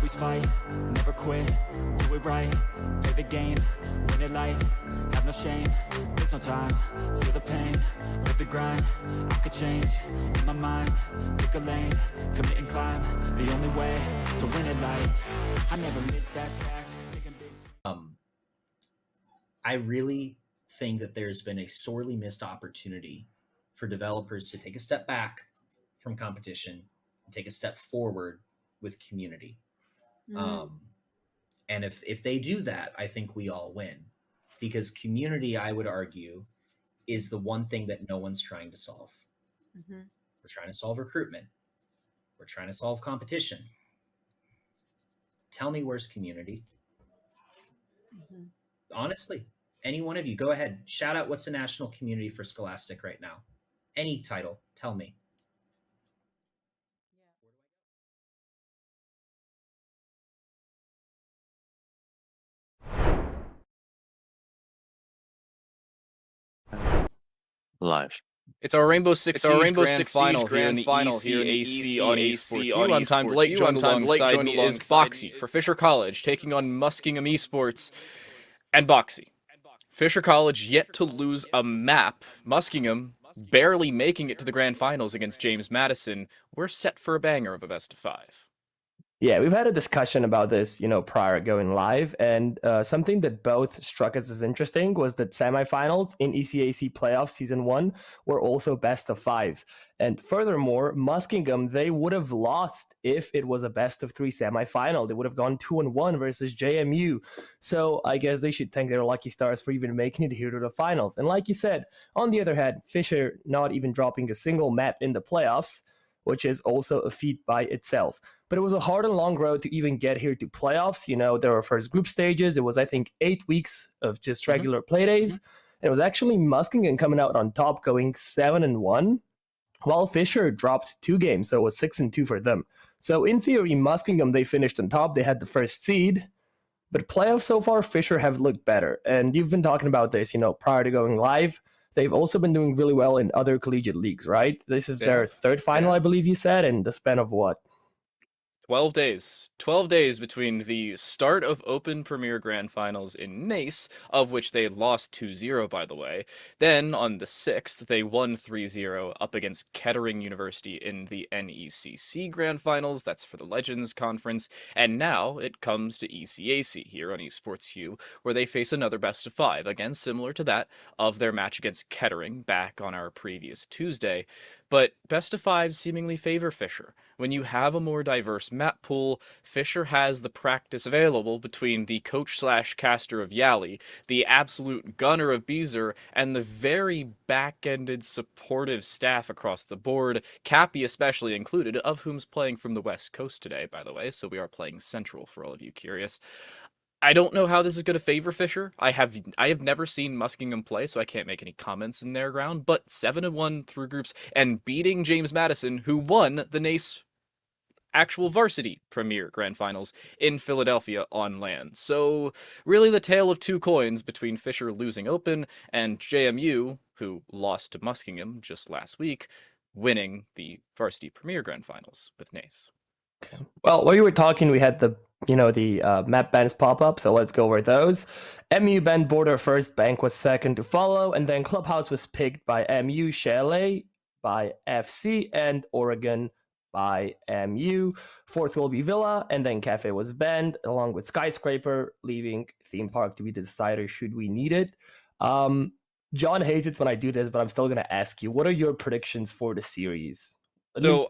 Always fight, never quit, do it right, play the game, win it life, have no shame, there's no time, feel the pain, live the grind, I could change, in my mind, pick a lane, commit and climb, the only way to win it life, I never miss that fact, taking big... I really think that there's been a sorely missed opportunity for developers to take a step back from competition and take a step forward with community. And if they do that, I think we all win, because community, I would argue, is the one thing that no one's trying to solve. We're trying to solve recruitment. We're trying to solve competition. Tell me, where's community? Honestly, any one of you, go ahead. Shout out what's the national community for Scholastic right now. Any title, tell me. Live. It's our Rainbow Six Siege Grand Final here in the ECAC on Esports. I'm timed late, joined alongside me is Boxy for Fisher College, taking on Muskingum Esports and Boxy. Fisher College yet to lose a map. Muskingum barely making it to the Grand Finals against James Madison. We're set for a banger of a best of 5. Yeah, we've had a discussion about this, prior going live, and something that both struck us as interesting was that semifinals in ECAC playoffs season 1 were also best of 5s. And furthermore, Muskingum, they would have lost if it was a best of 3 semifinal. They would have gone 2-1 versus JMU. So I guess they should thank their lucky stars for even making it here to the finals. And like you said, on the other hand, Fisher not even dropping a single map in the playoffs, which is also a feat by itself. But it was a hard and long road to even get here to playoffs. There were first group stages. It was, I think, 8 weeks of just regular play days. And it was actually Muskingum coming out on top, going 7-1, while Fisher dropped 2 games, so it was 6-2 for them. So in theory, Muskingum, they finished on top. They had the first seed. But playoffs so far, Fisher have looked better. And you've been talking about this, prior to going live. They've also been doing really well in other collegiate leagues, right? This is their third final, I believe you said, in the span of what? 12 days. 12 days between the start of Open Premier Grand Finals in Nace, of which they lost 2-0, by the way. Then, on the 6th, they won 3-0 up against Kettering University in the NECC Grand Finals. That's for the Legends Conference. And now it comes to ECAC here on Esports U, where they face another best of 5, again similar to that of their match against Kettering back on our previous Tuesday. But best of 5 seemingly favor Fisher. When you have a more diverse map pool, Fisher has the practice available between the coach/caster of Yali, the absolute gunner of Beezer, and the very back-ended supportive staff across the board, Cappy especially included, of whom's playing from the West Coast today, by the way, so we are playing Central for all of you curious. I don't know how this is going to favor Fisher. I have never seen Muskingum play, so I can't make any comments in their ground, but 7-1 through groups and beating James Madison, who won the NACE actual varsity Premier Grand Finals in Philadelphia on land. So really the tale of 2 coins between Fisher losing Open and JMU, who lost to Muskingum just last week, winning the varsity Premier Grand Finals with NACE. Well, while you were talking, we had the map bans pop up, so let's go over those. MU banned Border first, Bank was second to follow, and then Clubhouse was picked by MU, Chalet by FC, and Oregon by MU. Fourth will be Villa, and then Cafe was banned, along with Skyscraper, leaving Theme Park to be the decider should we need it. John hates it when I do this, but I'm still going to ask you, what are your predictions for the series? So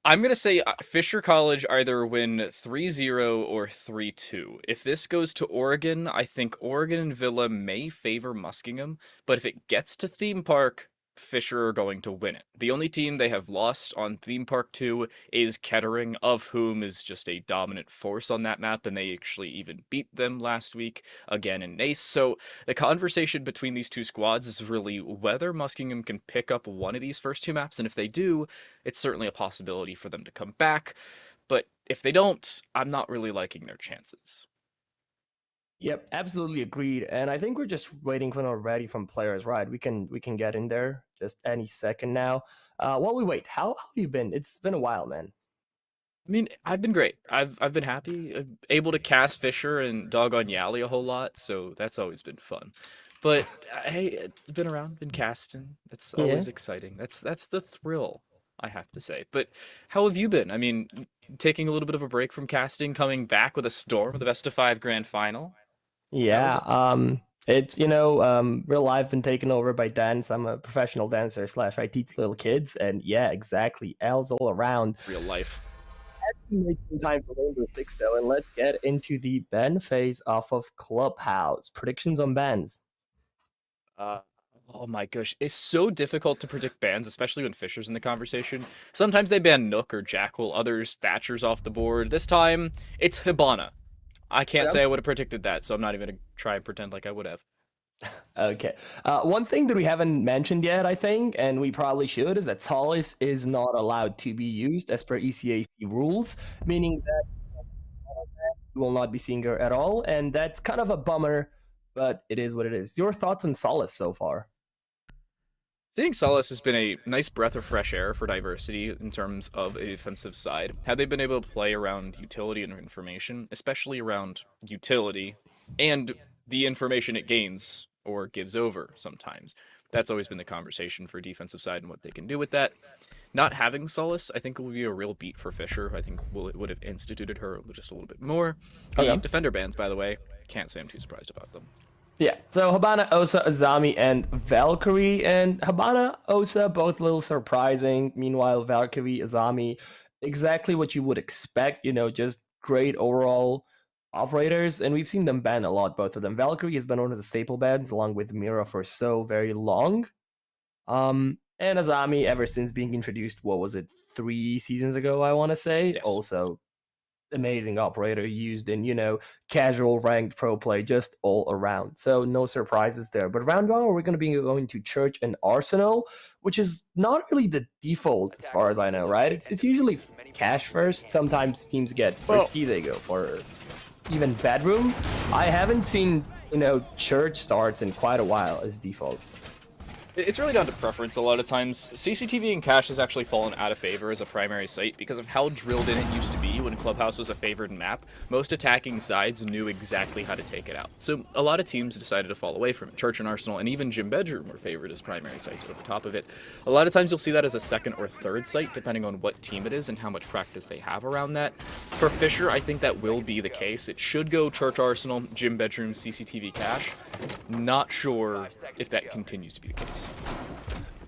I'm going to say Fisher College either win 3-0 or 3-2. If this goes to Oregon, I think Oregon and Villa may favor Muskingum, but if it gets to Theme Park, Fisher are going to win it. The only team they have lost on Theme Park 2 is Kettering, of whom is just a dominant force on that map, and they actually even beat them last week again in Nace. So the conversation between these 2 squads is really whether Muskingum can pick up one of these first 2 maps, and if they do, it's certainly a possibility for them to come back. But if they don't, I'm not really liking their chances. Yep, absolutely agreed. And I think we're just waiting for a ready from players, right? We can get in there just any second now. While we wait, how have you been? It's been a while, man. I mean, I've been great. I've been happy, able to cast Fisher and dog on Yali a whole lot, so that's always been fun. But hey, it's been around, been casting. That's Yeah. always exciting. That's the thrill, I have to say. But how have you been? I mean, taking a little bit of a break from casting, coming back with a storm with the best of 5 grand final. How was Yeah, it? it's real life been taken over by dance. I'm a professional dancer slash I teach little kids, and yeah, exactly. L's all around. Real life. Make some time for Rainbow Six though, and let's get into the ban phase off of Clubhouse. Predictions on bans. Uh, oh my gosh, it's so difficult to predict bans, especially when Fisher's in the conversation. Sometimes they ban Nook or Jackal, others Thatcher's off the board. This time, it's Hibana. I can't say I would have predicted that, so I'm not even gonna try and pretend like I would have. Okay. One thing that we haven't mentioned yet, I think, and we probably should, is that Solace is not allowed to be used as per ECAC rules, meaning that we will not be seeing her at all, and that's kind of a bummer, but it is what it is. Your thoughts on Solace so far? Seeing Solace has been a nice breath of fresh air for diversity in terms of a defensive side. Had they been able to play around utility and information, especially around utility and the information it gains or gives over sometimes, that's always been the conversation for defensive side and what they can do with that. Not having Solace, I think, would be a real beat for Fisher. I think would have instituted her just a little bit more. The Okay. defender bans, by the way, can't say I'm too surprised about them. Yeah, so Habana, Osa, Azami, and Valkyrie. And Habana, Osa, both a little surprising. Meanwhile, Valkyrie, Azami, exactly what you would expect, just great overall operators. And we've seen them ban a lot, both of them. Valkyrie has been one of the staple bans, along with Mira, for so very long. And Azami, ever since being introduced, what was it, 3 seasons ago, I want to say? Yes. Also, amazing operator used in casual ranked pro play just all around, so no surprises there. But round 1 we're going to be going to Church and Arsenal, which is not really the default as far as I know, right? It's usually cash first. Sometimes teams get risky, they go for even bedroom. I haven't seen Church starts in quite a while as default. It's really down to preference a lot of times. CCTV and Cache has actually fallen out of favor as a primary site because of how drilled in it used to be when Clubhouse was a favored map. Most attacking sides knew exactly how to take it out. So a lot of teams decided to fall away from it. Church and Arsenal and even Gym Bedroom were favored as primary sites over the top of it. A lot of times you'll see that as a second or third site, depending on what team it is and how much practice they have around that. For Fisher, I think that will be the case. It should go Church, Arsenal, Gym Bedroom, CCTV, Cache. Not sure if that continues to be the case.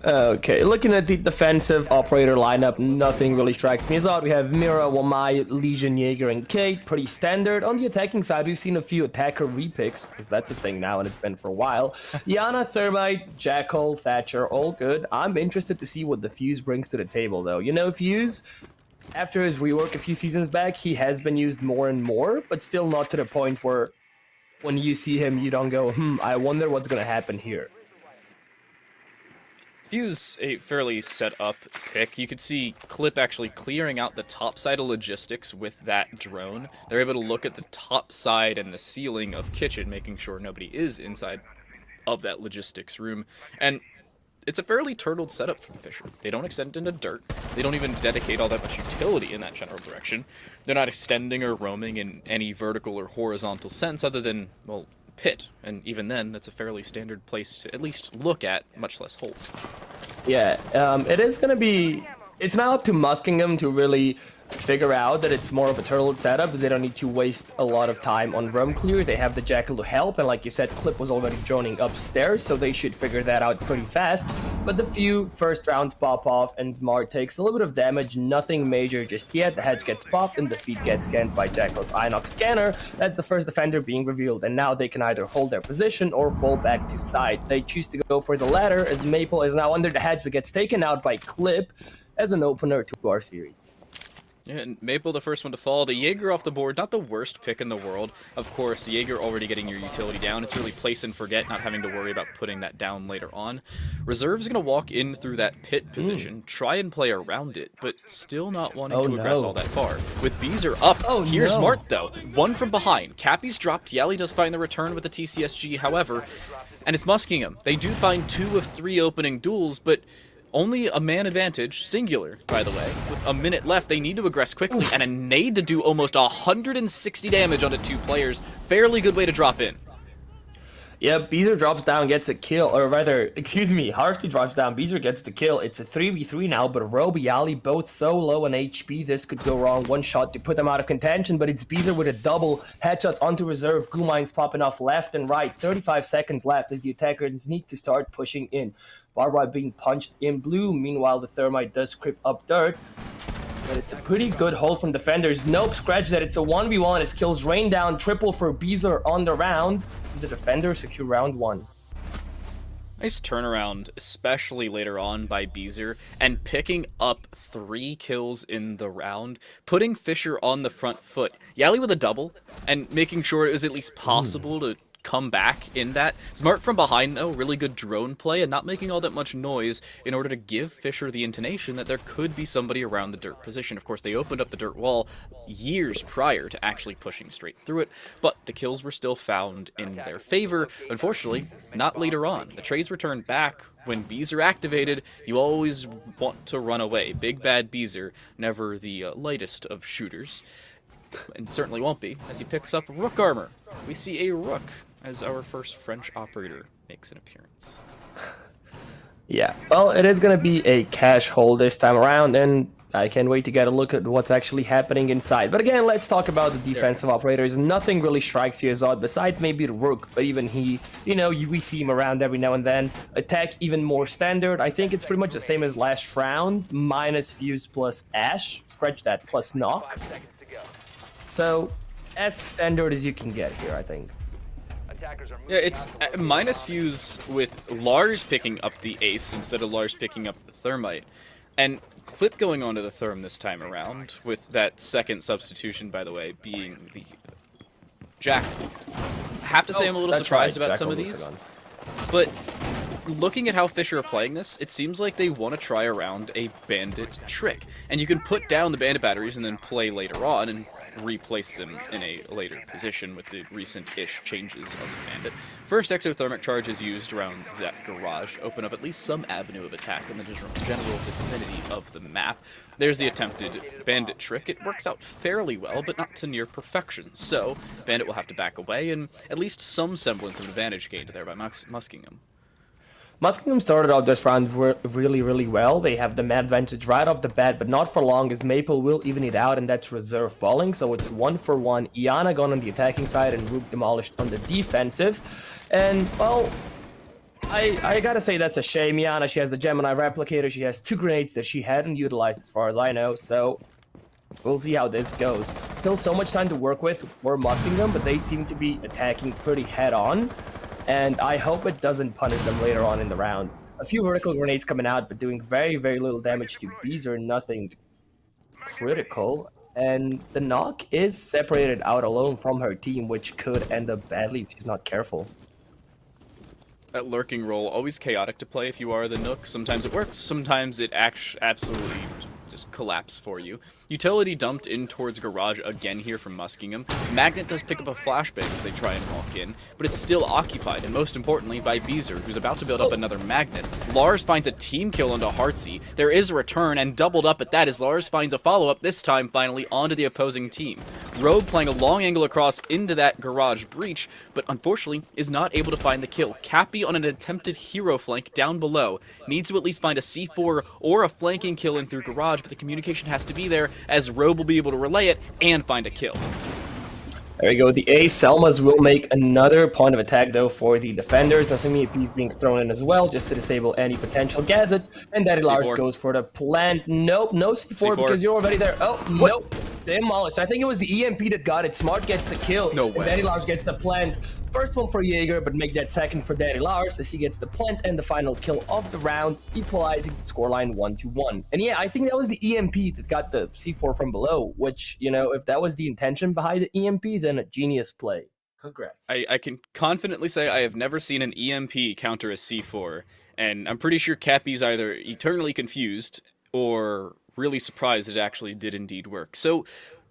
Okay, looking at the defensive operator lineup, nothing really strikes me as odd. We have Mira, Wamai, Legion, Jaeger, and Kate, pretty standard. On the attacking side, we've seen a few attacker repicks, because that's a thing now and it's been for a while. Yana, Thermite, Jackal, Thatcher, all good. I'm interested to see what the Fuse brings to the table, though. Fuse, after his rework a few seasons back, he has been used more and more, but still not to the point where when you see him, you don't go, I wonder what's going to happen here. Fuse a fairly set up pick. You could see Clip actually clearing out the top side of logistics with that drone. They're able to look at the top side and the ceiling of Kitchen, making sure nobody is inside of that logistics room. And it's a fairly turtled setup from Fisher. They don't extend into dirt. They don't even dedicate all that much utility in that general direction. They're not extending or roaming in any vertical or horizontal sense other than, well, pit, and even then that's a fairly standard place to at least look at, much less hold. Yeah, it is going to be... It's now up to Muskingum to really figure out that it's more of a turtle setup, that they don't need to waste a lot of time on roam clear. They have the Jackal to help, and like you said, Clip was already droning upstairs, so they should figure that out pretty fast. But the few first rounds pop off, and Smart takes a little bit of damage, nothing major just yet. The hedge gets popped, and the feet gets scanned by Jackal's Inox scanner. That's the first defender being revealed, and now they can either hold their position or fall back to side. They choose to go for the latter, as Maple is now under the hedge, but gets taken out by Clip as an opener to our series. Yeah, and Maple, the first one to fall. The Jaeger off the board, not the worst pick in the world. Of course, Jaeger already getting your utility down. It's really place and forget, not having to worry about putting that down later on. Reserve's going to walk in through that pit position, try and play around it, but still not wanting to aggress all that far. With Beezer up, here's Smart though. One from behind. Cappy's dropped. Yali does find the return with the TCSG, however, and it's Muskingum. They do find 2 of 3 opening duels, but only a man advantage, singular, by the way. With a minute left, they need to aggress quickly, and a nade to do almost 160 damage onto 2 players. Fairly good way to drop in. Yeah, Beezer drops down, gets a kill, or rather, excuse me, Harsty drops down, Beezer gets the kill. It's a 3v3 now, but Roby, Yali, both so low on HP, this could go wrong. One shot to put them out of contention, but it's Beezer with a double. Headshots onto reserve, Gumine's popping off left and right. 35 seconds left as the attackers need to start pushing in. Barbara being punched in blue, meanwhile the Thermite does creep up dirt. But it's a pretty good hold from defenders. Nope, scratch that. It's a 1v1. His kills rain down. Triple for Beezer on the round. The defenders secure round 1. Nice turnaround, especially later on by Beezer, and picking up 3 kills in the round, putting Fisher on the front foot. Yali with a double, and making sure it was at least possible to come back in that. Smart from behind, though. Really good drone play, and not making all that much noise in order to give Fisher the intonation that there could be somebody around the dirt position. Of course, they opened up the dirt wall years prior to actually pushing straight through it, but the kills were still found in their favor. Unfortunately, not later on. The trades returned back. When Beezer activated, you always want to run away. Big bad Beezer, never the lightest of shooters. And certainly won't be, as he picks up Rook armor. We see a Rook as our first French operator makes an appearance. Yeah, well, it is going to be a cash hold this time around, and I can't wait to get a look at what's actually happening inside. But again, let's talk about the defensive operators. Nothing really strikes you as odd, besides maybe the Rook, but even he, we see him around every now and then. Attack even more standard. I think it's pretty much the same as last round, minus Fuse plus Ash. Scratch that, plus Knock. So, as standard as you can get here, I think. Yeah, it's minus Fuse with Lars picking up the Ace instead of Lars picking up the Thermite. And Clip going onto the Therm this time around, with that second substitution, by the way, being the Jackal. I have to say I'm a little surprised about some of these. But looking at how Fisher are playing this, it seems like they want to try around a Bandit trick. And you can put down the Bandit batteries and then play later on and replace them in a later position with the recent-ish changes of the Bandit. First exothermic charge is used around that garage to open up at least some avenue of attack in the general vicinity of the map. There's the attempted Bandit trick. It works out fairly well, but not to near perfection, so Bandit will have to back away, and at least some semblance of advantage gained there by Muskingum. Muskingum started out this round really, really well. They have the mad advantage right off the bat, but not for long, as Maple will even it out, and that's reserve falling, so it's 1-for-1. Iana gone on the attacking side and Rook demolished on the defensive. And, well, I gotta say that's a shame. Iana, she has the Gemini Replicator, she has 2 grenades that she hadn't utilized as far as I know, so we'll see how this goes. Still so much time to work with for Muskingum, but they seem to be attacking pretty head-on. And I hope it doesn't punish them later on in the round. A few vertical grenades coming out, but doing very, very little damage to Beezer, nothing critical. And the Knock is separated out alone from her team, which could end up badly if she's not careful. That lurking role, always chaotic to play if you are the Nook. Sometimes it works, sometimes it absolutely just collapse for you. Utility dumped in towards Garage again here from Muskingum. Magnet does pick up a flashbang as they try and walk in, but it's still occupied, and most importantly by Beezer, who's about to build up another Magnet. Lars finds a team kill onto Heartsy. There is a return, and doubled up at that as Lars finds a follow-up, this time finally onto the opposing team. Rogue playing a long angle across into that Garage breach, but unfortunately is not able to find the kill. Cappy on an attempted hero flank down below. Needs to at least find a C4 or a flanking kill in through Garage, but the communication has to be there, as Robe will be able to relay it and find a kill. There we go. The A Selmas will make another point of attack, though, for the defenders. As an EP is being thrown in as well, just to disable any potential gadget. And Daddy Lars goes for the plant. Nope, no C4, because you're already there. Oh, what? Nope. Demolished. I think it was the EMP that got it. Smart gets the kill. No way. And Daddy Lars gets the plant. First one for Jaeger, but make that second for Daddy Lars as he gets the plant and the final kill of the round, equalizing the scoreline 1-1. And yeah, I think that was the EMP that got the C4 from below, which, if that was the intention behind the EMP, then a genius play. Congrats. I can confidently say I have never seen an EMP counter a C4, and I'm pretty sure Cappy's either eternally confused or really surprised it actually did indeed work. So,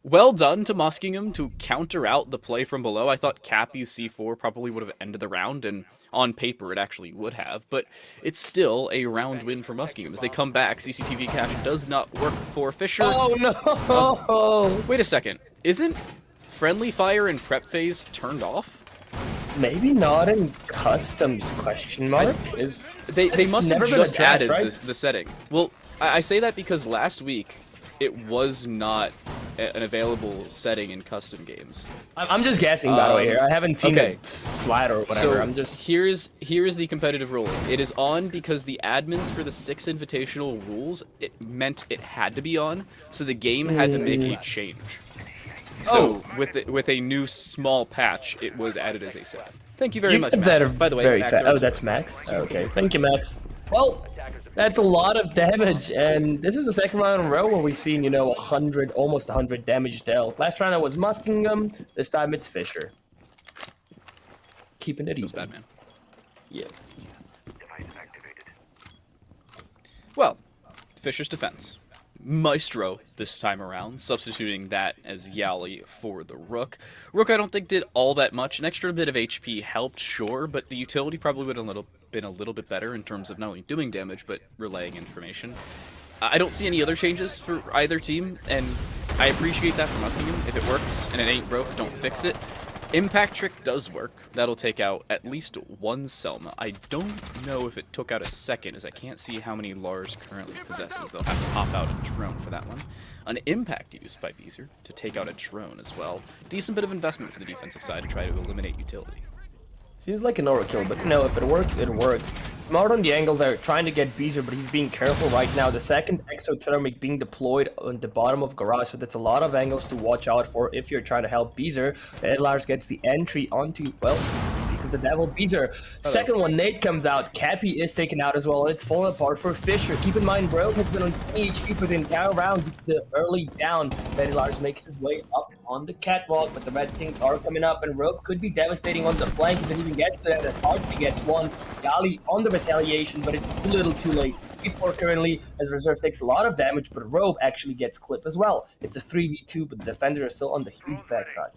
well done to Muskingum to counter out the play from below. I thought Cappy's C4 probably would have ended the round, and on paper it actually would have, but it's still a round win for Muskingum. As they come back, CCTV cache does not work for Fisher. Oh no! Wait a second. Isn't friendly fire in prep phase turned off? Maybe not in customs, question mark? They must have just added right? the setting. Well, I say that because last week it was not an available setting in custom games. I'm just guessing, by the way, here. I haven't seen it flat or whatever. So I'm just... here's the competitive ruling. It is on because the admins for the 6 invitational rules, it meant it had to be on, so the game had to make a change. So with a new small patch, it was added as a setting. Thank you very much, Max. By the way, very Max, Oh, that's Max? Okay, thank you, Max. Well, that's a lot of damage, and this is the second round in a row where we've seen, you know, almost 100 damage dealt. Last round it was Muskingum, this time it's Fisher. Keeping it even. That's bad, man. Yeah. Well, Fisher's defense. Maestro this time around, substituting that as Yali for the Rook. Rook I don't think did all that much. An extra bit of HP helped, sure, but the utility probably would have been a little bit better in terms of not only doing damage, but relaying information. I don't see any other changes for either team, and I appreciate that for Muskingum. If it works and it ain't broke, don't fix it. Impact Trick does work. That'll take out at least one Selma. I don't know if it took out a second, as I can't see how many Lars currently possesses. They'll have to pop out a drone for that one. An Impact used by Beezer to take out a drone as well. Decent bit of investment for the defensive side to try to eliminate utility. Seems like an overkill, but you know, if it works, it works. Smart on the angle there, trying to get Beezer, but he's being careful right now. The second exothermic being deployed on the bottom of Garage, so that's a lot of angles to watch out for if you're trying to help Beezer. Lars gets the entry onto, well, speak of the devil, Beezer. Second one, Nate comes out. Cappy is taken out as well, and it's falling apart for Fisher. Keep in mind, Rogue has been on 20 HP for the entire round. The early down, Lars makes his way up on the catwalk, but the red things are coming up, and Rogue could be devastating on the flank if it even gets to that, as Artsy gets one. Gali on the retaliation, but it's too little too late. 3-4 currently, as Reserve takes a lot of damage, but Rogue actually gets clip as well. It's a 3v2, but the defender is still on the huge backside.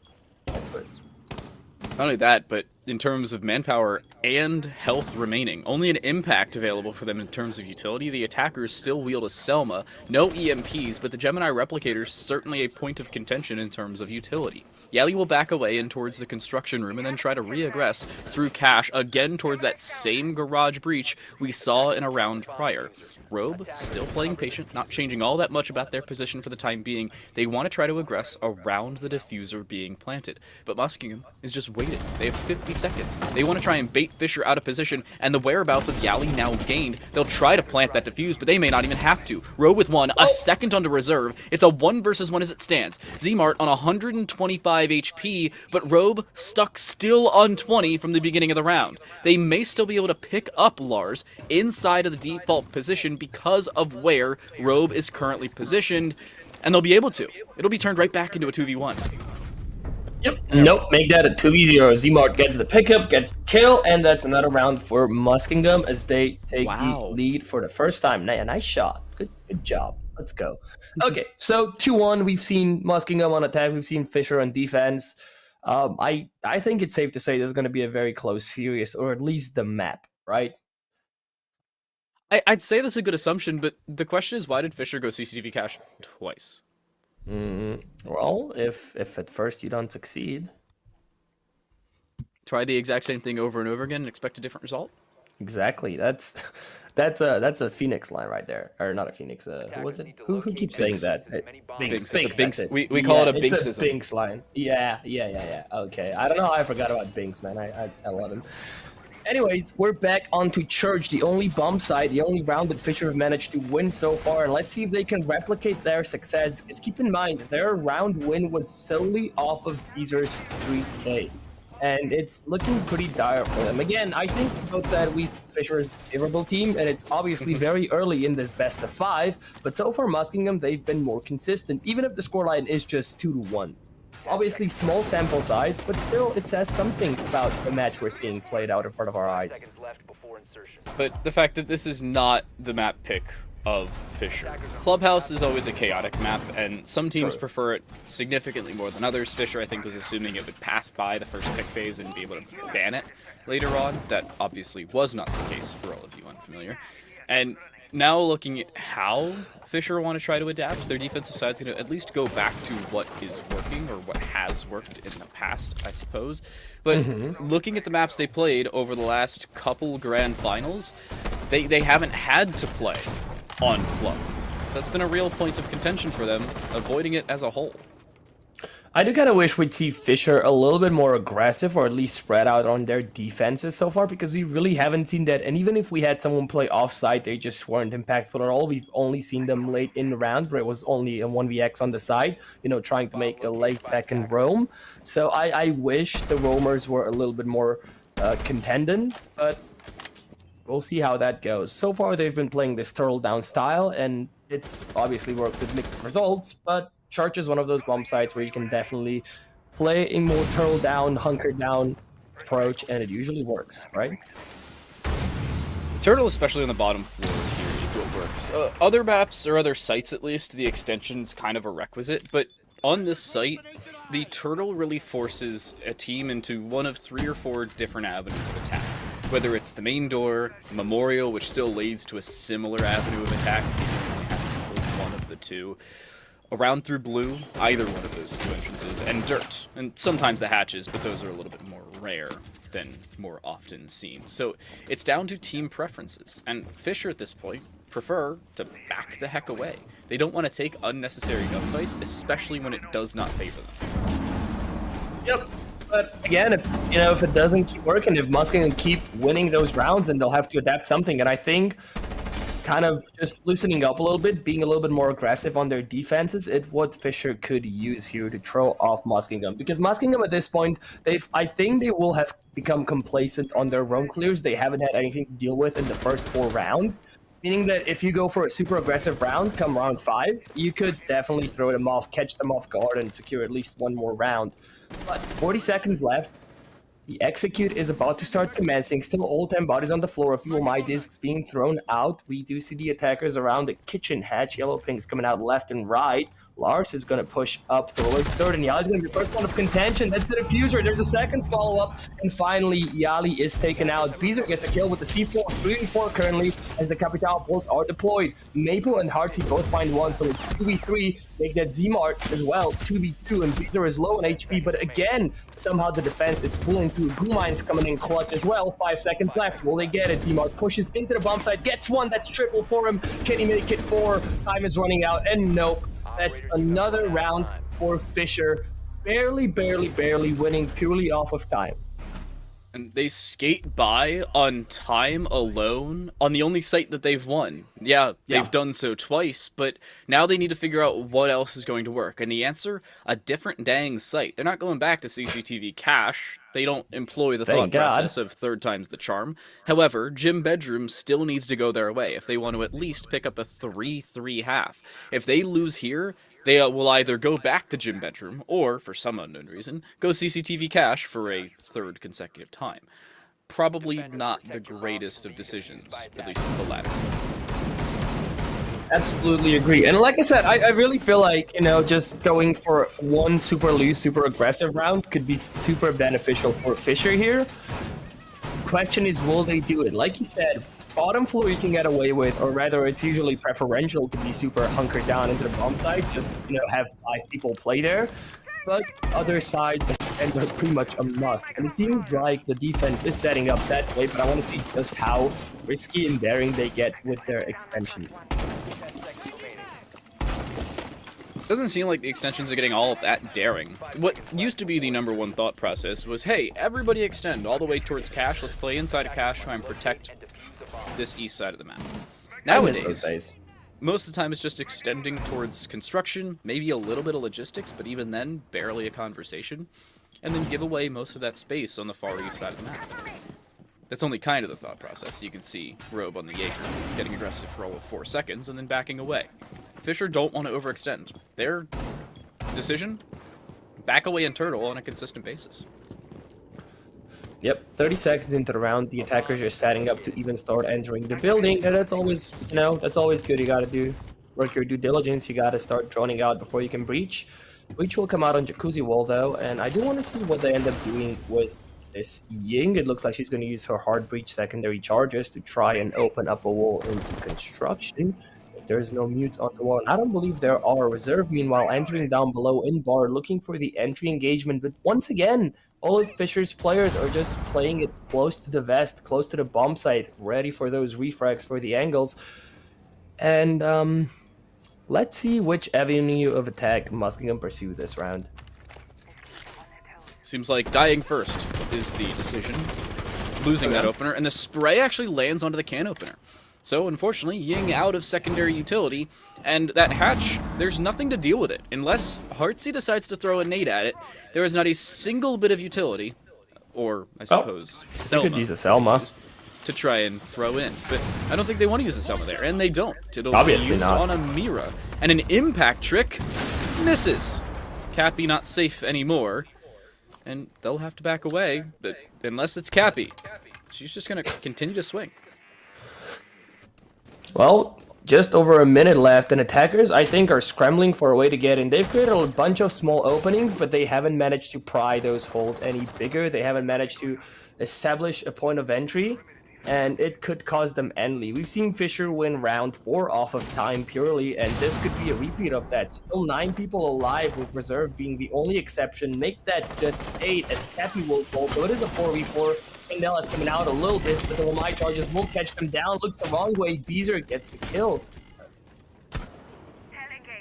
Not only that, but in terms of manpower and health remaining, only an impact available for them in terms of utility. The attackers still wield a Selma, no EMPs, but the Gemini Replicator is certainly a point of contention in terms of utility. Yali will back away in towards the construction room and then try to re-aggress through cache again towards that same garage breach we saw in a round prior. Robe still playing patient, not changing all that much about their position for the time being. They want to try to aggress around the diffuser being planted, but Muskingum is just waiting. They have 50 seconds. They want to try and bait Fisher out of position, and the whereabouts of Yali now gained. They'll try to plant that diffuse, but they may not even have to. Robe with one, a second onto reserve. It's a 1 versus 1 as it stands. Zmart on 125 HP, but Robe stuck still on 20 from the beginning of the round. They may still be able to pick up Lars inside of the default position because of where Robe is currently positioned, and they'll be able to. It'll be turned right back into a 2v1. Yep. Nope. Make that a 2v0. Zmart gets the pickup, gets the kill, and that's another round for Muskingum as they take the lead for the first time. Nice shot. Good job. Let's go. Okay, so 2-1. We've seen Muskingum on attack. We've seen Fisher on defense. I think it's safe to say there's going to be a very close series, or at least the map, right? I'd say that's a good assumption, but the question is, why did Fisher go CCTV cache twice? Well, if at first you don't succeed, try the exact same thing over and over again and expect a different result. Exactly. That's a Phoenix line right there, or not a Phoenix. Who was it? Who keeps saying that? Binks. We call it a Binksism. It's a Binks line. Yeah. Okay. I don't know how I forgot about Binks, man. I love him. Anyways, we're back onto Church, the only bomb side, the only round that Fisher have managed to win so far. And let's see if they can replicate their success, because keep in mind, their round win was solely off of Beezer's 3K. And it's looking pretty dire for them. Again, I think both sides, we Fisher is a favorable team, and it's obviously very early in this best of 5. But so far, Muskingum, they've been more consistent, even if the scoreline is just 2-1. Obviously, small sample size, but still, it says something about the match we're seeing played out in front of our eyes. But the fact that this is not the map pick of Fisher. Clubhouse is always a chaotic map, and some teams prefer it significantly more than others. Fisher, I think, was assuming it would pass by the first pick phase and be able to ban it later on. That obviously was not the case for all of you unfamiliar. And now looking at how Fisher want to try to adapt, their defensive side's going to at least go back to what is working or what has worked in the past, I suppose. But looking at the maps they played over the last couple grand finals, they haven't had to play on club. So that's been a real point of contention for them, avoiding it as a whole. I do kind of wish we'd see Fisher a little bit more aggressive, or at least spread out on their defenses so far, because we really haven't seen that. And even if we had someone play offside, they just weren't impactful at all. We've only seen them late in the round where it was only a 1vx on the side, you know, trying to make a late second roam. So I wish the roamers were a little bit more contendent, but we'll see how that goes. So far, they've been playing this turtle down style, and it's obviously worked with mixed results, but Church is one of those bomb sites where you can definitely play a more turtle down, hunker down approach, and it usually works, right? Turtle, especially on the bottom floor here, is what works. Other maps, or other sites at least, the extension's kind of a requisite, but on this site, the turtle really forces a team into one of 3 or 4 different avenues of attack. Whether it's the main door, Memorial, which still leads to a similar avenue of attack, you only have to control one of the two. Around through blue, either one of those 2 entrances, and dirt, and sometimes the hatches, but those are a little bit more rare than more often seen. So it's down to team preferences, and Fisher at this point prefer to back the heck away. They don't want to take unnecessary gunfights, especially when it does not favor them. Yep. But again, if it doesn't keep working, if Muskingum keep winning those rounds, then they'll have to adapt something. And I think kind of just loosening up a little bit, being a little bit more aggressive on their defenses, it's what Fisher could use here to throw off Muskingum. Because Muskingum at this point, I think they will have become complacent on their roam clears. They haven't had anything to deal with in the first 4 rounds. Meaning that if you go for a super aggressive round come round 5, you could definitely throw them off, catch them off guard, and secure at least 1 more round. But 40 seconds left. The execute is about to start commencing. Still all 10 bodies on the floor. A few of my discs being thrown out. We do see the attackers around the kitchen hatch. Yellow Pink's coming out left and right. Lars is going to push up towards third, and Yali's going to be the first one of contention. That's the diffuser. There's a second follow-up, and finally, Yali is taken out. Beezer gets a kill with the C4, 3 and 4 currently, as the Capital bolts are deployed. Maple and Heartsy both find 1, so it's 2v3. Make that Z-Mart as well, 2v2, and Beezer is low on HP, but again, somehow the defense is pulling through. Blue Mine's coming in clutch as well. 5 seconds left. Will they get it? Z-Mart pushes into the bomb site, gets 1. That's triple for him. Can he make it 4? Time is running out, and nope. That's another round for Fisher. Barely winning purely off of time. And they skate by on time alone on the only site that they've won. Yeah, they've done so twice, but now they need to figure out what else is going to work. And the answer, a different dang site. They're not going back to CCTV cache. They don't employ the thought process of 3rd time's the charm. However, Gym Bedroom still needs to go their way if they want to at least pick up a 3-3 half. If they lose here, they will either go back to Gym Bedroom or, for some unknown reason, go CCTV cache for a 3rd consecutive time. Probably not the greatest of decisions, at least the latter. Absolutely agree. And like I said, I really feel like, just going for 1 super loose, super aggressive round could be super beneficial for Fisher here. Question is, will they do it? Like you said, bottom floor you can get away with, or rather it's usually preferential to be super hunkered down into the bomb site, just, have 5 people play there. But other sides, the defense are pretty much a must. And it seems like the defense is setting up that way, but I want to see just how risky and daring they get with their extensions. Doesn't seem like the extensions are getting all that daring. What used to be the #1 thought process was, hey, everybody extend all the way towards cache. Let's play inside of cache, try and protect this east side of the map. Nowadays, most of the time it's just extending towards construction, maybe a little bit of logistics, but even then, barely a conversation, and then give away most of that space on the far east side of the map. That's only kind of the thought process. You can see Robe on the Jaeger getting aggressive for all of 4 seconds and then backing away. Fisher don't want to overextend. Their decision, back away in Turtle on a consistent basis. Yep, 30 seconds into the round, the attackers are setting up to even start entering the building, and that's always, that's always good. You gotta work your due diligence. You gotta start droning out before you can breach. Breach will come out on Jacuzzi Wall though, and I do want to see what they end up doing with this Ying. It looks like she's going to use her hard breach secondary charges to try and open up a wall into construction. If there's no mutes on the wall, and I don't believe there are. Reserve, meanwhile, entering down below in bar, looking for the entry engagement, but once again, all of Fisher's players are just playing it close to the vest, close to the bomb site, ready for those refrags for the angles. And let's see which avenue of attack Muskingum pursue this round. Seems like dying first is the decision. Losing that opener, and the spray actually lands onto the can opener. So, unfortunately, Ying out of secondary utility, and that hatch, there's nothing to deal with it. Unless Heartsy decides to throw a nade at it, there is not a single bit of utility, or, I suppose, Selma. You could use a Selma to try and throw in. But I don't think they want to use a Selma there, and they don't. It'll Obviously be used not. on a Mira. And an impact trick misses. Cappy not safe anymore, and they'll have to back away, but unless it's Cappy, she's just going to continue to swing. Well, just over a minute left, and attackers, I think, are scrambling for a way to get in. They've created a bunch of small openings, but they haven't managed to pry those holes any bigger. They haven't managed to establish a point of entry, and it could cause them endly. We've seen Fisher win round 4 off of time purely, and this could be a repeat of that. Still 9 people alive, with Reserve being the only exception. Make that just 8 as Cappy will fall, so it is a 4v4. Nell is coming out a little bit, but the Lamai charges will catch them down. Looks the wrong way. Beezer gets the kill.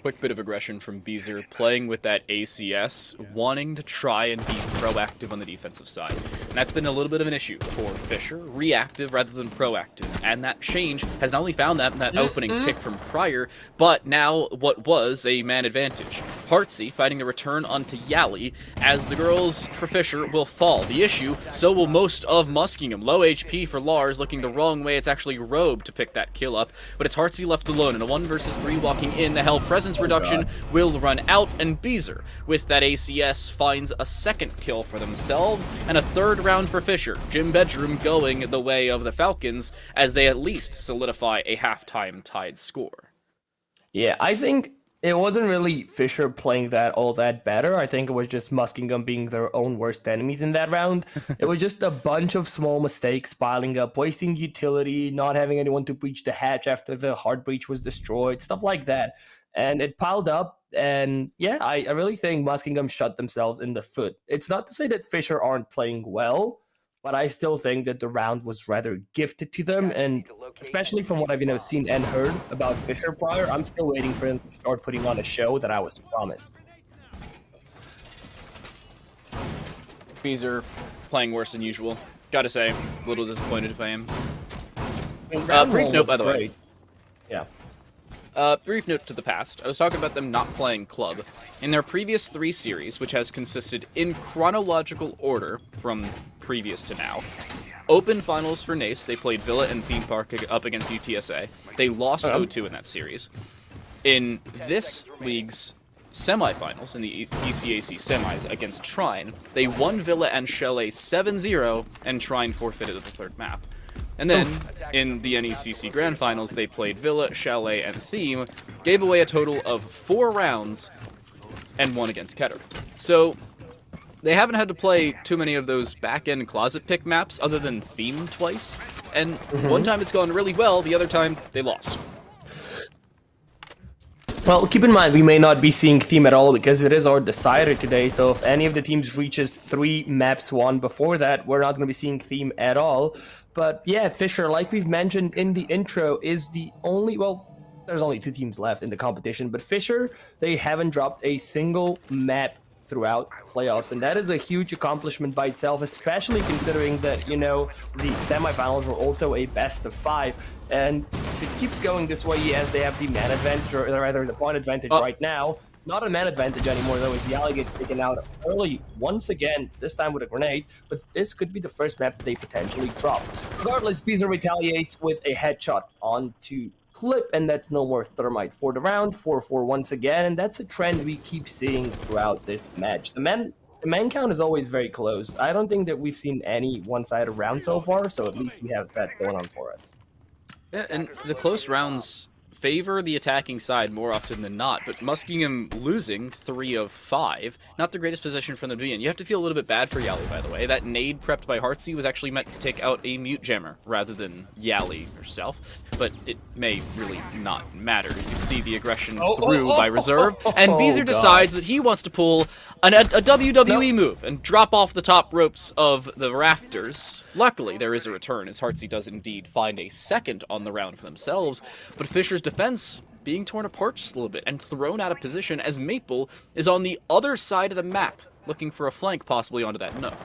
Quick bit of aggression from Beezer, playing with that ACS, wanting to try and be proactive on the defensive side. And that's been a little bit of an issue for Fisher, reactive rather than proactive. And that change has not only found that in that opening pick from prior, but now what was a man advantage. Heartsy fighting a return onto Yali, as the girls for Fisher will fall. The issue, so will most of Muskingum. Low HP for Lars, looking the wrong way. It's actually Robe to pick that kill up, but it's Heartsy left alone in a 1 versus 3 walking in. The Hell Presence reduction will run out, and Beezer, with that ACS, finds a second kill for themselves, and a third round for Fisher. Jim Bedroom going the way of the Falcons, as they at least solidify a halftime tied score. Yeah, I think it wasn't really Fisher playing that all that better. I think it was just Muskingum being their own worst enemies in that round. It was just a bunch of small mistakes piling up, wasting utility, not having anyone to breach the hatch after the hard breach was destroyed, stuff like that. And it piled up, and yeah, I really think Muskingum shot themselves in the foot. It's not to say that Fisher aren't playing well, but I still think that the round was rather gifted to them, and especially from what I've seen and heard about Fisher prior, I'm still waiting for him to start putting on a show that I was promised. Beezer playing worse than usual. Gotta say, a little disappointed if I am. Brief note, by the way. Yeah. Brief note to the past. I was talking about them not playing club. In their previous 3 series, which has consisted in chronological order from previous to now, Open Finals for Nace, they played Villa and Theme Park up against UTSA. They lost 0-2 in that series. In this league's semifinals, in the ECAC semis against Trine, they won Villa and Chalet 7-0, and Trine forfeited the 3rd map. And then, in the NECC Grand Finals, they played Villa, Chalet, and Theme, gave away a total of 4 rounds, and won against Keter. So, they haven't had to play too many of those back-end closet pick maps, other than Theme twice. And one time it's gone really well, the other time they lost. Well, keep in mind, we may not be seeing Theme at all because it is our decider today, so if any of the teams reaches 3 maps won before that, we're not going to be seeing Theme at all. But yeah, Fisher, like we've mentioned in the intro, is the only, well, there's only 2 teams left in the competition, but Fisher, they haven't dropped a single map throughout playoffs, and that is a huge accomplishment by itself, especially considering that, the semifinals were also a best of 5, and if it keeps going this way, as they have the man advantage, or rather the point advantage right now, not a man advantage anymore though, as Yali gets taken out early once again, this time with a grenade, but this could be the first map that they potentially drop. Regardless, Beezer retaliates with a headshot onto Clip, and that's no more Thermite for the round. 4-4 once again, and that's a trend we keep seeing throughout this match. The man the man count is always very close. I don't think that we've seen any one-sided round so far, so at least we have that going on for us. Yeah, and the close rounds favor the attacking side more often than not, but Muskingum losing 3 of 5, not the greatest position for them to be in. You have to feel a little bit bad for Yali, by the way. That nade prepped by Heartsy was actually meant to take out a mute jammer rather than Yali herself, but it may really not matter. You can see the aggression through by reserve, and Beezer decides that he wants to pull a WWE move and drop off the top ropes of the rafters. Luckily, there is a return, as Heartsy does indeed find a second on the round for themselves, but Fisher's defense being torn apart just a little bit and thrown out of position as Maple is on the other side of the map, looking for a flank possibly onto that nook.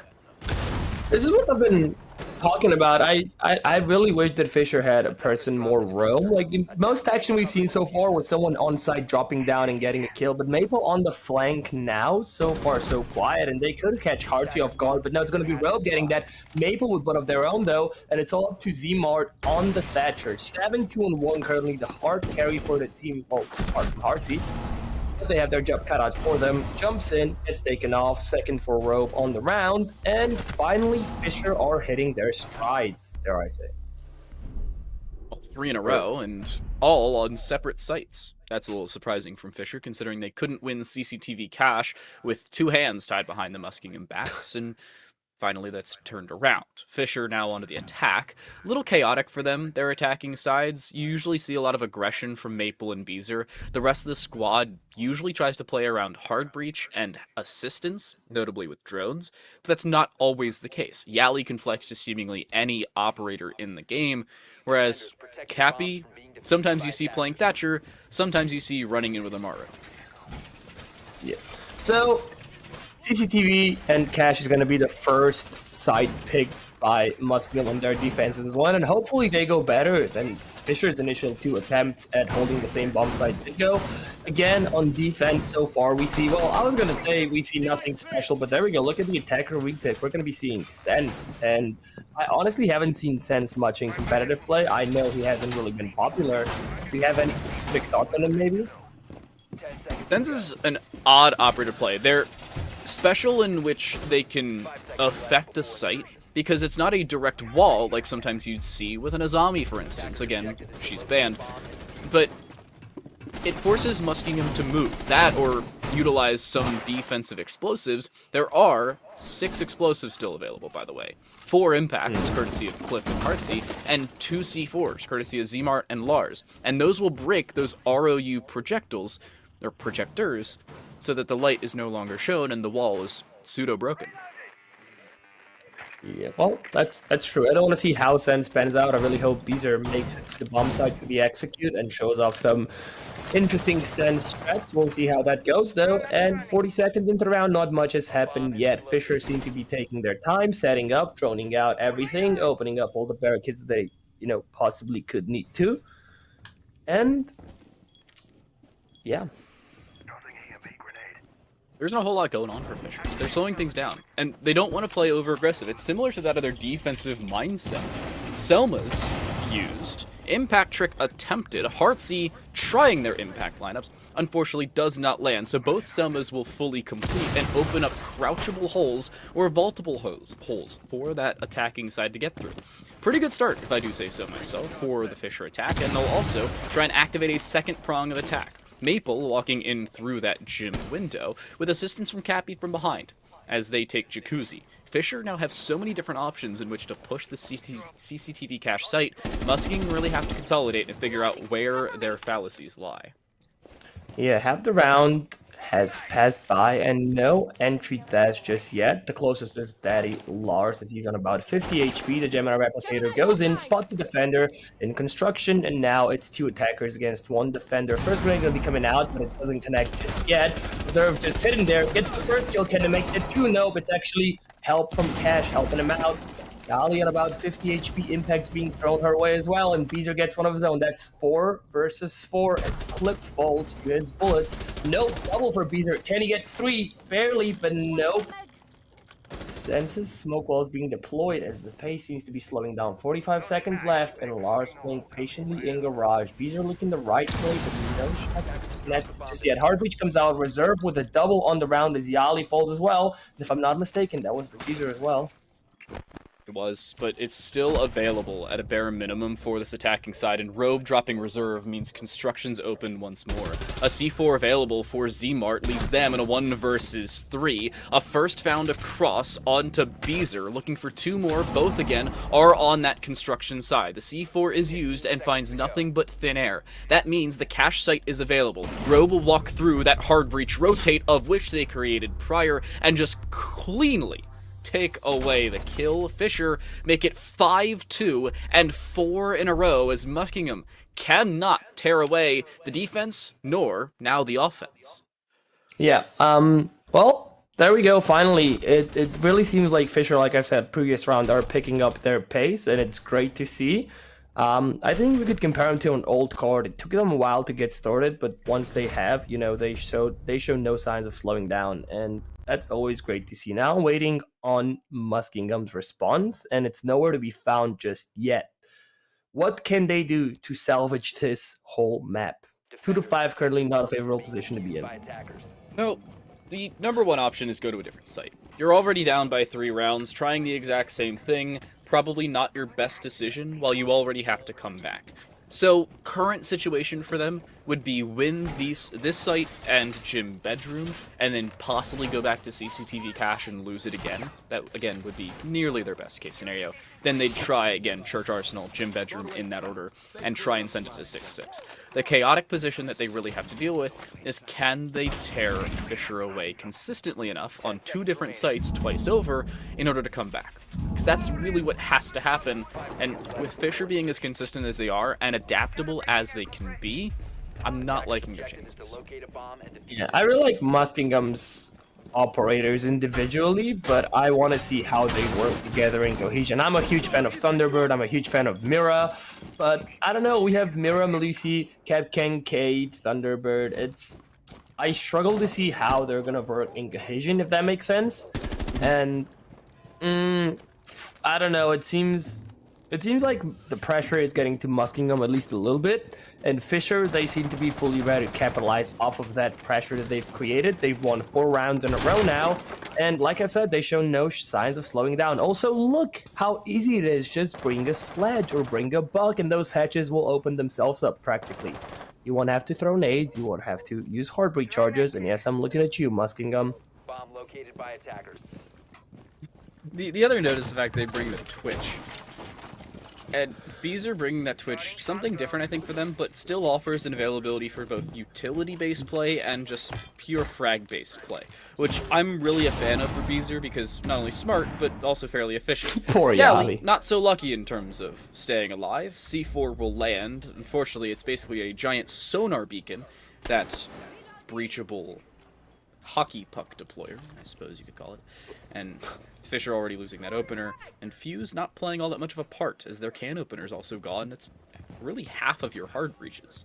This is what I've been talking about. I really wish that Fisher had a person more roam. Like, the most action we've seen so far was someone on site dropping down and getting a kill, but Maple on the flank now, so far so quiet, and they could catch Heartsy off guard, but now it's going to be Rogue getting that. Maple with one of their own, though, and it's all up to Z-Mart on the Thatcher. 7-2-1 currently, the hard carry for the team, apart from Heartsy. They have their job cut out for them. Jumps in, gets taken off. Second for Rope on the round. And finally, Fisher are hitting their strides, dare I say. Well, 3 in a row, and all on separate sites. That's a little surprising from Fisher, considering they couldn't win CCTV cash with 2 hands tied behind the Muskingum backs, and finally that's turned around. Fisher now onto the attack. A little chaotic for them, their attacking sides. You usually see a lot of aggression from Maple and Beezer. The rest of the squad usually tries to play around hard breach and assistance, notably with drones, but that's not always the case. Yali can flex to seemingly any operator in the game, whereas Cappy, sometimes you see playing Thatcher, sometimes you see running in with Amaru. Yeah. So, CCTV and Cash is going to be the first side picked by Muskingum on their defenses as well, and hopefully they go better than Fisher's initial 2 attempts at holding the same bomb site did go. Again, on defense so far, we see, well, I was going to say we see nothing special, but there we go. Look at the attacker repick. We're going to be seeing Sense, and I honestly haven't seen Sense much in competitive play. I know he hasn't really been popular. Do you have any specific thoughts on him, maybe? Sense is an odd operator play. They're special in which they can affect a site because it's not a direct wall like sometimes you'd see with an Azami, for instance. Again, she's banned. But it forces Muskingum to move. That or utilize some defensive explosives. There are 6 explosives still available, by the way. 4 impacts, courtesy of Cliff and Heartsy, and 2 C4s, courtesy of Zmart and Lars. And those will break those ROU projectiles, or projectors, so that the light is no longer shown and the wall is pseudo-broken. Yeah, well, that's true. I don't want to see how Sense pans out. I really hope Beezer makes it to the bomb site to be executed and shows off some interesting Sense threats. We'll see how that goes, though. And 40 seconds into the round, not much has happened yet. Fisher seem to be taking their time, setting up, droning out everything, opening up all the barricades they, possibly could need to. And, yeah. There's not a whole lot going on for Fisher. They're slowing things down, and they don't want to play over-aggressive. It's similar to that of their defensive mindset. Selma's used, Impact Trick attempted, Heartsy trying their impact lineups, unfortunately does not land, so both Selmas will fully complete and open up crouchable holes or vaultable holes for that attacking side to get through. Pretty good start, if I do say so myself, for the Fisher attack, and they'll also try and activate a second prong of attack. Maple walking in through that gym window with assistance from Cappy from behind as they take Jacuzzi. Fisher now have so many different options in which to push the CCTV cache site. Muskingum really have to consolidate and figure out where their fallacies lie. Yeah, half the round has passed by and no entry dash just yet. The closest is Daddy Lars as he's on about 50 HP. The Gemini Replicator goes in, spots a defender in construction, and now it's 2 attackers against 1 defender. First grenade gonna be coming out, but it doesn't connect just yet. Reserve just hidden there, gets the first kill. Can they make it 2? No, but it's actually help from Cash helping him out. Gali on about 50 HP, impacts being thrown her way as well, and Beezer gets one of his own. That's 4 versus 4 as Clip falls to his bullets. Nope, double for Beezer. Can he get 3? Barely, but nope. Senses smoke walls being deployed as the pace seems to be slowing down. 45 seconds left, and Lars playing patiently in garage. Beezer looking the right way, but no shots connected just yet. Heartbreach comes out, Reserve with a double on the round as Yali falls as well. And if I'm not mistaken, that was the Fuser as well. It was, but it's still available at a bare minimum for this attacking side, and Robe dropping Reserve means Construction's open once more. A C4 available for Z-Mart leaves them in a 1 versus 3. A first found across onto Beezer, looking for 2 more. Both, again, are on that Construction side. The C4 is used and finds nothing but thin air. That means the cache site is available. Robe will walk through that hard breach rotate, of which they created prior, and just cleanly take away the kill. Fisher make it 5-2 and 4 in a row as Muskingum cannot tear away the defense nor now the offense. Yeah, well, there we go. Finally, it really seems like Fisher, like I said, previous round, are picking up their pace, and it's great to see. I think we could compare them to an old card. It took them a while to get started, but once they have, you know, they show no signs of slowing down, and that's always great to see. Now I'm waiting on Muskingum's response, and it's nowhere to be found just yet. What can they do to salvage this whole map? 2-5 currently not a favorable position to be in. No, the number one option is go to a different site. You're already down by 3 rounds, trying the exact same thing, probably not your best decision, while you already have to come back. So, current situation for them would be win this site and gym bedroom, and then possibly go back to CCTV cache and lose it again. That, again, would be nearly their best case scenario. Then they'd try, again, Church Arsenal, gym bedroom in that order, and try and send it to 6-6. The chaotic position that they really have to deal with is, can they tear Fisher away consistently enough on 2 different sites twice over in order to come back? Because that's really what has to happen, and with Fisher being as consistent as they are, and adaptable as they can be, I'm not liking your chances. Yeah, I really like Muskingum's operators individually, but I want to see how they work together in cohesion. I'm a huge fan of Thunderbird, I'm a huge fan of Mira, but I don't know, we have Mira, Melusi, Capcan, Kate, Thunderbird. I struggle to see how they're gonna work in cohesion, if that makes sense. And I don't know, it seems like the pressure is getting to Muskingum at least a little bit, and Fisher, they seem to be fully ready to capitalize off of that pressure that they've created. They've won 4 rounds in a row now, and like I've said, they show no signs of slowing down. Also, look how easy it is. Just bring a sledge or bring a bug, and those hatches will open themselves up practically. You won't have to throw nades, you won't have to use heartbreak charges, and yes, I'm looking at you, Muskingum. Bomb located by attackers. The other note is the fact they bring the Twitch. And Beezer bringing that Twitch, something different I think for them, but still offers an availability for both utility-based play and just pure frag-based play, which I'm really a fan of for Beezer because not only smart, but also fairly efficient. Poor yeah, Yali. Not so lucky in terms of staying alive. C4 will land. Unfortunately, it's basically a giant sonar beacon that's breachable hockey puck deployer, I suppose you could call it. And Fisher already losing that opener, and Fuse not playing all that much of a part, as their can opener is also gone. That's really half of your hard breaches.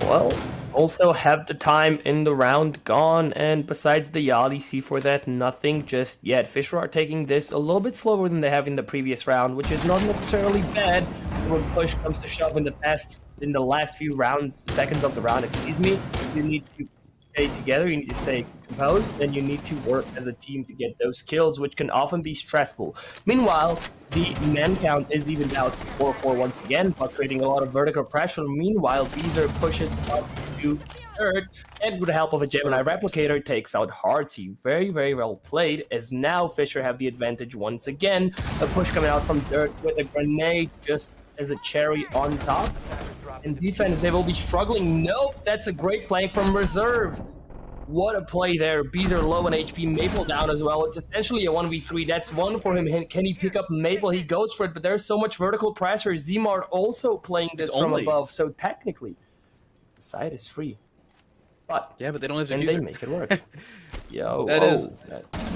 Well, also have the time in the round gone, and besides the Yali C4 that, nothing just yet. Fisher are taking this a little bit slower than they have in the previous round, which is not necessarily bad when push comes to shove in the last few seconds of the round, excuse me. You need to stay together, you need to stay composed, and you need to work as a team to get those kills, which can often be stressful. Meanwhile, the man count is evened out to 4-4 once again, but creating a lot of vertical pressure. Meanwhile, Beezer pushes up to third, and with the help of a Gemini replicator, takes out Hearty. Very, very well played, as now Fisher have the advantage once again. A push coming out from dirt with a grenade just as a cherry on top. In defense, they will be struggling. Nope, that's a great flank from Reserve. What a play there. Beezer low on HP, Maple down as well. It's essentially a 1v3. That's one for him. Can he pick up Maple? He goes for it, but there's so much vertical pressure. Z-Mart also playing this from above, so technically, the side is free. But yeah, but they don't have to and they make it work. That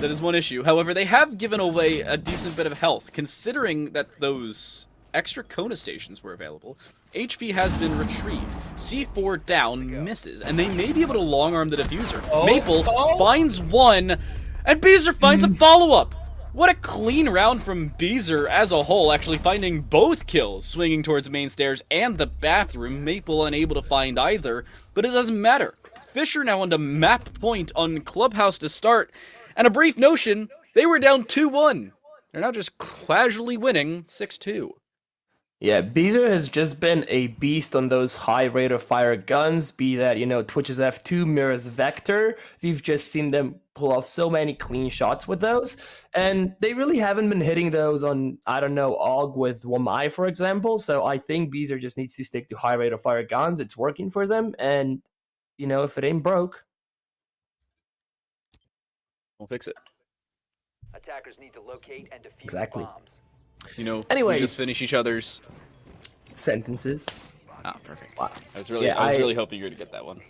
is one issue. However, they have given away a decent bit of health, considering that those extra Kona stations were available. HP has been retrieved. C4 down, misses, and they may be able to long arm the diffuser. Maple finds one, and Beezer finds a follow-up. What a clean round from Beezer as a whole, actually finding both kills, swinging towards main stairs and the bathroom. Maple unable to find either, but it doesn't matter. Fisher now onto map point on Clubhouse to start, and a brief notion, they were down 2-1. They're now just casually winning 6-2. Yeah, Beezer has just been a beast on those high rate of fire guns, be that, Twitch's F2, Mirror's Vector. We've just seen them pull off so many clean shots with those, and they really haven't been hitting those on, I don't know, AUG with Wamai, for example, so I think Beezer just needs to stick to high rate of fire guns. It's working for them, and, if it ain't broke, we'll fix it. Attackers need to locate and defuse Exactly. bombs. We just finish each other's sentences. Ah, perfect. Wow. I was really hoping you were to get that one.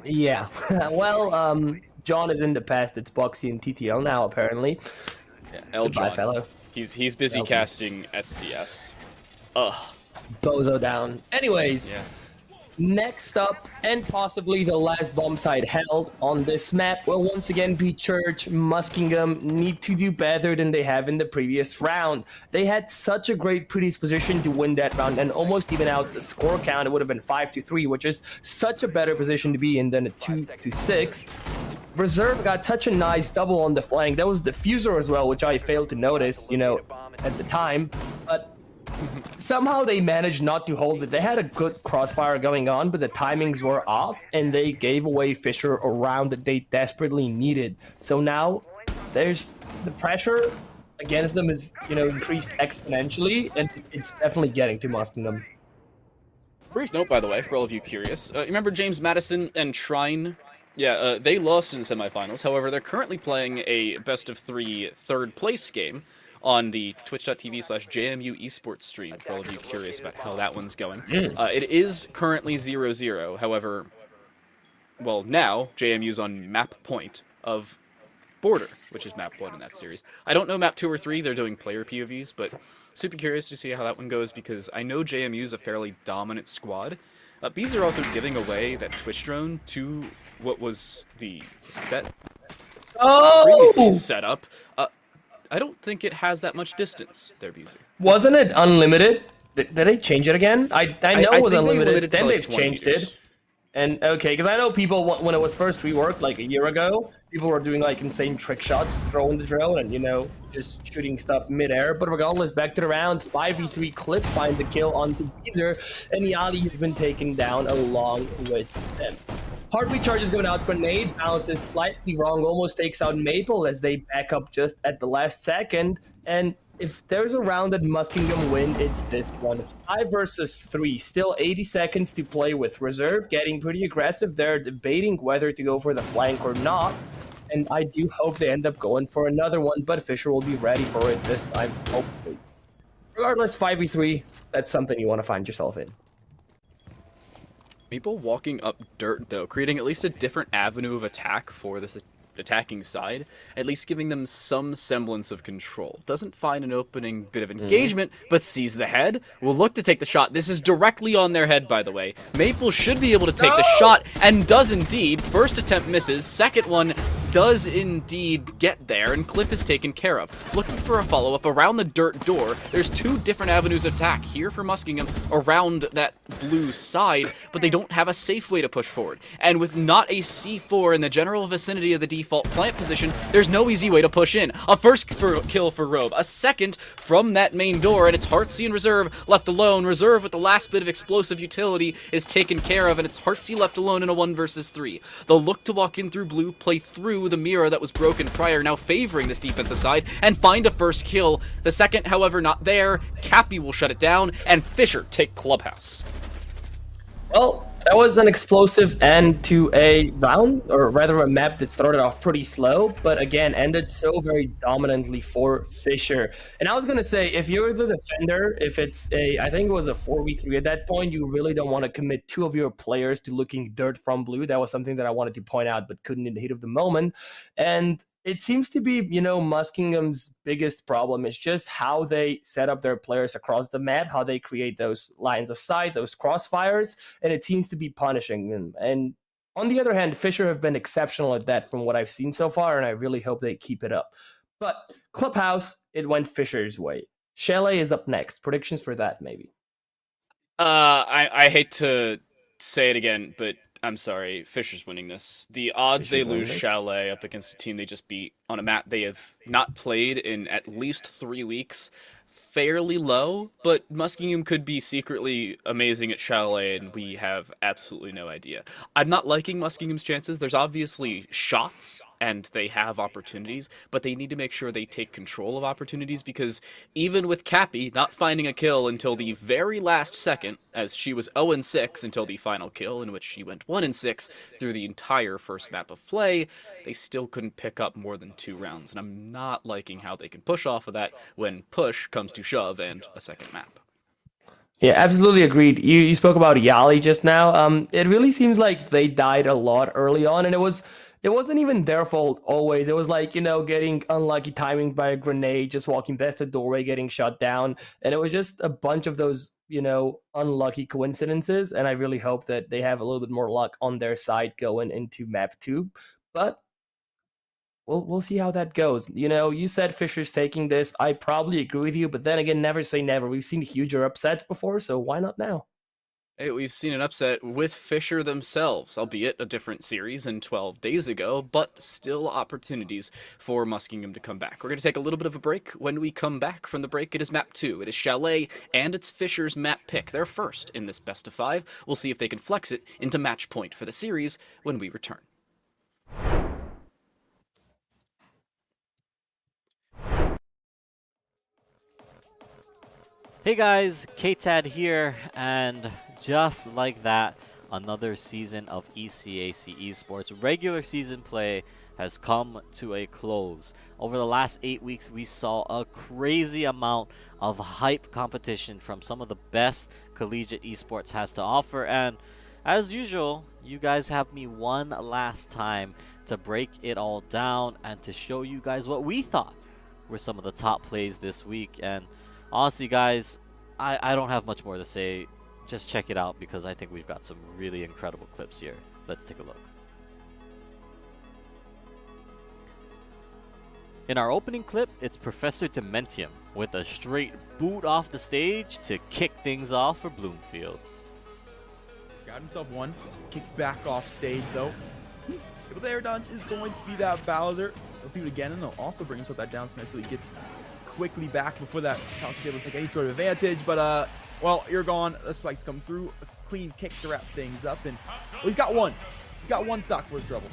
Yeah. Well, John is in the past. It's Boxy and TTL now, apparently. Yeah, L. Goodbye, John. fellow. He's busy casting SCS. Ugh. Bozo down. Anyways, next up, and possibly the last bomb site held on this map, will once again be Church. Muskingum need to do better than they have in the previous round. They had such a great predisposition to win that round and almost even out the score count. It would have been 5-3, which is such a better position to be in than a 2-6. Reserve got such a nice double on the flank. That was Diffuser as well, which I failed to notice, at the time. But somehow they managed not to hold it. They had a good crossfire going on, but the timings were off, and they gave away Fisher a round that they desperately needed. So now there's the pressure against them is, increased exponentially, and it's definitely getting to Muskingum. Brief note, by the way, for all of you curious. You remember James Madison and Shrine? Yeah, they lost in the semifinals. However, they're currently playing a best-of-3 third-place game on the twitch.tv/JMU Esports stream, for all of you curious about how that one's going. It is currently 0-0. However, well, now JMU's on map point of Border, which is map 1 in that series. I don't know map 2 or 3. They're doing player POVs, but super curious to see how that one goes, because I know JMU's a fairly dominant squad. Bees are also giving away that Twitch drone to what was the previously set up. I don't think it has that much distance there, Beezer. Wasn't it unlimited? Did they change it again? I know it was unlimited. Then they've changed it. And okay, because I know people, when it was first reworked like a year ago, people were doing like insane trick shots, throwing the drone and, just shooting stuff midair. But regardless, back to the round, 5v3 Clip finds a kill onto Beezer, and Yali has been taken down along with them. Heartbeat charge is going out. Grenade bounces slightly wrong, almost takes out Maple as they back up just at the last second. And if there's a round that Muskingum win, it's this one. 5 versus 3. Still 80 seconds to play with Reserve. Getting pretty aggressive. They're debating whether to go for the flank or not. And I do hope they end up going for another one, but Fisher will be ready for it this time, hopefully. Regardless, 5v3, that's something you want to find yourself in. Maple walking up dirt, though, creating at least a different avenue of attack for this attacking side, at least giving them some semblance of control. Doesn't find an opening bit of engagement, but sees the head, will look to take the shot. This is directly on their head, by the way. Maple should be able to take the shot, and does indeed. First attempt misses, second one does indeed get there, and Clip is taken care of. Looking for a follow-up around the dirt door. There's 2 different avenues of attack here for Muskingum around that blue side, but they don't have a safe way to push forward. And with not a C4 in the general vicinity of the default plant position, there's no easy way to push in. A first kill for Robe, a second from that main door, and it's Heartsy and Reserve left alone. Reserve with the last bit of explosive utility is taken care of, and it's Heartsy left alone in a 1 versus 3. They'll look to walk in through blue, play through the mirror that was broken prior, now favoring this defensive side, and find a first kill. The second, however, not there. Cappy will shut it down, and Fisher take Clubhouse. Well, that was an explosive end to a round, or rather a map that started off pretty slow, but again, ended so very dominantly for Fisher. And I was going to say, if you're the defender, if it's I think it was a 4v3 at that point, you really don't want to commit 2 of your players to looking dirt from blue. That was something that I wanted to point out, but couldn't in the heat of the moment. And it seems to be, Muskingum's biggest problem is just how they set up their players across the map, how they create those lines of sight, those crossfires, and it seems to be punishing them. And on the other hand, Fisher have been exceptional at that from what I've seen so far, and I really hope they keep it up. But Clubhouse, it went Fisher's way. Chalet is up next. Predictions for that, maybe. I hate to say it again, but I'm sorry, Fisher's winning this. The odds Fisher's they winning lose this? Chalet up against a team they just beat on a map they have not played in at least 3 weeks, fairly low, but Muskingum could be secretly amazing at Chalet, and we have absolutely no idea. I'm not liking Muskingum's chances. There's obviously shots, and they have opportunities, but they need to make sure they take control of opportunities, because even with Cappy not finding a kill until the very last second, as she was 0-6 until the final kill, in which she went 1-6 through the entire first map of play, they still couldn't pick up more than 2 rounds, and I'm not liking how they can push off of that when push comes to shove and a second map. Yeah, absolutely agreed. You spoke about Yali just now. It really seems like they died a lot early on, and it wasn't even their fault always. It was like, getting unlucky timing by a grenade, just walking past a doorway, getting shot down, and it was just a bunch of those, unlucky coincidences. And I really hope that they have a little bit more luck on their side going into map 2. But we'll see how that goes. You said Fisher's taking this. I probably agree with you, but then again, never say never. We've seen huger upsets before, so why not now? Hey, we've seen an upset with Fisher themselves, albeit a different series and 12 days ago, but still opportunities for Muskingum to come back. We're going to take a little bit of a break. When we come back from the break, it is map 2. It is Chalet, and it's Fisher's map pick. They're first in this best of 5. We'll see if they can flex it into match point for the series when we return. Hey guys, KTAD here, and just like that, another season of ECAC Esports regular season play has come to a close. Over the last 8 weeks, we saw a crazy amount of hype competition from some of the best collegiate esports has to offer, and as usual, you guys have me one last time to break it all down and to show you guys what we thought were some of the top plays this week. And honestly, guys, I don't have much more to say. Just check it out because I think we've got some really incredible clips here. Let's take a look. In our opening clip, it's Professor Dementium with a straight boot off the stage to kick things off for Bloomfield. Got himself one. Kick back off stage though. But the air dodge is going to be that Bowser. He'll do it again, and he'll also bring himself that down smash so he gets quickly back before that Falcon's able to take any sort of advantage. But well, you're gone. The spikes come through. It's a clean kick to wrap things up, and well, he's got one. He's got one stock for his troubles.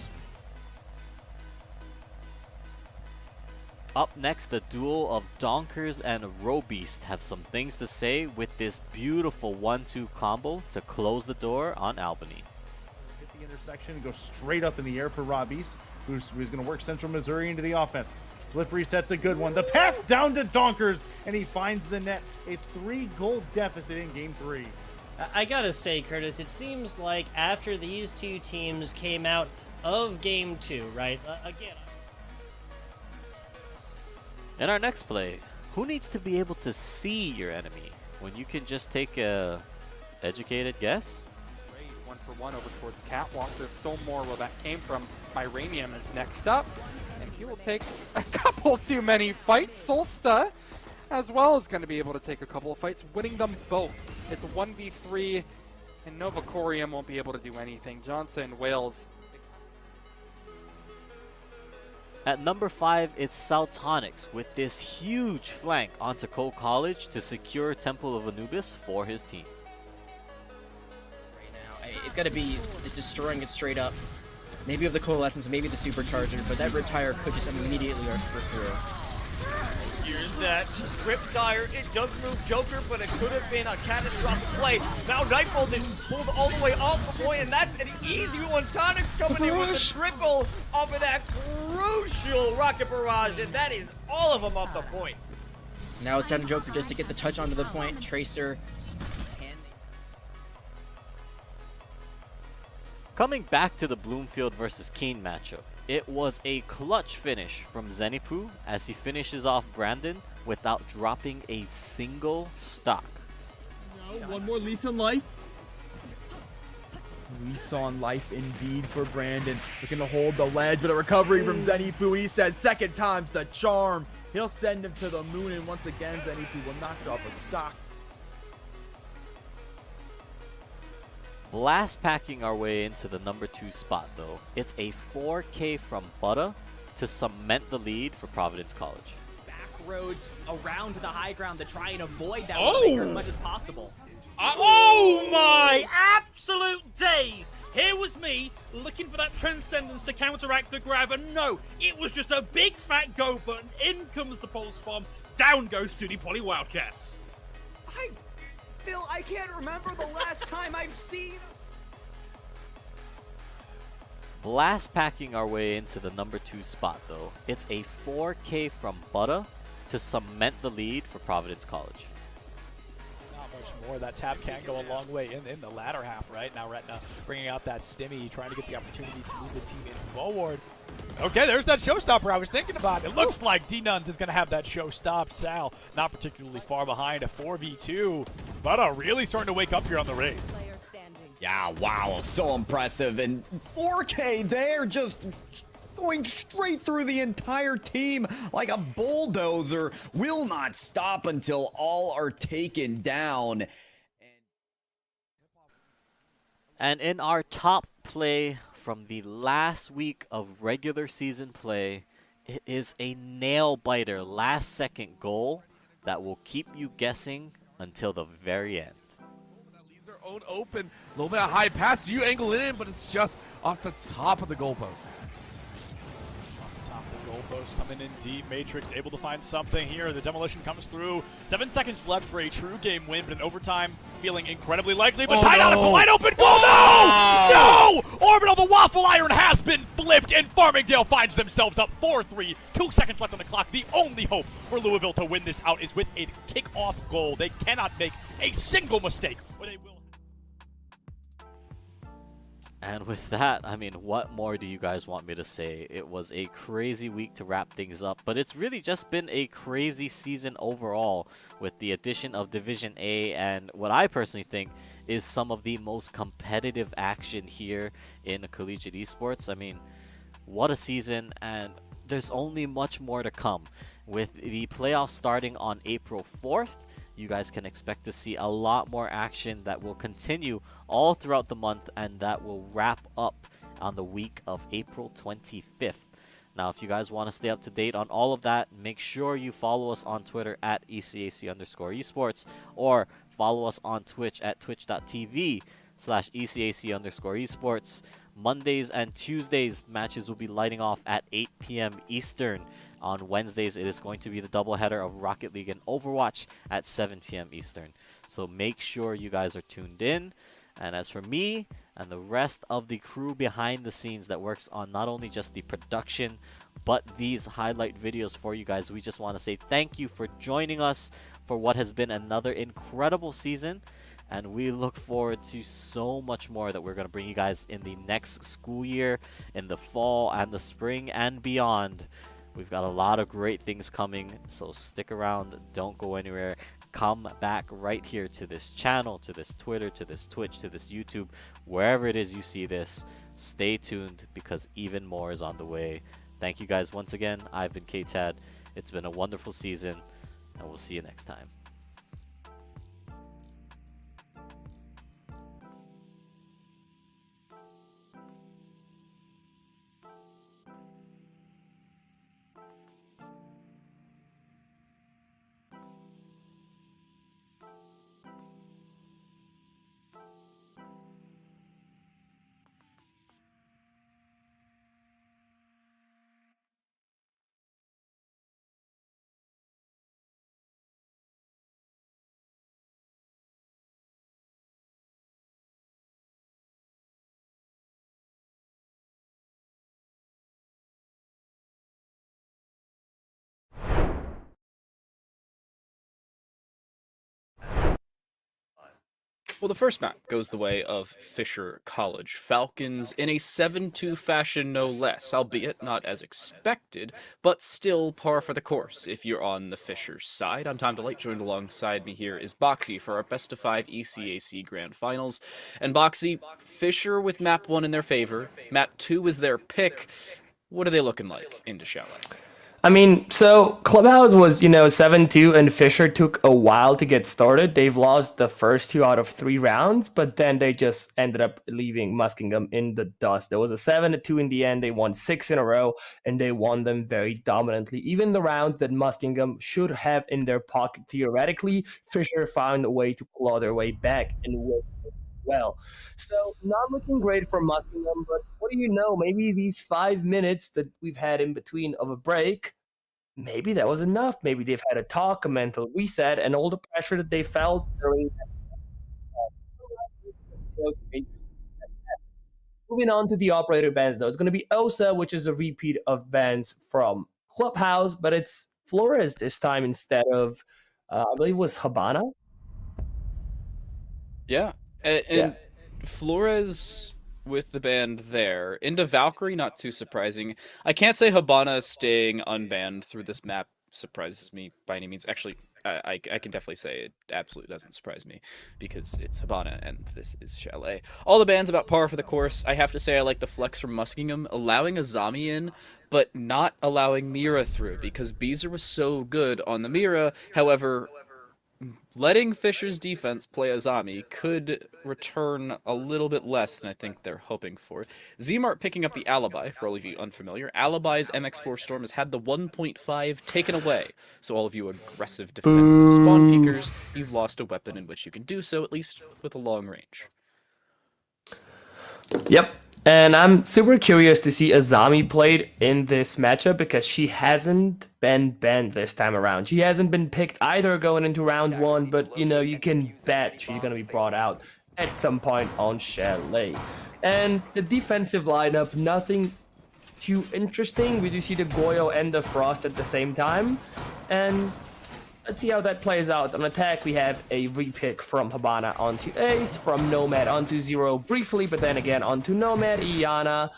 Up next, the duel of Donkers and Robeast have some things to say with this beautiful 1-2 combo to close the door on Albany. Hit the intersection and go straight up in the air for Robeast, who's going to work Central Missouri into the offense. Flip reset's a good one. The pass down to Donkers, and he finds the net. A 3-goal deficit in Game 3. I gotta say, Curtis, it seems like after these two teams came out of Game 2, right? Again. In our next play, who needs to be able to see your enemy when you can just take a educated guess? Great 1-for-1 over towards Catwalk. There's still more where that came from. Myranium is next up, and he will take a couple too many fights. Solsta as well is going to be able to take a couple of fights, winning them both. It's 1v3, and Novacorium won't be able to do anything. Johnson, Wales. At number 5, it's Saltonics with this huge flank onto Cole College to secure Temple of Anubis for his team. Right now, it's got to be just destroying it straight up. Maybe of the Coalescence, maybe the Supercharger, but that Retire could just immediately rip through. Here's that Riptire. It does move Joker, but it could have been a catastrophic play. Now Nightbolt is pulled all the way off the point, and that's an easy one. Tonic's coming in with a triple off of that crucial Rocket Barrage, and that is all of them off the point. Now it's down to Joker just to get the touch onto the point. Tracer. Coming back to the Bloomfield versus Keen matchup, it was a clutch finish from Zenipu as he finishes off Brandon without dropping a single stock. No, one more lease on life. We saw in life indeed for Brandon. Looking to hold the ledge, but a recovery from Zenipu. He says second time's the charm. He'll send him to the moon, and once again, Zenipu will not drop a stock. Blast packing our way into the number 2 spot though. It's a 4K from Butter to cement the lead for Providence College. Back roads around the high ground to try and avoid that as much as possible. Oh my absolute days! Here was me looking for that Transcendence to counteract the grab, and no, it was just a big fat go button. In comes the pulse bomb, down goes SUNY Poly Wildcats. Phil, I can't remember the last time I've seen. Blast packing our way into the number 2 spot though. It's a 4K from Butter to cement the lead for Providence College. Not much more. That tap can go a long way in the latter half, right? Now Retna bringing out that stimmy, trying to get the opportunity to move the team in forward. Okay, there's that showstopper I was thinking about. It looks like D-Nuns is going to have that show stopped. Sal, not particularly far behind, a 4v2. But really starting to wake up here on the race. Yeah, wow, so impressive. And 4K there, just going straight through the entire team like a bulldozer. Will not stop until all are taken down. And in our top play from the last week of regular season play, it is a nail-biter last-second goal that will keep you guessing until the very end. Their own open, a little bit of high pass, you angle it in, but it's just off the top of the goalpost. Goalpost coming in deep. Matrix able to find something here. The demolition comes through. 7 seconds left for a true game win, but in overtime feeling incredibly likely. But tied out of a wide open goal. No! No! Orbital, the waffle iron has been flipped, and Farmingdale finds themselves up 4-3. 2 seconds left on the clock. The only hope for Louisville to win this out is with a kickoff goal. They cannot make a single mistake, or they will. And with that, I mean, what more do you guys want me to say? It was a crazy week to wrap things up, but it's really just been a crazy season overall with the addition of Division A and what I personally think is some of the most competitive action here in collegiate esports. I mean, what a season, and there's only much more to come. With the playoffs starting on April 4th, you guys can expect to see a lot more action that will continue all throughout the month, and that will wrap up on the week of April 25th. Now, if you guys want to stay up to date on all of that, make sure you follow us on Twitter at ECAC_esports, or follow us on Twitch at twitch.tv/ECAC_esports. Mondays and Tuesdays matches will be lighting off at 8 p.m. Eastern. On Wednesdays, it is going to be the doubleheader of Rocket League and Overwatch at 7 p.m. Eastern. So make sure you guys are tuned in. And as for me and the rest of the crew behind the scenes that works on not only just the production, but these highlight videos for you guys, we just want to say thank you for joining us for what has been another incredible season. And we look forward to so much more that we're going to bring you guys in the next school year, in the fall and the spring and beyond. We've got a lot of great things coming, so stick around. Don't go anywhere. Come back right here to this channel, to this Twitter, to this Twitch, to this YouTube, wherever it is you see this. Stay tuned because even more is on the way. Thank you guys once again. I've been KTAD. It's been a wonderful season, and we'll see you next time. Well, the first map goes the way of Fisher College Falcons in a 7-2 fashion, no less, albeit not as expected, but still par for the course if you're on the Fisher side. I'm Tom Delight, joined alongside me here is Boxy for our best of 5 ECAC Grand Finals. And Boxy, Fisher with map 1 in their favor, map 2 is their pick. What are they looking like into Chalet? I mean, so Clubhouse was, 7-2, and Fisher took a while to get started. They've lost the first 2 out of 3 rounds, but then they just ended up leaving Muskingum in the dust. There was a 7-2 in the end. They won 6 in a row, and they won them very dominantly. Even the rounds that Muskingum should have in their pocket theoretically, Fisher found a way to claw their way back and win well. So not looking great for Muskingum, but what do you know? Maybe these 5 minutes that we've had in between of a break, maybe that was enough. Maybe they've had a talk, a mental reset, and all the pressure that they felt during Moving on to the operator bans, though. It's going to be Osa, which is a repeat of bans from Clubhouse, but it's Flores this time instead of, I believe it was Habana. Yeah. And Flores with the band there. Into Valkyrie, not too surprising. I can't say Habana staying unbanned through this map surprises me by any means. Actually, I can definitely say it absolutely doesn't surprise me because it's Habana and this is Chalet. All the bans about par for the course. I have to say I like the flex from Muskingum, allowing Azami in, but not allowing Mira through because Beezer was so good on the Mira. However, letting Fisher's defense play Azami could return a little bit less than I think they're hoping for. Zmart picking up the Alibi, for all of you unfamiliar. Alibi's MX4 Storm has had the 1.5 taken away. So all of you aggressive defensive spawn peekers, you've lost a weapon in which you can do so, at least with a long range. Yep. And I'm super curious to see Azami played in this matchup because she hasn't been banned this time around. She hasn't been picked either going into round 1, but you can bet she's going to be brought out at some point on Chalet. And the defensive lineup, nothing too interesting. We do see the Goyo and the Frost at the same time. And let's see how that plays out. On attack, we have a repick from Habana onto Ace, from Nomad onto Zero briefly, but then again onto Nomad, Iana,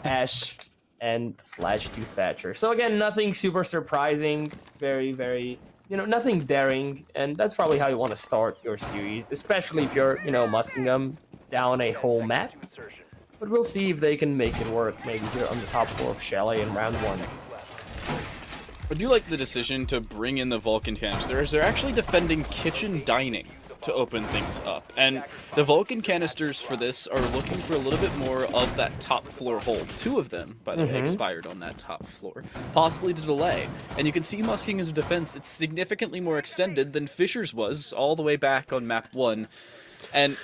Ash, and /2 Thatcher. So again, nothing super surprising, very, very, nothing daring, and that's probably how you want to start your series, especially if you're, Muskingum down a whole map. But we'll see if they can make it work, maybe here on the top 4 of Chalet in round 1. I do like the decision to bring in the Vulcan canisters. They're actually defending kitchen dining to open things up. And the Vulcan canisters for this are looking for a little bit more of that top floor hold. 2 of them, by the way, expired on that top floor, possibly to delay. And you can see Muskingum's defense, it's significantly more extended than Fisher's was all the way back on map 1. And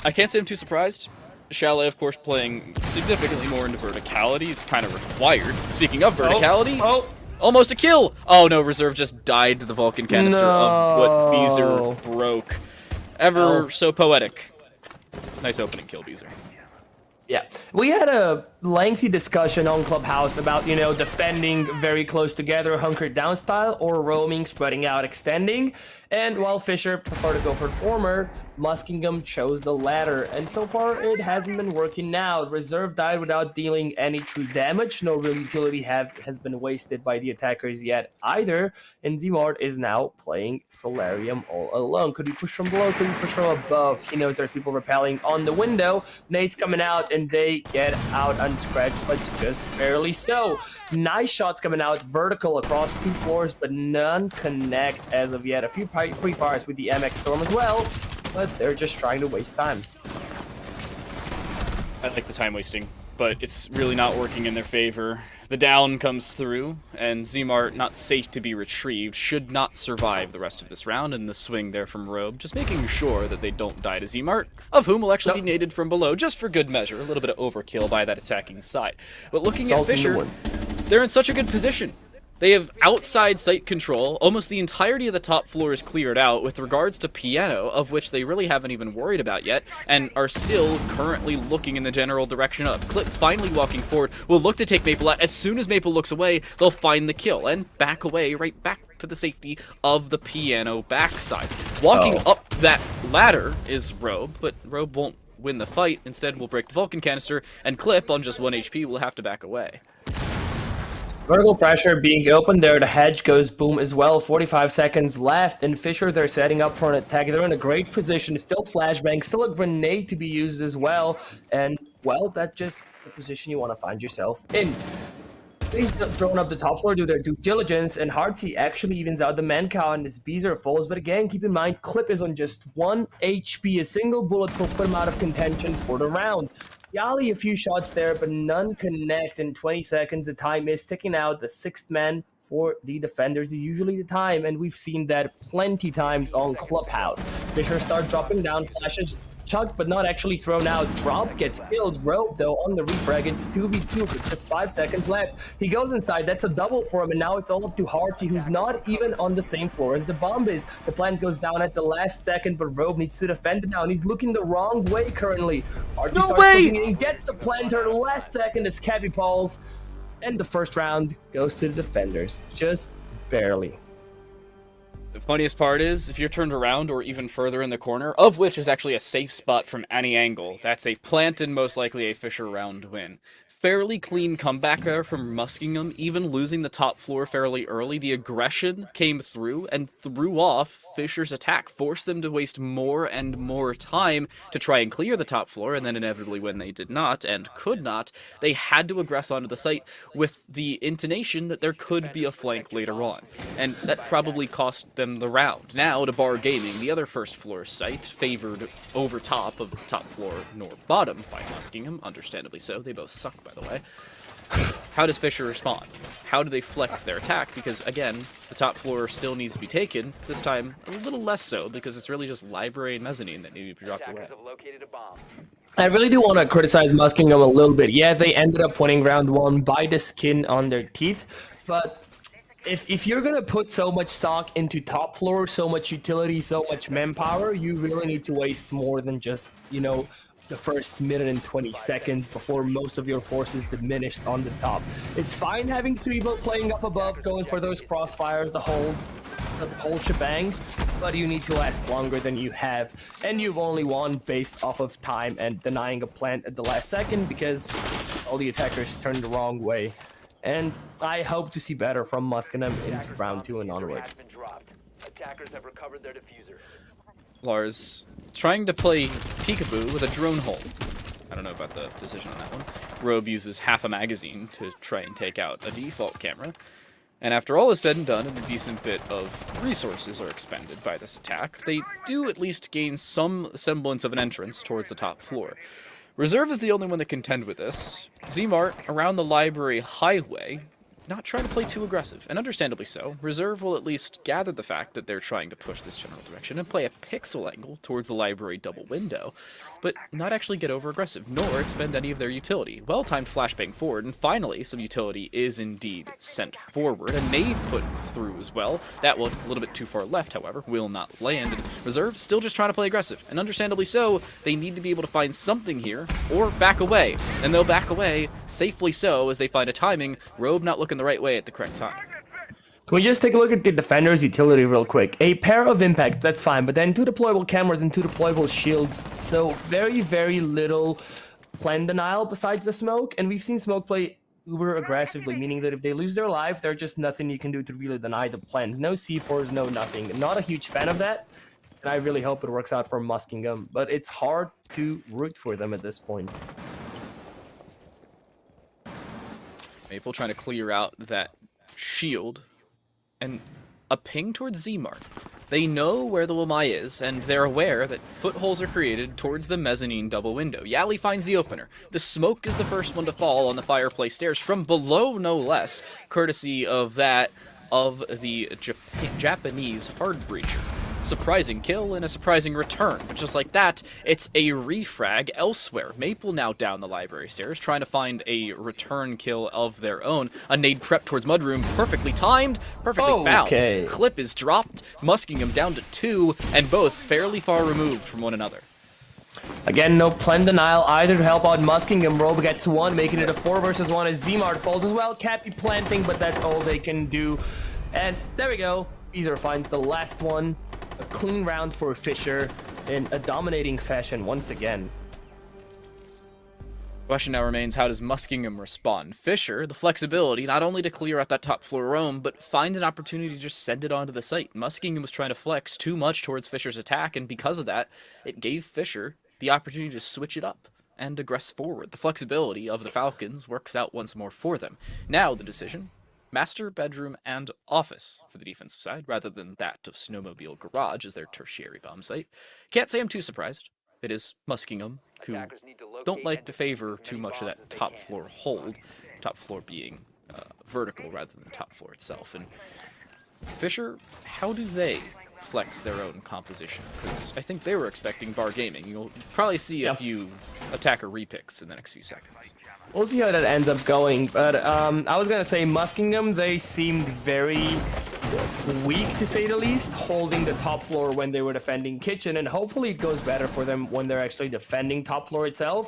I can't say I'm too surprised. Chalet, of course, playing significantly more into verticality. It's kind of required. Speaking of verticality... Almost a kill! Oh no, Reserve just died to the Vulcan canister of what Beezer broke. So poetic. Nice opening kill, Beezer. Yeah, we had a lengthy discussion on Clubhouse about, defending very close together, hunkered down style, or roaming, spreading out, extending. And while Fisher preferred to go for the former, Muskingum chose the latter. And so far, it hasn't been working out. Reserve died without dealing any true damage. No real utility has been wasted by the attackers yet either. And Zmart is now playing Solarium all alone. Could he push from below? Could he push from above? He knows there's people rappelling on the window. Nate's coming out, and they get out unscratched, but just barely so. Nice shots coming out vertical across 2 floors, but none connect as of yet. A few free fires with the MX Storm as well, but they're just trying to waste time. I like the time wasting, but it's really not working in their favor. The down comes through, and Zmart, not safe to be retrieved, should not survive the rest of this round, and the swing there from Robe, just making sure that they don't die to Zmart, of whom will actually be naded from below, just for good measure. A little bit of overkill by that attacking side. But looking at Fisher, they're in such a good position. They have outside sight control. Almost the entirety of the top floor is cleared out with regards to Piano, of which they really haven't even worried about yet, and are still currently looking in the general direction of. Clip finally walking forward, will look to take Maple out. As soon as Maple looks away, they'll find the kill and back away, right back to the safety of the Piano backside. Walking up that ladder is Robe, but Robe won't win the fight. Instead, will break the Vulcan canister, and Clip, on just 1 HP, will have to back away. Vertical pressure being open there. The hedge goes boom as well. 45 seconds left. And Fisher, they're setting up for an attack. They're in a great position. Still flashbang. Still a grenade to be used as well. And, well, that's just the position you want to find yourself in. He's drawn up the top floor, do their due diligence, and Heartsy actually evens out the man count, and his Beezer falls. But again, keep in mind, Clip is on just 1 HP. A single bullet will put him out of contention for the round. Yali, a few shots there, but none connect in 20 seconds. The time is ticking out. The 6th man for the defenders is usually the time, and we've seen that plenty times on Clubhouse. Fisher starts dropping down, flashes chucked, but not actually thrown out. Drop gets killed. Rope, though, on the refrag. It's 2v2 with just 5 seconds left. He goes inside. That's a double for him, and now it's all up to Heartsy, who's not even on the same floor as the bomb is. The plant goes down at the last second, but Robe needs to defend it now, and he's looking the wrong way currently. Heartsy starts pushing in, gets the planter. Last second is Cappy Pauls, and the first round goes to the defenders. Just barely. The funniest part is, if you're turned around or even further in the corner, of which is actually a safe spot from any angle, that's a plant and most likely a Fisher round win. Fairly clean comeback there from Muskingum, even losing the top floor fairly early. The aggression came through and threw off Fisher's attack, forced them to waste more and more time to try and clear the top floor, and then inevitably when they did not and could not, they had to aggress onto the site with the intonation that there could be a flank later on. And that probably cost them the round. Now, to Bar Gaming, the other first floor site, favored over top of the top floor nor bottom by Muskingum, understandably so. They both suck, by the way. How does Fisher respond? How do they flex their attack? Because, again, the top floor still needs to be taken. This time, a little less so, because it's really just library and mezzanine that need to be dropped away. I really do want to criticize Muskingum a little bit. Yeah, they ended up winning round 1 by the skin on their teeth, but if you're going to put so much stock into top floor, so much utility, so much manpower, you really need to waste more than just, you know, the first minute and 20 seconds before most of your forces diminished on the top. It's fine having 3-boat playing up above, going for those crossfires, the whole shebang, but you need to last longer than you have, and you've only won based off of time and denying a plant at the last second because all the attackers turned the wrong way. And I hope to see better from Muskingum in round 2 and onwards. Attackers have recovered their diffuser. Lars trying to play peekaboo with a drone hole. I don't know about the decision on that one. Robe uses half a magazine to try and take out a default camera. And after all is said and done, and a decent bit of resources are expended by this attack, they do at least gain some semblance of an entrance towards the top floor. Reserve is the only one that can contend with this. Zmart, around the library highway, not trying to play too aggressive, and understandably so. Reserve will at least gather the fact that they're trying to push this general direction and play a pixel angle towards the library double window, but not actually get over aggressive, nor expend any of their utility. Well-timed flashbang forward, and finally some utility is indeed sent forward. A nade put through as well. That one, a little bit too far left, however, will not land, and Reserve still just trying to play aggressive, and understandably so. They need to be able to find something here, or back away, and they'll back away, safely so, as they find a timing. Robe not looking the right way at the correct time. Can we just take a look at the defender's utility real quick? A pair of impacts, that's fine, but then 2 deployable cameras and 2 deployable shields. So very, very little plan denial besides the smoke, and we've seen smoke play uber aggressively, meaning that if they lose their life, there's just nothing you can do to really deny the plan. No C4s, no nothing. I'm not a huge fan of that, and I really hope it works out for Muskingum, but it's hard to root for them at this point. Maple trying to clear out that shield, and a ping towards Zmart. They know where the Wamai is, and they're aware that footholes are created towards the mezzanine double window. Yali finds the opener. The smoke is the first one to fall on the fireplace stairs, from below no less, courtesy of that of the Japanese hard breacher. Surprising kill and a surprising return, but just like that, it's a refrag elsewhere. Maple now down the library stairs, trying to find a return kill of their own. A nade prep towards Mudroom, perfectly timed, perfectly found. Clip is dropped, Muskingum down to 2, and both fairly far removed from one another. Again, no plan denial either to help out Muskingum. Robe gets 1, making it a 4 versus 1 as Zmart falls as well. Cappy planting, but that's all they can do. And there we go. Beezer finds the last one. a clean round for Fisher in a dominating fashion once again. Question now remains, how does Muskingum respond? Fisher, the flexibility, not only to clear out that top floor roam, but find an opportunity to just send it onto the site. Muskingum was trying to flex too much towards Fisher's attack, and because of that, it gave Fisher the opportunity to switch it up and aggress forward. The flexibility of the Falcons works out once more for them. Now the decision, master bedroom and office for the defensive side, rather than that of Snowmobile Garage as their tertiary bomb site. Can't say I'm too surprised. It is Muskingum, who don't like to favor too much of that top floor hold, top floor being vertical rather than top floor itself. And Fisher, how do they flex their own composition? Because I think they were expecting bar gaming. You'll probably see a few attacker repicks in the next few seconds. We'll see how that ends up going, but I was gonna say Muskingum, they seemed very weak to say the least, holding the top floor when they were defending kitchen, and hopefully it goes better for them when they're actually defending top floor itself.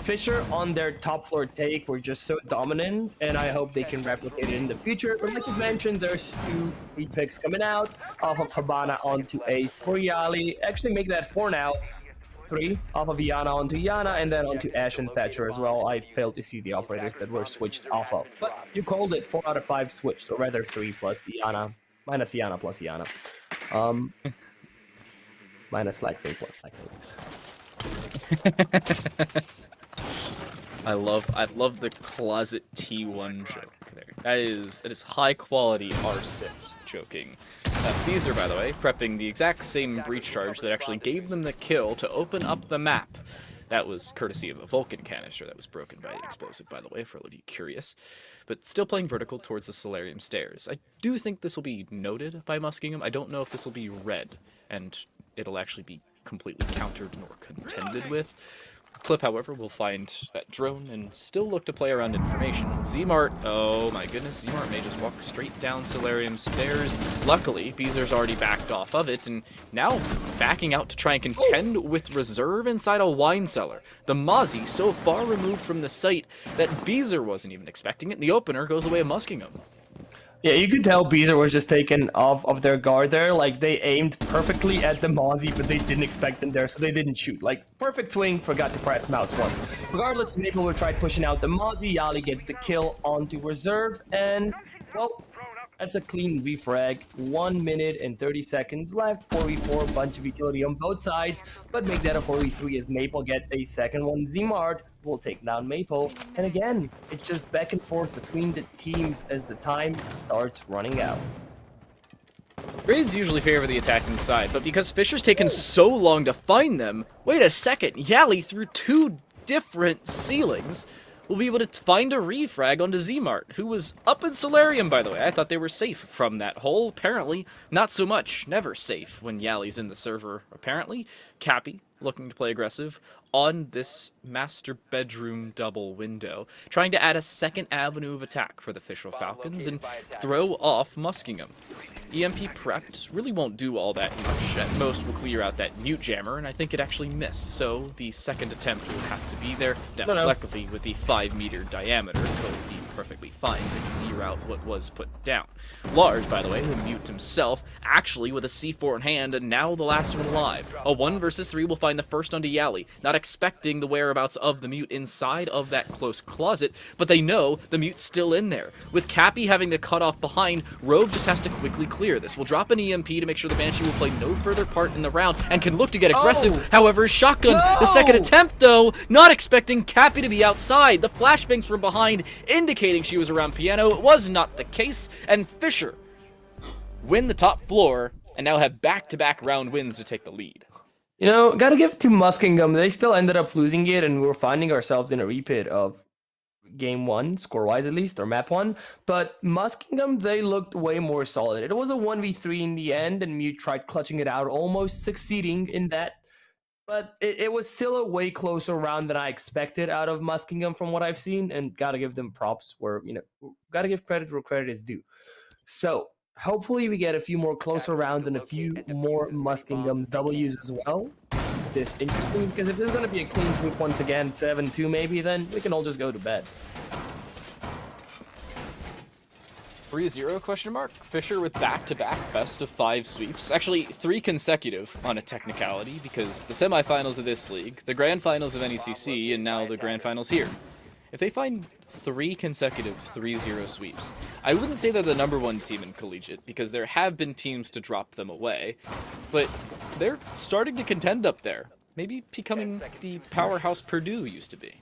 Fisher on their top floor take were just so dominant, and I hope they can replicate it in the future. But like you mentioned, there's 2 free picks coming out off of Habana onto Ace for Yali. Actually make that 4 now. 3 off of Yana onto Yana, and then onto Ash and Thatcher as well. I failed to see the operators that were switched off of. But you called it, 4 out of 5 switched, or rather 3 plus Yana. Minus Yana plus Yana. Minus Lexing plus Lexing. I love the closet T1 joke there. That is high quality R6 joking. These are, by the way, prepping the exact same breach charge that actually gave them the kill to open up the map. That was courtesy of a Vulcan canister that was broken by the explosive, by the way, for all of you curious. But still playing vertical towards the Solarium stairs. I do think this will be noted by Muskingum. I don't know if this will be read, and it'll actually be completely countered nor contended with. Clip, however, will find that drone and still look to play around information. Zmart, oh my goodness, Zmart may just walk straight down Solarium stairs. Luckily, Beezer's already backed off of it, and now backing out to try and contend with reserve inside a wine cellar. The Mozzie so far removed from the site that Beezer wasn't even expecting it, and the opener goes away of Muskingum. Yeah, you could tell Beezer was just taken off of their guard there. Like, they aimed perfectly at the Mozzie, but they didn't expect them there, so they didn't shoot. Like, perfect swing, forgot to press mouse 1. Regardless, Maple will try pushing out the Mozzie. Yali gets the kill onto reserve, and, well, that's a clean refrag. 1 minute and 30 seconds left. 4v4, bunch of utility on both sides, but make that a 4v3 as Maple gets a second one. Zmart will take down Maple, and again, it's just back and forth between the teams as the time starts running out. Raids usually favor the attacking side, but because Fisher's taken so long to find them, wait a second, Yali through 2 different ceilings will be able to find a refrag onto Zmart, who was up in Solarium, by the way. I thought they were safe from that hole. Apparently, not so much. Never safe when Yali's in the server, apparently. Cappy, looking to play aggressive on this master bedroom double window, trying to add a second avenue of attack for the Fisher Falcons and throw off Muskingum. EMP prepped, really won't do all that much. At most will clear out that mute jammer, and I think it actually missed, so the second attempt will have to be there. Now, luckily, with the 5-meter diameter, it'll be perfectly fine to clear out what was put down. Large, by the way, who mute himself, actually with a C4 in hand, and now the last one alive. A 1 versus 3 will find the first onto Yali, not expecting the whereabouts of the mute inside of that close closet, but they know the mute's still in there. With Cappy having the cutoff behind, Rogue just has to quickly clear this. We'll drop an EMP to make sure the Banshee will play no further part in the round and can look to get aggressive. However, Shotgun, the second attempt though, not expecting Cappy to be outside. The flashbangs from behind indicating she was around piano. It was not the case, and Fisher win the top floor and now have back-to-back round wins to take the lead. You know, gotta give it to Muskingum. They still ended up losing it, and we're finding ourselves in a repeat of game 1, score-wise at least, or map 1. But Muskingum, they looked way more solid. It was a 1v3 in the end, and Mute tried clutching it out, almost succeeding in that. But it was still a way closer round than I expected out of Muskingum from what I've seen, and gotta give them props where, you know, gotta give credit where credit is due. So, hopefully we get a few more closer rounds and a few more Muskingum W's as well. This interesting, because if this is going to be a clean sweep once again, 7-2 maybe, then we can all just go to bed. 3-0 question mark? Fisher with back-to-back best of 5 sweeps. Actually, 3 consecutive on a technicality, because the semifinals of this league, the grand finals of NECC, and now the grand finals here. If they find 3 consecutive 3-0 sweeps, I wouldn't say they're the #1 team in collegiate, because there have been teams to drop them away, but they're starting to contend up there. Maybe becoming the powerhouse Purdue used to be.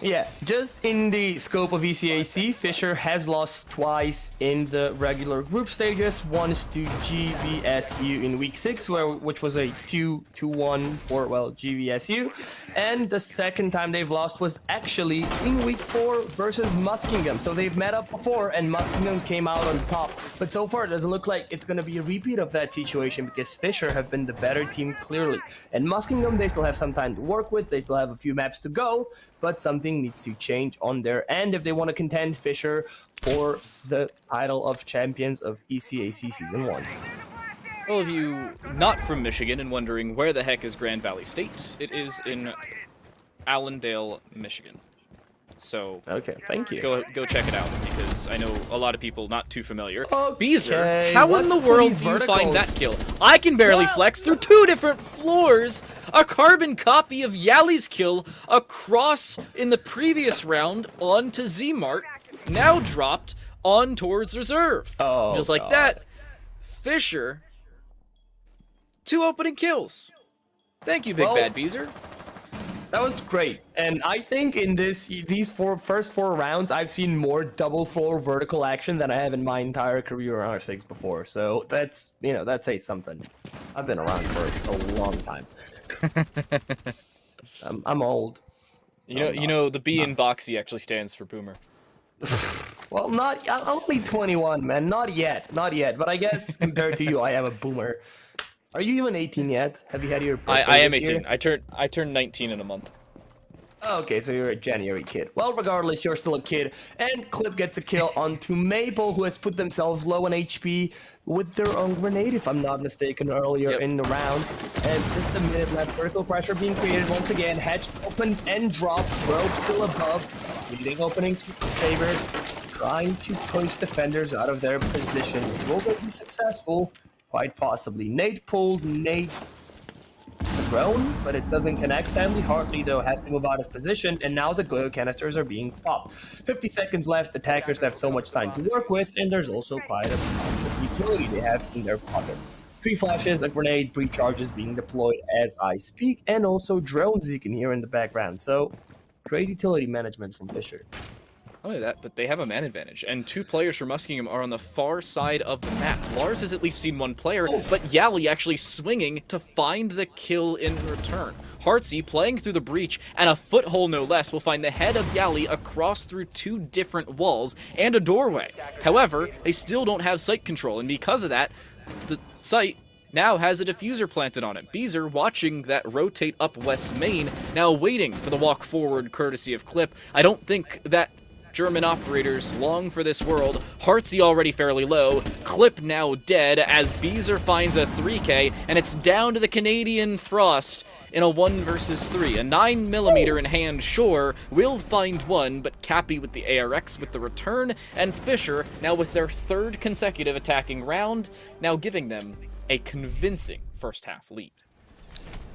Yeah, just in the scope of ECAC, Fisher has lost twice in the regular group stages. Once to GVSU in week 6, which was a 2-1 for, well, GVSU. And the second time they've lost was actually in week 4 versus Muskingum. So they've met up before and Muskingum came out on top. But so far it doesn't look like it's going to be a repeat of that situation, because Fisher have been the better team clearly. And Muskingum, they still have some time to work with. They still have a few maps to go, but something needs to change on their end if they want to contend Fisher for the title of champions of ECAC Season 1. All of you not from Michigan and wondering where the heck is Grand Valley State, it is in Allendale, Michigan. So okay, thank you. Go check it out, because I know a lot of people not too familiar. Okay, Beezer, how in the world do you find that kill? I can barely flex through 2 different floors. A carbon copy of Yali's kill across in the previous round onto Zmart, now dropped on towards reserve. Oh, just like God. that, Fisher, 2 opening kills. Thank you, Big Bad Beezer. That was great, and I think in these first 4 rounds, I've seen more double floor vertical action than I have in my entire career on R6 before. So that's, that says something. I've been around for a long time. I'm old. The B in Boxy actually stands for boomer. Well, I'm only 21, man. Not yet. But I guess compared to you, I am a boomer. Are you even 18 yet? Have you had your birthday I am this 18. year? I turned 19 in a month. Oh, okay, so you're a January kid. Well, regardless, you're still a kid. And Clip gets a kill onto Maple, who has put themselves low on HP with their own grenade, if I'm not mistaken, earlier in the round. And just a minute left. Vertical pressure being created once again. Hatch open and drop. Rope still above. Leading openings with the Saber. Trying to push defenders out of their positions. Will they be successful? Quite possibly. Nate pulled, Nate thrown, but it doesn't connect. Sadly, Hartley, though, has to move out of position, and now the glue canisters are being popped. 50 seconds left. Attackers have so much time to work with, and there's also quite a amount of utility they have in their pocket. 3 flashes, a grenade, 3 charges being deployed as I speak, and also drones you can hear in the background. So, great utility management from Fisher. Not only that, but they have a man advantage, and 2 players from Muskingum are on the far side of the map. Lars has at least seen 1 player, but Yali actually swinging to find the kill in return. Heartsy playing through the breach, and a foothole no less will find the head of Yali across through 2 different walls and a doorway. However, they still don't have site control, and because of that, the site now has a diffuser planted on it. Beezer watching that rotate up West Main, now waiting for the walk forward courtesy of Clip. I don't think that German operators long for this world. Heartsy already fairly low. Clip now dead as Beezer finds a 3K, and it's down to the Canadian Frost in a 1 versus 3. A 9mm in hand, sure, will find 1, but Cappy with the ARX with the return, and Fisher now with their 3rd consecutive attacking round, now giving them a convincing first half lead.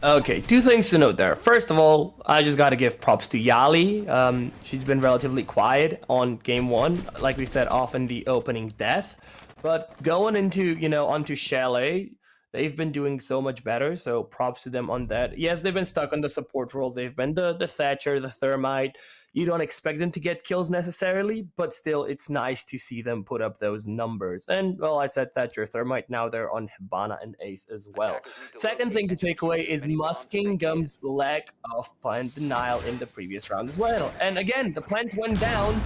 Okay, 2 things to note there. First of all, I just gotta give props to Yali. She's been relatively quiet on game 1, like we said, often the opening death. But going into, onto Chalet, they've been doing so much better, so props to them on that. Yes, they've been stuck on the support role. They've been the Thatcher, the Thermite. You don't expect them to get kills necessarily, but still, it's nice to see them put up those numbers. And, well, I said Thatcher, Thermite, now they're on Hibana and Ace as well. Second thing to take away is Muskingum's lack of plant denial in the previous round as well. And again, the plant went down.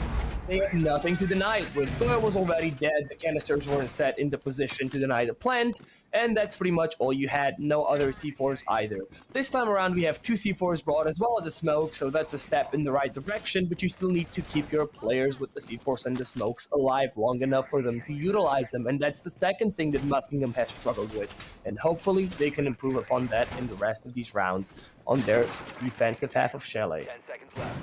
They had nothing to deny. When Thor was already dead, the canisters weren't set into position to deny the plant, and that's pretty much all you had. No other C4s either. This time around, we have 2 C4s brought as well as a smoke, so that's a step in the right direction, but you still need to keep your players with the C4s and the smokes alive long enough for them to utilize them, and that's the second thing that Muskingum has struggled with, and hopefully they can improve upon that in the rest of these rounds on their defensive half of Chalet. 10 seconds left.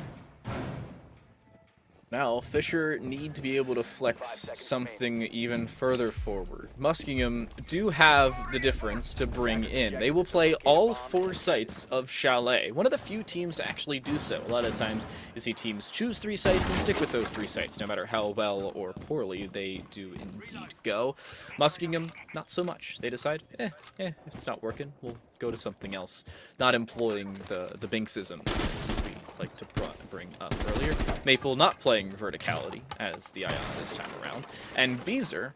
Now, Fisher need to be able to flex something even further forward. Muskingum do have the difference to bring in. They will play all 4 sites of Chalet. One of the few teams to actually do so. A lot of times you see teams choose 3 sites and stick with those 3 sites, no matter how well or poorly they do indeed go. Muskingum, not so much. They decide, if it's not working, we'll go to something else. Not employing the Binksism, as we like to bring up earlier. Maple not playing verticality as the Ion this time around. And Beezer,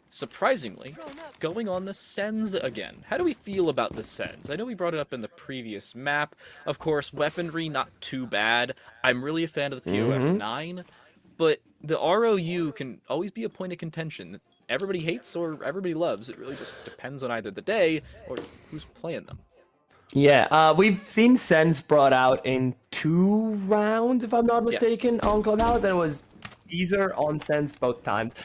surprisingly, going on the Sens again. How do we feel about the Sens? I know we brought it up in the previous map. Of course, weaponry, not too bad. I'm really a fan of the POF9, but the ROU can always be a point of contention. Everybody hates or everybody loves. It really just depends on either the day or who's playing them. Yeah, we've seen Sens brought out in 2 rounds, if I'm not mistaken, on Clubhouse, and it was Beezer on Sens both times.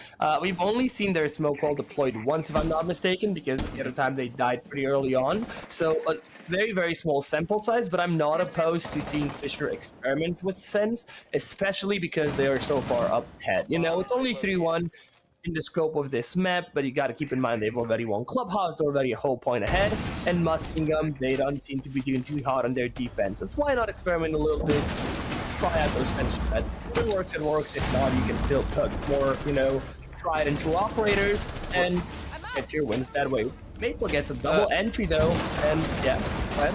We've only seen their smoke wall deployed once, if I'm not mistaken, because the other time they died pretty early on. So a very, very small sample size, but I'm not opposed to seeing Fisher experiment with Sens, especially because they are so far up ahead. You know, it's only 3-1. In the scope of this map, but you got to keep in mind they've already won Clubhouse, they're already a whole point ahead, and Muskingum, they don't seem to be doing too hard on their defense. So why not experiment a little bit, try out those sense threats. If it works, it works. If not, you can still put more, tried and true operators and get your wins that way. Maple gets a double entry though, and yeah, go ahead.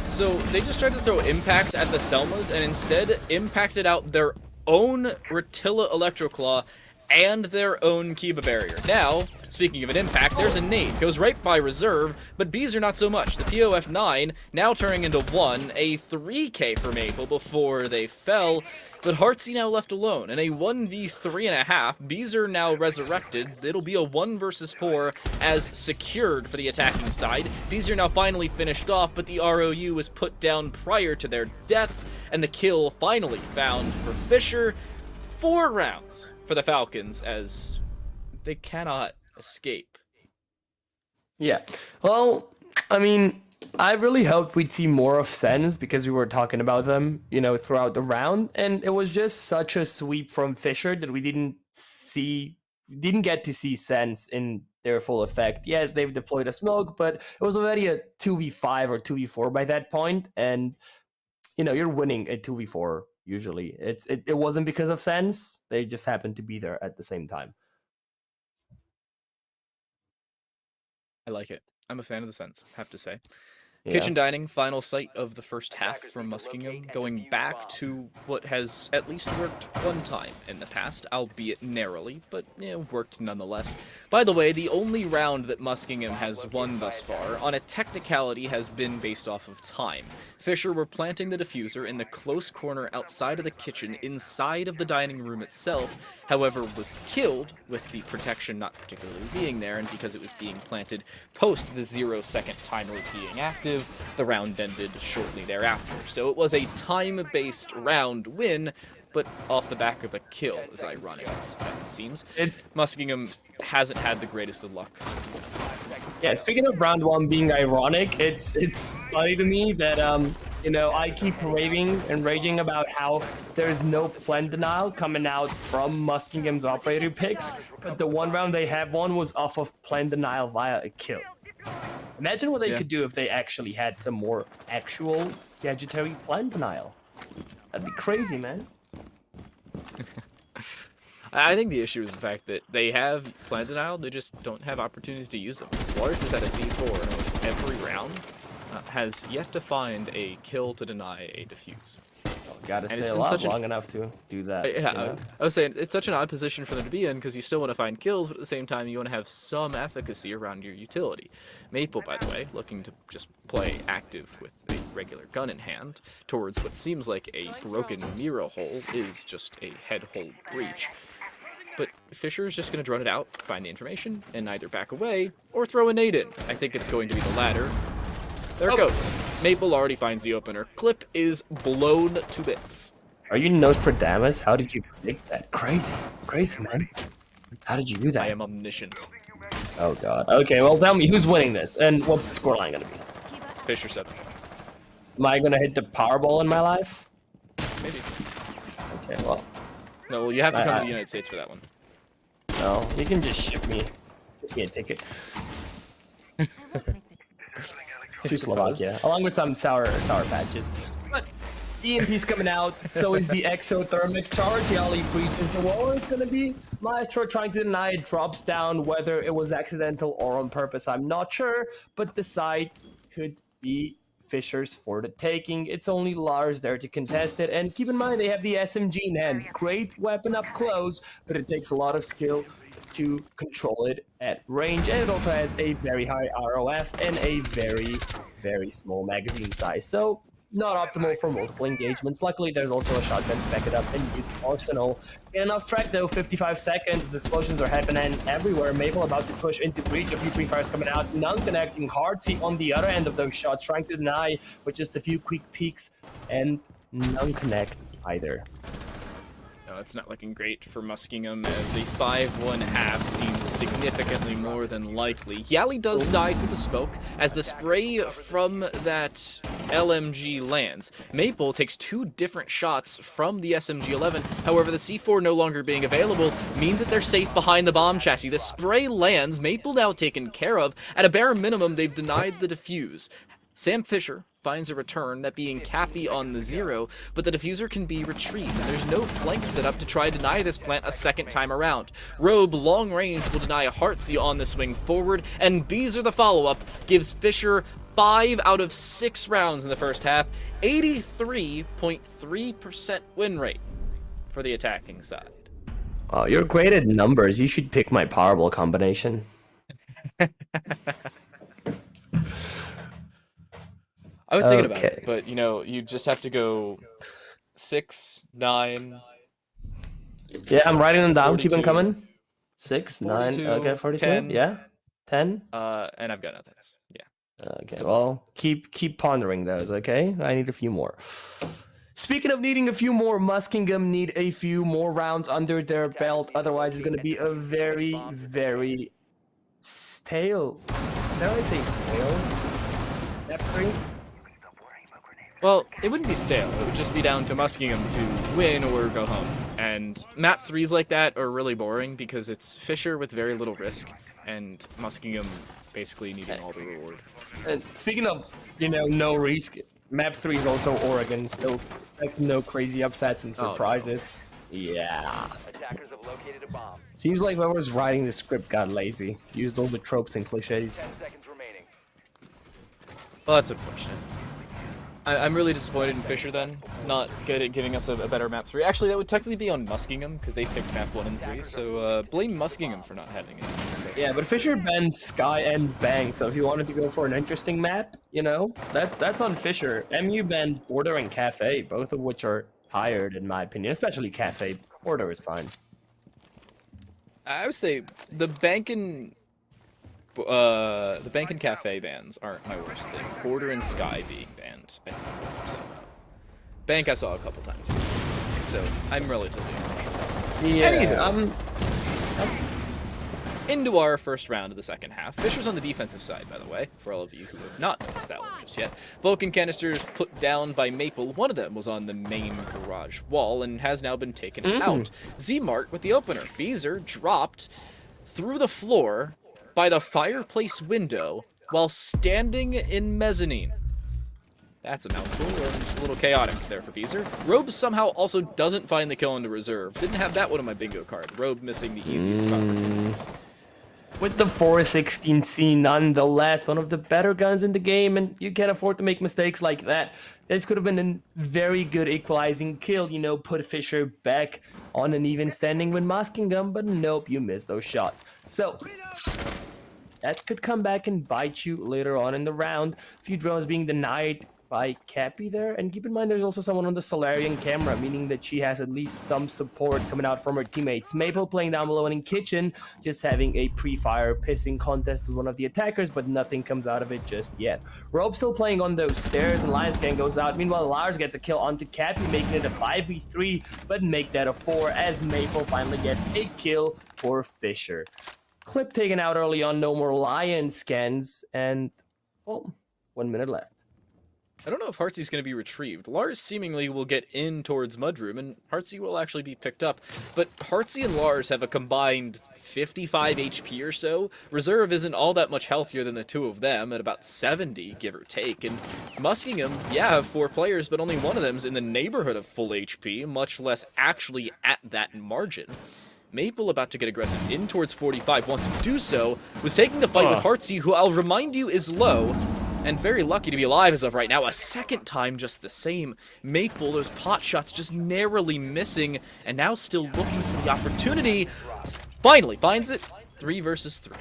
So they just tried to throw impacts at the Selmas and instead impacted out their own Rotilla Electroclaw and their own Kiba barrier. Now, speaking of an impact, there's a nade. Goes right by reserve, but Bees are not so much. The POF9 now turning into 1, a 3k for Maple before they fell, but Heartsy now left alone. In a 1v3.5, Bees are now resurrected. It'll be a 1 versus 4 as secured for the attacking side. Bees are now finally finished off, but the ROU was put down prior to their death, and the kill finally found for Fisher. 4 rounds for the Falcons as they cannot escape. Yeah. Well, I mean, I really hoped we'd see more of Sens because we were talking about them, throughout the round. And it was just such a sweep from Fisher that we didn't get to see Sens in their full effect. Yes, they've deployed a smoke, but it was already a 2v5 or 2v4 by that point. And, you're winning a 2v4. Usually, it wasn't because of Sens. They just happened to be there at the same time. I like it. I'm a fan of the Sens, have to say. Yeah. Kitchen Dining, final sight of the first half from Muskingum, going back to what has at least worked one time in the past, albeit narrowly, but worked nonetheless. By the way, the only round that Muskingum has won thus far, on a technicality, has been based off of time. Fisher were planting the diffuser in the close corner outside of the kitchen, inside of the dining room itself, however was killed, with the protection not particularly being there, and because it was being planted post the 0-second timer being active, the round ended shortly thereafter. So it was a time-based round win, but off the back of a kill, as ironic as that seems. Muskingum hasn't had the greatest of luck since then. Yeah, speaking of round 1 being ironic, it's funny to me that, I keep raving and raging about how there's no plan denial coming out from Muskingum's operator picks, but the one round they have won was off of plan denial via a kill. Imagine what they could do if they actually had some more actual gadgetary plan denial. That'd be crazy, man. I think the issue is the fact that they have plan denial, they just don't have opportunities to use them. Lars has had a C4 in almost every round, has yet to find a kill to deny a defuse. Gotta stay alive long enough to do that. Yeah, I was saying, it's such an odd position for them to be in because you still want to find kills, but at the same time you want to have some efficacy around your utility. Maple, by the way, looking to just play active with a regular gun in hand towards what seems like a broken mirror hole is just a head hole breach. But Fisher's just going to drone it out, find the information, and either back away or throw a nade in. I think it's going to be the latter. There it goes. Maple already finds the opener. Clip is blown to bits. Are you Nostradamus? How did you predict that? Crazy, man. How did you do that? I am omniscient. Oh god. Okay, well tell me who's winning this and what's the scoreline gonna be? Fisher 7. Am I gonna hit the Powerball in my life? Maybe. Okay, well, No, well, you have to come to the United States for that one. No, you can just ship me a ticket. To Slovakia, along with some sour patches. But EMP's coming out, so is the exothermic charge. Yali breaches the wall. It's gonna be Maestro trying to deny it, drops down. Whether it was accidental or on purpose, I'm not sure. But the side could be Fisher's for the taking. It's only Lars there to contest it. And keep in mind, they have the SMG in hand. Great weapon up close, but it takes a lot of skill to control it at range. And it also has a very high ROF and a very, very small magazine size. So not optimal for multiple engagements. Luckily, there's also a shotgun to back it up and use arsenal. Get enough track though, 55 seconds. The explosions are happening everywhere. Maple about to push into breach. A few pre-fires coming out. None connecting. Hardseat on the other end of those shots, trying to deny with just a few quick peeks, and none connect either. No, it's not looking great for Muskingum, as a 5-1 half seems significantly more than likely. Yali does die through the smoke as the spray from that LMG lands. Maple takes 2 different shots from the SMG-11. However, the C4 no longer being available means that they're safe behind the bomb chassis. The spray lands, Maple now taken care of. At a bare minimum, they've denied the defuse. Sam Fisher finds a return, that being Cappy on the 0, but the diffuser can be retrieved, and there's no flank set up to try and deny this plant a second time around. Robe, long range, will deny a Heartsea on the swing forward, and Beezer, the follow-up, gives Fisher 5 out of 6 rounds in the first half, 83.3% win rate for the attacking side. Oh, you're great at numbers. You should pick my Powerball combination. I was thinking about it, but, you know, you just have to go 6, 9... Yeah, I'm writing them down. 42, Keep them coming. 6, 9, 42, okay, 42, 10. yeah. 10? And I've got nothing else, yeah. Okay, well, keep pondering those, okay? I need a few more. Speaking of needing a few more, Muskingum need a few more rounds under their belt. Otherwise, it's going to be a very, very stale. Did I say stale? F3? Well, it wouldn't be stale. It would just be down to Muskingum to win or go home. And map 3s like that are really boring because it's Fisher with very little risk, and Muskingum basically needing all the reward. And speaking of, you know, no risk, map 3 is also Oregon, so like no crazy upsets and surprises. Oh, no. Yeah. Attackers have located a bomb. Seems like whoever's writing the script got lazy. Used all the tropes and cliches. 10 seconds remaining. Well, that's unfortunate. I'm really disappointed in Fisher then, not good at giving us a better map 3. Actually, that would technically be on Muskingum, because they picked map 1 and 3, so blame Muskingum for not having it. So. Yeah, but Fisher banned Sky and Bank, so if you wanted to go for an interesting map, you know, that's on Fisher. MU banned Border and Cafe, both of which are tired in my opinion, especially Cafe. Border is fine. I would say the Bank and Cafe bans aren't my worst thing. Border and Sky being banned, I think I'm upset about. Bank I saw a couple times, so I'm relatively impartial. Yeah. Anywho, into our first round of the second half. Fisher's on the defensive side, by the way, for all of you who have not noticed that one just yet. Vulcan canisters put down by Maple. One of them was on the main garage wall and has now been taken out. Z-Mart with the opener. Beezer dropped through the floor by the fireplace window while standing in mezzanine. That's a mouthful, and a little chaotic there for Beezer. Robe somehow also doesn't find the kill into reserve. Didn't have that one on my bingo card. Robe missing the easiest of opportunities. With the 416C, nonetheless, one of the better guns in the game, and you can't afford to make mistakes like that. This could have been a very good equalizing kill, you know, put Fisher back on an even standing with Muskingum, but nope, you missed those shots. So, that could come back and bite you later on in the round. A few drones being denied by Cappy there, and keep in mind there's also someone on the Solarian camera, meaning that she has at least some support coming out from her teammates. Maple playing down below and in kitchen, just having a pre-fire pissing contest with one of the attackers, but nothing comes out of it just yet. Robe still playing on those stairs, and Lionscan goes out. Meanwhile, Lars gets a kill onto Cappy, making it a 5v3, but make that a 4 as Maple finally gets a kill for Fisher. Clip taken out early on, no more Lion scans, and, well, 1 minute left. I don't know if Heartsy's going to be retrieved. Lars seemingly will get in towards Mudroom, and Heartsy will actually be picked up. But Heartsy and Lars have a combined 55 HP or so. Reserve isn't all that much healthier than the two of them, at about 70, give or take. And Muskingum, yeah, have 4 players, but only one of them's in the neighborhood of full HP, much less actually at that margin. Maple, about to get aggressive in towards 45, wants to do so, was taking the fight with Heartsy, who I'll remind you is low, and very lucky to be alive as of right now. A second time just the same. Maple, those pot shots just narrowly missing, and now still looking for the opportunity. Finally finds it. 3 versus 3.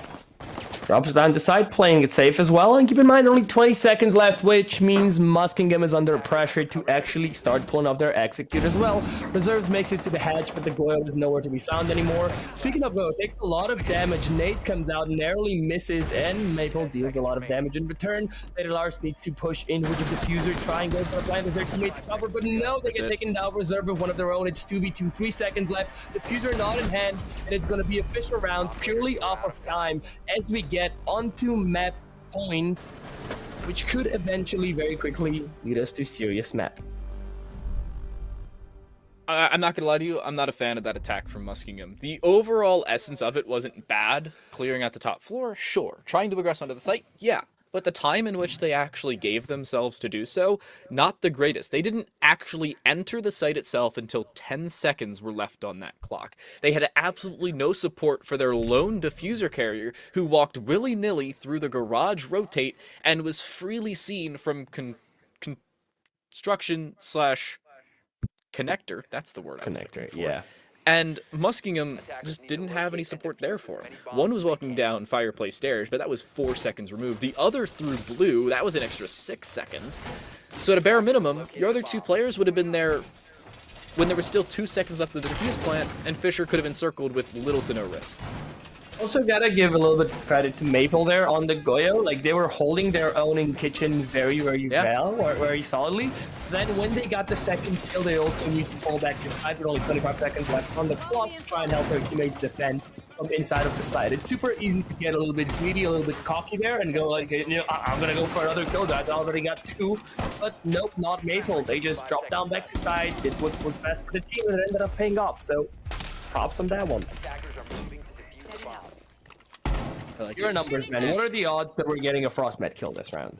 Drops down to side, playing it safe as well, and keep in mind only 20 seconds left, which means Muskingum is under pressure to actually start pulling off their execute as well. Reserves makes it to the hatch, but the Goyo is nowhere to be found anymore. Speaking of Goyo, takes a lot of damage. Nate comes out, narrowly misses, and Maple deals a lot of damage in return. Later Lars needs to push in with the diffuser, try and go for the blind as their teammates cover, but no, they get taken down. Reserve with one of their own. It's 2v2, 3 seconds left. Diffuser not in hand, and it's going to be a Fisher round purely off of time as we get onto map point, which could eventually very quickly lead us to serious map. I'm not gonna lie to you, I'm not a fan of that attack from Muskingum. The overall essence of it wasn't bad. Clearing out the top floor, sure. Trying to progress onto the site, yeah. But the time in which they actually gave themselves to do so, not the greatest. They didn't actually enter the site itself until 10 seconds were left on that clock. They had absolutely no support for their lone diffuser carrier, who walked willy-nilly through the garage rotate and was freely seen from construction slash connector. That's the word. Connector, yeah. And Muskingum just didn't have any support there for him. One was walking down Fireplace Stairs, but that was 4 seconds removed. The other through Blue, that was an extra 6 seconds. So at a bare minimum, your other 2 players would have been there when there was still 2 seconds left of the defuse plant, and Fisher could have encircled with little to no risk. Also gotta give a little bit of credit to Maple there on the Goyo. Like, they were holding their own in kitchen very well, or very solidly. Then when they got the second kill, they also need to fall back to side with only 25 seconds left on the clock to try and help their teammates defend from inside of the side. It's super easy to get a little bit greedy, a little bit cocky there, and go like, you know, I'm gonna go for another kill. I already got 2, but nope, not Maple. They just dropped down back to side, did what was best for the team, and it ended up paying off. So props on that one. Your numbers, man. What are the odds that we're getting a Frostmat kill this round?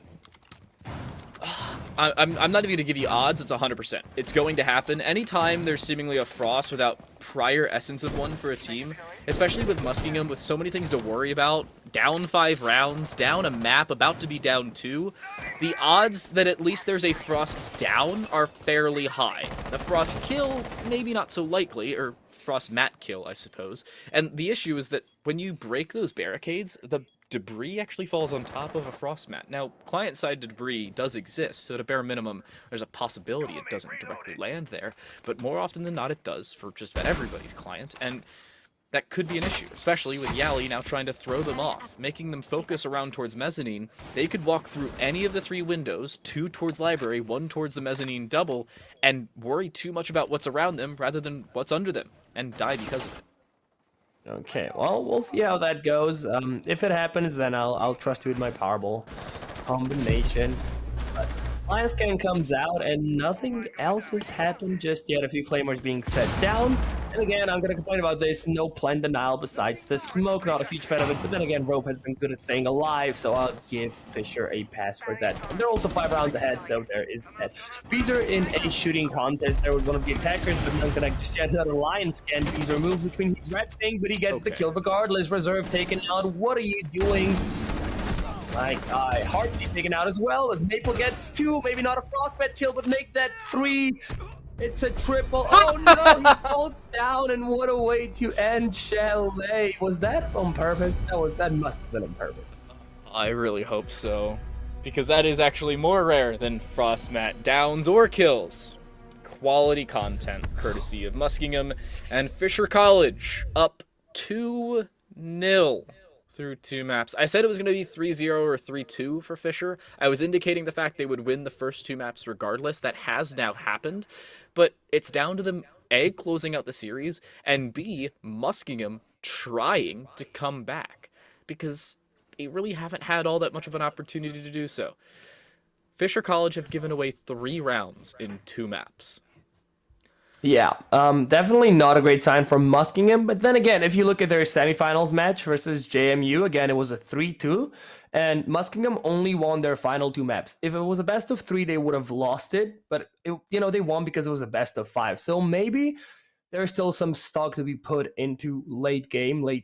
I'm not even going to give you odds. It's 100%. It's going to happen. Anytime there's seemingly a Frost without prior essence of one for a team, especially with Muskingum, with so many things to worry about, down 5 rounds, down a map, about to be down 2, the odds that at least there's a Frost down are fairly high. The Frost kill, maybe not so likely, or Frost mat kill, I suppose. And the issue is that when you break those barricades, the debris actually falls on top of a frost mat. Now, client-side debris does exist, so at a bare minimum, there's a possibility it doesn't directly land there, but more often than not, it does for just about everybody's client, and that could be an issue, especially with Yali now trying to throw them off, making them focus around towards mezzanine. They could walk through any of the 3 windows, 2 towards library, 1 towards the mezzanine double, and worry too much about what's around them rather than what's under them, and die because of it. Okay, well, we'll see how that goes. If it happens, then I'll trust you with my Powerball combination. But Lion Scan comes out, and nothing else has happened just yet. A few Claymores being set down. And again, I'm going to complain about this. No plant denial besides the smoke. Not a huge fan of it. But then again, Rope has been good at staying alive, so I'll give Fisher a pass for that. And they're also 5 rounds ahead, so there is that. Beezer in a shooting contest there with one of the attackers, but not going to just yet another Lion Scan. Beezer moves between his red thing, but he gets the kill regardless. Reserve taken out. What are you doing? My guy, Heartsy taken out as well, as Maple gets 2, maybe not a Frostbite kill, but make that 3. It's a triple. Oh no, he falls down, and what a way to end Chalet. Was that on purpose? That must have been on purpose. I really hope so, because that is actually more rare than Frostmat downs or kills. Quality content, courtesy of Muskingum and Fisher College, up 2-0. Through 2 maps. I said it was going to be 3-0 or 3-2 for Fisher. I was indicating the fact they would win the first 2 maps regardless. That has now happened. But it's down to them, A, closing out the series, and B, Muskingum trying to come back. Because they really haven't had all that much of an opportunity to do so. Fisher College have given away 3 rounds in 2 maps. Yeah, definitely not a great sign for Muskingum. But then again, if you look at their semifinals match versus JMU, again, it was a 3-2. And Muskingum only won their final 2 maps. If it was a best of 3, they would have lost it. But, they won because it was a best of 5. So maybe there's still some stock to be put into late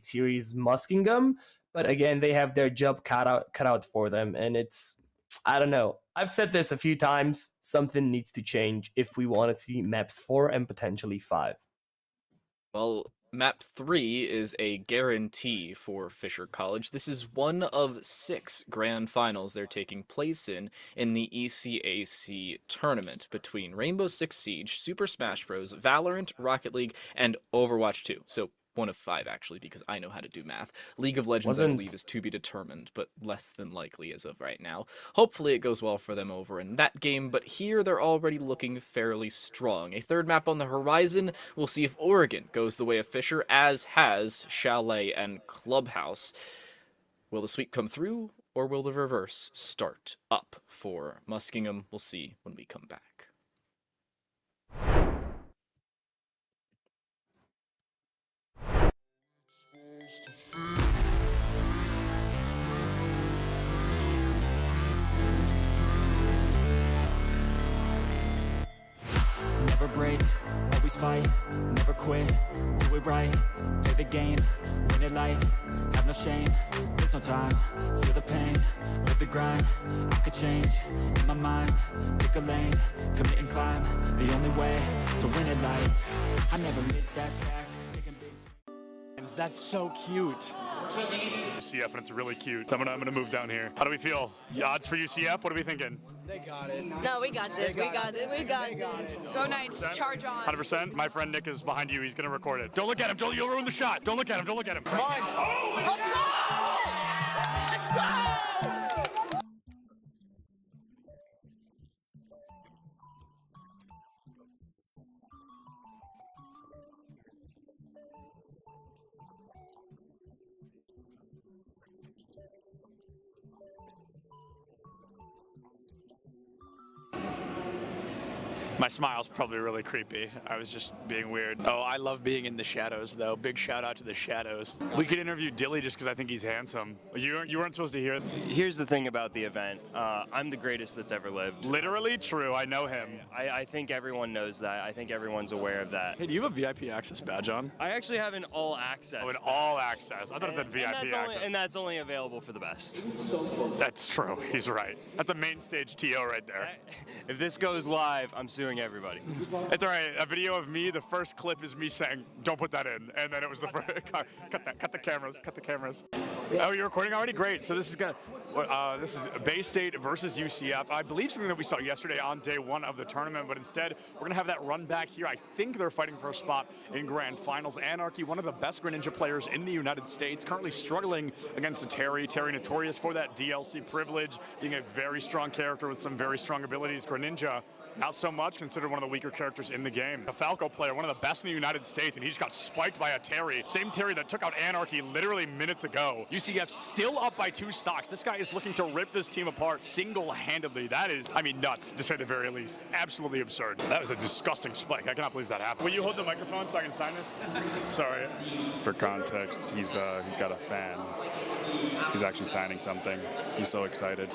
series Muskingum. But again, they have their job cut out for them. And I don't know. I've said this a few times. Something needs to change if we want to see maps 4 and potentially 5. Well, map 3 is a guarantee for Fisher College. This is one of 6 grand finals they're taking place in the ECAC tournament between Rainbow Six Siege, Super Smash Bros., Valorant, Rocket League, and Overwatch 2. So one of 5, actually, because I know how to do math. League of Legends, I believe, is to be determined, but less than likely as of right now. Hopefully it goes well for them over in that game, but here they're already looking fairly strong. A 3rd map on the horizon. We'll see if Oregon goes the way of Fisher, as has Chalet and Clubhouse. Will the sweep come through, or will the reverse start up for Muskingum? We'll see when we come back. Never break, always fight, never quit, do it right, play the game, win it life, have no shame, there's no time, feel the pain, live the grind, I could change, in my mind, pick a lane, commit and climb, the only way to win it life, I never miss that fact, taking big. That's so cute. UCF, and it's really cute. I'm gonna move down here. How do we feel? The odds for UCF? What are we thinking? They got it. No, we got this. We got it. Go Knights, charge on. 100%. My friend Nick is behind you. He's gonna record it. Don't look at him. You'll ruin the shot. Don't look at him. Don't look at him. Come on. Let's go! Let's go! My smile's probably really creepy. I was just being weird. Oh, I love being in the shadows, though. Big shout out to the shadows. We could interview Dilly just because I think he's handsome. You weren't supposed to hear. Here's the thing about the event. I'm the greatest that's ever lived. Literally true. I know him. I think everyone knows that. I think everyone's aware of that. Hey, do you have a VIP access badge on? I actually have an all access. Oh, an all access. I thought it said VIP access. And that's only available for the best. That's true. He's right. That's a main stage TO right there. If this goes live, I'm suing everybody. It's all right. A video of me, the first clip is me saying, don't put that in. And then it was the first, cut the cameras. Oh, you're recording already? Great. So this is this is Bay State versus UCF. I believe something that we saw yesterday on day 1 of the tournament, but instead we're going to have that run back here. I think they're fighting for a spot in grand finals. Anarchy, one of the best Greninja players in the United States, currently struggling against a Terry. Terry notorious for that DLC privilege, being a very strong character with some very strong abilities. Greninja, not so much, considered one of the weaker characters in the game. A Falco player, one of the best in the United States, and he just got spiked by a Terry. Same Terry that took out Anarchy literally minutes ago. UCF still up by 2 stocks. This guy is looking to rip this team apart single-handedly. That is, nuts, to say the very least. Absolutely absurd. That was a disgusting spike. I cannot believe that happened. Will you hold the microphone so I can sign this? Sorry. For context, he's got a fan. He's actually signing something. He's so excited.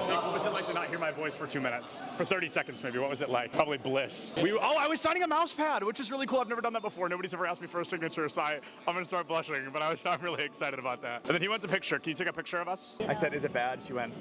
What was it like to not hear my voice for 2 minutes? For 30 seconds, maybe. What was it like? Probably bliss. I was signing a mouse pad, which is really cool. I've never done that before. Nobody's ever asked me for a signature, so I'm going to start blushing, but I'm really excited about that. And then he wants a picture. Can you take a picture of us? I said, is it bad? She went,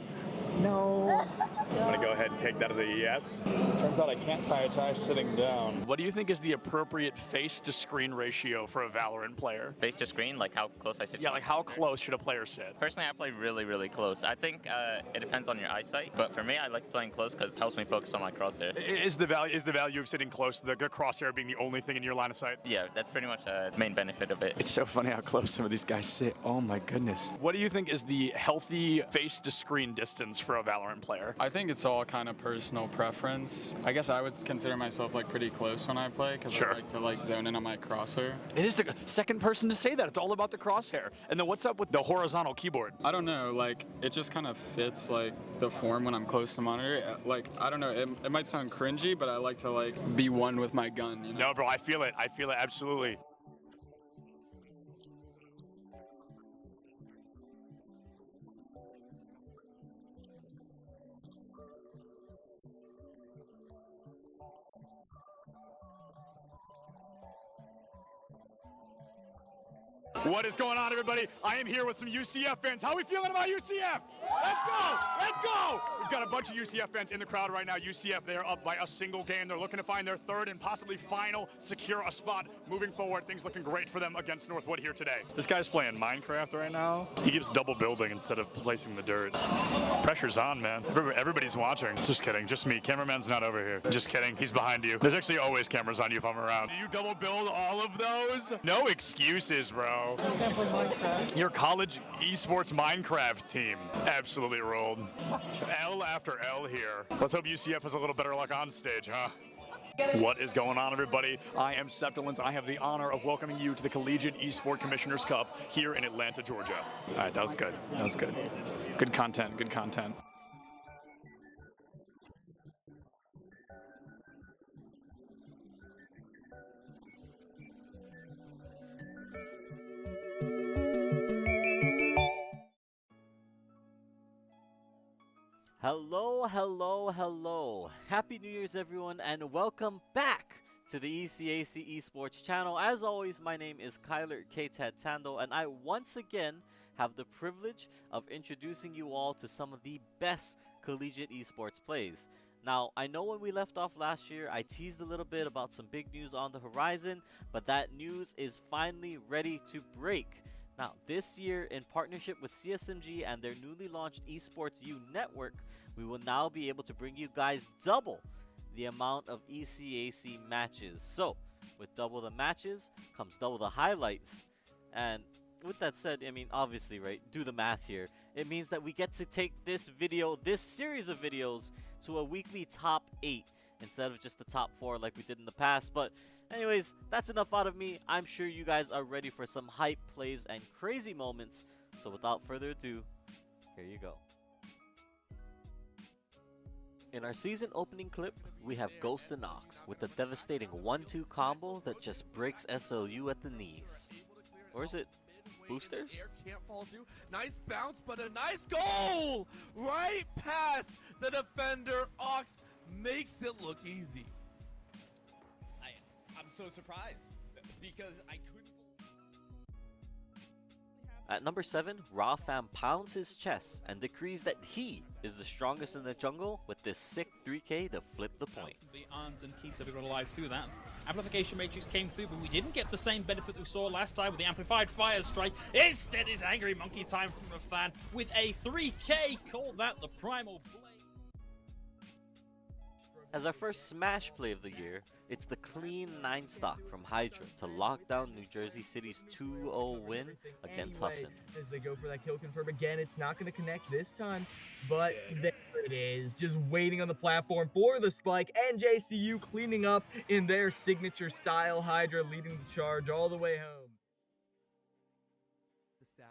no. I'm going to go ahead and take that as a yes. Turns out I can't tie a tie sitting down. What do you think is the appropriate face-to-screen ratio for a Valorant player? Face to screen, like how close I sit? Yeah, like how close should a player sit? Personally, I play really, really close. I think it depends on your eyesight, but for me, I like playing close because it helps me focus on my crosshair. Is the value of sitting close, the crosshair being the only thing in your line of sight? Yeah, that's pretty much the main benefit of it. It's so funny how close some of these guys sit. Oh my goodness. What do you think is the healthy face-to-screen distance for a Valorant player? I think it's all kind of personal preference. I guess I would consider myself like pretty close when I play because Sure. I like to like zone in on my crosshair. It is the second person to say that. It's all about the crosshair. And then what's up with the horizontal keyboard? I don't know, like it just kind of fits like the form when I'm close to monitor. Like I don't know, it might sound cringy, but I like to like be one with my gun. You know? No, bro, I feel it. I feel it absolutely. What is going on, everybody? I am here with some UCF fans. How are we feeling about UCF? Let's go! Let's go! We've got a bunch of UCF fans in the crowd right now. UCF, they are up by a single game. They're looking to find their third and possibly final, secure a spot moving forward. Things looking great for them against Northwood here today. This guy's playing Minecraft right now. He keeps double building instead of placing the dirt. Pressure's on, man. Everybody's watching. Just kidding. Just me. Cameraman's not over here. Just kidding. He's behind you. There's actually always cameras on you if I'm around. Do you double build all of those? No excuses, bro. Your college esports Minecraft team absolutely rolled. L after L here. Let's hope UCF has a little better luck on stage, huh? What is going on, everybody? I am Septilins. I have the honor of welcoming you to the Collegiate Esport Commissioners Cup here in Atlanta, Georgia. All right, that was good. That was good. Good content. Good content. Hello, hello, hello. Happy New Year's, everyone, and welcome back to the ECAC Esports channel. As always, my name is Kyler Tando, and I once again have the privilege of introducing you all to some of the best collegiate esports plays. Now, I know when we left off last year, I teased a little bit about some big news on the horizon, but that news is finally ready to break. Now, this year, in partnership with CSMG and their newly launched Esports U network, we will now be able to bring you guys double the amount of ECAC matches. So, with double the matches comes double the highlights. And with that said, I mean, obviously, right, do the math here. It means that we get to take this series of videos to a weekly top 8 instead of just the top 4 like we did in the past. But anyways, that's enough out of me. I'm sure you guys are ready for some hype plays and crazy moments. So without further ado, here you go. In our season opening clip, we have Ghost and Nox with the devastating 1-2 combo that just breaks SLU at the knees. Or is it boosters? Can't fall through. Nice bounce, but a nice goal! Right past the defender. Ox makes it look easy. I'm so surprised because I couldn't. At number 7, Rawfam pounds his chest and decrees that he is the strongest in the jungle with this sick 3K to flip the point. The arms and keeps everyone alive through that. Amplification Matrix came through, but we didn't get the same benefit that we saw last time with the Amplified Fire Strike. Instead is Angry Monkey time from a fan with a 3K. Call that the Primal Blade. As our first Smash play of the year, it's the clean 9 stock from Hydra to lock down New Jersey City's 2-0 win against Husson. As they go for that kill confirm again, it's not going to connect this time, but there it is, just waiting on the platform for the spike, and JCU cleaning up in their signature style. Hydra leading the charge all the way home.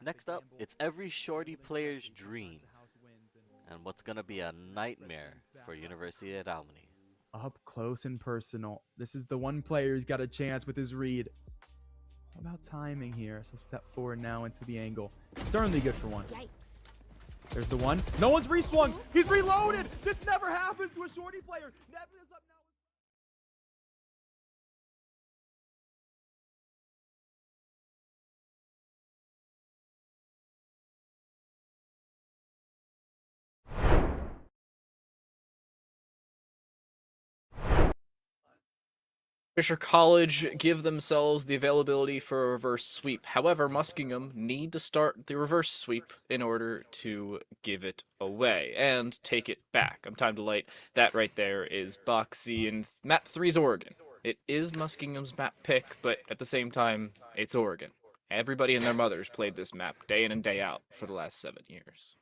Next up, it's every shorty player's dream, and what's going to be a nightmare for University at Albany. Up close and personal. This is the one player who's got a chance with his read. How about timing here? So step forward now into the angle. Certainly good for one. Yikes. There's the one. No one's reswung. He's reloaded. This never happens to a shorty player. Nebula's up now. Fisher College give themselves the availability for a reverse sweep. However, Muskingum need to start the reverse sweep in order to give it away and take it back. I'm time to light. That right there is Boxy, and map 3's Oregon. It is Muskingum's map pick, but at the same time, it's Oregon. Everybody and their mothers played this map day in and day out for the last 7 years.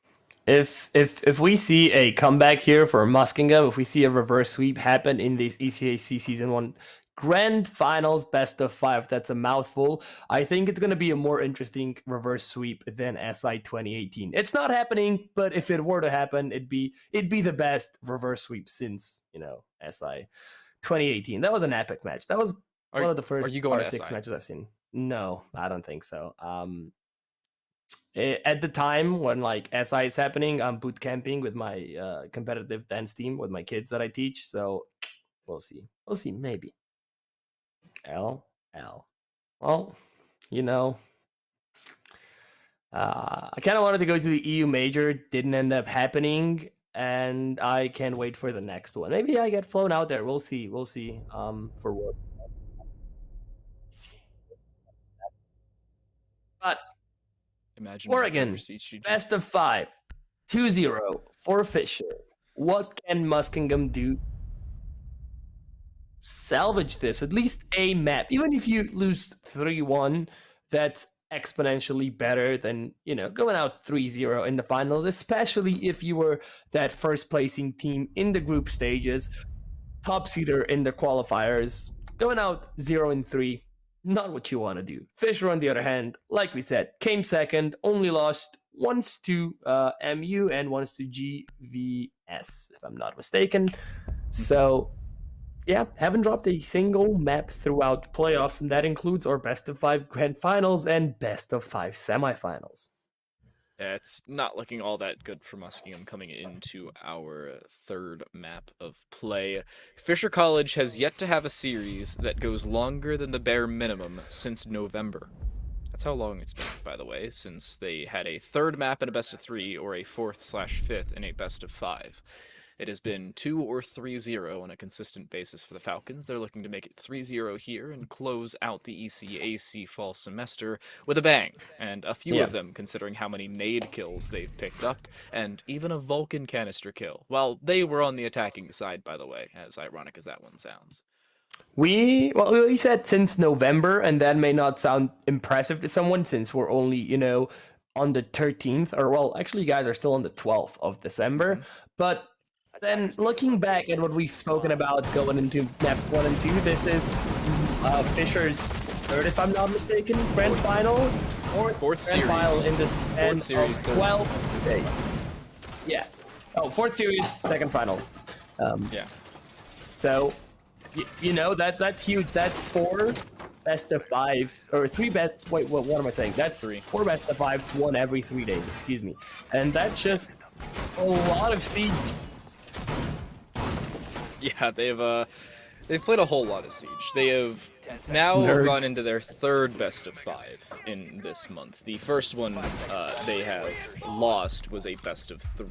if we see a comeback here for Muskingum, if we see a reverse sweep happen in this ECAC Season 1 Grand Finals best of 5, that's a mouthful. I think it's going to be a more interesting reverse sweep than SI 2018. It's not happening, but if it were to happen, it'd be the best reverse sweep since, SI 2018. That was an epic match. That was one of the first are you going R6 to SI? matches I've seen. No, I don't think so. At the time when like SI is happening, I'm boot camping with my competitive dance team with my kids that I teach. So we'll see. Maybe. Well, I kind of wanted to go to the EU major, didn't end up happening, and I can't wait for the next one. Maybe I get flown out there. We'll see. For what. But Imagine Oregon, best of 5, 2-0 for Fisher. What can Muskingum do? Salvage this, at least a map. Even if you lose 3-1, that's exponentially better than, going out 3-0 in the finals, especially if you were that first placing team in the group stages, top seeder in the qualifiers. Going out 0-3, not what you want to do. Fisher, on the other hand, like we said, came second, only lost once to MU and once to GVS, if I'm not mistaken. So, yeah, haven't dropped a single map throughout playoffs, and that includes our best of 5 grand finals and best of 5 semifinals. Yeah, it's not looking all that good for Muskingum coming into our third map of play. Fisher College has yet to have a series that goes longer than the bare minimum since November. That's how long it's been, by the way, since they had a third map in a best of 3 or a 4th/5th in a best of 5. It has been 2 or 3-0 on a consistent basis for the Falcons. They're looking to make it 3-0 here and close out the ECAC fall semester with a bang. And a few of them, considering how many nade kills they've picked up, and even a Vulcan canister kill. Well, they were on the attacking side, by the way, as ironic as that one sounds. We said since November, and that may not sound impressive to someone since we're only, on the 13th, or well, actually you guys are still on the 12th of December, but then looking back at what we've spoken about going into maps 1 and 2, this is Fisher's third, if I'm not mistaken, grand final, fourth series. Final in this Fourth series, 12 days. Yeah. Oh, fourth series, second final. Yeah. So, that's huge. That's 4 best of 5s, or 3 best. Wait, what am I saying? That's 4 best of 5s, one every 3 days. Excuse me, and that's just a lot of siege. Yeah, they've played a whole lot of Siege. They have now run into their third best of 5 in this month. The first one they have lost was a best of 3.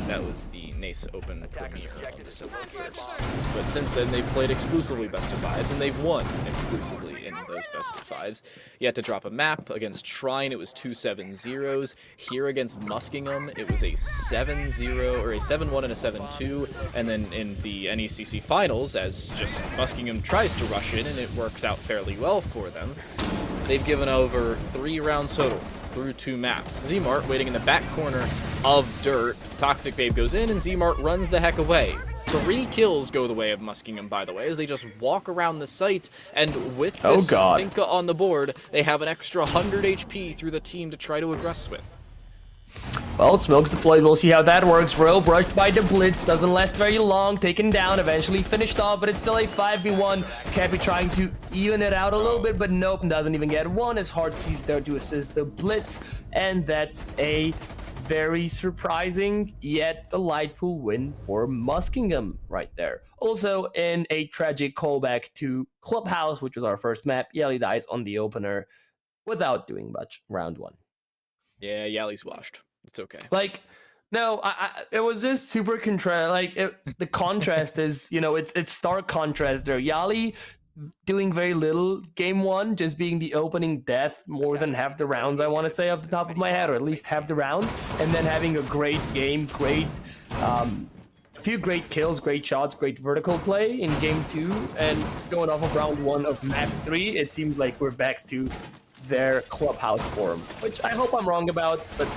That was the NACE Open premiere on December 1st. But since then, they've played exclusively best of 5s, and they've won exclusively in those best of 5s. You had to drop a map. Against Shrine, it was 2 7-0s. Here against Muskingum, it was a 7-0, or a 7-1 and a 7-2. And then in the NECC finals, as just Muskingum tries to rush in, and it works out fairly well for them, they've given over 3 rounds total through 2 maps. Zmart waiting in the back corner of Dirt. Toxic Babe goes in, and Zmart runs the heck away. 3 kills go the way of Muskingum, by the way, as they just walk around the site, and with this Finka on the board, they have an extra 100 HP through the team to try to aggress with. Well, Smoke's deployed. We'll see how that works. Row brushed by the Blitz. Doesn't last very long. Taken down. Eventually finished off, but it's still a 5v1. Cappy trying to even it out a little bit, but nope. Doesn't even get one as Heartsease there to assist the Blitz. And that's a very surprising yet delightful win for Muskingum right there. Also, in a tragic callback to Clubhouse, which was our first map, Yali dies on the opener without doing much round 1. Yeah, Yali's washed. It's okay. No, it was just super the contrast is, it's stark contrast there. Yali doing very little game 1, just being the opening death more than half the rounds, I want to say, off the top of my head, or at least half the round, and then having a great game, a few great kills, great shots, great vertical play in game 2, and going off of round 1 of map 3, it seems like we're back to their Clubhouse form, which I hope I'm wrong about, but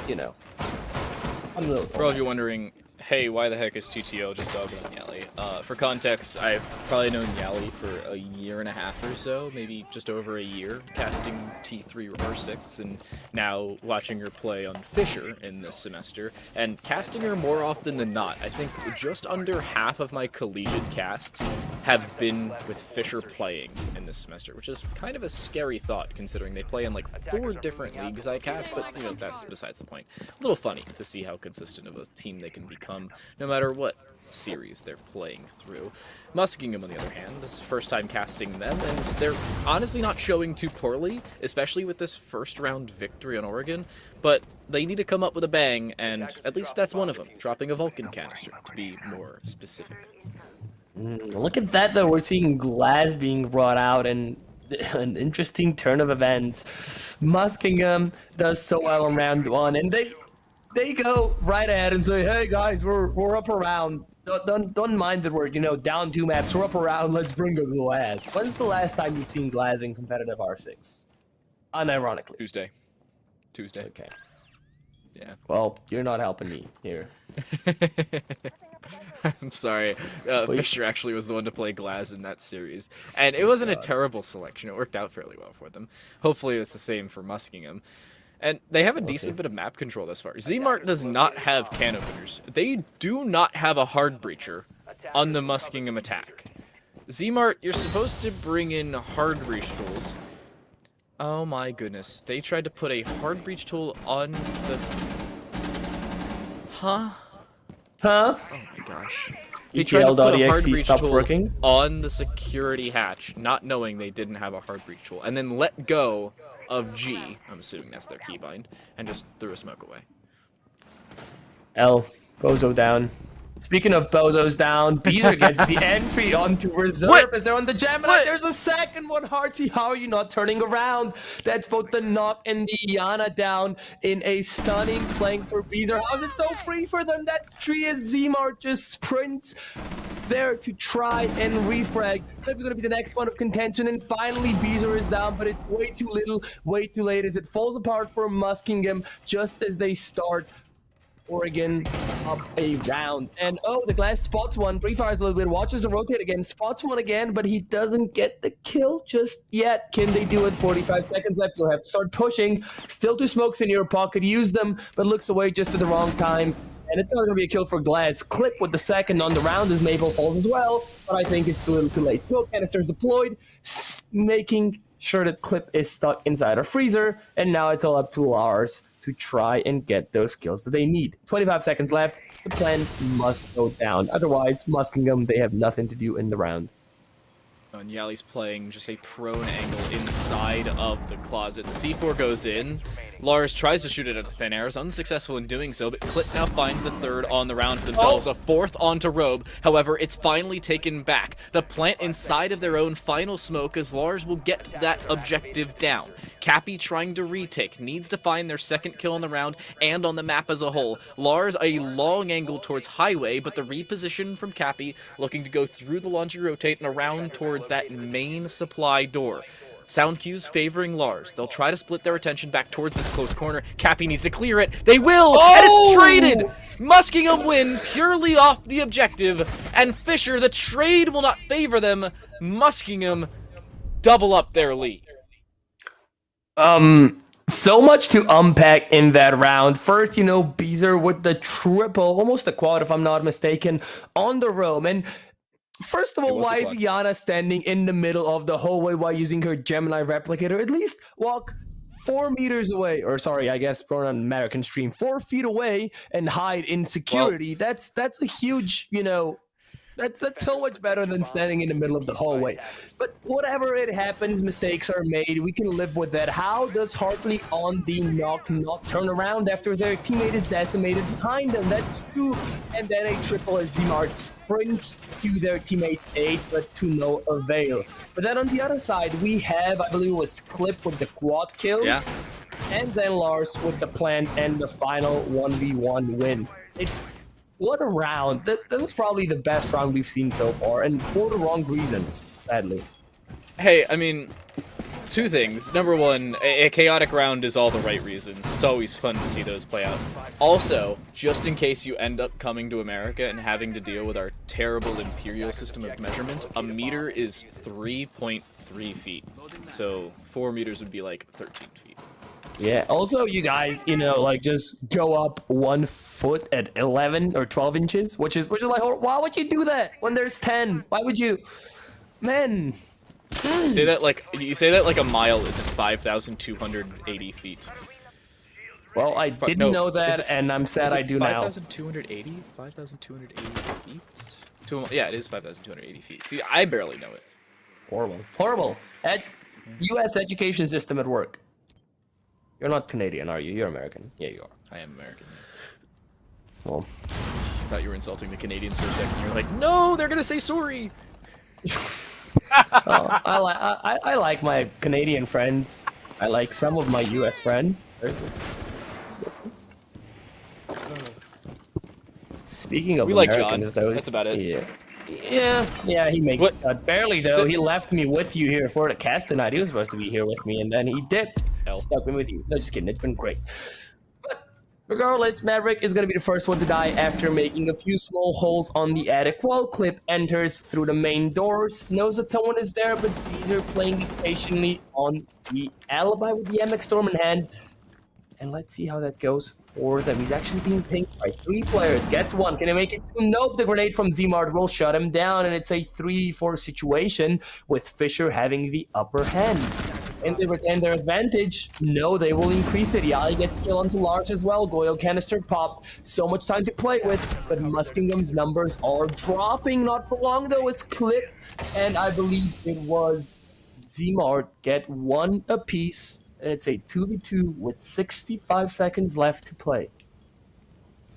For all of you wondering, hey, why the heck is TTO just dogging on Yali? For context, I've probably known Yali for a year and a half or so, maybe just over a year, casting T3 Reverse 6, and now watching her play on Fisher in this semester, and casting her more often than not. I think just under half of my collegiate casts have been with Fisher playing in this semester, which is kind of a scary thought, considering they play in like 4 different leagues I cast, but, you know, that's besides the point. A little funny to see how consistent of a team they can become, no matter what series they're playing through. Muskingum, on the other hand, this is first time casting them, and they're honestly not showing too poorly, especially with this first round victory on Oregon, but they need to come up with a bang, and at least that's one of them, dropping a Vulcan canister, to be more specific. Look at that, though. We're seeing Glass being brought out, and an interesting turn of events. Muskingum does so well in round 1, and they go right ahead and say, hey guys, we're up around. Don't mind that we're, you know, down 2 maps. We're up around. Let's bring a Glass. When's the last time you've seen Glass in competitive R6? Unironically. Tuesday. Okay. Yeah. Well, you're not helping me here. I'm sorry. Fisher actually was the one to play Glass in that series. And it wasn't a terrible selection. It worked out fairly well for them. Hopefully it's the same for Muskingum. And they have a decent bit of map control thus far. Zmart does not have can openers. They do not have a hard breacher on the Muskingum attack. Zmart, you're supposed to bring in hard breach tools. Oh my goodness. They tried to put a hard breach tool on the... Huh? Huh? Oh my gosh. They tried to put a hard breach tool working on the security hatch, not knowing they didn't have a hard breach tool, and then let go of G, I'm assuming that's their keybind, and just threw a smoke away. L, Bozo down. Speaking of Bozos down, Peter gets the entry onto reserve as they're on the Gemini. There's a second one, Hearty. How are you not turning around? That's both the Knock and the Yana down in a stunning flank for Beezer. How's it so free for them? That's tree as Zmart just sprints there to try and refrag. Clip is going to be the next one of contention, and finally Beezer is down, but it's way too little, way too late as it falls apart for Muskingum just as they start Oregon up a round. And oh, the Glass spots one. Free fires a little bit, watches the rotate again, spots one again, but he doesn't get the kill just yet. Can they do it? 45 seconds left. You'll have to start pushing. Still 2 smokes in your pocket. Use them, but looks away just at the wrong time. And it's not going to be a kill for Glass. Clip with the second on the round as Maple falls as well, but I think it's a little too late. Smoke canisters deployed, making sure that Clip is stuck inside a freezer, and now it's all up to Lars to try and get those kills that they need. 25 seconds left. The plan must go down. Otherwise, Muskingum, they have nothing to do in the round. And Yali's playing just a prone angle inside of the closet. The C4 goes in. Lars tries to shoot it at the thin air, is unsuccessful in doing so, but Clip now finds the third on the round for themselves. A fourth onto Robe. However, it's finally taken back. The plant inside of their own final smoke as Lars will get that objective down. Cappy trying to retake, needs to find their second kill on the round and on the map as a whole. Lars a long angle towards Highway, but the reposition from Cappy looking to go through the launcher rotate and around towards that main supply door. Sound cues favoring Lars. They'll try to split their attention back towards this close corner. Cappy needs to clear it. They will! And it's traded! Muskingum win purely off the objective. And Fisher, the trade will not favor them. Muskingum double up their lead. So much to unpack in that round. First, you know, Beezer with the triple, almost a quad if I'm not mistaken, on the roam. And first of all, why is Yana standing in the middle of the hallway while using her Gemini replicator? At least walk 4 meters away, or sorry, I guess for an American stream, 4 feet away and hide in security. Well, that's a huge, you know, that's so much better than standing in the middle of the hallway. But whatever it happens, mistakes are made. We can live with that. How does Hartley on the knock not turn around after their teammate is decimated behind them? That's 2. And then a triple as Zmart sprints to their teammate's aid, but to no avail. But then on the other side, we have, I believe it was Clip with the quad kill. Yeah. And then Lars with the plant and the final 1v1 win. What a round. That was probably the best round we've seen so far, and for the wrong reasons, sadly. Hey, I mean, two things. Number one, a chaotic round is all the right reasons. It's always fun to see those play out. Also, just in case you end up coming to America and having to deal with our terrible imperial system of measurement, a meter is 3.3 feet. So 4 meters would be like 13 feet. Yeah, also you guys, you know, like just go up 1 foot at 11 or 12 inches, which is like, why would you do that when there's 10? Why would you, man? You say that like a mile isn't 5,280 feet. Well, I didn't know that, and I'm sad I do now. 5,280? 5,280 feet? Yeah, it is 5,280 feet. See, I barely know it. Horrible. Horrible. U.S. education system at work. You're not Canadian, are you? You're American. Yeah, you are. I am American. Well, I thought you were insulting the Canadians for a second. You're like, no, they're gonna say sorry. I like my Canadian friends. I like some of my U.S. friends. Speaking of Americans, though, that's about it. Yeah, he makes it cut. Barely, though. He left me with you here for the cast tonight. He was supposed to be here with me, and then he dipped. Stuck me with you. No, just kidding. It's been great. But regardless, Maverick is going to be the first one to die after making a few small holes on the attic. While Clip enters through the main doors, knows that someone is there, but these are playing patiently on the alibi with the MX Storm in hand. And let's see how that goes for them. He's actually being pinged by 3 players. Gets 1. Can he make it 2? Nope. The grenade from Zmart will shut him down. And it's a 3v4 situation with Fisher having the upper hand. And they retain their advantage. No, they will increase it. Yali gets kill onto Lars as well. Goyo canister popped. So much time to play with. But Muskingum's numbers are dropping. Not for long, though. It's Clip. And I believe it was Zmart get 1 apiece. And it's a 2v2 with 65 seconds left to play.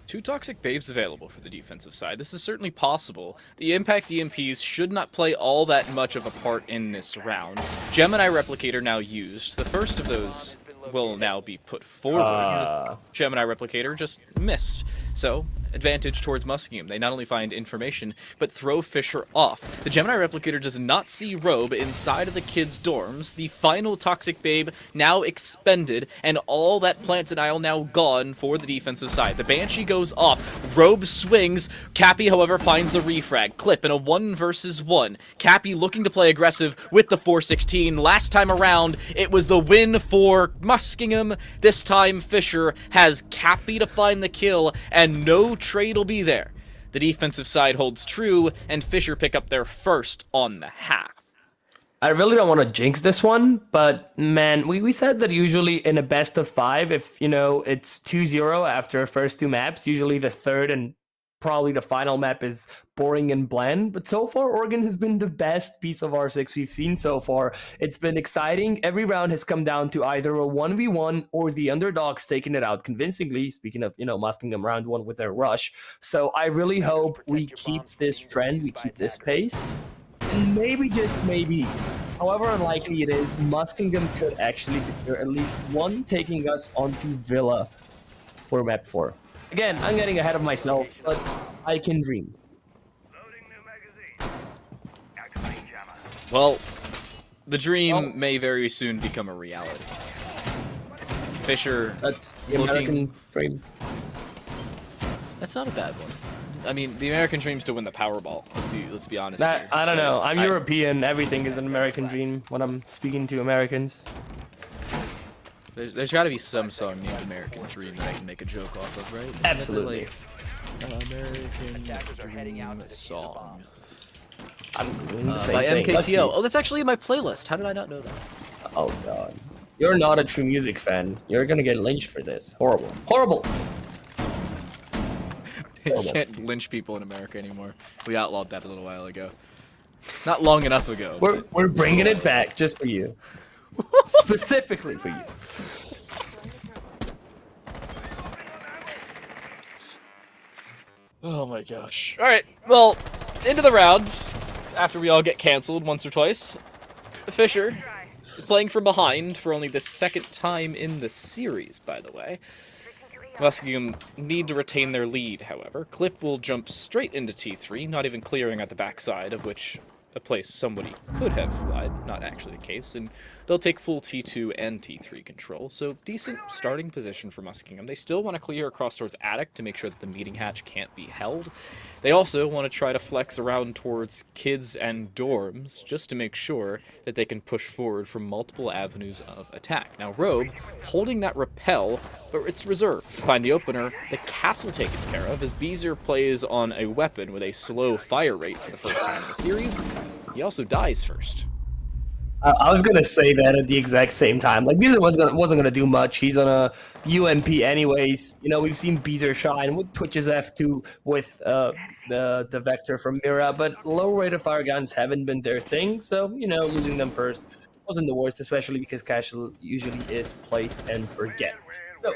2 toxic babes available for the defensive side. This is certainly possible. The impact EMPs should not play all that much of a part in this round. Gemini Replicator now used. The first of those will now be put forward. Gemini Replicator just missed. So, advantage towards Muskingum. They not only find information, but throw Fisher off. The Gemini Replicator does not see Robe inside of the kids' dorms. The final Toxic Babe now expended, and all that plant denial now gone for the defensive side. The Banshee goes off. Robe swings. Cappy, however, finds the refrag. Clip in a 1 versus 1. Cappy looking to play aggressive with the 416. Last time around, it was the win for Muskingum. This time, Fisher has Cappy to find the kill, and no trade will be there. The defensive side holds true, and Fisher pick up their first on the half. I really don't want to jinx this one, but man, we said that usually in a best of 5, if, you know, it's 2-0 after the first 2 maps, usually the third and probably the final map is boring and bland. But so far, Oregon has been the best piece of R6 we've seen so far. It's been exciting. Every round has come down to either a 1v1 or the underdogs taking it out convincingly. Speaking of, you know, Muskingum round 1 with their rush. So I really hope we keep this trend, we keep this pace. And maybe, just maybe, however unlikely it is, Muskingum could actually secure at least 1, taking us onto Villa for map 4. Again, I'm getting ahead of myself, but I can dream. Well, the dream may very soon become a reality. Fisher, that's the American dream. That's not a bad one. I mean, the American dream's to win the Powerball. Let's be honest here. I don't know. I'm European. Everything is an American dream when I'm speaking to Americans. There's got to be some song named American Dream that I can make a joke off of, right? Absolutely. American Dream song. I'm doing the same by thing. MKTO. Oh, that's actually in my playlist. How did I not know that? Oh, God. You're not a true music fan. You're gonna get lynched for this. Horrible. Horrible! They can't lynch people in America anymore. We outlawed that a little while ago. Not long enough ago. We're bringing it back just for you. Specifically for you. Oh my gosh. Alright, well, into the round. After we all get cancelled once or twice. Fisher, playing from behind for only the 2nd time in the series, by the way. Muskingum need to retain their lead, however. Clip will jump straight into T3, not even clearing at the backside, of which a place somebody could have lied, not actually the case, and they'll take full T2 and T3 control, so decent starting position for Muskingum. They still want to clear across towards Attic to make sure that the meeting hatch can't be held. They also want to try to flex around towards kids and dorms just to make sure that they can push forward from multiple avenues of attack. Now Robe holding that repel, but it's reserved. Find the opener, the castle taken care of as Beezer plays on a weapon with a slow fire rate for the first time in the series. He also dies first. I was gonna say that at the exact same time. Like Beezer wasn't gonna do much. He's on a UMP anyways. You know, we've seen Beezer shine with Twitch's F2 with the Vector from Mira, but low rate of fire guns haven't been their thing. So you know, losing them first wasn't the worst, especially because Casual usually is place and forget. So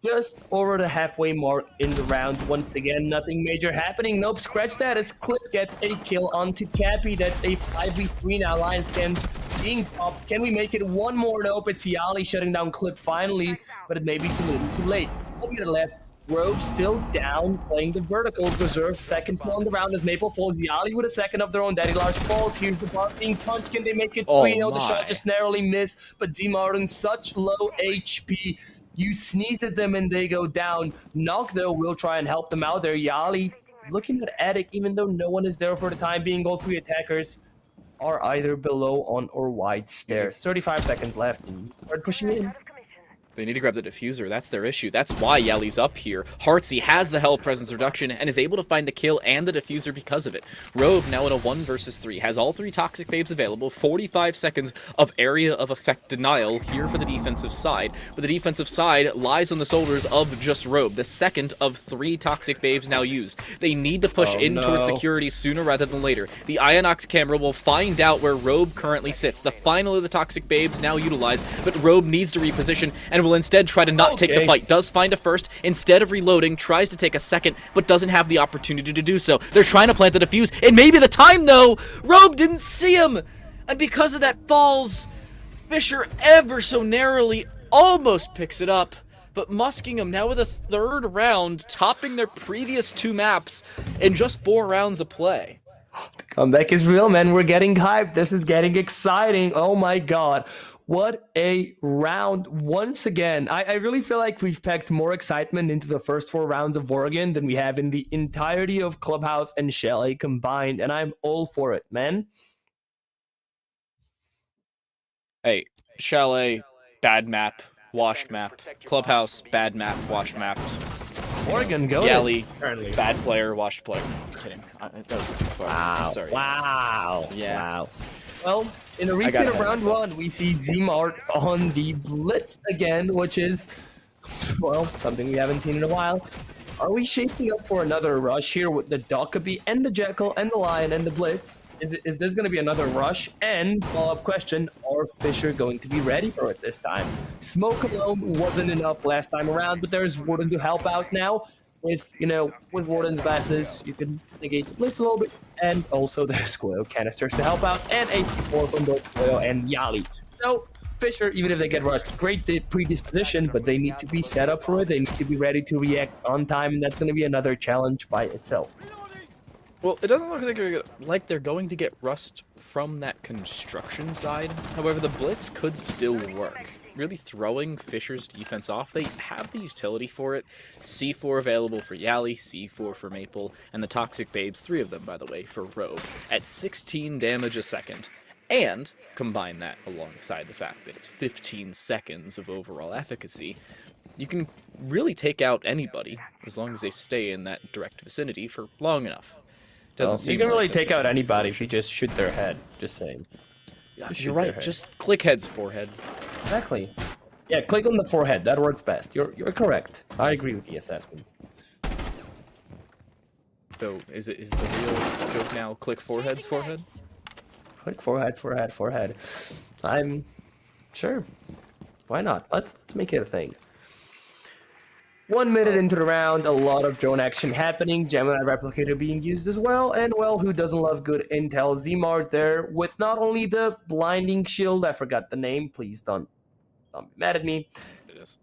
just over the halfway mark in the round. Once again, nothing major happening. Nope, scratch that as Clip gets a kill onto Cappy. That's a 5v3 now. Lion Scans being popped. Can we make it one more? Nope, it's Yali shutting down Clip finally, but it may be too little too late. Look at the left. Robe still down, playing the verticals. Reserve second kill on the round as Maple falls. Yali with a second of their own. Daddy Lars falls. Here's the bar being punched. Can they make it 3-0? The shot just narrowly missed, but Z-Martin such low HP. You sneeze at them and they go down. Knock, though, will try and help them out there. Yali looking at Attic, even though no one is there for the time being. All three attackers are either below, on, or wide stairs. 35 seconds left. Start pushing in. They need to grab the diffuser. That's their issue. That's why Yali's up here. Heartsy has the Hell Presence reduction and is able to find the kill and the diffuser because of it. Robe now in a 1 versus 3. Has all 3 Toxic Babes available. 45 seconds of area of effect denial here for the defensive side. But the defensive side lies on the shoulders of just Robe. The second of 3 Toxic Babes now used. They need to push towards security sooner rather than later. The Ionox camera will find out where Robe currently sits. The final of the Toxic Babes now utilized, but Robe needs to reposition and will instead try to not take the fight. Does find a first, instead of reloading, tries to take a second, but doesn't have the opportunity to do so. They're trying to plant the defuse. It may be the time, though! Robe didn't see him! And because of that falls, Fisher ever so narrowly almost picks it up. But Muskingum now with a 3rd round, topping their previous 2 maps in just 4 rounds of play. The comeback is real, man. We're getting hyped. This is getting exciting. Oh my god. What a round once again. I really feel like we've packed more excitement into the first 4 rounds of Oregon than we have in the entirety of Clubhouse and Chalet combined, and I'm all for it, man. Hey, Chalet, bad map, washed map. Clubhouse, bad map, washed map. Oregon, go Yali, bad player, washed player. I'm kidding. That was too far. Wow. I'm sorry. Wow. Yeah. Wow. Well, in a repeat of round 1, we see Z-Mart on the Blitz again, which is, well, something we haven't seen in a while. Are we shaping up for another rush here with the Dockaby and the Jekyll and the Lion and the Blitz? Is this going to be another rush? And follow-up question, are Fisher going to be ready for it this time? Smoke alone wasn't enough last time around, but there's Warden to help out now. With Warden's Basses, you can negate the Blitz a little bit, and also there's Goyo canisters to help out, and AC4 from both Goyo and Yali. So, Fisher, even if they get rushed, great predisposition, but they need to be set up for it, they need to be ready to react on time, and that's going to be another challenge by itself. Well, it doesn't look like they're going to get rust from that construction side. However, the Blitz could still work. Really throwing Fisher's defense off. They have the utility for it. C4 available for Yali, C4 for Maple, and the Toxic Babes, 3 of them, by the way, for Robe, at 16 damage a second. And combine that alongside the fact that it's 15 seconds of overall efficacy, you can really take out anybody as long as they stay in that direct vicinity for long enough. Doesn't seem you can really like take out anybody if you just shoot their head. Just saying. Yeah, you're right. Just click head's forehead. Exactly. Yeah, click on the forehead. That works best. You're correct. I agree with the assessment. So is the real joke now click forehead's forehead? Click forehead. I'm sure. Why not? Let's make it a thing. 1 minute into the round, a lot of drone action happening. Gemini Replicator being used as well. And, well, who doesn't love good intel? Z-Mart there with not only the blinding shield, I forgot the name. Please don't be mad at me. It is.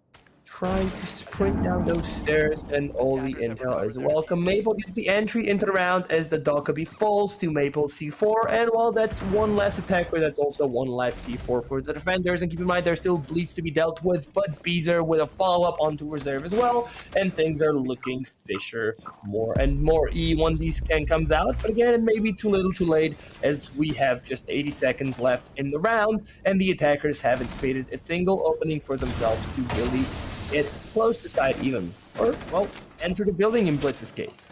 trying to sprint down those stairs, and all the intel is welcome. Maple gets the entry into the round as the Dokkaebi falls to Maple C4, and while that's one less attacker, that's also one less C4 for the defenders. And keep in mind, there's still bleeds to be dealt with, but Beezer with a follow-up onto reserve as well, and things are looking Fisher more and more. E1D scan comes out, but again, it may be too little too late, as we have just 80 seconds left in the round, and the attackers haven't created a single opening for themselves to really get close to side even, or, well, enter the building in Blitz's case.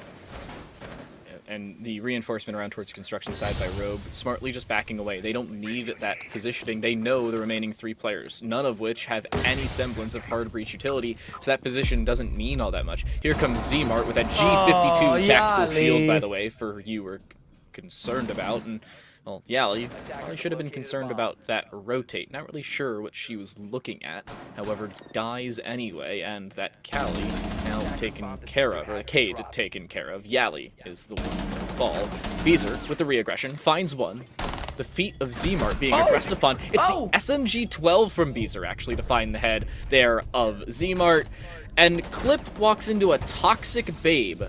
And the reinforcement around towards construction side by Robe, smartly just backing away. They don't need that positioning. They know the remaining 3 players, none of which have any semblance of hard breach utility, so that position doesn't mean all that much. Here comes Zmart with that G52 tactical shield, by the way, for you were concerned about, and well, Yali probably should have been concerned about that rotate. Not really sure what she was looking at. However, dies anyway, and that Callie now taken care of, or the Cade taken care of. Yali is the one to fall. Beezer with the re-aggression finds one. The feat of Zmart being aggressed upon. It's the SMG-12 from Beezer, actually, to find the head there of Zmart. And Clip walks into a toxic babe.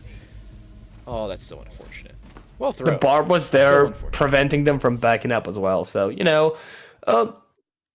Oh, that's so unfortunate. Well thrown. The barb was there, preventing them from backing up as well. So, you know, a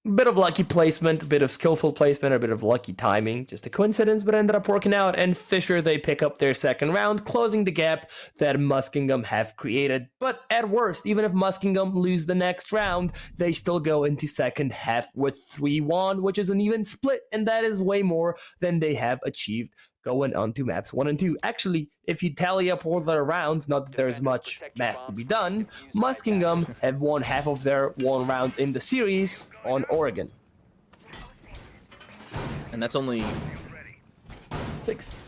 bit of lucky placement, a bit of skillful placement, a bit of lucky timing. Just a coincidence, but ended up working out. And Fisher, they pick up their second round, closing the gap that Muskingum have created. But at worst, even if Muskingum lose the next round, they still go into second half with 3-1, which is an even split. And that is way more than they have achieved going on to maps 1 and 2. Actually, if you tally up all their rounds, not that there's much math to be done, Muskingum have won half of their 1 rounds in the series on Oregon. And that's only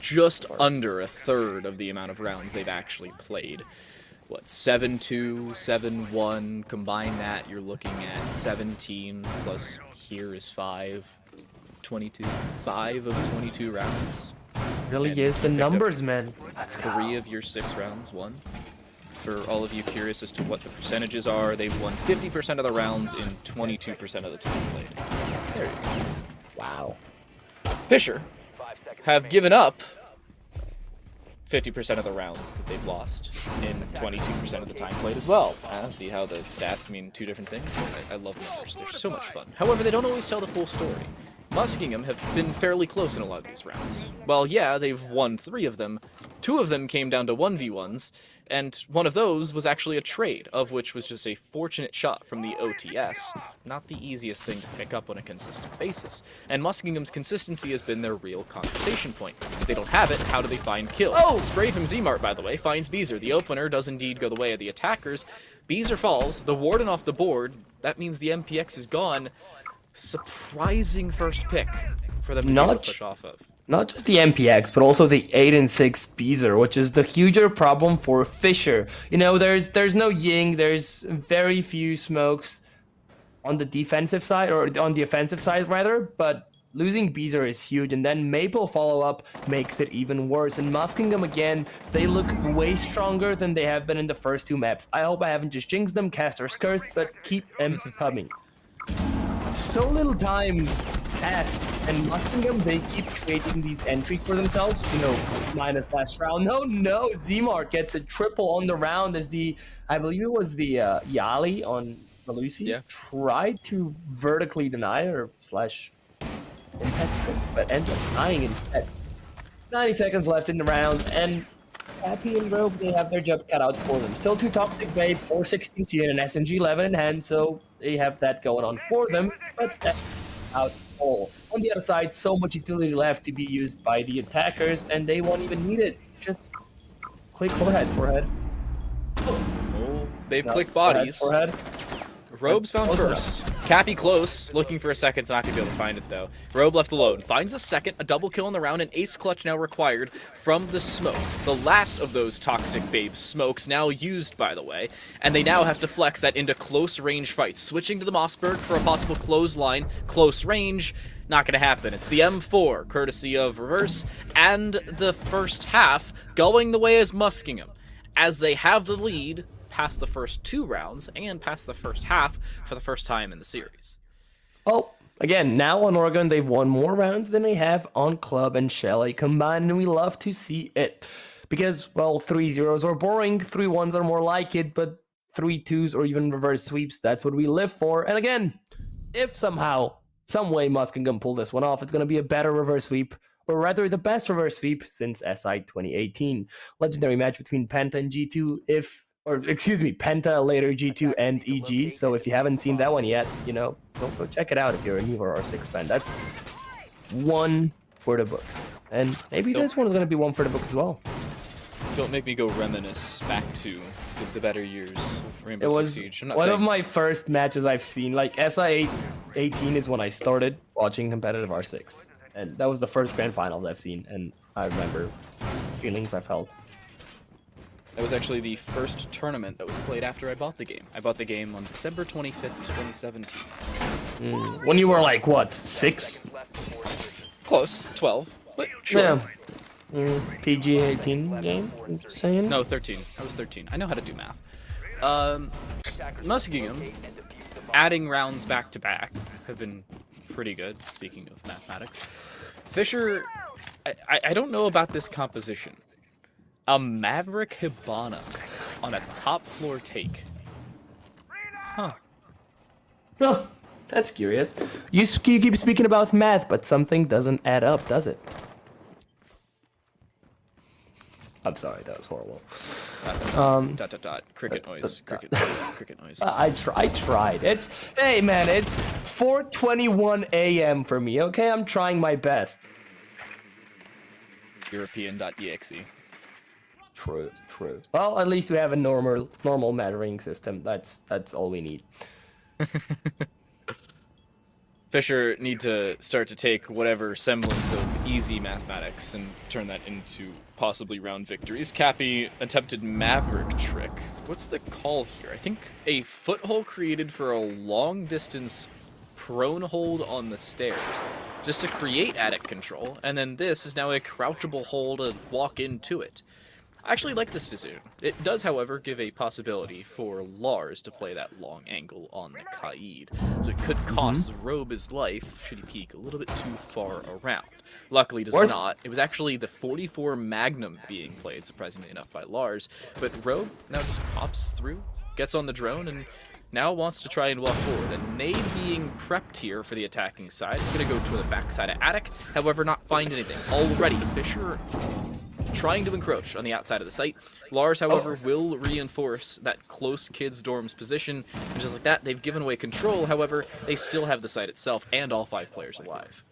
just under a third of the amount of rounds they've actually played. What, 7-2, 7-1, combine that, you're looking at 17, plus here is 5, 22, 5 of 22 rounds. Really is the numbers, man. That's 3 of your 6 rounds won. For all of you curious as to what the percentages are, they've won 50% of the rounds in 22% of the time played. There you go. Wow. Fisher have given up 50% of the rounds that they've lost in 22% of the time played as well. See how the stats mean 2 different things? I love numbers. They're so much fun. However, they don't always tell the full story. Muskingum have been fairly close in a lot of these rounds. Well, yeah, they've won 3 of them. 2 of them came down to 1v1s, and one of those was actually a trade, of which was just a fortunate shot from the OTS. Not the easiest thing to pick up on a consistent basis. And Muskingum's consistency has been their real conversation point. If they don't have it, how do they find kills? Spray from Zmart, by the way, finds Beezer. The opener does indeed go the way of the attackers. Beezer falls, the Warden off the board. That means the MPX is gone. Surprising first pick for them to push off of. Not just the MPX, but also the 8-6 Beezer, which is the huger problem for Fisher. You know, there's no Ying, there's very few smokes on the defensive side, or on the offensive side rather, but losing Beezer is huge, and then Maple follow-up makes it even worse. And Muskingum, again, they look way stronger than they have been in the first 2 maps. I hope I haven't just jinxed them, Caster's cursed, but keep them coming. So little time passed, and Muskingum, they keep creating these entries for themselves. You know, minus last round. No, Zmart gets a triple on the round as the, I believe it was the Yali on Malusi, tried to vertically deny or slash impact, but ends up dying instead. 90 seconds left in the round, and Happy and Rogue, they have their job cut out for them. Still 2 toxic babe, 416 C and an SMG-11 in hand, so they have that going on for them, but that's out all. On the other side, so much utility left to be used by the attackers, and they won't even need it. Just click forehead. Oh, they've clicked bodies. Forehead. Robe's found first. Cappy close, looking for a second, not gonna be able to find it though. Robe left alone, finds a second, a double kill in the round, and ace clutch now required from the smoke. The last of those toxic babe smokes now used, by the way, and they now have to flex that into close range fights. Switching to the Mossberg for a possible clothesline, close range, not gonna happen. It's the M4, courtesy of Reverse, and the first half going the way as Muskingum, as they have the lead past the first 2 rounds and past the first half for the first time in the series. Oh, again, now on Oregon, they've won more rounds than they have on Club and Chalet combined, and we love to see it. Because, well, 3-0s are boring, 3-1s are more like it, but 3-2s or even reverse sweeps, that's what we live for. And again, if somehow, some way Muskingum pull this one off, it's going to be a better reverse sweep, or rather the best reverse sweep since SI 2018. Legendary match between Penta and G2, Penta, later G2 and EG. So if you haven't seen that one yet, go check it out if you're a new R6 fan. That's one for the books. And maybe this one's going to be one for the books as well. Don't make me go reminisce back to the better years of Rainbow It Six was Siege. I'm not one saying of my first matches I've seen. Like, SI 18 is when I started watching competitive R6. And that was the first grand finals I've seen. And I remember feelings I felt. That was actually the first tournament that was played after I bought the game. I bought the game on December 25th, 2017. When you were like, what, 6? Close, 12, but sure. Yeah. PG 18 game, I'm just saying? No, 13. I was 13. I know how to do math. Muskingum, adding rounds back to back, have been pretty good, speaking of mathematics. Fisher, I don't know about this composition. A Maverick Hibana on a top floor take. Huh. Oh, that's curious. You keep speaking about math, but something doesn't add up, does it? I'm sorry, that was horrible. Cricket noise, cricket noise, cricket noise. I tried. Hey man, it's 4:21 a.m. for me, okay? I'm trying my best. European.exe. True. Well, at least we have a normal mattering system. That's all we need. Fisher need to start to take whatever semblance of easy mathematics and turn that into possibly round victories. Cappy attempted Maverick trick. What's the call here? I think a foothold created for a long distance prone hold on the stairs, just to create attic control, and then this is now a crouchable hold to walk into it. I actually like this decision. It does, however, give a possibility for Lars to play that long angle on the Kaid, so it could cost Robe his life should he peek a little bit too far around. Luckily does not. It was actually the 44 Magnum being played, surprisingly enough, by Lars, but Robe now just pops through, gets on the drone, and now wants to try and walk forward. And Nade being prepped here for the attacking side. It's going to go to the backside of Attic, however not find anything. Already, Fisher trying to encroach on the outside of the site. Lars, however, will reinforce that close kids dorms position. And just like that, they've given away control. However, they still have the site itself and all 5 players alive.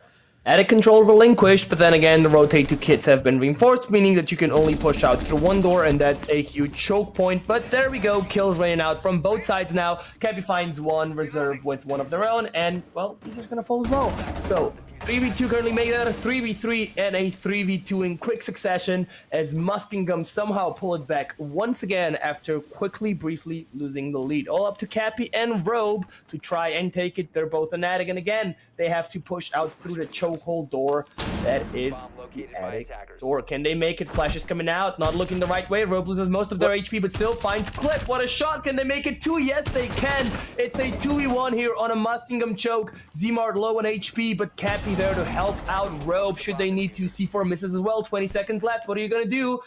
Attic control relinquished, but then again, the rotate to kits have been reinforced, meaning that you can only push out through one door, and that's a huge choke point. But there we go, kills raining out from both sides now. Cappy finds one reserve with one of their own, and, well, he's just gonna fall as well. So 3v2 currently made that a 3v3 and a 3v2 in quick succession as Muskingum somehow pull it back once again after briefly losing the lead. All up to Cappy and Robe to try and take it. They're both an attic, and again, they have to push out through the chokehold door. That is the attic door. Can they make it? Flash is coming out, not looking the right way. Robe loses most of their HP, but still finds Clip. What a shot. Can they make it 2? Yes, they can. It's a 2v1 here on a Muskingum choke. Zmart low on HP, but Cappy there to help out Robe should they need to. C4 misses as well. 20 seconds left. What are you gonna do?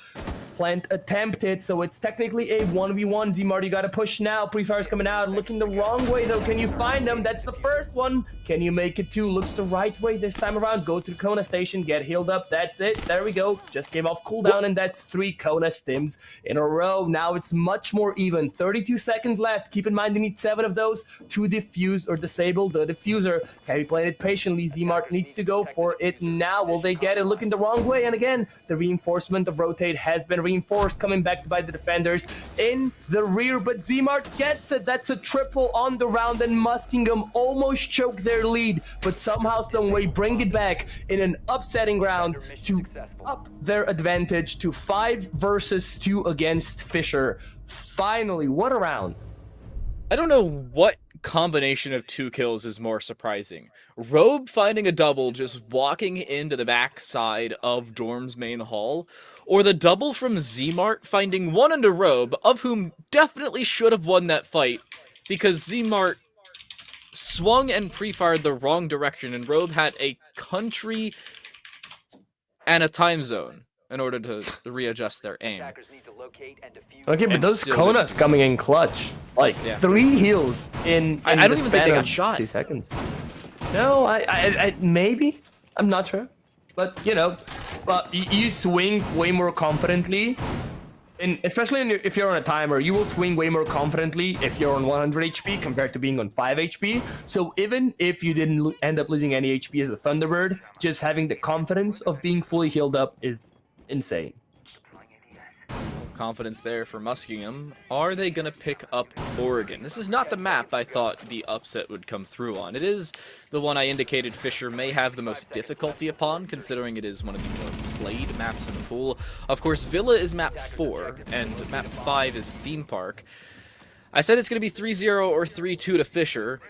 Plant attempted, so it's technically a 1v1. Zmart, you gotta push now. Pre-fire's coming out, looking the wrong way though. Can you find them? That's the first one. Can you make it 2? Looks the right way this time around. Go to the Kona station, get healed up. That's it. There we go. Just came off cooldown, and that's 3 Kona stims in a row. Now it's much more even. 32 seconds left. Keep in mind, you need 7 of those to defuse or disable the diffuser. Can be playing it patiently. Zmart needs to go for it now. Will they get it? Looking the wrong way, and again, the reinforcement of rotate has been reinforced, coming back by the defenders in the rear, but Zmart gets it. That's a triple on the round, and Muskingum almost choked their lead, but somehow, some way bring it back in an upsetting round to up their advantage to 5 versus 2 against Fisher. Finally, what a round. I don't know what combination of 2 kills is more surprising. Robe finding a double just walking into the backside of Dorm's main hall, or the double from Zmart finding one into Robe, of whom definitely should have won that fight, because Zmart swung and pre-fired the wrong direction, and Robe had a country and a time zone in order to readjust their aim. Okay, but And those still didn't Konas do coming in clutch. Like, Yeah. 3 heals in I the don't even think span they got of shot. 2 seconds. No, I maybe. I'm not sure. But, you know, you swing way more confidently. And especially if you're on a timer, you will swing way more confidently if you're on 100 HP compared to being on 5 HP. So even if you didn't end up losing any HP as a Thunderbird, just having the confidence of being fully healed up is insane. Confidence there for Muskingum. Are they going to pick up Oregon? This is not the map I thought the upset would come through on. It is the one I indicated Fisher may have the most difficulty upon, considering it is one of the more played maps in the pool. Of course, Villa is map 4, and map 5 is Theme Park. I said it's going to be 3-0 or 3-2 to Fisher,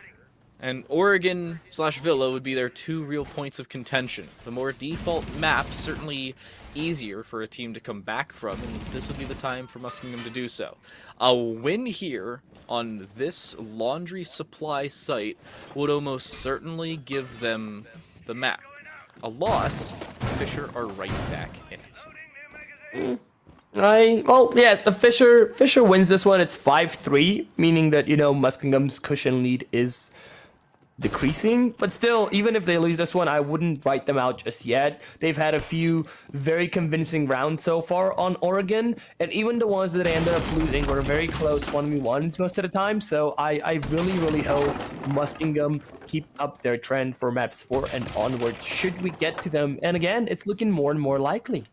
and Oregon/Villa would be their 2 real points of contention. The more default map, certainly easier for a team to come back from, and this would be the time for Muskingum to do so. A win here on this laundry supply site would almost certainly give them the map. A loss, Fisher are right back in it. Well, yes, if Fisher wins this one, it's 5-3, meaning that, you know, Muskingum's cushion lead is decreasing. But still, even if they lose this one, I wouldn't write them out just yet. They've had a few very convincing rounds so far on Oregon, and even the ones that they ended up losing were very close 1v1s most of the time. So I really hope Muskingum keep up their trend for maps 4 and onward should we get to them. And again, it's looking more and more likely.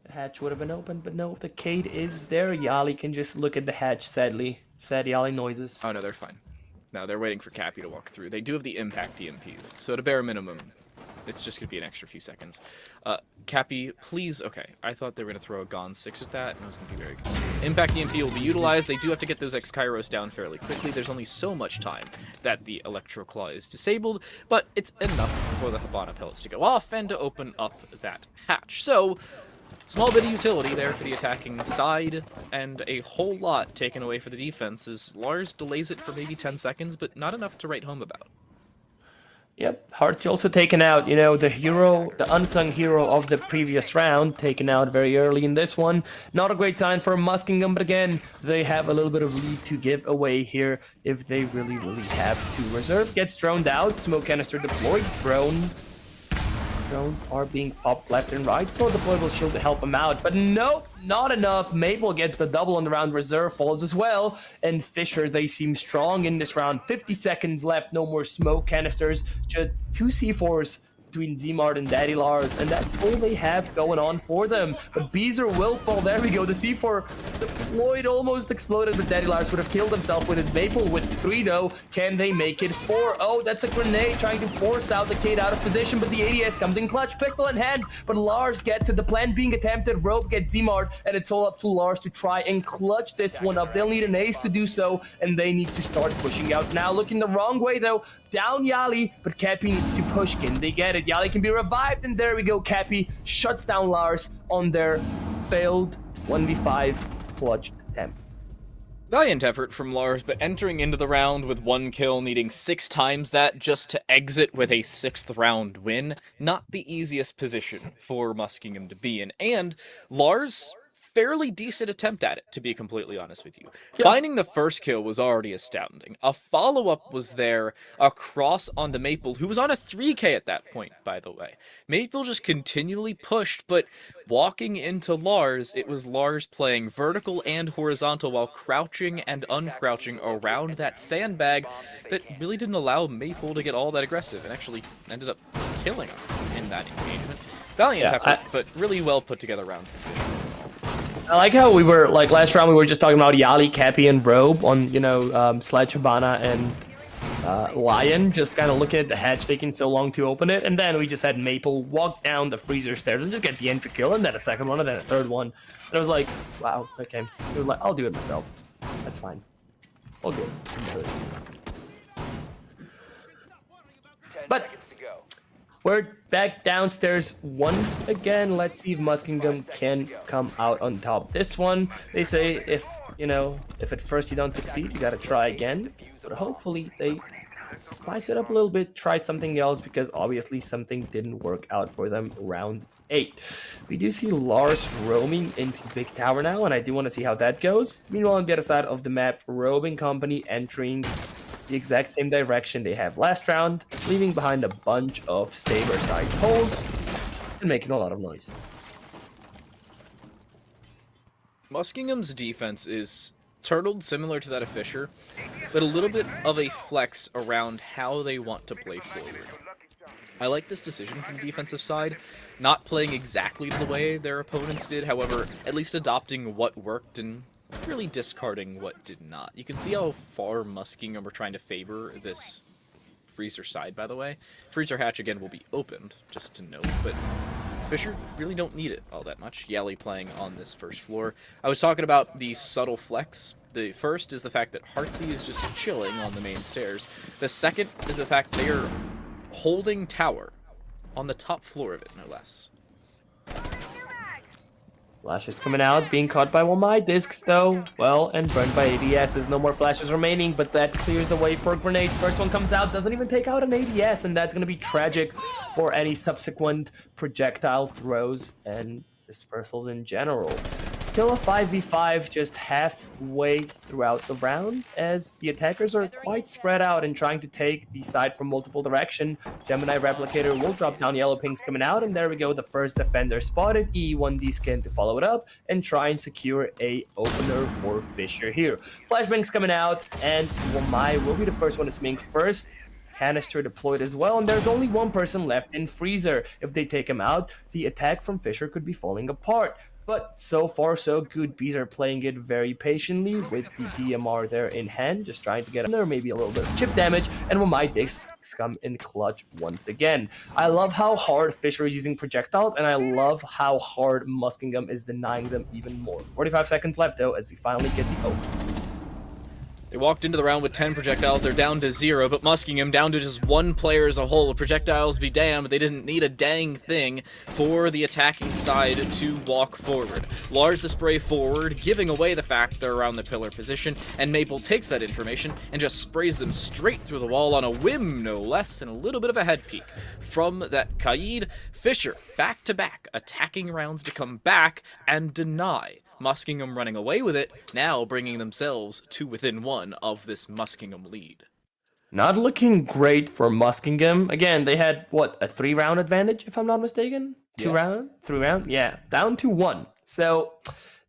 The hatch would have been open, but no, the Cade is there. Yali can just look at the hatch, sadly. Sad Yali noises. Oh no, they're fine. No, they're waiting for Cappy to walk through. They do have the impact DMPs, so at a bare minimum, it's just going to be an extra few seconds. Cappy, please. Okay, I thought they were going to throw a Gone 6 at that, and I was going to be very concerned. Impact DMP will be utilized. They do have to get those X-Kairos down fairly quickly. There's only so much time that the Electro Claw is disabled, but it's enough for the Habana pellets to go off and to open up that hatch. So, small bit of utility there for the attacking side, and a whole lot taken away for the defense as Lars delays it for maybe 10 seconds, but not enough to write home about. Yep, Hart's also taken out, you know, the hero, the unsung hero of the previous round, taken out very early in this one. Not a great sign for Muskingum, but again, they have a little bit of lead to give away here if they really have to. Reserve gets droned out, smoke canister deployed, drones are being popped left and right. Still a deployable shield to help him out, but nope, not enough. Maple gets the double on the round. Reserve falls as well, and Fisher, they seem strong in this round. 50 seconds left, no more smoke canisters, just 2 C4s between Zmart and Daddy Lars, and that's all they have going on for them. But Beezer will fall. There we go. The C4 deployed, almost exploded, but Daddy Lars would have killed himself with it. Maple with 3 though. Can they make it 4? Oh, that's a grenade trying to force out the Cade out of position, but the ADS comes in clutch, pistol in hand, but Lars gets it. The plan being attempted. Rope gets Zmart, and it's all up to Lars to try and clutch this one up. They'll need an ace to do so, and they need to start pushing out now. Looking the wrong way though. Down Yali, but Cappy needs to push. Can they get it? Yali can be revived, and there we go. Cappy shuts down Lars on their failed 1v5 clutch attempt. Valiant effort from Lars, but entering into the round with 1 kill, needing 6 times that just to exit with a 6th round win. Not the easiest position for Muskingum to be in. And Lars, fairly decent attempt at it, to be completely honest with you. Yeah. Finding the first kill was already astounding. A follow-up was there across onto Maple, who was on a 3K at that point, by the way. Maple just continually pushed, but walking into Lars, it was Lars playing vertical and horizontal while crouching and uncrouching around that sandbag that really didn't allow Maple to get all that aggressive, and actually ended up killing him in that engagement. Valiant effort, but really well put together round for Fisher. I like how we were, like, last round we were just talking about Yali, Cappy, and Robe on, you know, Sledge, Habana, and Lion, just kind of looking at the hatch, taking so long to open it, and then we just had Maple walk down the freezer stairs and just get the entry kill, and then a second one, and then a third one. And I was like, wow, okay. It was like, I'll do it myself. That's fine. I'll do it. But we're back downstairs once again. Let's see if Muskingum can come out on top. This one, they say if you know, if at first you don't succeed, you gotta try again. But hopefully they spice it up a little bit, try something else, because obviously something didn't work out for them round 8. We do see Lars roaming into Big Tower now, and I do want to see how that goes. Meanwhile, on the other side of the map, Roving Company entering the exact same direction they have last round, leaving behind a bunch of saber-sized holes and making a lot of noise. Muskingum's defense is turtled similar to that of Fisher, but a little bit of a flex around how they want to play forward. I like this decision from the defensive side, not playing exactly the way their opponents did, however, at least adopting what worked and really discarding what did not. You can see how far Muskingum are trying to favor this freezer side, by the way. Freezer hatch, again, will be opened, just to note, but Fisher really don't need it all that much. Yali playing on this first floor. I was talking about the subtle flex. The first is the fact that Heartsy is just chilling on the main stairs. The second is the fact they are holding tower on the top floor of it, no less. Flashes coming out, being caught by one of my discs though. Well, and burned by ADSs. No more flashes remaining, but that clears the way for grenades. First one comes out, doesn't even take out an ADS, and that's going to be tragic for any subsequent projectile throws and dispersals in general. Still a 5v5 just halfway throughout the round, as the attackers are quite spread out and trying to take the side from multiple direction. Gemini Replicator will drop down, yellow pings coming out, and there we go, the first defender spotted. E1D skin to follow it up and try and secure a opener for Fisher here. Flashbangs coming out, and Wamai will be the first one to swing first. Canister deployed as well, and there's only one person left in Freezer. If they take him out, the attack from Fisher could be falling apart. But so far, so good. Bees are playing it very patiently with the DMR there in hand, just trying to get under maybe a little bit of chip damage, and when my discs come in clutch once again. I love how hard Fisher is using projectiles, and I love how hard Muskingum is denying them even more. 45 seconds left, though, as we finally get the open. They walked into the round with 10 projectiles, they're down to 0, but Muskingum down to just 1 player as a whole. Projectiles be damned, they didn't need a dang thing for the attacking side to walk forward. Lars the spray forward, giving away the fact they're around the pillar position, and Maple takes that information and just sprays them straight through the wall on a whim, no less, and a little bit of a head peek. From that Kaid, Fisher, back-to-back, attacking rounds to come back and deny. Muskingum running away with it, now bringing themselves to within 1 of this Muskingum lead. Not looking great for Muskingum. Again, they had, what, a 3-round advantage, if I'm not mistaken? 2 round? 3 round? Yeah, down to 1. So,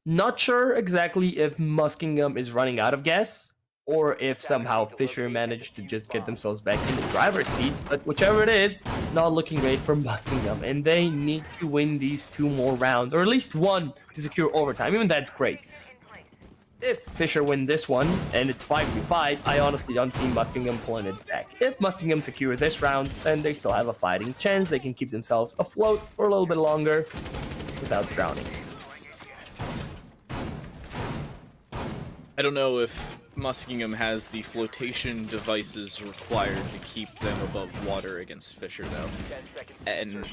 not sure exactly if Muskingum is running out of gas, or if somehow Fisher managed to just get themselves back in the driver's seat. But whichever it is, not looking great for Muskingum, and they need to win these 2 more rounds, or at least 1 to secure overtime. Even that's great. If Fisher win this one, and it's 5-5, I honestly don't see Muskingum pulling it back. If Muskingum secure this round, then they still have a fighting chance. They can keep themselves afloat for a little bit longer without drowning. I don't know if Muskingum has the flotation devices required to keep them above water against Fisher, though. And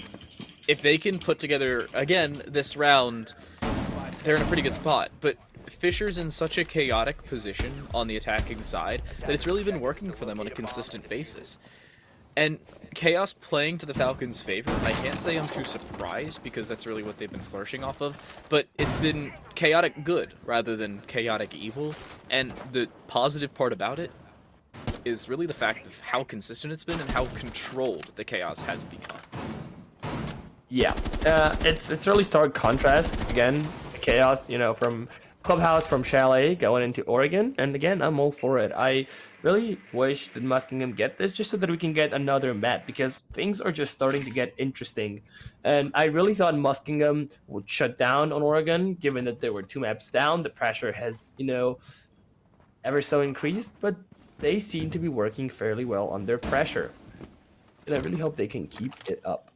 if they can put together, again, this round, they're in a pretty good spot. But Fisher's in such a chaotic position on the attacking side that it's really been working for them on a consistent basis. And Chaos playing to the Falcons' favor, I can't say I'm too surprised because that's really what they've been flourishing off of, but it's been chaotic good rather than chaotic evil, and the positive part about it is really the fact of how consistent it's been and how controlled the Chaos has become. Yeah, it's really stark contrast. Again, the Chaos, you know, from Clubhouse, from Chalet, going into Oregon, and again, I'm all for it. I really wish that Muskingum get this just so that we can get another map, because things are just starting to get interesting. And I really thought Muskingum would shut down on Oregon, given that there were 2 maps down. The pressure has, you know, ever so increased, but they seem to be working fairly well under pressure. And I really hope they can keep it up.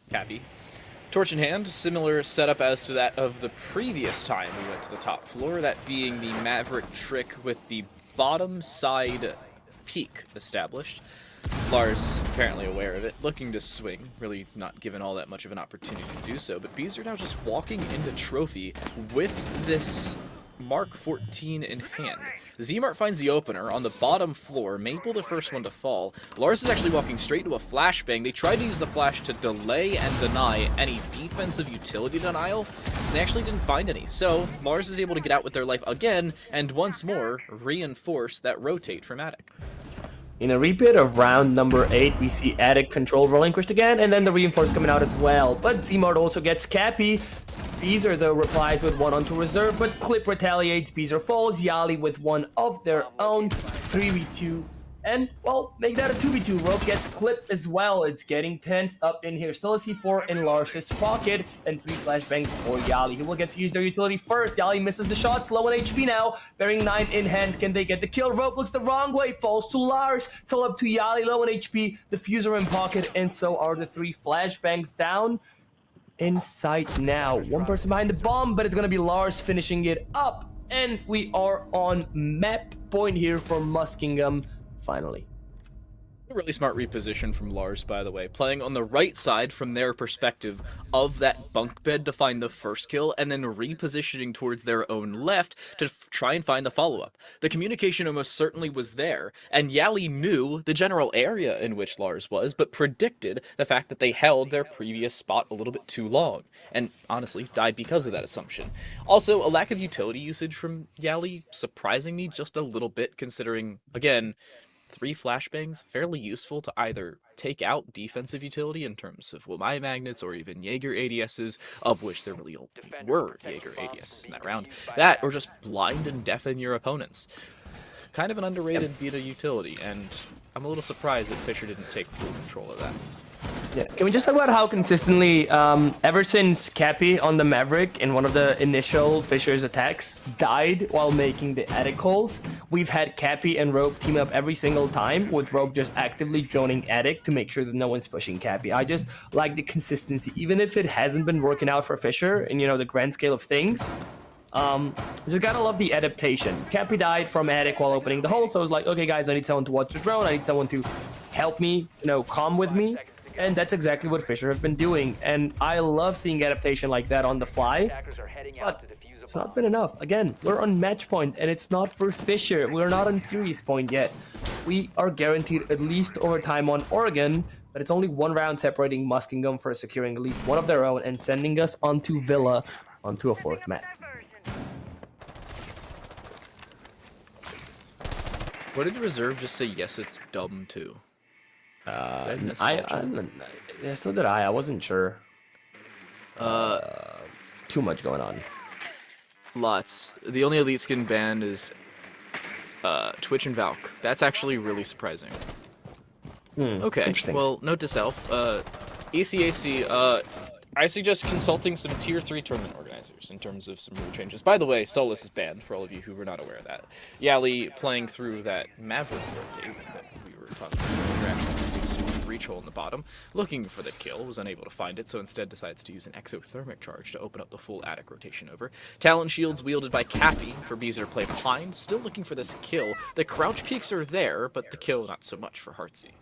Cappy. Torch in hand, similar setup as to that of the previous time we went to the top floor, that being the Maverick trick with the bottom side peak established. Lars, apparently aware of it, looking to swing, really not given all that much of an opportunity to do so, but Bees are now just walking into Trophy with this Mark 14 in hand. Zmart finds the opener on the bottom floor, Maple the first one to fall. Lars is actually walking straight to a flashbang. They tried to use the flash to delay and deny any defensive utility denial, and they actually didn't find any. So Lars is able to get out with their life again, and once more reinforce that rotate from Attic. In a repeat of round number 8, we see Attic control relinquished again, and then the reinforce coming out as well. But Zmart also gets Cappy. Beezer, though, replies with one onto reserve, but Clip retaliates. Beezer falls. Yali with one of their own. 3v2. And, well, make that a 2v2. Rope gets Clip as well. It's getting tense up in here. Still a C4 in Lars's pocket, and 3 flashbangs for Yali. He will get to use their utility first. Yali misses the shots. Low on HP now. Bearing 9 in hand. Can they get the kill? Rope looks the wrong way. Falls to Lars. Still up to Yali. Low on HP. Diffuser in pocket, and so are the 3 flashbangs down. In sight now. One person behind the bomb, but it's going to be Lars finishing it up. And we are on map point here for Muskingum. Finally. A really smart reposition from Lars, by the way, playing on the right side from their perspective of that bunk bed to find the first kill, and then repositioning towards their own left to try and find the follow-up. The communication almost certainly was there, and Yali knew the general area in which Lars was, but predicted the fact that they held their previous spot a little bit too long, and honestly died because of that assumption. Also, a lack of utility usage from Yali surprising me just a little bit, considering, again, 3 flashbangs, fairly useful to either take out defensive utility in terms of Wamai Magnets or even Jaeger ADSs, of which there really only were Jaeger ADSs in that round. That, or just blind and deafen your opponents. Kind of an underrated beta utility, and I'm a little surprised that Fisher didn't take full control of that. Yeah. Can we just talk about how consistently, ever since Cappy on the Maverick in one of the initial Fisher's attacks died while making the attic calls, we've had Cappy and Rogue team up every single time, with Rogue just actively droning attic to make sure that no one's pushing Cappy. I just like the consistency, even if it hasn't been working out for Fisher in, you know, the grand scale of things. Just gotta love the adaptation. Cappy died from attic while opening the hole, so I was like, okay guys, I need someone to watch the drone, I need someone to help me, you know, calm with me. And that's exactly what Fisher have been doing. And I love seeing adaptation like that on the fly. But it's not been enough. Again, we're on match point, and it's not for Fisher. We're not on series point yet. We are guaranteed at least overtime on Oregon, but it's only 1 round separating Muskingum for securing at least one of their own and sending us onto Villa onto a 4th map. What did Reserve just say? Yes, it's dumb too. Yeah, so did I. I wasn't sure. Too much going on. Lots. The only elite skin banned is Twitch and Valk. That's actually really surprising. Okay, well, note to self. ECAC, I suggest consulting some tier 3 tournament organizers in terms of some rule changes. By the way, Solus is banned, for all of you who were not aware of that. Yali playing through that Maverick rotate that we were talking about. We actually see breach hole in the bottom, looking for the kill, was unable to find it, so instead decides to use an exothermic charge to open up the full attic rotation over. Talent shields wielded by Cappy for Beezer to play behind, still looking for this kill. The crouch peaks are there, but the kill not so much for Heartsy.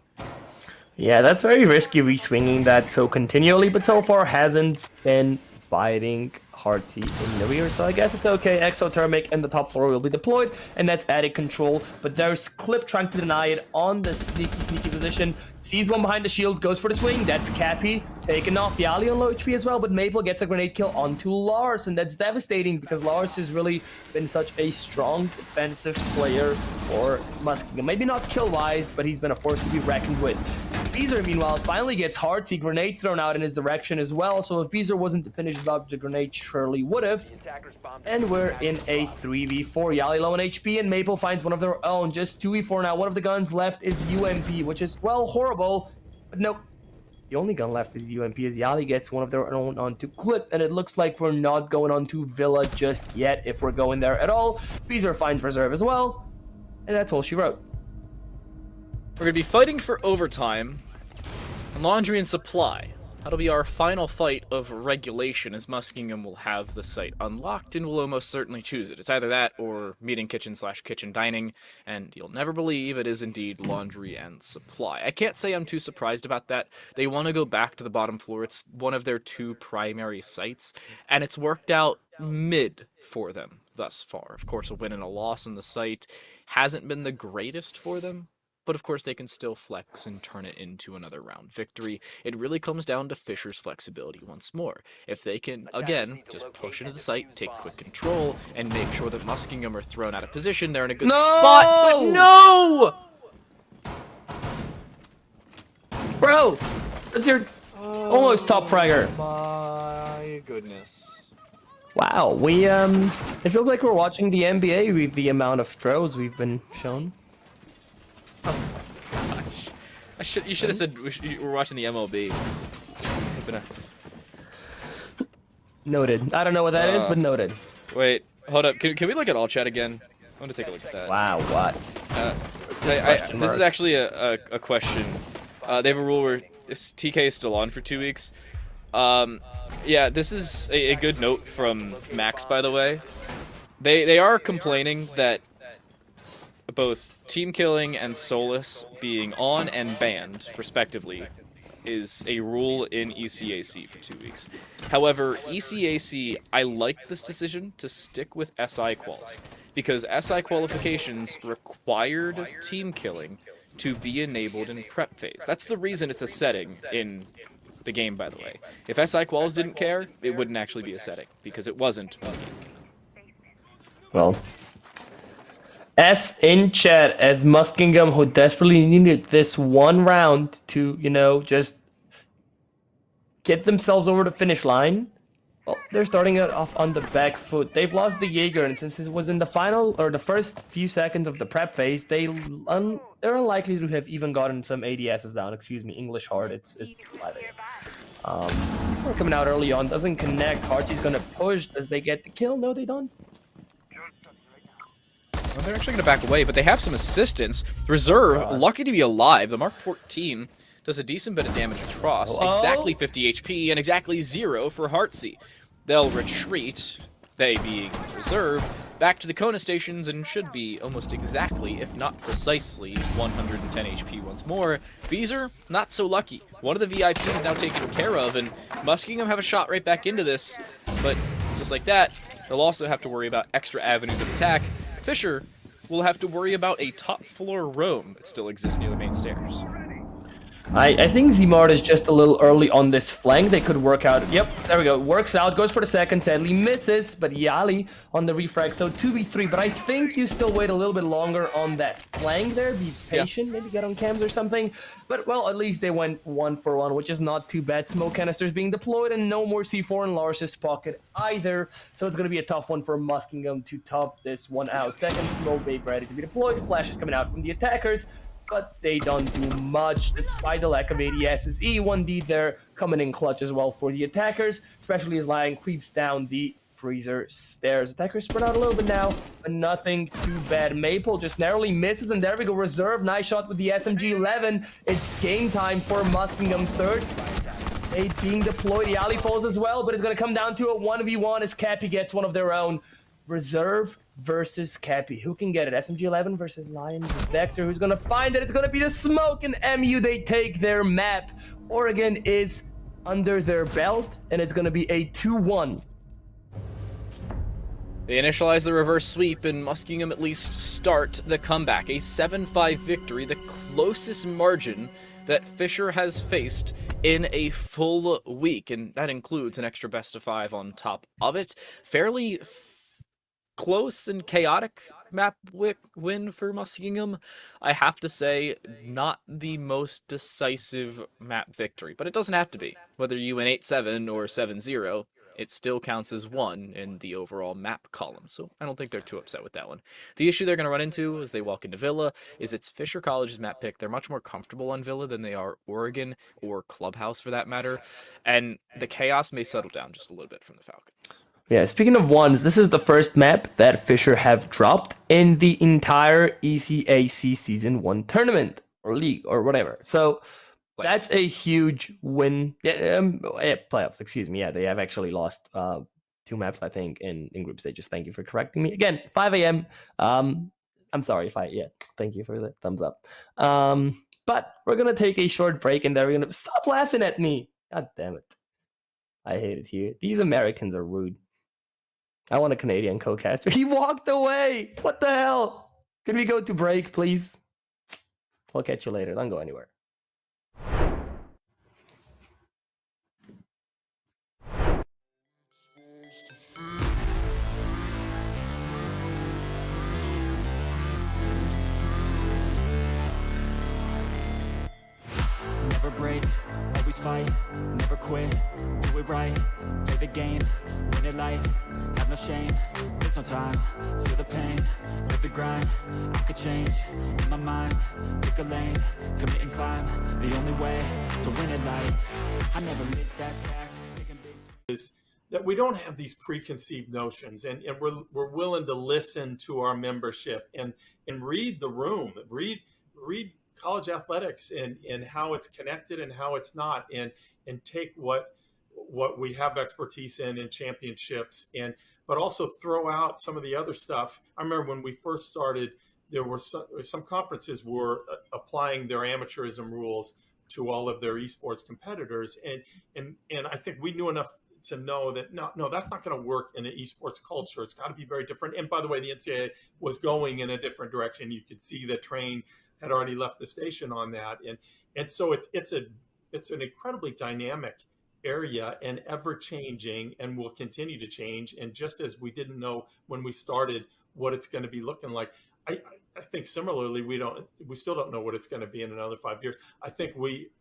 Yeah, that's very risky re-swinging that so continually, but so far hasn't been biting Heartsy in the rear, so I guess it's okay. Exothermic and the top floor will be deployed, and that's attic control, but there's Clip trying to deny it on the sneaky position. Sees one behind the shield, goes for the swing. That's Cappy taken off. Yali on low HP as well, but Maple gets a grenade kill onto Lars, and that's devastating because Lars has really been such a strong defensive player for Muskingum. Maybe not kill-wise, but he's been a force to be reckoned with. Beezer, meanwhile, finally gets Heartsy grenade thrown out in his direction as well, so if Beezer wasn't to finish up the grenade, surely would have. And we're in a 3v4. Yali low on HP, and Maple finds one of their own. Just 2v4 now. One of the guns left is UMP, which is, well, horrible, but nope. The only gun left is UMP as Yali gets one of their own onto Clip, and it looks like we're not going on to Villa just yet, if we're going there at all. Beezer finds reserve as well, and that's all she wrote. We're going to be fighting for overtime and laundry and supply. That'll be our final fight of regulation, as Muskingum will have the site unlocked and will almost certainly choose it. It's either that or meeting kitchen/kitchen dining, and you'll never believe it is indeed laundry and supply. I can't say I'm too surprised about that. They want to go back to the bottom floor. It's one of their 2 primary sites, and it's worked out mid for them thus far. Of course, a win and a loss on the site hasn't been the greatest for them, but of course they can still flex and turn it into another round victory. It really comes down to Fisher's flexibility once more. If they can, again, just push into the site, take quick control, and make sure that Muskingum are thrown out of position, they're in a good spot. But no! Bro, that's your almost top fragger. My goodness. Wow, it feels like we're watching the NBA with the amount of throws we've been shown. Gosh. You should have said we're watching the MLB. Noted. I don't know what that is, but noted. Wait, hold up. Can we look at all chat again? I want to take a look at that. Wow, what? This is actually a question. They have a rule where TK is still on for 2 weeks. Yeah, this is a good note from Max, by the way. They are complaining that both Team Killing and Solus being on and banned, respectively, is a rule in ECAC for 2 weeks. However, ECAC, I like this decision to stick with SI quals, because SI qualifications required Team Killing to be enabled in prep phase. That's the reason it's a setting in the game, by the way. If SI quals didn't care, it wouldn't actually be a setting, because it wasn't. Well, F's in chat as Muskingum, who desperately needed this one round to, just get themselves over the finish line. Well, they're starting it off on the back foot. They've lost the Jaeger, and since it was in the final, or the first few seconds of the prep phase, they're unlikely to have even gotten some ADSs down. Excuse me, English hard. It's we're coming out early on, doesn't connect. Hartsy's gonna push. Does they get the kill? No, they don't. Well, they're actually going to back away, but they have some assistance. Reserve, lucky to be alive. The Mark 14 does a decent bit of damage across. Exactly 50 HP and exactly 0 for Heartsy. They'll retreat, they being Reserve, back to the Kona stations and should be almost exactly, if not precisely, 110 HP once more. Beezer, not so lucky. One of the VIPs now taken care of, and Muskingum have a shot right back into this, but just like that, they'll also have to worry about extra avenues of attack. Fisher will have to worry about a top floor roam that still exists near the main stairs. I think Zmart is just a little early on this flank. They could work out. Yep, there we go. Works out, goes for the second, sadly misses, but Yali on the refrag. So 2v3, but I think you still wait a little bit longer on that flank there. Be patient, maybe get on cams or something. But, well, at least they went 1-for-1, which is not too bad. Smoke canisters being deployed and no more C4 in Lars's pocket either. So it's going to be a tough one for Muskingum to tough this one out. Second smoke bait ready to be deployed. Flash is coming out from the attackers, but they don't do much despite the lack of ADSs. E1D there coming in clutch as well for the attackers, especially as Lion creeps down the freezer stairs. Attackers spread out a little bit now, but nothing too bad. Maple just narrowly misses, and there we go. Reserve, nice shot with the SMG-11. It's game time for Muskingum. Third 8 being deployed. The alley falls as well, but it's going to come down to a 1v1 as Cappy gets one of their own. Reserve versus Cappy. Who can get it? SMG-11 versus Lion Vector. Who's going to find it? It's going to be the Smoke and MU. They take their map. Oregon is under their belt, and it's going to be a 2-1. They initialize the reverse sweep, and Muskingum at least start the comeback. A 7-5 victory, the closest margin that Fisher has faced in a full week, and that includes an extra best of 5 on top of it. Fairly close and chaotic map win for Muskingum. I have to say, not the most decisive map victory, but it doesn't have to be. Whether you win 8-7 or 7-0, it still counts as 1 in the overall map column, so I don't think they're too upset with that one. The issue they're going to run into as they walk into Villa is it's Fisher College's map pick. They're much more comfortable on Villa than they are Oregon or Clubhouse for that matter, and the chaos may settle down just a little bit from the Falcons. Yeah, speaking of ones, this is the first map that Fisher have dropped in the entire ECAC Season 1 tournament, or league, or whatever. So, That's a huge win. Yeah, playoffs, excuse me. Yeah, they have actually lost 2 maps, I think, in group stages. Thank you for correcting me. Again, 5 a.m. I'm sorry if thank you for the thumbs up. But we're going to take a short break and then we're going to stop laughing at me. God damn it. I hate it here. These Americans are rude. I want a Canadian co-caster. He walked away. What the hell? Could we go to break, please? I'll catch you later. Don't go anywhere. Never break, always fight, never quit, do it right, play the game, win it life, have no shame, there's no time, feel the pain, live the grind, I could change, in my mind, pick a lane, commit and climb, the only way to win it life, I never miss that fact, taking big is that we don't have these preconceived notions, and we're willing to listen to our membership and read the room, read college athletics and how it's connected and how it's not, and take what we have expertise in championships, but also throw out some of the other stuff. I remember when we first started, there were some conferences were applying their amateurism rules to all of their esports competitors, and I think we knew enough to know that no, that's not going to work in an esports culture. It's got to be very different. And by the way, the NCAA was going in a different direction. You could see the train had already left the station on that, and so it's an incredibly dynamic area and ever changing, and will continue to change. And just as we didn't know when we started what it's going to be looking like, I think similarly we still don't know what it's going to be in another 5 years.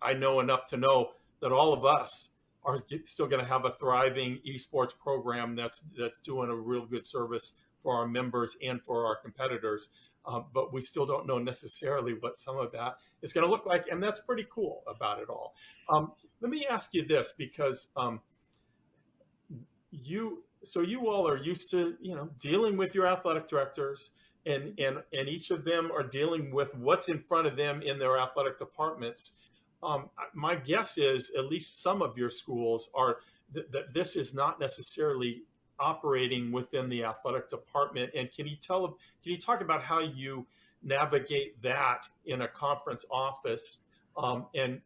I know enough to know that all of us are still going to have a thriving esports program that's doing a real good service for our members and for our competitors. But we still don't know necessarily what some of that is going to look like, and that's pretty cool about it all. Let me ask you this, because you all are used to dealing with your athletic directors, and each of them are dealing with what's in front of them in their athletic departments. My guess is at least some of your schools are that this is not necessarily operating within the athletic department. And can you talk about how you navigate that in a conference office, and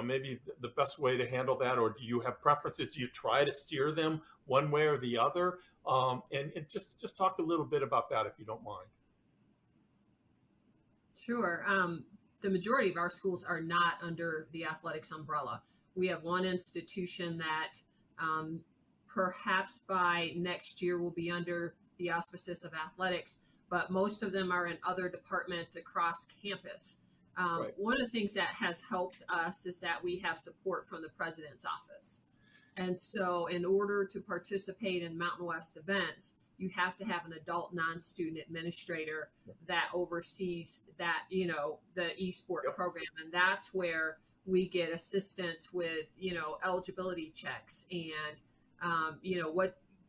maybe the best way to handle that, or do you have preferences? Do you try to steer them one way or the other? And just talk a little bit about that, if you don't mind. Sure. The majority of our schools are not under the athletics umbrella. We have one institution that perhaps by next year will be under the auspices of athletics, but most of them are in other departments across campus. Right. One of the things that has helped us is that we have support from the president's office. And so in order to participate in Mountain West events, you have to have an adult non-student administrator that oversees that, the eSport program. And that's where we get assistance with, eligibility checks and,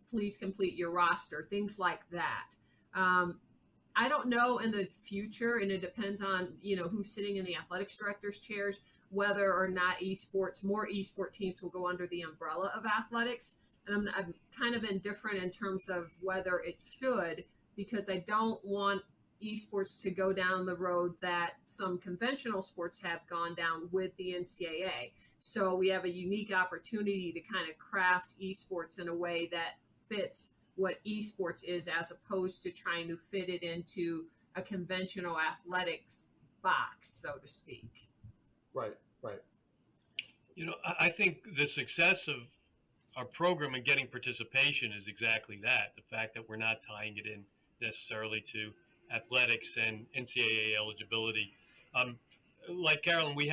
please complete your roster, things like that. I don't know in the future, and it depends on, who's sitting in the athletics director's chairs, whether or not more esport teams will go under the umbrella of athletics. And I'm kind of indifferent in terms of whether it should, because I don't want esports to go down the road that some conventional sports have gone down with the NCAA. So we have a unique opportunity to kind of craft esports in a way that fits what esports is, as opposed to trying to fit it into a conventional athletics box, so to speak. Right. I think the success of our program and getting participation is exactly that. The fact that we're not tying it in necessarily to athletics and NCAA eligibility. Like Carolyn, we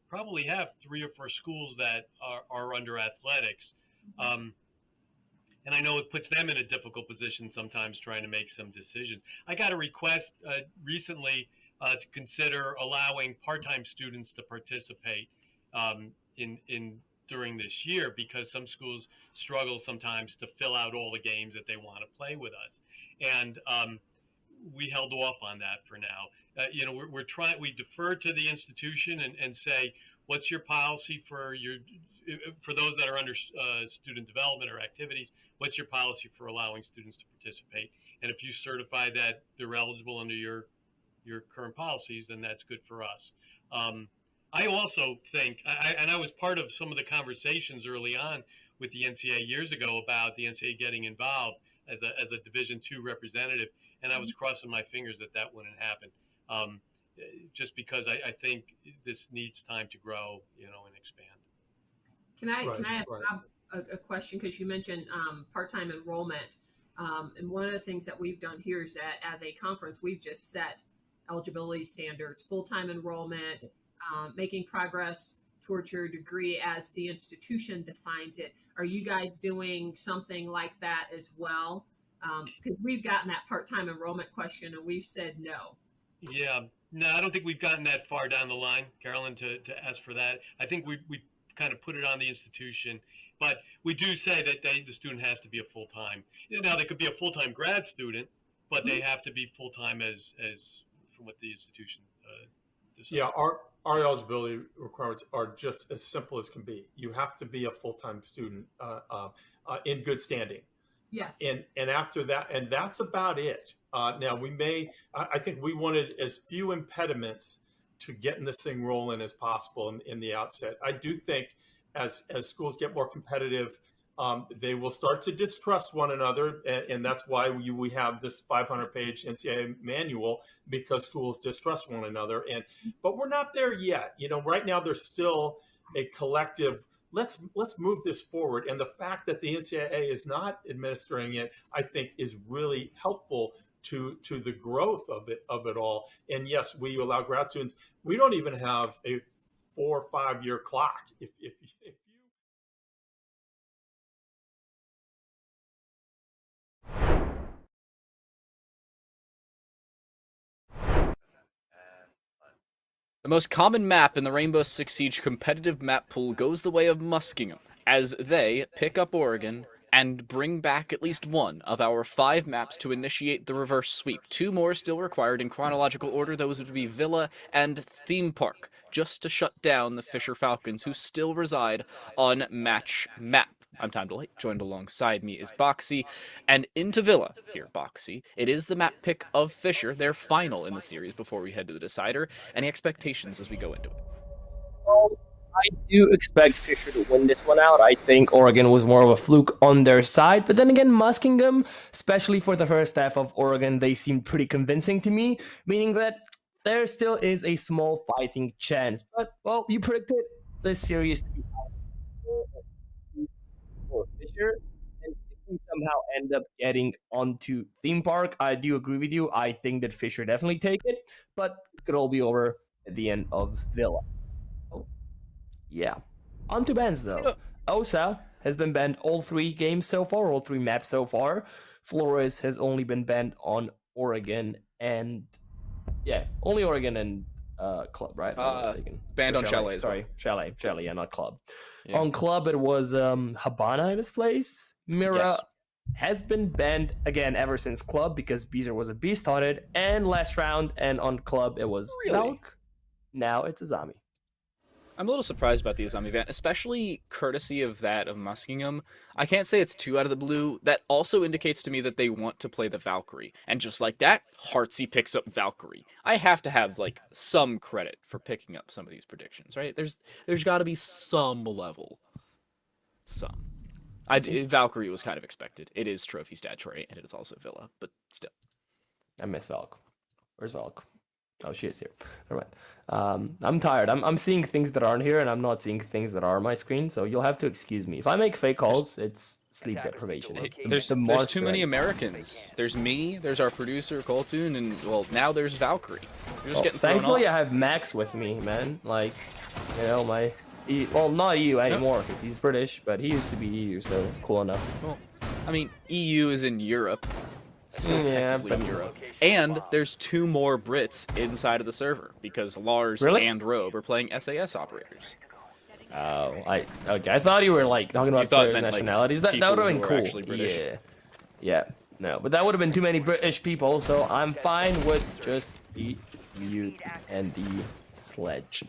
probably have 3 or 4 schools that are under athletics. And I know it puts them in a difficult position sometimes trying to make some decisions. I got a request recently to consider allowing part-time students to participate during this year, because some schools struggle sometimes to fill out all the games that they want to play with us. And we held off on that for now. we defer to the institution and say, what's your policy for those that are under student development or activities? What's your policy for allowing students to participate? And if you certify that they're eligible under your current policies, then that's good for us. I also think, and I was part of some of the conversations early on with the NCAA years ago about the NCAA getting involved as a Division II representative, and I was crossing my fingers that wouldn't happen, just because I think this needs time to grow, and expand. Can I ask Rob a question, because you mentioned part-time enrollment, and one of the things that we've done here is that as a conference, we've just set eligibility standards, full-time enrollment, making progress towards your degree as the institution defines it. Are you guys doing something like that as well? Because we've gotten that part-time enrollment question and we've said no. Yeah, no, I don't think we've gotten that far down the line, Carolyn, to ask for that. I think we kind of put it on the institution, but we do say that the student has to be a full-time. Now, they could be a full-time grad student, but they have to be full-time as from what the institution decides. Yeah, our eligibility requirements are just as simple as can be. You have to be a full-time student in good standing. Yes. And after that, and that's about it. Now I think we wanted as few impediments to getting this thing rolling as possible in the outset. I do think as schools get more competitive, they will start to distrust one another, and that's why we have this 500-page NCAA manual, because schools distrust one another. But we're not there yet. Right now there's still a collective. Let's move this forward, and the fact that the NCAA is not administering it, I think, is really helpful to the growth of it all. And yes, we allow grad students. We don't even have a 4 or 5 year clock. If you The most common map in the Rainbow Six Siege competitive map pool goes the way of Muskingum, as they pick up Oregon and bring back at least one of our 5 maps to initiate the reverse sweep. 2 more still required in chronological order. Those would be Villa and Theme Park, just to shut down the Fisher Falcons, who still reside on Match Map. I'm Time Delay. Joined alongside me is Boxy. And into Villa, here, Boxy. It is the map pick of Fisher, their final in the series before we head to the decider. Any expectations as we go into it? Well, I do expect Fisher to win this one out. I think Oregon was more of a fluke on their side. But then again, Muskingum, especially for the first half of Oregon, they seemed pretty convincing to me, meaning that there still is a small fighting chance. But, well, you predicted this series to be for Fisher, and if we somehow end up getting onto Theme Park, I do agree with you. I think that Fisher definitely take it, but it could all be over at the end of Villa. Oh, yeah. On to bans, though. Osa has been banned all 3 games so far, all 3 maps so far. Flores has only been banned on Oregon, and yeah, only Oregon and Club, right? Banned on Chalet. Sorry, Chalet, yeah, not Club. Yeah. On Club, it was Habana in his place. Mira has been banned again ever since Club, because Beezer was a beast on it. And last round, and on Club, it was Valk. Now it's Azami. I'm a little surprised about the Azami ban, especially courtesy of that of Muskingum. I can't say it's too out of the blue. That also indicates to me that they want to play the Valkyrie. And just like that, Heartsy picks up Valkyrie. I have to have, like, some credit for picking up some of these predictions, right? There's got to be some level. Some. Valkyrie was kind of expected. It is trophy statutory, and it is also Villa, but still. I miss Valk. Where's Valk? Oh, she is here. Never mind. I'm tired. I'm seeing things that aren't here, and I'm not seeing things that are on my screen, so you'll have to excuse me. If I make fake calls, it's sleep deprivation. There's too many Americans. There's me, there's our producer, Coltoon, and, well, now there's Valkyrie. You're just getting thrown thankfully, off. I have Max with me, man. Like, my... Well, not EU anymore, because he's British, but he used to be EU, so cool enough. Well, I mean, EU is in Europe. Still technically Europe. And there's 2 more Brits inside of the server, because Lars and Robe are playing SAS operators. Oh, okay. I thought you were, like, talking about players' nationalities. That would have been cool. Yeah. No, but that would have been too many British people, so I'm fine with just the mute, and the sledge.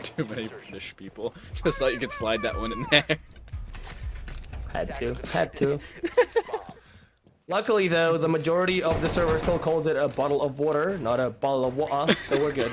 Too many British people. Just thought you could slide that one in there. Had to. Luckily, though, the majority of the server still calls it a bottle of water, not a bottle of water, so we're good.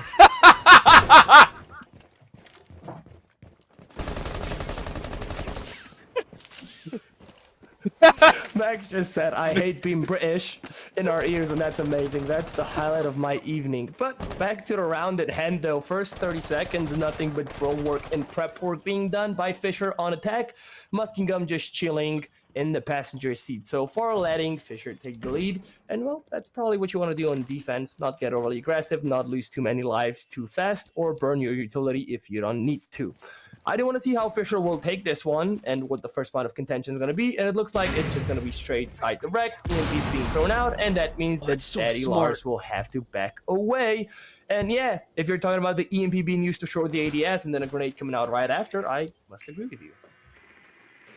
Max just said, I hate being British in our ears, and that's amazing. That's the highlight of my evening. But back to the round at hand, though. First 30 seconds, nothing but drone work and prep work being done by Fisher on attack. Muskingum just chilling in the passenger seat so far, letting Fisher take the lead. And, well, that's probably what you want to do on defense. Not get overly aggressive, not lose too many lives too fast, or burn your utility if you don't need to. I do want to see how Fisher will take this one and what the first point of contention is going to be. And it looks like it's just going to be straight side direct. EMP's being thrown out, and that means that Daddy Lars will have to back away. And yeah, if you're talking about the EMP being used to short the ADS and then a grenade coming out right after, I must agree with you.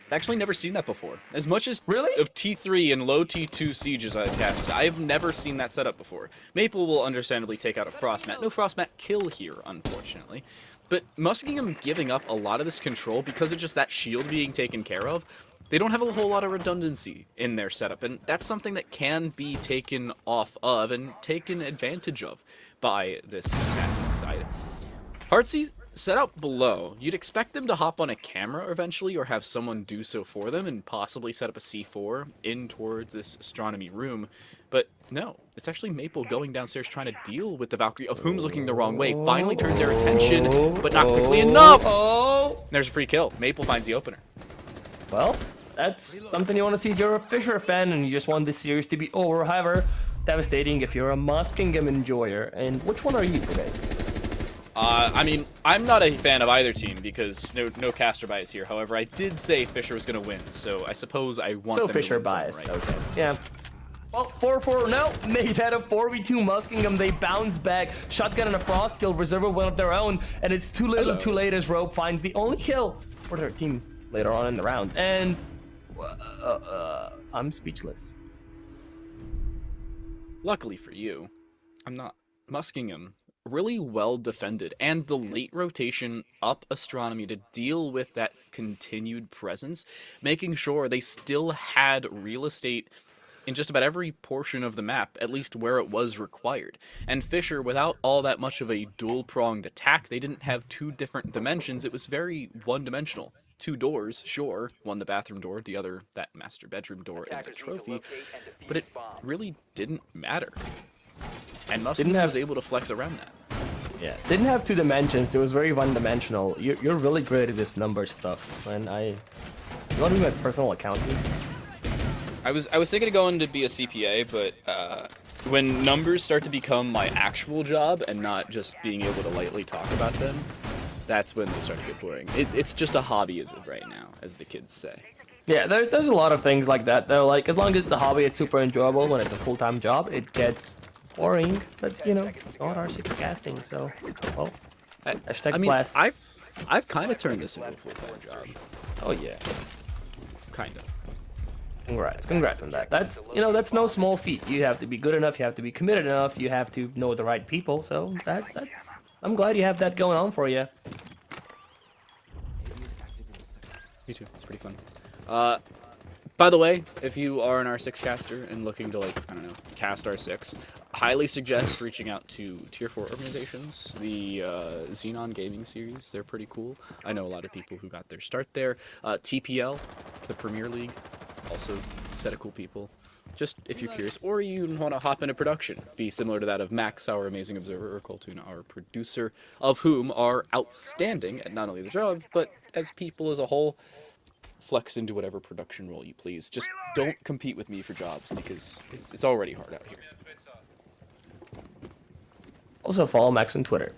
I've actually never seen that before. As much as really of T3 and low T2 sieges I've cast, I've never seen that setup before. Maple will understandably take out a Frostmat. No Frostmat kill here, unfortunately. But Muskingum giving up a lot of this control because of just that shield being taken care of, they don't have a whole lot of redundancy in their setup, and that's something that can be taken off of and taken advantage of by this attacking side. Heartsy set out below. You'd expect them to hop on a camera eventually or have someone do so for them and possibly set up a C4 in towards this astronomy room. But no, it's actually Maple going downstairs trying to deal with the Valkyrie, of whom's looking the wrong way. Finally turns their attention, but not quickly enough. There's a free kill. Maple finds the opener. Well, that's something you want to see if you're a Fisher fan and you just want this series to be over. However, devastating if you're a Muskingum enjoyer. And which one are you today? I mean, I'm not a fan of either team because no caster bias here. However, I did say Fisher was going to win, so I suppose I want them Fisher to win biased, right? okay. Yeah. Well, 4-4, no, made out of 4v2 Muskingum. They bounce back. Shotgun and a frost kill, reserve one of their own, and it's too little too late as Rope finds the only kill for their team later on in the round. And I'm speechless. Luckily for you, I'm not. Muskingum, really well defended, and the late rotation up astronomy to deal with that continued presence, making sure they still had real estate in just about every portion of the map, at least where it was required. And Fisher, without all that much of a dual-pronged attack, they didn't have two different dimensions. It was very one-dimensional. Two doors, sure, one the bathroom door, the other that master bedroom door in the trophy, but it really didn't matter. And Muskingum was able to flex around that. Yeah, didn't have two dimensions. It was very one-dimensional. You're really great at this number stuff, and you want to be my personal accountant? I was thinking of going to be a CPA, but when numbers start to become my actual job and not just being able to lightly talk about them, that's when they start to get boring. It's just a hobby as of right now, as the kids say. Yeah, there's a lot of things like that. They're like, as long as it's a hobby, it's super enjoyable. When it's a full-time job, it gets boring. But you know, not R6 casting, so well. Hashtag blast. I've kind of turned this into a full-time job. Oh yeah, kind of. Congrats on that. That's that's no small feat. You have to be good enough. You have to be committed enough. You have to know the right people. So that's. I'm glad you have that going on for you. Me too. It's pretty fun. By the way, if you are an R6 caster and looking to, like, I don't know, cast R6, highly suggest reaching out to Tier 4 organizations. The Xenon Gaming Series, they're pretty cool. I know a lot of people who got their start there. TPL, the Premier League, also set of cool people. Just if you're curious, or you want to hop into production, be similar to that of Max, our amazing observer, or Coltoon, our producer, of whom are outstanding at not only the job, but as people as a whole. Flex into whatever production role you please. Just don't compete with me for jobs because it's already hard out here. Also follow Max on Twitter.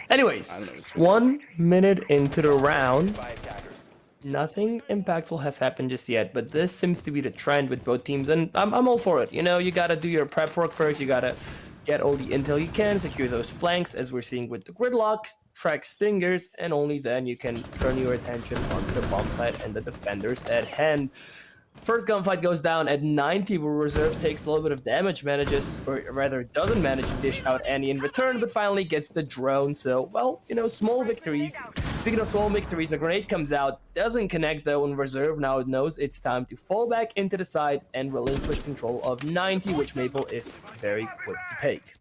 Anyways, 1 minute into the round. Nothing impactful has happened just yet, but this seems to be the trend with both teams, and I'm all for it. You know, you gotta do your prep work first. You gotta get all the intel you can, secure those flanks, as we're seeing with the gridlock, track stingers, and only then you can turn your attention onto the bomb site and the defenders at hand. First gunfight goes down at 90, where Reserve takes a little bit of damage, manages, or rather doesn't manage to dish out any in return, but finally gets the drone. So, well, you know, small victories. Speaking of small victories, a grenade comes out, doesn't connect though, and Reserve now knows it's time to fall back into the side and relinquish control of 90, which Maple is very quick to take.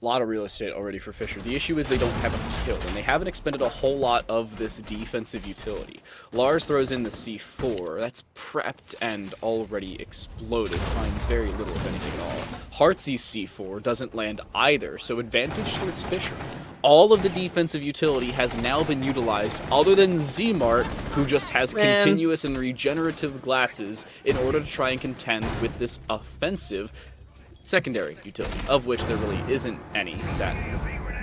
A lot of real estate already for Fisher. The issue is they don't have a kill, and they haven't expended a whole lot of this defensive utility. Lars throws in the C4. That's prepped and already exploded. Finds very little, if anything at all. Heartsy's C4 doesn't land either, so advantage towards Fisher. All of the defensive utility has now been utilized, other than Zmart, who just has continuous and regenerative glasses in order to try and contend with this offensive secondary utility, of which there really isn't any that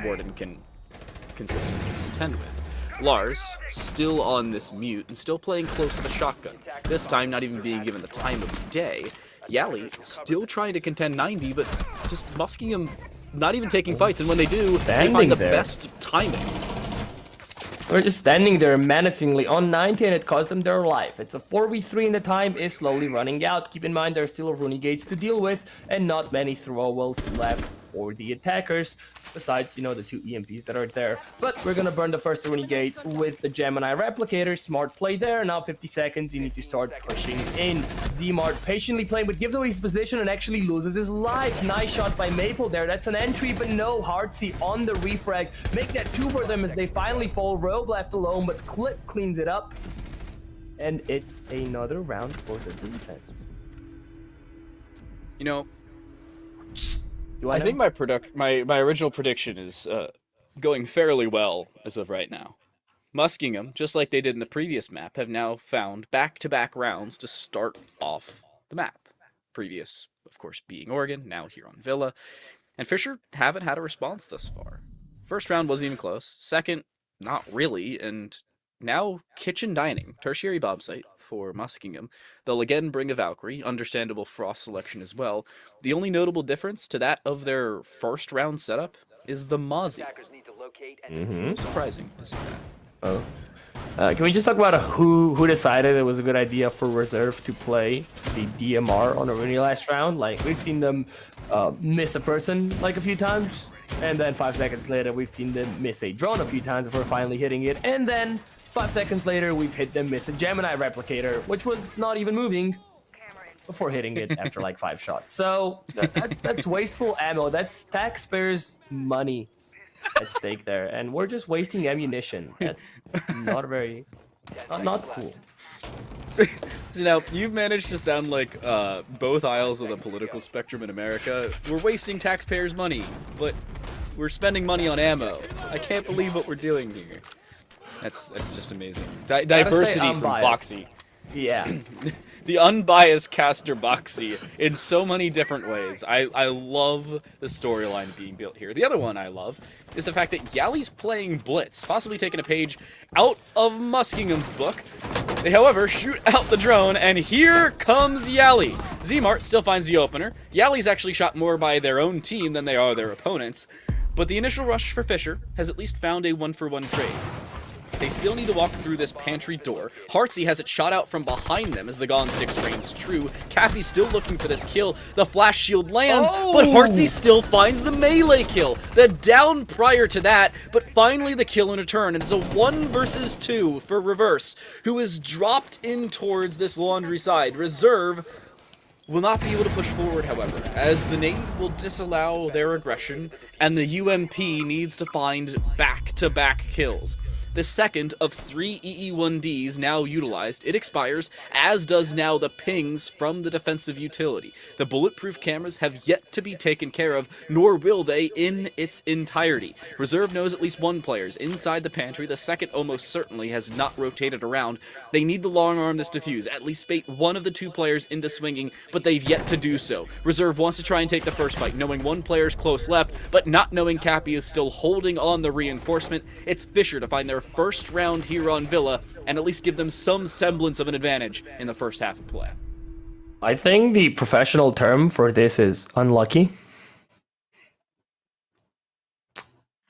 Warden can consistently contend with. Lars, still on this mute, and still playing close with a shotgun. This time not even being given the time of day. Yali still trying to contend 90, but just Muskingum not even taking fights, and when they do, they find the best timing. We're just standing there menacingly on 90, and it cost them their life. It's a 4v3, and the time is slowly running out. Keep in mind there's still Runegates to deal with, and not many throwables left for the attackers, besides, you know, the 2 EMPs that are there. But we're gonna burn the first Runegate with the Gemini Replicator. Smart play there. Now 50 seconds, you need to start pushing in. Zmart patiently playing, but gives away his position and actually loses his life. Nice shot by Maple there. That's an entry, but no. Heartsy on the refrag. Make that 2 for them as they finally fall. Rogue left alone, but Clip cleans it up. And it's another round for the defense. You know, I think my original prediction is going fairly well as of right now. Muskingum, just like they did in the previous map, have now found back-to-back rounds to start off the map. Previous, of course, being Oregon, now here on Villa. And Fisher haven't had a response thus far. First round wasn't even close. Second, not really. And now Kitchen Dining, tertiary bomb site for Muskingum. They'll again bring a Valkyrie, understandable Frost selection as well. The only notable difference to that of their first round setup is the Mozzie. Surprising to see that. Can we just talk about who decided it was a good idea for Reserve to play the DMR on a really last round? Like, we've seen them miss a person like a few times, and then 5 seconds later we've seen them miss a drone a few times before finally hitting it, and then 5 seconds later, we've hit them miss a Gemini Replicator, which was not even moving before hitting it after like 5 shots. So that's wasteful ammo. That's taxpayers' money at stake there, and we're just wasting ammunition. That's not very, not cool. So now, you've managed to sound like both aisles of the political spectrum in America. We're wasting taxpayers' money, but we're spending money on ammo. I can't believe what we're doing here. That's just amazing. Diversity from Boxy. Yeah. The unbiased caster Boxy in so many different ways. I love the storyline being built here. The other one I love is the fact that Yali's playing Blitz, possibly taking a page out of Muskingum's book. They, however, shoot out the drone, and here comes Yali. Zmart still finds the opener. Yali's actually shot more by their own team than they are their opponents. But the initial rush for Fisher has at least found a 1-for-1 trade. They still need to walk through this pantry door. Heartsy has it shot out from behind them as the Gone 6 reigns true. Cappy's still looking for this kill. The flash shield lands, but Heartsy still finds the melee kill. The down prior to that, but finally the kill in return. And it's a 1 versus 2 for Reverse, who is dropped in towards this laundry side. Reserve will not be able to push forward, however, as the nade will disallow their aggression, and the UMP needs to find back-to-back kills. The second of 3 EE1Ds now utilized. It expires, as does now the pings from the defensive utility. The bulletproof cameras have yet to be taken care of, nor will they in its entirety. Reserve knows at least one player's inside the pantry. The second almost certainly has not rotated around. They need the long arm this defuse, at least bait one of the 2 players into swinging, but they've yet to do so. Reserve wants to try and take the first fight, knowing one player's close left, but not knowing Cappy is still holding on the reinforcement. It's Fisher to find their first round here on Villa, and at least give them some semblance of an advantage in the first half of play. I think the professional term for this is unlucky.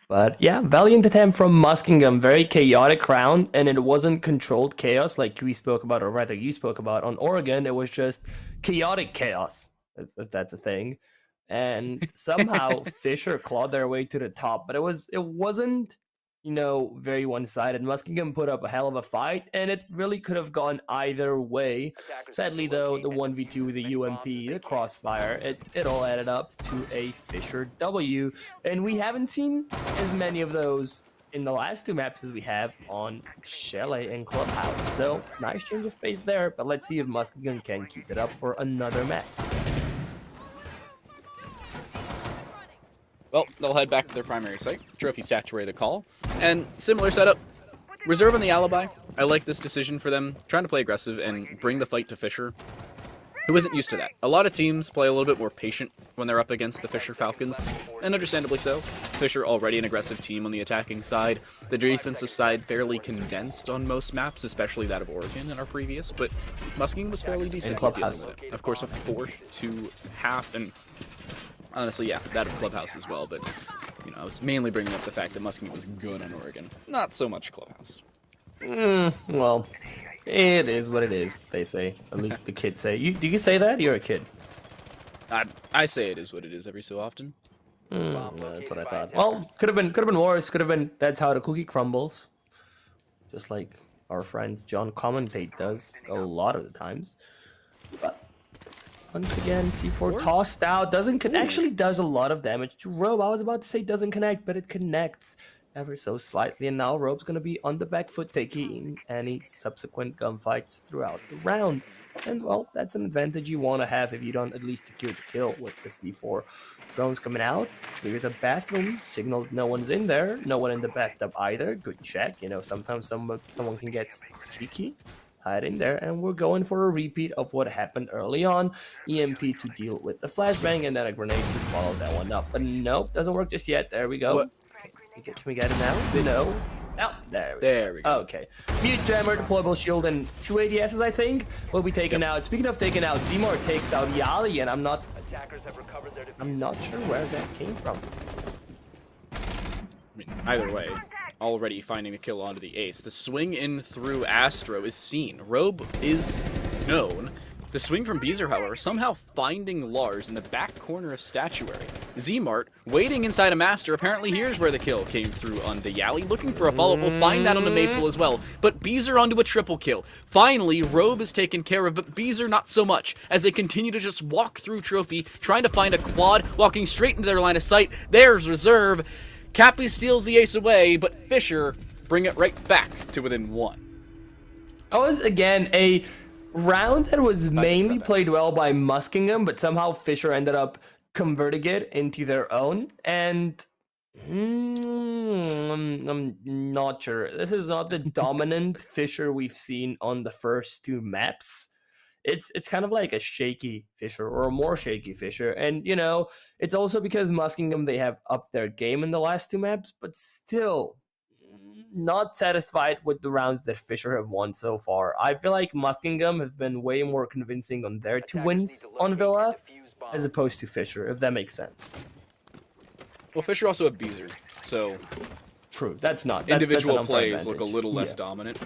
But yeah, valiant attempt from Muskingum. Very chaotic round, and it wasn't controlled chaos like we spoke about, or rather you spoke about on Oregon. It was just chaotic chaos, if that's a thing. And somehow Fisher clawed their way to the top, but it wasn't very one-sided. Muskingum put up a hell of a fight, and it really could have gone either way. Sadly, though, the 1v2, the UMP, the crossfire, it all added up to a Fisher W, and we haven't seen as many of those in the last two maps as we have on Chalet and Clubhouse. So, nice change of pace there, but let's see if Muskingum can keep it up for another match. Well, they'll head back to their primary site. Trophy saturated call. And similar setup. Reserve on the alibi. I like this decision for them. Trying to play aggressive and bring the fight to Fisher, who isn't used to that. A lot of teams play a little bit more patient when they're up against the Fisher Falcons, and understandably so. Fisher already an aggressive team on the attacking side. The defensive side fairly condensed on most maps, especially that of Oregon in our previous, but Muskingum was fairly decent at dealing with it. Of course, a 4-2 half, and honestly, yeah, that of Clubhouse as well, but I was mainly bringing up the fact that Muskingum was good on Oregon. Not so much Clubhouse. Well, it is what it is, they say. At least the kids say. Do you say that? You're a kid. I say it is what it is every so often. No, that's what I thought. Well, could have been worse. Could have been that's how the cookie crumbles. Just like our friend John Commentate does a lot of the times. But once again, C4 tossed out. Actually does a lot of damage to Robe. I was about to say doesn't connect, but it connects ever so slightly. And now Robe's going to be on the back foot taking any subsequent gunfights throughout the round. And, well, that's an advantage you want to have if you don't at least secure the kill with the C4. Drones coming out, clear the bathroom, signaled no one's in there, no one in the bathtub either. Good check. Sometimes someone can get cheeky. Hide in there, and we're going for a repeat of what happened early on. EMP to deal with the flashbang, and then a grenade to follow that one up. But nope, doesn't work just yet. There we go. What? Can we get it now? No. Oh, there we go. Okay. Mute jammer, deployable shield, and 2 ADSs, I think, will be taken out. Speaking of taken out, Zmar takes out Yali, and I'm not sure where that came from. I mean, either way, already finding a kill onto the ace. The swing in through Astro is seen. Robe is known. The swing from Beezer, however, somehow finding Lars in the back corner of Statuary. Zmart, waiting inside a Master, apparently here's where the kill came through onto Yali, looking for a follow-up. We'll find that on the Maple as well. But Beezer onto a triple kill. Finally, Robe is taken care of, but Beezer not so much, as they continue to just walk through Trophy, trying to find a quad, walking straight into their line of sight. There's Reserve. Cappy steals the ace away, but Fisher bring it right back to within 1. That was, again, a round that was mainly played well by Muskingum, but somehow Fisher ended up converting it into their own, and I'm not sure. This is not the dominant Fisher we've seen on the first two maps. It's kind of like a shaky Fisher, or a more shaky Fisher, and it's also because Muskingum, they have upped their game in the last two maps, but still not satisfied with the rounds that Fisher have won so far. I feel like Muskingum have been way more convincing on their 2 wins on Villa as opposed to Fisher, if that makes sense. Well, Fisher also have Beezer, so true. That's not individual that's plays look a little less dominant.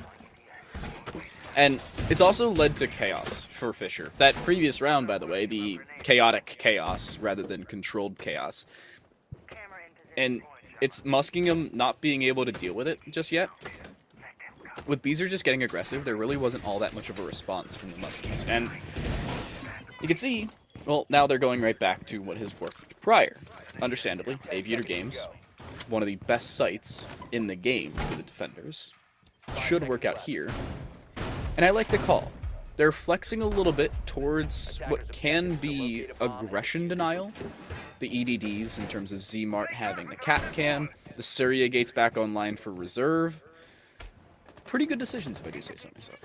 And it's also led to chaos for Fisher. That previous round, by the way, the chaotic chaos rather than controlled chaos. And it's Muskingum not being able to deal with it just yet. With Beezer just getting aggressive, there really wasn't all that much of a response from the Muskies. And you can see, well, now they're going right back to what has worked prior. Understandably, Aviator Games, one of the best sites in the game for the defenders, should work out here. And I like the call. They're flexing a little bit towards what can be aggression denial. The EDDs in terms of Zmart having the Cat Can, the Surya Gates back online for Reserve. Pretty good decisions, if I do say so myself.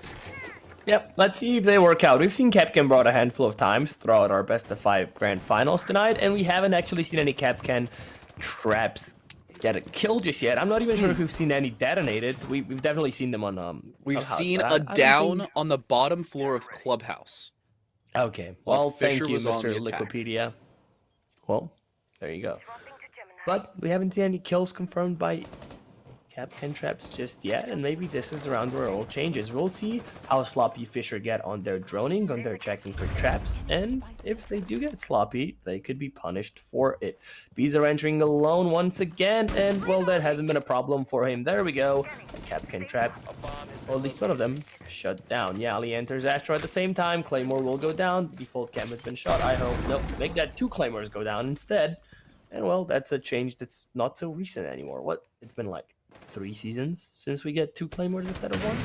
Yep, let's see if they work out. We've seen Capcan brought a handful of times throughout our best of 5 grand finals tonight, and we haven't actually seen any Capcan traps get a kill just yet. I'm not even sure if we've seen any detonated. We've definitely seen them on We've seen a down on the bottom floor of Clubhouse. Okay, well, thank you, Mr. Liquipedia. Well, there you go. but we haven't seen any kills confirmed by Capcan Traps just yet, and maybe this is the round where it all changes. We'll see how sloppy Fisher get on their droning, on their checking for traps, and if they do get sloppy, they could be punished for it. Bees are entering alone once again, and well, that hasn't been a problem for him. There we go. Capcan Trap, or at least one of them, shut down. Yali enters Astro at the same time. Claymore will go down. Default cam has been shot. I hope. Nope, make that 2 Claymores go down instead. And well, that's a change that's not so recent anymore. What? It's been like 3 seasons since we get 2 Claymores instead of 1?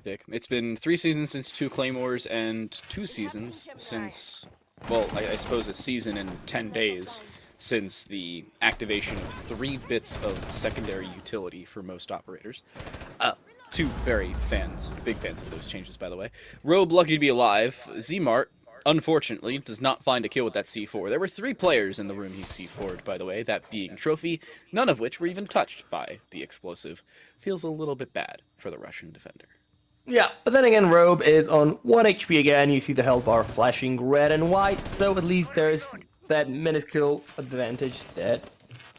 Dick. It's been 3 seasons since 2 Claymores and 2 seasons since, well, I suppose a season and 10 days since the activation of 3 bits of secondary utility for most operators. 2 very big fans of those changes, by the way. Robe, lucky to be alive. Zmart, unfortunately, does not find a kill with that C4. There were 3 players in the room he C4'd, by the way, that being Trophy, none of which were even touched by the explosive. Feels a little bit bad for the Russian defender. Yeah, but then again, Robe is on 1 HP again. You see the health bar flashing red and white, so at least there's that minuscule advantage that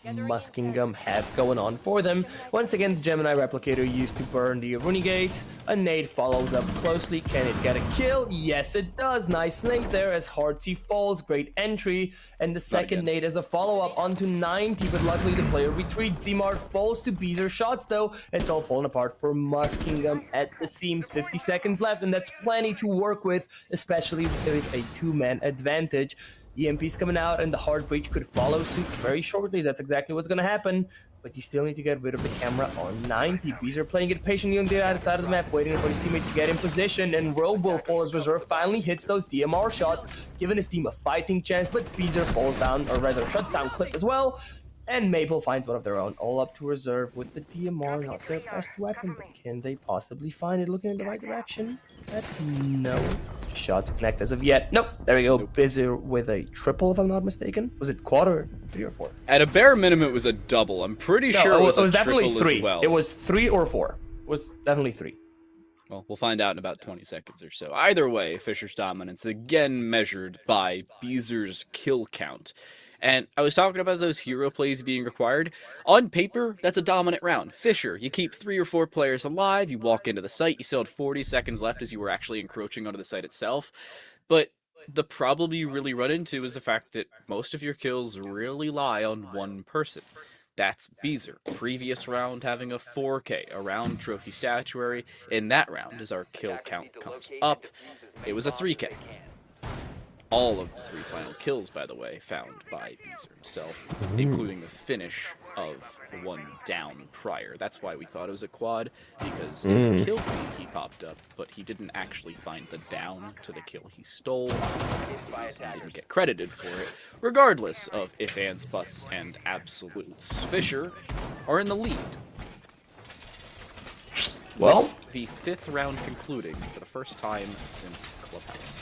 Muskingum have going on for them. Once again, the Gemini Replicator used to burn the Gates. A nade follows up closely. Can it get a kill? Yes, it does. Nice nade there as Heartsea falls. Great entry. And the second nade is a follow-up onto 90, but luckily the player retreats. Zmart falls to Beezer shots, though. It's all falling apart for Muskingum at the seams. 50 seconds left, and that's plenty to work with, especially with a 2-man advantage. EMP's coming out, and the hard breach could follow suit very shortly. That's exactly what's going to happen. But you still need to get rid of the camera on 90. Bees are playing it patiently on the other side of the map, waiting for his teammates to get in position. And World Will for his reserve finally hits those DMR shots, giving his team a fighting chance. But Beezer falls down, or rather shut down Clip as well. And Maple finds one of their own, all up to reserve with the DMR, not their best weapon. But can they possibly find it looking in the right direction? No. Shots connect as of yet. Nope. There we go. Beezer with a triple, if I'm not mistaken. Was it quarter, 3 or 4? At a bare minimum, it was a double. I'm pretty sure it was a definitely triple 3. as well. It was 3 or 4. It was definitely 3. Well, we'll find out in about 20 seconds or so. Either way, Fisher's dominance again measured by Beezer's kill count. And I was talking about those hero plays being required. On paper, that's a dominant round. Fisher, you keep 3 or 4 players alive, you walk into the site, you still had 40 seconds left as you were actually encroaching onto the site itself. But the problem you really run into is the fact that most of your kills really lie on one person. That's Beezer. Previous round having a 4K, around trophy statuary. In that round, as our kill count comes up, it was a 3K. All of the 3 final kills, by the way, found by Beezer himself, including the finish of 1 down prior. That's why we thought it was a quad, because in the kill feed he popped up, but he didn't actually find the down to the kill he stole. He didn't get credited for it, regardless of ifs, ands, buts, and absolutes. Fisher are in the lead. Well, the 5th round concluding for the first time since Clubhouse.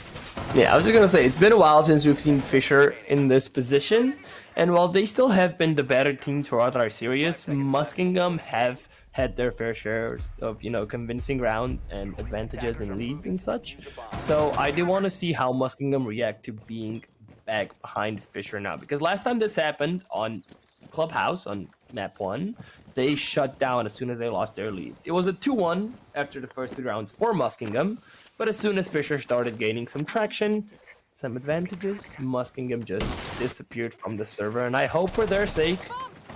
Yeah, I was just going to say, it's been a while since we've seen Fisher in this position, and while they still have been the better team throughout our series, Muskingum have had their fair share of, convincing round and advantages and leads and such. So I do want to see how Muskingum react to being back behind Fisher now, because last time this happened on Clubhouse, on map 1, they shut down as soon as they lost their lead. It was a 2-1 after the first 3 rounds for Muskingum, but as soon as Fisher started gaining some traction, some advantages, Muskingum just disappeared from the server, and I hope for their sake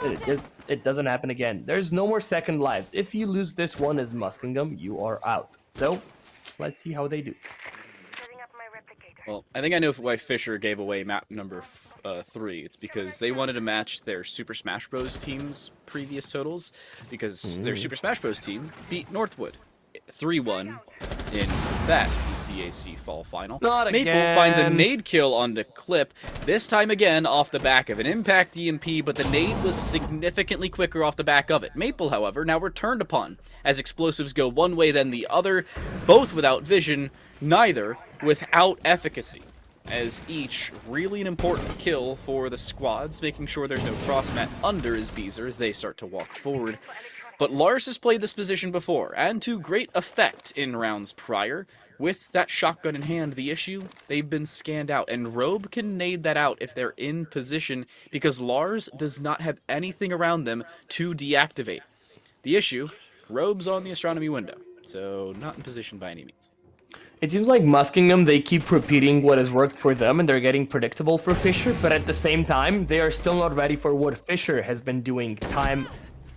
that it doesn't happen again. There's no more second lives. If you lose this one as Muskingum, you are out. So, let's see how they do. Well, I think I know why Fisher gave away map number 3. It's because they wanted to match their Super Smash Bros. Team's previous totals, because their Super Smash Bros. Team beat Northwood 3-1 in that ECAC fall final. Not again. Maple finds a nade kill on the Clip, this time again off the back of an impact EMP, but the nade was significantly quicker off the back of it. Maple, however, now returned upon, as explosives go one way then the other, both without vision, neither without efficacy, as each really an important kill for the squads, making sure there's no crossmat under his Beezer as they start to walk forward. But Lars has played this position before, and to great effect in rounds prior. with that shotgun in hand. The issue, they've been scanned out, and Robe can nade that out if they're in position, because Lars does not have anything around them to deactivate. The issue, Robe's on the astronomy window, so not in position by any means. It seems like Muskingum, they keep repeating what has worked for them, and they're getting predictable for Fisher, but at the same time, they are still not ready for what Fisher has been doing time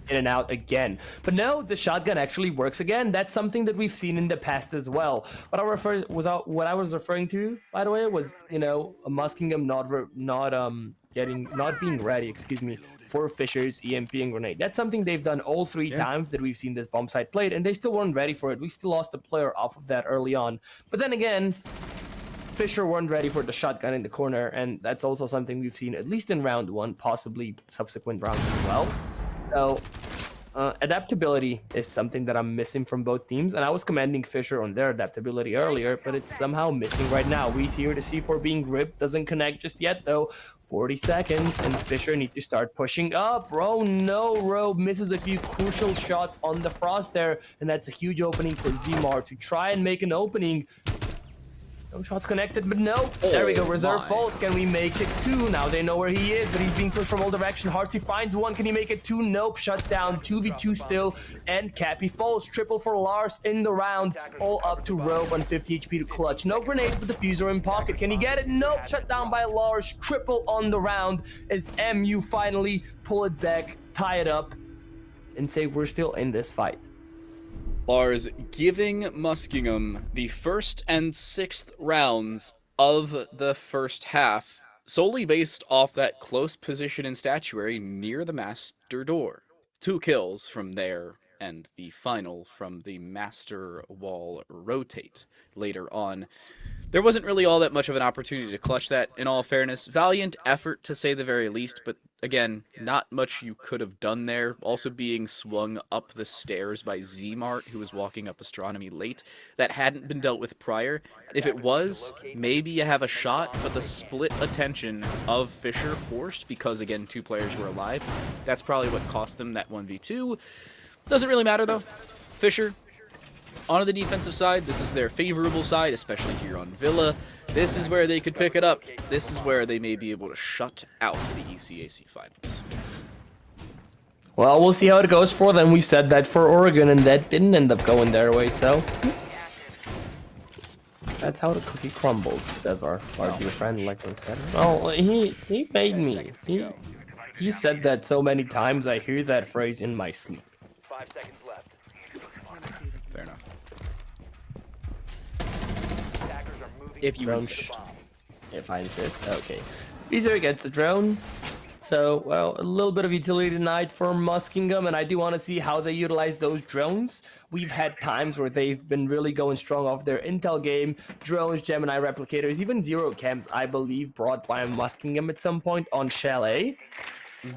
in and out again. But no, the shotgun actually works again. That's something that we've seen in the past as well. What I was referring to, by the way, was, you know, Muskingum not being ready, excuse me, for Fisher's EMP and grenade. That's something they've done all three times that we've seen this bomb site played, and they still weren't ready for it. We still lost a player off of that early on. But then again, Fisher weren't ready for the shotgun in the corner, and that's also something we've seen at least in round 1, possibly subsequent rounds as well. So adaptability is something that I'm missing from both teams, and I was commending Fisher on their adaptability earlier, but it's somehow missing right now. We hear the C4 being ripped, doesn't connect just yet though. 40 seconds, and Fisher need to start pushing up. Oh no, Robe misses a few crucial shots on the Frost there, and that's a huge opening for Zmar to try and make an opening. No shots connected, but no. There we go. Reserve pulse. Can we make it 2? Now they know where he is, but he's being pushed from all directions. Heartsy finds 1. Can he make it 2? Nope. Shut down. 2v2 still. And Cappy falls. Triple for Lars in the round. All up to Robe on 50 HP to clutch. No grenades, but diffuser in pocket. Can he get it? Nope. Shut down by Lars. Triple on the round as MU finally pull it back, tie it up, and say we're still in this fight. Lars giving Muskingum the 1st and 6th rounds of the first half, solely based off that close position and statuary near the master door. 2 kills from there, and the final from the master wall rotate later on. There wasn't really all that much of an opportunity to clutch that, in all fairness. Valiant effort, to say the very least, but again, not much you could have done there. Also being swung up the stairs by Zmart, who was walking up astronomy late. That hadn't been dealt with prior. If it was, maybe you have a shot, but the split attention of Fisher forced, because again, 2 players were alive, that's probably what cost them that 1v2. Doesn't really matter though. Fisher, on the defensive side, this is their favorable side, especially here on Villa. This is where they could pick it up. This is where they may be able to shut out the ECAC finals. Well, we'll see how it goes for them. We said that for Oregon, and that didn't end up going their way, so that's how the cookie crumbles, says our dear friend Leclerc said. Oh, he made me. He said that so many times, I hear that phrase in my sleep. 5 seconds left. Fair enough. If you insist. If I insist, okay. Beezer gets the drone. So, well, a little bit of utility tonight for Muskingum, and I do want to see how they utilize those drones. We've had times where they've been really going strong off their intel game. Drones, Gemini replicators, even zero cams, I believe, brought by Muskingum at some point on Chalet.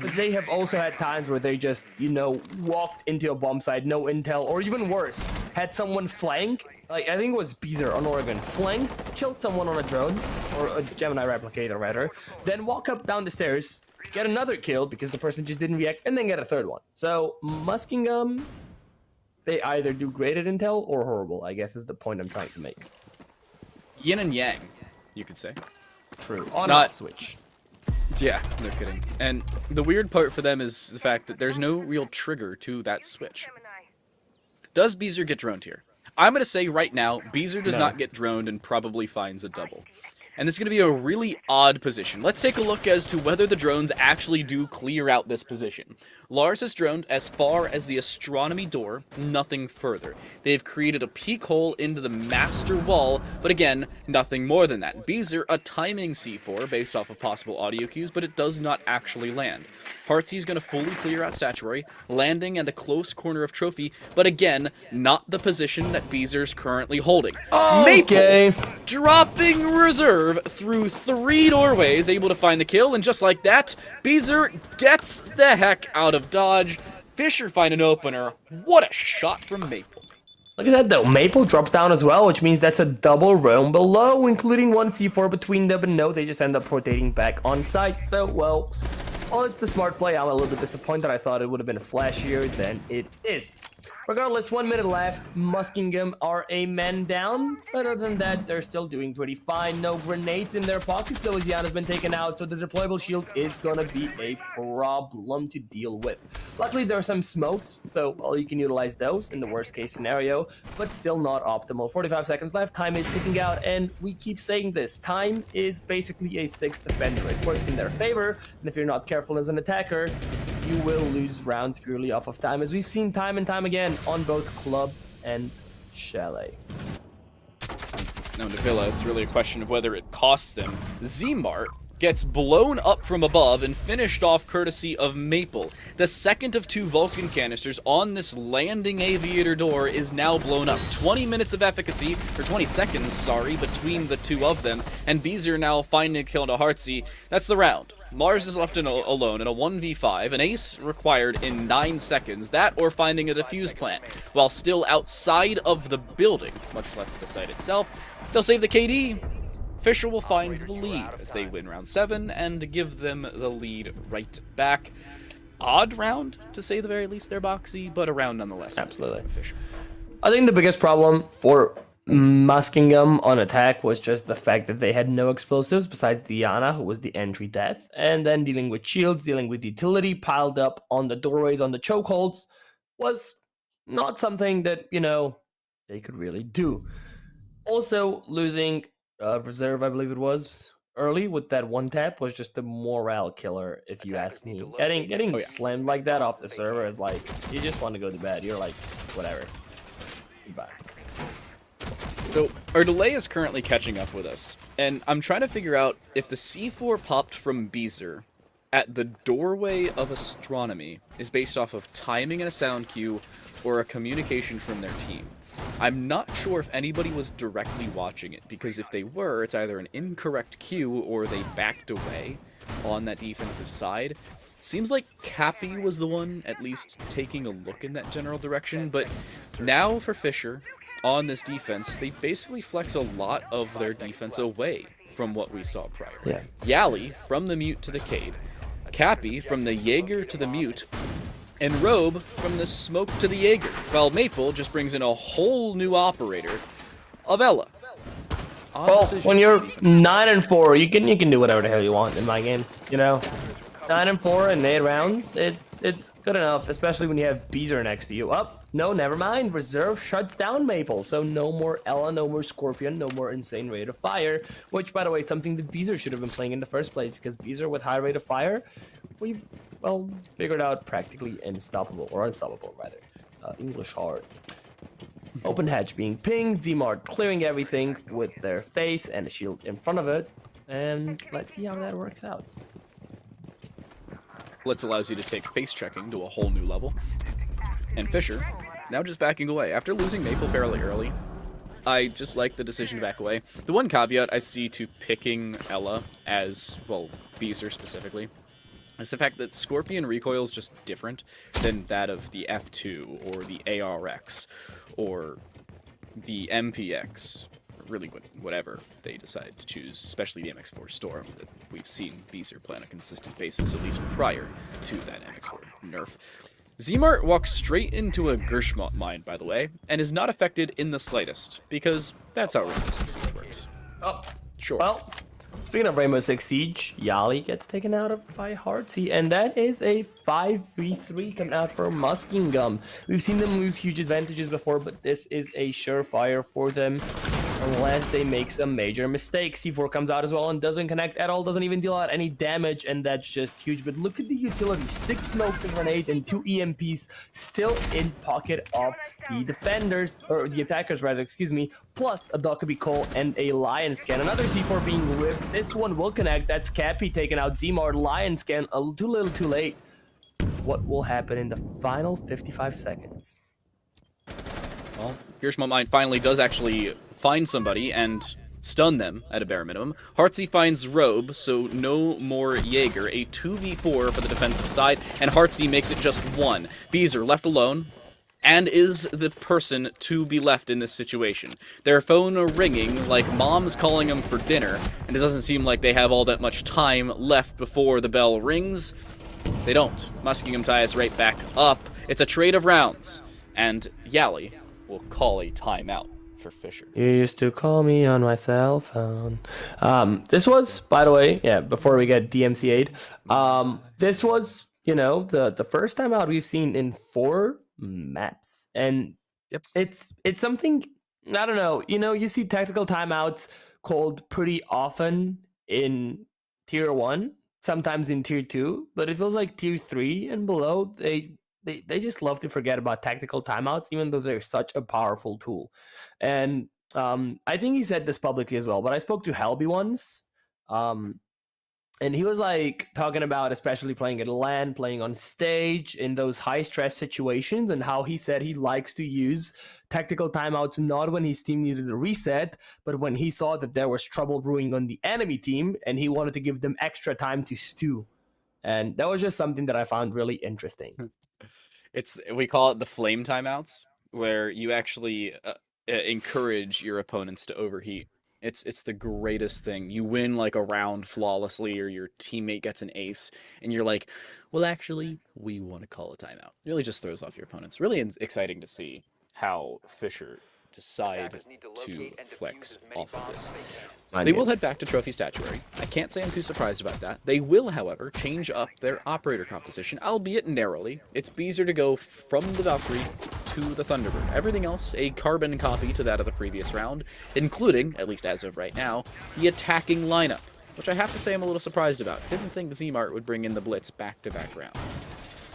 But they have also had times where they just, you know, walked into a bomb site, no intel, or even worse, had someone flank. Like, I think it was Beezer on Oregon. Flanked, killed someone on a drone, or a Gemini replicator, rather. Then walk up down the stairs, get another kill because the person just didn't react, and then get a third one. So, Muskingum, they either do great at intel or horrible, I guess is the point I'm trying to make. Yin and yang, you could say. True. On off switch. Yeah, no kidding. And the weird part for them is the fact that there's no real trigger to that switch. Does Beezer get droned here? I'm going to say right now, Beezer does not get droned and probably finds a double. And this is going to be a really odd position. Let's take a look as to whether the drones actually do clear out this position. Lars has droned as far as the astronomy door, nothing further. They've created a peek hole into the master wall, but again, nothing more than that. Beezer, a timing C4 based off of possible audio cues, but it does not actually land. Heartsy's going to fully clear out Statuary, landing at the close corner of Trophy, but again, not the position that Beezer's currently holding. Okay. Maple dropping reserve through 3 doorways, able to find the kill, and just like that, Beezer gets the heck out of dodge. Fisher find an opener. What a shot from Maple. Look at that though, Maple drops down as well, which means that's a double roam below, including 1 C4 between them, but no, they just end up rotating back on site. So, well, Well, it's the smart play. I'm a little bit disappointed. I thought it would have been flashier than it is. Regardless, 1 minute left. Muskingum are a man down. But other than that, they're still doing pretty fine. No grenades in their pockets, though, as Yana's been taken out. So the deployable shield is going to be a problem to deal with. Luckily, there are some smokes, so well, you can utilize those in the worst case scenario, but still not optimal. 45 seconds left. Time is ticking out, and we keep saying this. Time is basically a sixth defender. It works in their favor, and if you're not careful as an attacker, you will lose rounds purely off of time, as we've seen time and time again on both Club and Chalet. Now to Villa, it's really a question of whether it costs them. Z-Mart gets blown up from above and finished off courtesy of Maple. The second of 2 Vulcan canisters on this landing aviator door is now blown up. 20 minutes of efficacy, or 20 seconds, sorry, between the 2 of them, and Beezer now finding a kill to Heartsy. That's the round. Lars is left alone in a 1v5, an ace required in 9 seconds, that or finding a defuse plant, while still outside of the building, much less the site itself. They'll save the KD. Fisher will find the lead as they win round 7 and give them the lead right back. Odd round, to say the very least, they're boxy, but a round nonetheless. Absolutely. Fisher. I think the biggest problem for Muskingum on attack was just the fact that they had no explosives besides Diana, who was the entry death, and then dealing with shields, dealing with utility piled up on the doorways, on the chokeholds, was not something that, you know, they could really do. Also, losing reserve, I believe it was, early with that one tap was just a morale killer, if you ask me. Getting slammed like that off the server is like, you just want to go to bed. You're like, whatever. Goodbye. So, our delay is currently catching up with us, and I'm trying to figure out if the C4 popped from Beezer at the doorway of astronomy is based off of timing in a sound cue or a communication from their team. I'm not sure if anybody was directly watching it, because if they were, it's either an incorrect cue or they backed away on that defensive side. Seems like Cappy was the one at least taking a look in that general direction, but now for Fisher, on this defense, they basically flex a lot of their defense away from what we saw prior. Yeah. Yali from the mute to the Cade, Cappy from the Jaeger to the mute, and Robe from the smoke to the Jaeger, while Maple just brings in a whole new operator of Ella. Well, when you're 9-4, you can do whatever the hell you want in my game, you know? 9-4 in 8 rounds, it's good enough, especially when you have Beezer next to you. No, never mind. Reserve shuts down Maple, so no more Ella, no more Scorpion, no more insane rate of fire, which, by the way, is something that Beezer should have been playing in the first place, because Beezer with high rate of fire, we've, well, figured out practically unstoppable, or unstoppable, rather. English hard. Open hatch being pinged, Z-Mart clearing everything with their face and a shield in front of it, and let's see how that works out. Blitz allows you to take face checking to a whole new level. And Fisher, now just backing away. After losing Maple fairly early, I just like the decision to back away. The one caveat I see to picking Ella as, well, Beezer specifically, is the fact that Scorpion recoil is just different than that of the F2 or the ARX or the MPX. Really whatever they decide to choose, especially the MX4 Storm that we've seen Beezer play on a consistent basis, at least prior to that MX4 nerf. Z-Mart walks straight into a Gershmont mine, by the way, and is not affected in the slightest, because that's how Rainbow Six Siege works. Oh, sure. Well, speaking of Rainbow Six Siege, Yali gets taken out by Heartsy, and that is a 5v3 coming out for Muskingum. We've seen them lose huge advantages before, but this is a surefire for them. Unless they make some major mistakes. C4 comes out as well and doesn't connect at all, doesn't even deal out any damage, and that's just huge. But look at the utility. 6 smokes, a grenade, and 2 EMPs still in pocket of the defenders, or the attackers rather, excuse me, plus a Dockaby Cole and a Lion Scan. Another C4 being ripped. This one will connect. That's Cappy taking out Z-Mart. Lion Scan, a little too little too late. What will happen in the final 55 seconds? Well, Gershmont Mine finally does actually find somebody and stun them at a bare minimum. Heartsy finds Robe, so no more Jaeger. A 2v4 for the defensive side, and Heartsy makes it just 1. Beezer left alone, and is the person to be left in this situation. Their phone ringing like mom's calling them for dinner, and it doesn't seem like they have all that much time left before the bell rings. They don't. Muskingum ties right back up. It's a trade of rounds. And Yali will call a timeout for Fisher. You used to call me on my cell phone. This was, by the way, yeah, before we get DMCA'd, this was, you know, the first timeout we've seen in 4 maps. And it's something, I don't know, you know, you see tactical timeouts called pretty often in Tier 1, sometimes in Tier 2, but it feels like Tier 3 and below, they just love to forget about tactical timeouts, even though they're such a powerful tool. And I think he said this publicly as well, but I spoke to Helby once, and he was like talking about especially playing at LAN, playing on stage in those high stress situations, and how he said he likes to use tactical timeouts not when his team needed a reset, but when he saw that there was trouble brewing on the enemy team and he wanted to give them extra time to stew. And that was just something that I found really interesting. We call it the flame timeouts, where you actually encourage your opponents to overheat. It's the greatest thing. You win like a round flawlessly, or your teammate gets an ace, and you're like, well, actually, we want to call a timeout. It really just throws off your opponents. Really exciting to see how Fisher decide to flex off of this. They will head back to Trophy Statuary. I can't say I'm too surprised about that. They will, however, change up their operator composition, albeit narrowly. It's Beezer to go from the Valkyrie to the Thunderbird. Everything else, a carbon copy to that of the previous round, including, at least as of right now, the attacking lineup, which I have to say I'm a little surprised about. Didn't think Zmart would bring in the Blitz back-to-back rounds.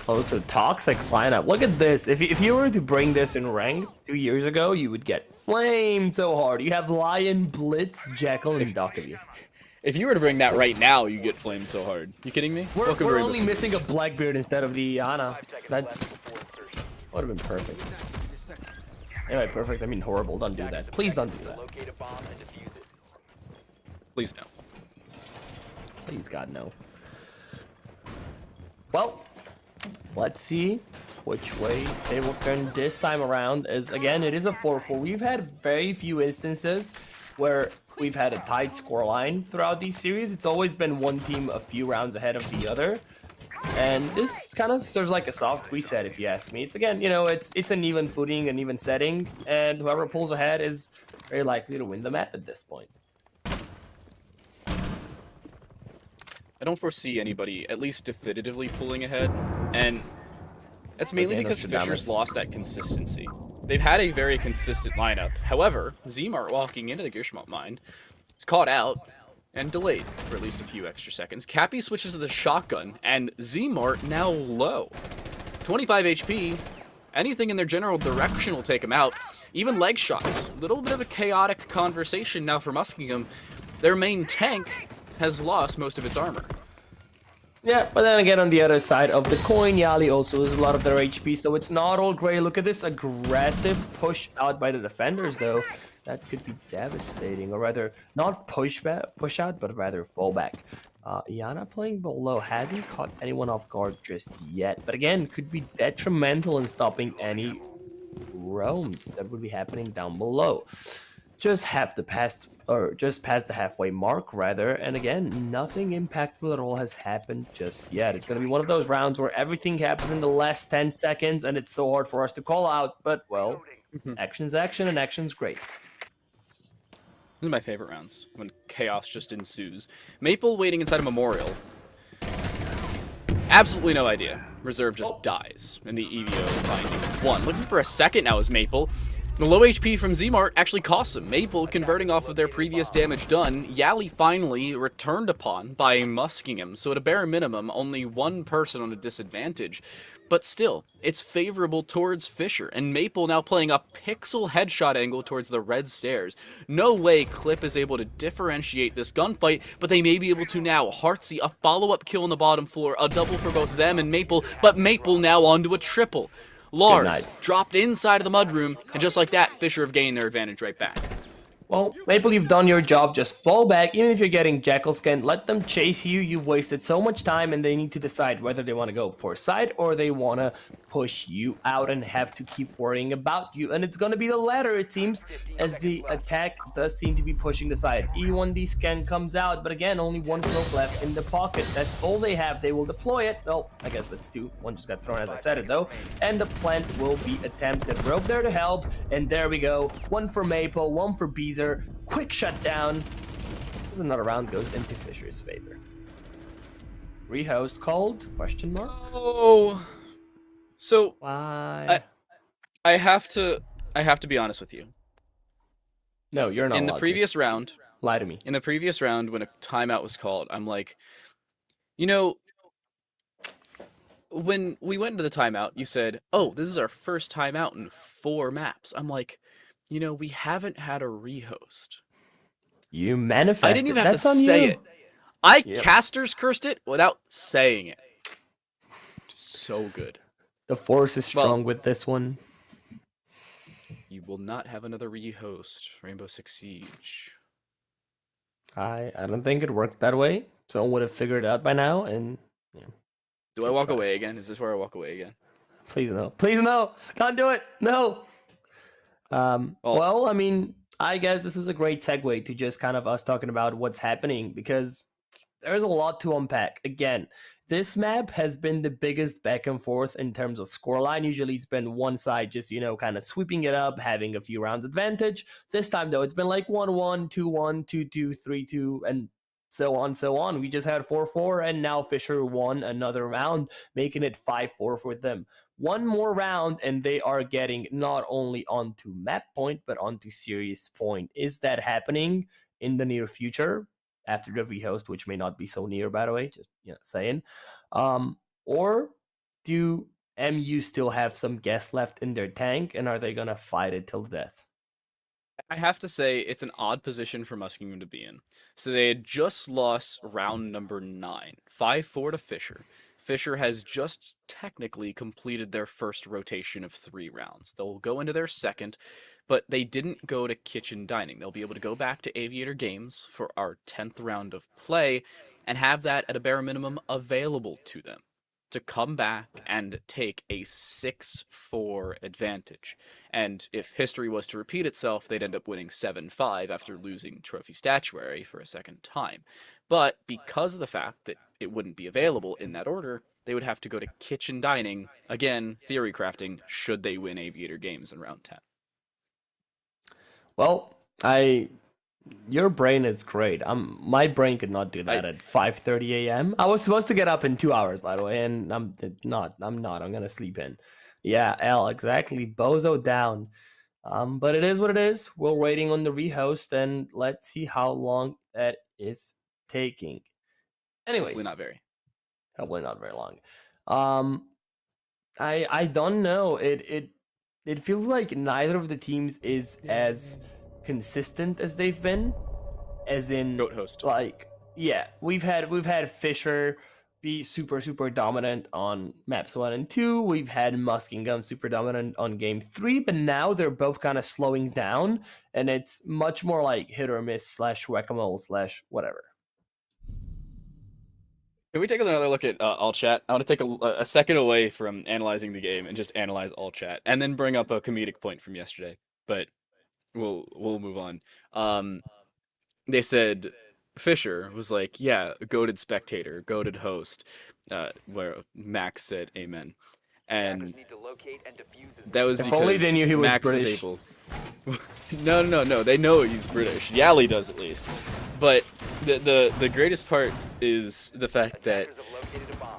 Oh, so toxic lineup. Look at this. If you were to bring this in ranked 2 years ago, you would get flamed so hard. You have Lion, Blitz, Jekyll, and Dockery. If you were to bring that right now, you get flamed so hard. You kidding me? We're only missing a Blackbeard instead of the Ana. That's would have been perfect. Anyway, perfect. I mean horrible. Don't do that. Please don't do that. Please no. Please God no. Well, let's see which way tables turn this time around. As again, it is a 4-4. We've had very few instances where we've had a tight scoreline throughout these series. It's always been one team a few rounds ahead of the other. And this kind of serves like a soft reset, if you ask me. It's again, you know, it's an even footing, an even setting, and whoever pulls ahead is very likely to win the map at this point. I don't foresee anybody, at least definitively, pulling ahead, and that's mainly because Fisher's lost that consistency. They've had a very consistent lineup. However, Zmart walking into the Gishmont mine is caught out and delayed for at least a few extra seconds. Cappy switches to the shotgun, and Zmart now low. 25 HP, anything in their general direction will take him out. Even leg shots. Little bit of a chaotic conversation now for Muskingum. Their main tank has lost most of its armor. Yeah, but then again, on the other side of the coin, Yali also loses a lot of their HP, so it's not all great. Look at this aggressive push out by the defenders, though. That could be devastating, or rather, not push out, but rather fallback. Iana playing below hasn't caught anyone off guard just yet, but again, could be detrimental in stopping any roams that would be happening down below. Just past the halfway mark, rather, and again, nothing impactful at all has happened just yet. It's going to be one of those rounds where everything happens in the last 10 seconds, and it's so hard for us to call out, but, well, action's action, and action's great. These are my favorite rounds, when chaos just ensues. Maple waiting inside a memorial. Absolutely no idea. Reserve just dies, and the EVO finding one. Looking for a second now is Maple. The low HP from Zmart actually costs him. Maple converting off of their previous damage done. Yali finally returned upon by Muskingum, so at a bare minimum, only one person on a disadvantage. But still, it's favorable towards Fisher, and Maple now playing a pixel headshot angle towards the red stairs. No way Clip is able to differentiate this gunfight, but they may be able to now. Heartsy, a follow-up kill on the bottom floor, a double for both them and Maple, but Maple now onto a triple. Lars dropped inside of the mudroom, and just like that, Fisher have gained their advantage right back. Well, Maple, you've done your job. Just fall back. Even if you're getting Jackal skin, let them chase you. You've wasted so much time, and they need to decide whether they want to go for side or they want to push you out and have to keep worrying about you. And it's going to be the latter, it seems, as the attack does seem to be pushing the side. E1D scan comes out, but again, only one smoke left in the pocket. That's all they have. They will deploy it. Well, I guess that's two. One just got thrown as I said it, though. And the plant will be attempted. Rope there to help, and there we go. One for Maple, one for Beezer. Quick shutdown. Another round goes into Fisher's favor. Rehost called? Question mark. Oh, so why? I have to be honest with you. No, you're not. In the previous round, lie to me. In the previous round, when a timeout was called, I'm like, when we went into the timeout, you said, "Oh, this is our first timeout in 4 maps." I'm like, we haven't had a rehost. You manifested. I didn't even have to say it. Yep. Casters cursed it without saying it. Just so good. The force is strong with this one. You will not have another rehost, Rainbow Six Siege. I don't think it worked that way. Someone would have figured it out by now, and Do I walk away again? Is this where I walk away again? Please no. Please no. Can't do it. No. Well, I mean, I guess this is a great segue to just kind of us talking about what's happening, because there's a lot to unpack. Again, this map has been the biggest back and forth in terms of scoreline. Usually it's been one side just, kind of sweeping it up, having a few rounds advantage. This time, though, it's been like 1-1, 2-1, 2-2, 3-2, and so on. We just had 4-4, and now Fisher won another round, making it 5-4 for them. One more round, and they are getting not only onto map point, but onto series point. Is that happening in the near future after the rehost, which may not be so near, by the way, just saying? Or do MU still have some gas left in their tank, and are they gonna fight it till death? I have to say, it's an odd position for Muskingum to be in. So they had just lost round number 9, 5-4 to Fisher. Fisher has just technically completed their first rotation of 3 rounds. They'll go into their second, but they didn't go to kitchen dining. They'll be able to go back to Aviator Games for our 10th round of play and have that at a bare minimum available to them to come back and take a 6-4 advantage. And if history was to repeat itself, they'd end up winning 7-5 after losing Trophy Statuary for a second time. But because of the fact that it wouldn't be available in that order, they would have to go to kitchen dining, again, theory crafting, should they win Aviator Games in round 10. Well, your brain is great. My brain could not do that at 5:30 a.m. I was supposed to get up in 2 hours, by the way, and I'm not. I'm gonna sleep in. Yeah, L, exactly. Bozo down. But it is what it is. We're waiting on the rehost, and let's see how long that is taking. Anyways, hopefully not very long. I don't know. It feels like neither of the teams is as consistent as they've been, as in Goat host. Like, yeah, we've had Fisher be super dominant on maps 1 and 2. We've had Muskingum super dominant on game 3, but now they're both kind of slowing down, and it's much more like hit or miss / whack-a-mole / whatever. Can we take another look at all chat? I want to take a second away from analyzing the game and just analyze all chat, and then bring up a comedic point from yesterday. But we'll move on. They said Fisher was like, yeah, goated spectator, goated host, where Max said amen. And that was because only they knew he was Max British. is able. No, they know he's British. Yali does at least. But the greatest part is the fact that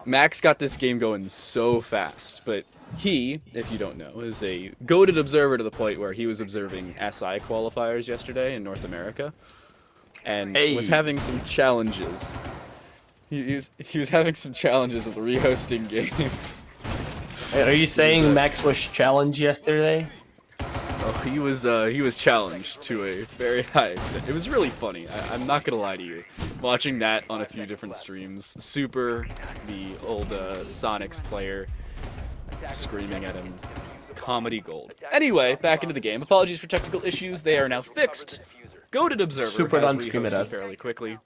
Max got this game going so fast, but he, if you don't know, is a goated observer to the point where he was observing SI qualifiers yesterday in North America, and was having some challenges. He was having some challenges with rehosting games. Hey, are you saying Max was challenged yesterday? Oh, he was challenged to a very high extent. It was really funny. I'm not gonna lie to you. Watching that on a few different streams, Super, the old Sonics player, screaming at him, comedy gold. Anyway, back into the game. Apologies for technical issues. They are now fixed. Goated Observer Super has don't scream at rehosted us. fairly quickly.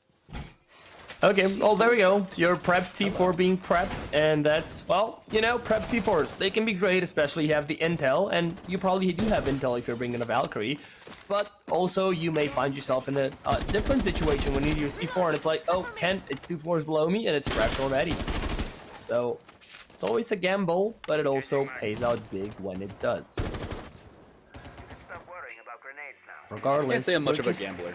Okay, well, there we go. Your prep T4 being prepped, and that's, well, you know, prep T4s. They can be great, especially you have the intel, and you probably do have intel if you're bringing a Valkyrie, but also you may find yourself in a different situation when you do a C4, and it's like, oh, Kent, it's 2 floors below me, and it's prepped already. So, it's always a gamble, but it also pays out big when it does. Regardless, Can't say I'm much of a just- gambler.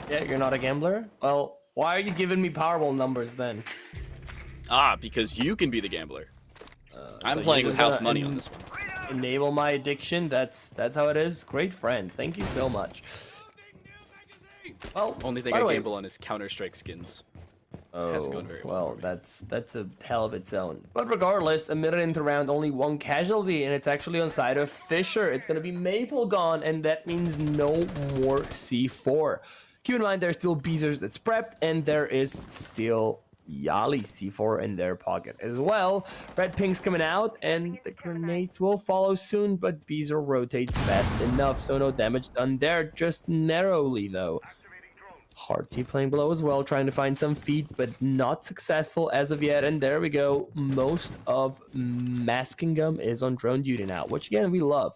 Yeah, you're not a gambler? Well, why are you giving me Powerball numbers then? Ah, because you can be the gambler. I'm So playing you're with house gonna money on this one. Enable my addiction. That's how it is. Great friend. Thank you so much. Well, Only thing by the I way- gamble on is Counter-Strike skins. It Oh, hasn't gone very well, that's a hell of its own. But regardless, a minute into round, only one casualty, and it's actually on side of Fisher. It's gonna be Maple gone, and that means no more C4. Keep in mind, there's still Beezers that's prepped, and there is still Yali C4 in their pocket as well. Red Pink's coming out, and the grenades will follow soon, but Beezer rotates fast enough, so no damage done there, just narrowly though. Heartsy playing below as well, trying to find some feet, but not successful as of yet. And there we go. Most of Muskingum is on drone duty now, which again, we love.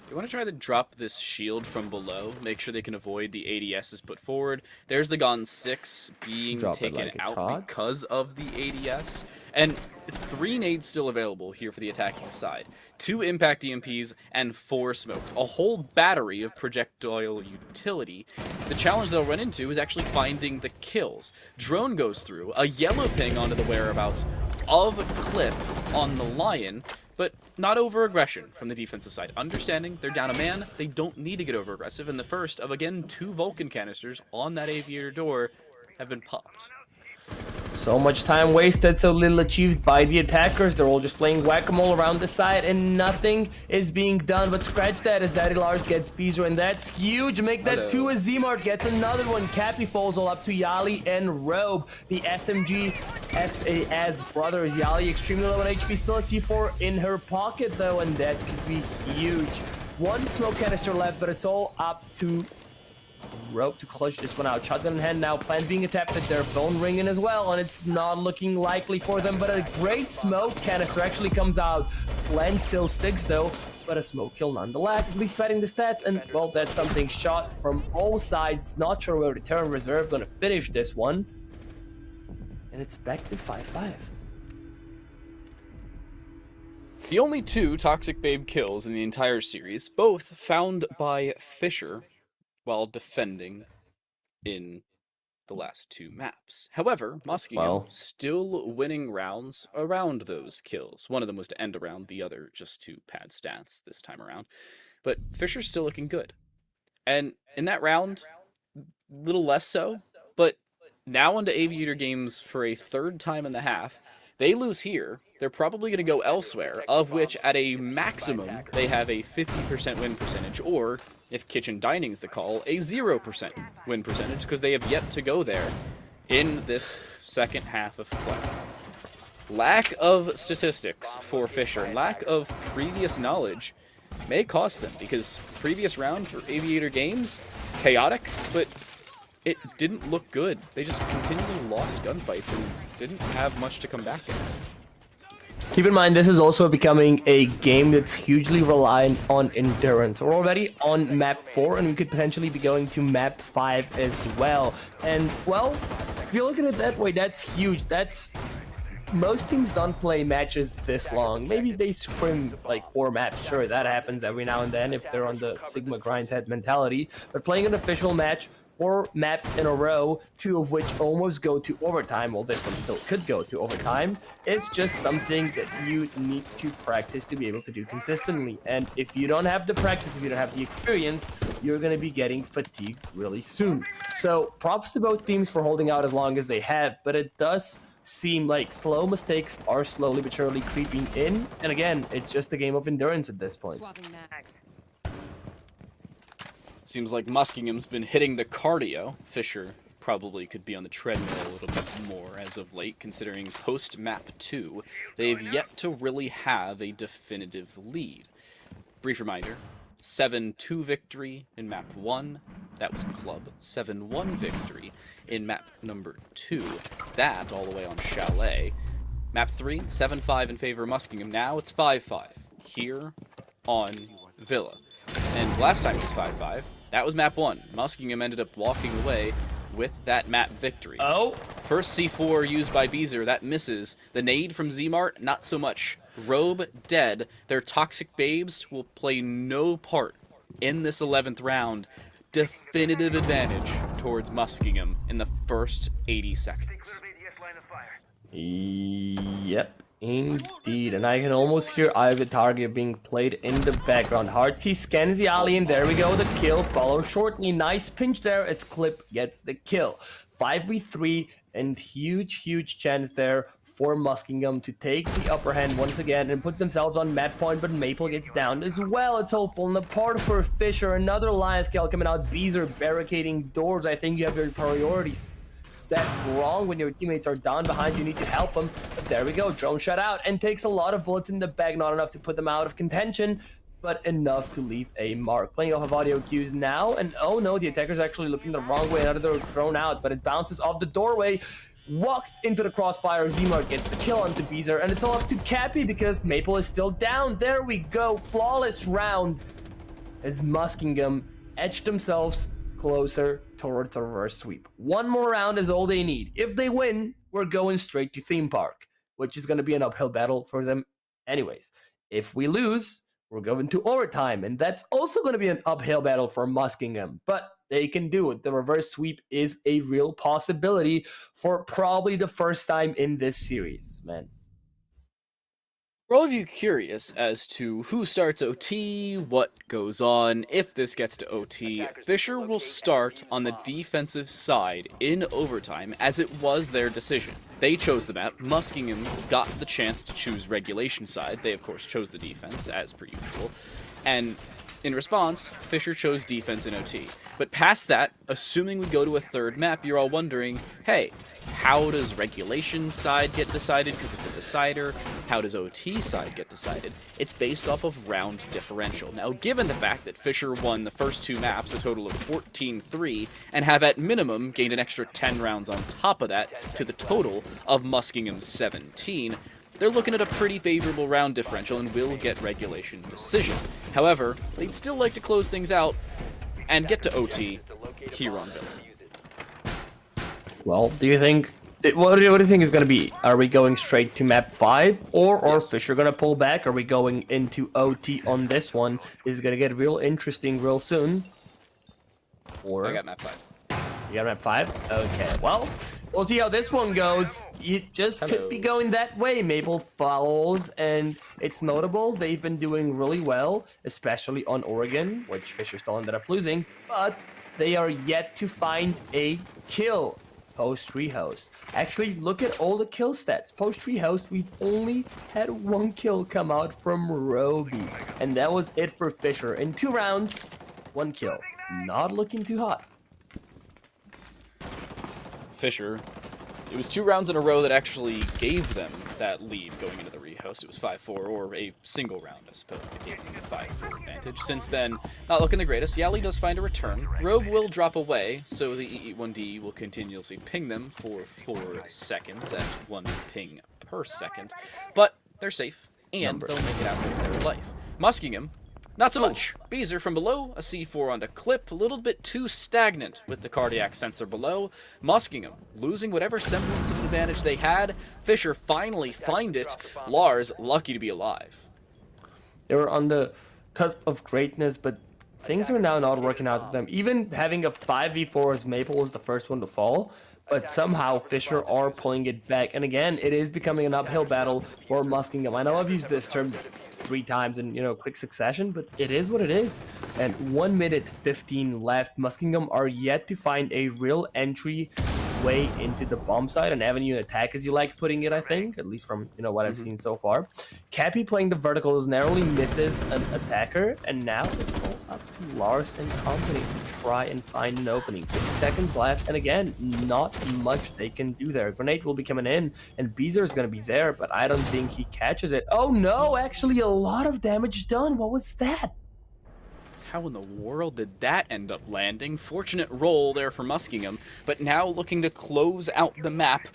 You want to try to drop this shield from below, make sure they can avoid the ADSs put forward. There's the Gon 6 being Drop it taken like it's out hot. because of the ADS. And 3 nades still available here for the attacking side. 2 impact EMPs and 4 smokes. A whole battery of projectile utility. The challenge they'll run into is actually finding the kills. Drone goes through, a yellow ping onto the whereabouts of a clip on the Lion, but not over aggression from the defensive side. Understanding they're down a man, they don't need to get over aggressive, and the first of, again, 2 Vulcan canisters on that aviator door have been popped. So much time wasted, so little achieved by the attackers. They're all just playing whack-a-mole around the side, and nothing is being done. But scratch that as Daddy Lars gets Beezer, and that's huge. Make that 2 as Zmart gets another one. Cappy falls all up to Yali and Robe. The SMG SAS brothers. Yali extremely low on HP, still a C4 in her pocket though, and that could be huge. 1 smoke canister left, but it's all up to Rope to clutch this one out. Shotgun in hand now. Plan being attempted. Their phone ringing as well, and it's not looking likely for them. But a great smoke canister actually comes out. Plan still sticks though, but a smoke kill nonetheless. At least padding the stats, and well, that's something shot from all sides. Not sure where the Terran Reserve gonna finish this one, and it's back to 5-5. The only 2 Toxic Babe kills in the entire series, both found by Fisher while defending in the last 2 maps. However, Muskingum still winning rounds around those kills. One of them was to end a round, the other just to pad stats this time around. But Fisher's still looking good. And in that round, a little less so, but now onto Aviator games for a 3rd time in the half. They lose here, they're probably going to go elsewhere, of which at a maximum they have a 50% win percentage, or if kitchen dining's the call, a 0% win percentage, because they have yet to go there in this second half of play. Lack of statistics for Fisher and lack of previous knowledge may cost them, because previous round for Aviator games, chaotic, but it didn't look good. They just continually lost gunfights and didn't have much to come back against. Keep in mind, this is also becoming a game that's hugely reliant on endurance. We're already on map 4, and we could potentially be going to map 5 as well. And, well, if you look at it that way, that's huge. That's... Most teams don't play matches this long. Maybe they scrim like 4 maps. Sure, that happens every now and then if they're on the Sigma Grind's Head mentality. But playing an official match 4 maps in a row, 2 of which almost go to overtime, well, this one still could go to overtime, is just something that you need to practice to be able to do consistently. And if you don't have the practice, if you don't have the experience, you're going to be getting fatigued really soon. So props to both teams for holding out as long as they have, but it does seem like slow mistakes are slowly but surely creeping in. And again, it's just a game of endurance at this point. Seems like Muskingum's been hitting the cardio. Fisher probably could be on the treadmill a little bit more as of late, considering post-map 2, they've yet to really have a definitive lead. Brief reminder, 7-2 victory in map 1. That was club. 7-1 victory in map number 2. That all the way on Chalet. Map 3, 7-5 in favor of Muskingum. Now it's 5-5 here on Villa. And last time it was 5-5. That was map 1. Muskingum ended up walking away with that map victory. Oh! First C4 used by Beezer. That misses. The nade from Zmart, not so much. Robe dead. Their toxic babes will play no part in this 11th round. Definitive advantage towards Muskingum in the first 80 seconds. Yep, indeed. And I can almost hear Ivy Target being played in the background. Heartsy scans the alley, and there we go. The kill follows shortly. Nice pinch there as Clip gets the kill. 5v3 and huge chance there for Muskingum to take the upper hand once again and put themselves on match point, but Maple gets down as well. It's all falling apart for Fisher. Another Lion Scale coming out. Beezer barricading doors. I think you have your priorities set wrong. When your teammates are down behind, you need to help them. But there we go. Drone shut out and takes a lot of bullets in the bag. Not enough to put them out of contention, but enough to leave a mark. Playing off of audio cues now, and oh no, the attacker's actually looking the wrong way. Another thrown out, but it bounces off the doorway. Walks into the crossfire. Zmart gets the kill onto Beezer, and it's all up to Cappy because Maple is still down. There we go. Flawless round as Muskingum edged themselves closer towards a reverse sweep. One more round is all they need. If they win, we're going straight to Theme Park, which is going to be an uphill battle for them anyways. If we lose, we're going to overtime, and that's also going to be an uphill battle for Muskingum, but they can do it. The reverse sweep is a real possibility for probably the first time in this series, man. For all of you curious as to who starts OT, what goes on, if this gets to OT, Fisher will start on the defensive side in overtime, as it was their decision. They chose the map. Muskingum got the chance to choose regulation side. They, of course, chose the defense, as per usual. And in response, Fisher chose defense in OT. But past that, assuming we go to a third map, you're all wondering, hey, how does regulation side get decided? Because it's a decider. How does OT side get decided? It's based off of round differential. Now, given the fact that Fisher won the first 2 maps, a total of 14-3, and have at minimum gained an extra 10 rounds on top of that to the total of Muskingum's 17, they're looking at a pretty favorable round differential and will get regulation decision. However, they'd still like to close things out and get to OT here on Villa. Well, do you think... What do you think is going to be? Are we going straight to map 5? Or Fisher going to pull back? Are we going into OT on this one? Is it going to get real interesting real soon? Or... I got map 5. You got map 5? Okay, well... We'll see how this one goes. It just could be going that way. Maple follows, and it's notable. They've been doing really well, especially on Oregon, which Fisher still ended up losing. But they are yet to find a kill post-rehost. Actually, look at all the kill stats. Post-rehost, we've only had 1 kill come out from Roby. And that was it for Fisher. In 2 rounds, 1 kill. Not looking too hot. Fisher, it was 2 rounds in a row that actually gave them that lead going into the rehost. It was 5-4, or a single round, I suppose, that gave them the 5-4 advantage. Since then, not looking the greatest. Yali does find a return. Robe will drop away, so the EE1D will continuously ping them for 4 seconds at 1 ping per second. But they're safe, and they'll make it out with their life. Muskingum, not so much. Beezer from below, a C4 onto Clip, a little bit too stagnant with the cardiac sensor below. Muskingum losing whatever semblance of an advantage they had. Fisher finally find it. Lars lucky to be alive. They were on the cusp of greatness, but things are now not working out for them. Even having a 5v4 as Maple was the first one to fall, but somehow Fisher are pulling it back. And again, it is becoming an uphill battle for Muskingum. I know I've used this term 3 times in, quick succession, but it is what it is. And 1 minute 15 left. Muskingum are yet to find a real entry way into the bomb side, an avenue attack as you like putting it, I think, at least from what I've seen so far. Cappy playing the verticals narrowly misses an attacker, and now it's all up to Lars and company to try and find an opening. 50 seconds left, and again, not much they can do there. Grenade will be coming in, and Beezer is going to be there, but I don't think he catches it. Oh no, actually a lot of damage done. What was that? how in the world did that end up landing? Fortunate roll there for Muskingum, but now looking to close out the map.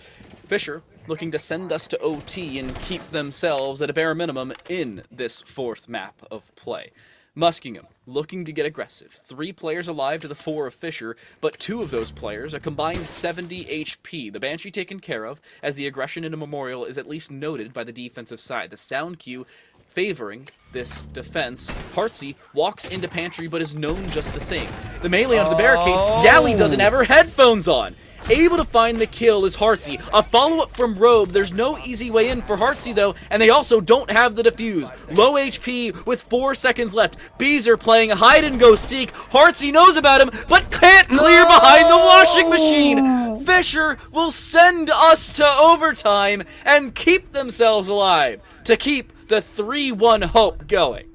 Fisher looking to send us to OT and keep themselves at a bare minimum in this 4th map of play. Muskingum looking to get aggressive. 3 players alive to the 4 of Fisher, but 2 of those players a combined 70 HP. The Banshee taken care of, as the aggression in a Memorial is at least noted by the defensive side. The sound cue favoring this defense. Heartsy walks into Pantry, but is known just the same. The melee onto the barricade. Yali doesn't have her headphones on. Able to find the kill is Heartsy. A follow-up from Robe. There's no easy way in for Heartsy, though, and they also don't have the defuse. Low HP with 4 seconds left. Beezer playing hide-and-go-seek. Heartsy knows about him, but can't clear behind the washing machine. Fisher will send us to overtime and keep themselves alive to keep the 3-1 hope going.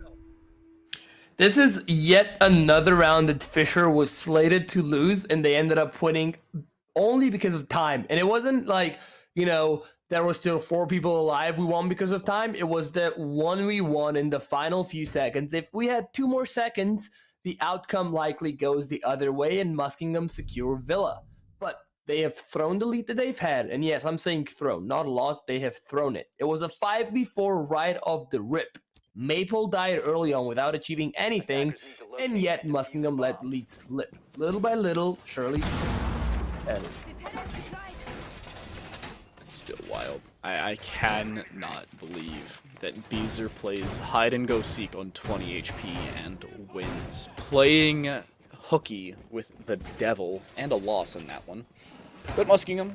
This is yet another round that Fisher was slated to lose, and they ended up winning only because of time. And it wasn't like, you know, there were still 4 people alive. We won because of time. It was that one we won in the final few seconds. If we had 2 more seconds, the outcome likely goes the other way, and Muskingum secure Villa. But they have thrown the lead that they've had. And yes, I'm saying thrown, not lost. They have thrown it. It was a 5v4 right off the rip. Maple died early on without achieving anything, and yet Muskingum let lead slip. Little by little, surely. It's still wild. I cannot believe that Beezer plays hide-and-go-seek on 20 HP and wins. Playing hooky with the devil, and a loss in that one. But Muskingum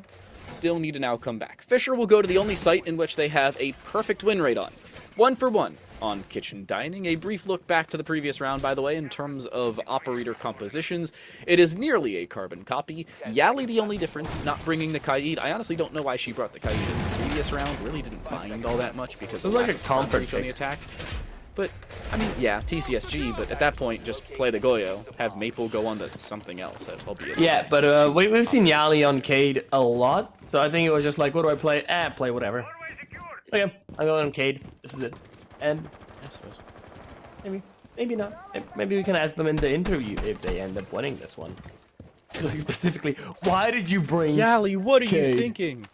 still need to now come back. Fisher will go to the only site in which they have a perfect win rate on. 1 for 1 on kitchen dining. A brief look back to the previous round, by the way, in terms of operator compositions. It is nearly a carbon copy. Yali the only difference, not bringing the Kaid. I honestly don't know why she brought the Kaid in the previous round. Really didn't mind all that much because it was like a comfort on the attack. But, I mean, yeah, TCSG, but at that point, just play the Goyo, have Maple go on to something else. Yeah, but we've seen Yali on Cade a lot, so I think it was just like, what do I play? Play whatever. Okay, I'm going on Cade. This is it. And I suppose maybe not. Maybe we can ask them in the interview if they end up winning this one. Specifically, why did you bring Yali, what are Cade? you thinking?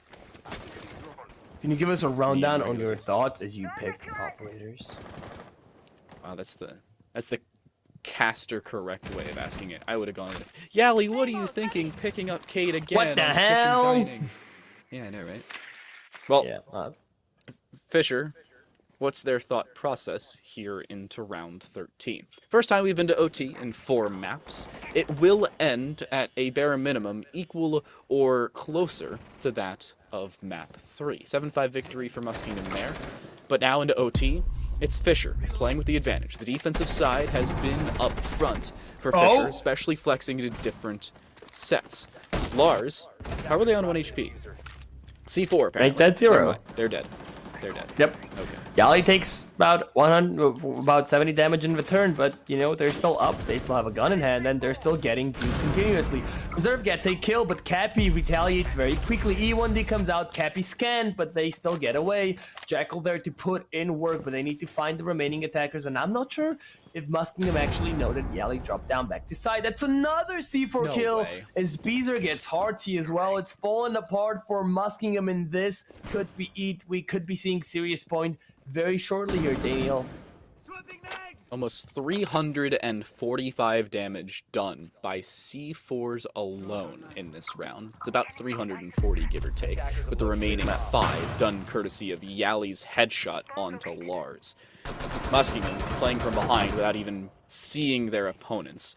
Can you give us a rundown on your thoughts as you picked operators? Wow, that's the caster correct way of asking it. I would have gone with, Yali, what are you thinking picking up Cade again? What the on hell? Kitchen Dining? Yeah, I know, right? Well, yeah, Fisher, what's their thought process here into round 13? First time we've been to OT in 4 maps. It will end at a bare minimum equal or closer to that of map 3. 7-5 victory for Muskingum there. But now into OT, it's Fisher playing with the advantage. The defensive side has been up front for Fisher, especially flexing to different sets. Lars, how are they on 1 HP? C4 apparently. Make that 0. They're dead. They're dead. Yep. Okay. Yali takes about 70 damage in return, but you know they're still up. They still have a gun in hand, and they're still getting boost continuously. Reserve gets a kill, but Cappy retaliates very quickly. E1D comes out. Cappy scanned, but they still get away. Jackal there to put in work, but they need to find the remaining attackers, and I'm not sure if Muskingum actually noted Yali dropped down back to side. That's another C4 kill as Beezer gets Heartsy as well. It's fallen apart for Muskingum, and this could be it. We could be seeing serious point very shortly here, Daniel. Almost 345 damage done by C4s alone in this round. It's about 340, give or take, with the remaining 5 done courtesy of Yali's headshot onto Lars. Muskingum playing from behind without even seeing their opponents,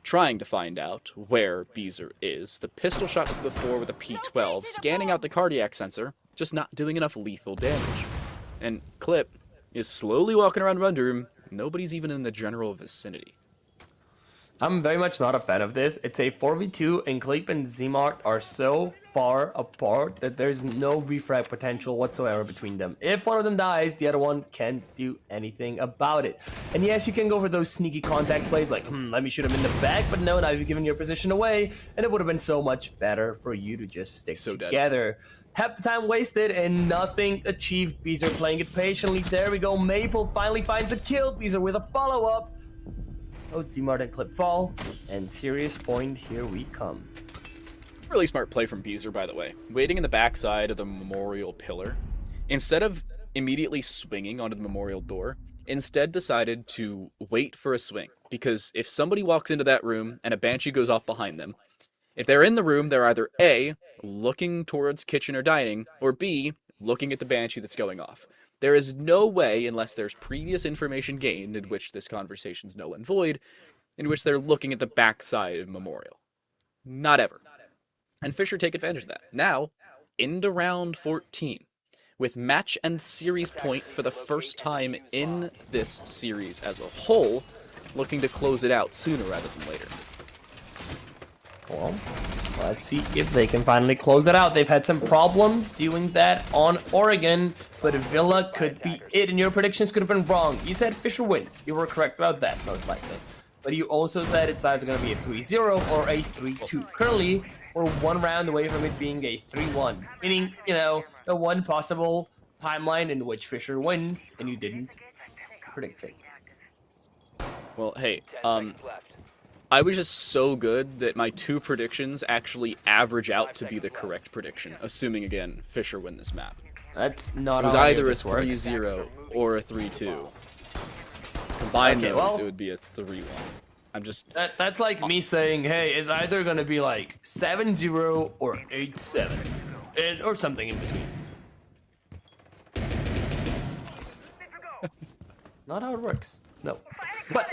trying to find out where Beezer is. The pistol shots to the 4 with a P12, scanning out the cardiac sensor, just not doing enough lethal damage. And Clip is slowly walking around Run Room. Nobody's even in the general vicinity. I'm very much not a fan of this. It's a 4v2, and Clip and Zmart are so far apart that there's no refrag potential whatsoever between them. If one of them dies, the other one can't do anything about it. And yes, you can go for those sneaky contact plays like, let me shoot him in the back, but no, now you've given your position away, and it would have been so much better for you to just stick together. Half the time wasted and nothing achieved. Beezer playing it patiently. There we go. Maple finally finds a kill. Beezer with a follow-up. Oh, Zmart and Clip fall, and serious point, here we come. Really smart play from Beezer, by the way. Waiting in the backside of the memorial pillar. Instead of immediately swinging onto the memorial door, instead decided to wait for a swing. Because if somebody walks into that room and a Banshee goes off behind them, if they're in the room, they're either A, looking towards kitchen or dining, or B, looking at the Banshee that's going off. There is no way, unless there's previous information gained, in which this conversation's null and void, in which they're looking at the backside of memorial. Not ever. And Fisher take advantage of that. Now, into round 14, with match and series point for the first time in this series as a whole, looking to close it out sooner rather than later. Well, let's see if they can finally close it out. They've had some problems doing that on Oregon, but Villa could be it, and your predictions could have been wrong. You said Fisher wins. You were correct about that, most likely. But you also said it's either going to be a 3-0 or a 3-2. Currently, we're one round away from it being a 3-1, meaning, you know, the one possible timeline in which Fisher wins, and you didn't predict it. Well, hey, I was just so good that my two predictions actually average out to be the correct prediction, assuming, again, Fisher win this map. That's not. It was either a 3-0 or a 3-2. Combine those, it would be a 3-1. I'm just... That's like me saying, hey, it's either going to be like 7-0 or 8-7. Or something in between. Not how it works. No. But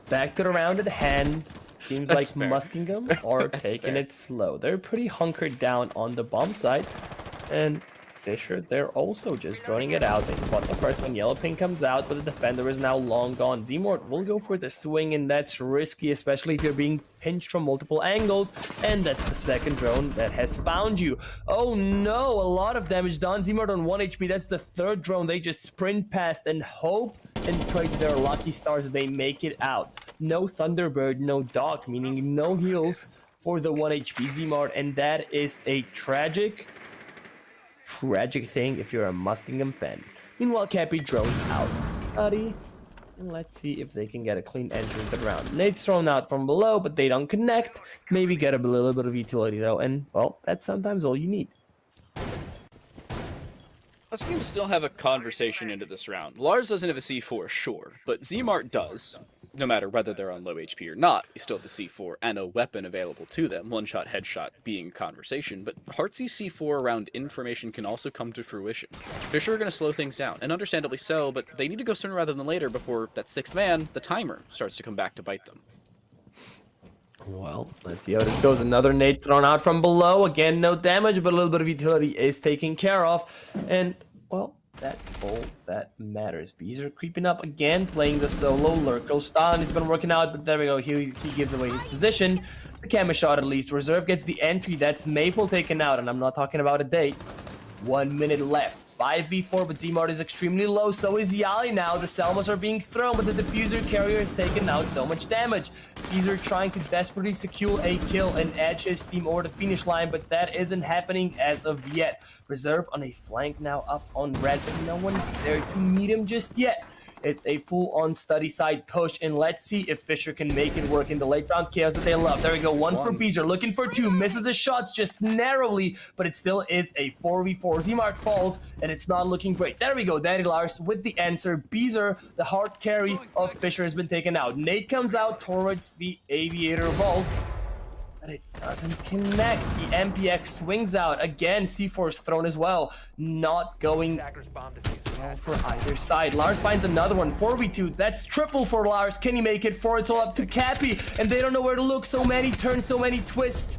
back to the round at hand. Seems like Muskingum are taking it slow. They're pretty hunkered down on the bomb side. And Fisher, they're also just droning it out. They spot the first one. Yellow ping comes out, but the defender is now long gone. Zmort will go for the swing, and that's risky, especially if you're being pinched from multiple angles. And that's the second drone that has found you. Oh no, a lot of damage done. Zmort on 1 HP. That's the third drone. They just sprint past and hope and pray to their lucky stars they make it out. No Thunderbird, no Doc, meaning no heals for the 1 HP Zmart, and that is a tragic thing if you're a Muskingum fan. Meanwhile, Cappy drones out study, and let's see if they can get a clean entry into the round. Nate's thrown out from below, but they don't connect. Maybe get a little bit of utility though, and well, that's sometimes all you need. Muskingum still have a conversation into this round. Lars doesn't have a C4, sure, but Zmart does. No matter whether they're on low HP or not, they still have the C4 and a weapon available to them, one-shot headshot being conversation, but Heartsy's C4 around information can also come to fruition. Fisher are going to slow things down, and understandably so, but they need to go sooner rather than later before that sixth man, the timer, starts to come back to bite them. Well, let's see how this goes. Another nade thrown out from below. Again, no damage, but a little bit of utility is taken care of, and, well, that's all that matters. Bees are creeping up again, playing the solo Lurko style, and it's been working out, but there we go. He gives away his position. The camera shot at least. Reserve gets the entry. That's Maple taken out, and I'm not talking about a date. 1 minute left. 5v4, but Zmart is extremely low. So is Yali now. The Selmas are being thrown, but the diffuser carrier has taken out so much damage. These are trying to desperately secure a kill and edge his team over the finish line, but that isn't happening as of yet. Reserve on a flank now up on red, but no one's there to meet him just yet. It's a full-on study side push, and let's see if Fisher can make it work in the late round chaos that they love. There we go, one for Beezer, looking for two, misses the shots just narrowly, but it still is a 4v4. Zmart falls, and it's not looking great. There we go, Danny Lars with the answer. Beezer, the hard carry of Fisher, has been taken out. Nate comes out towards the Aviator vault, but it doesn't connect. The MPX swings out. Again, C4's thrown as well. Not going well for either side. Lars finds another one. 4v2. That's triple for Lars. Can he make it? 4, it's all up to Cappy, and they don't know where to look. So many turns, so many twists.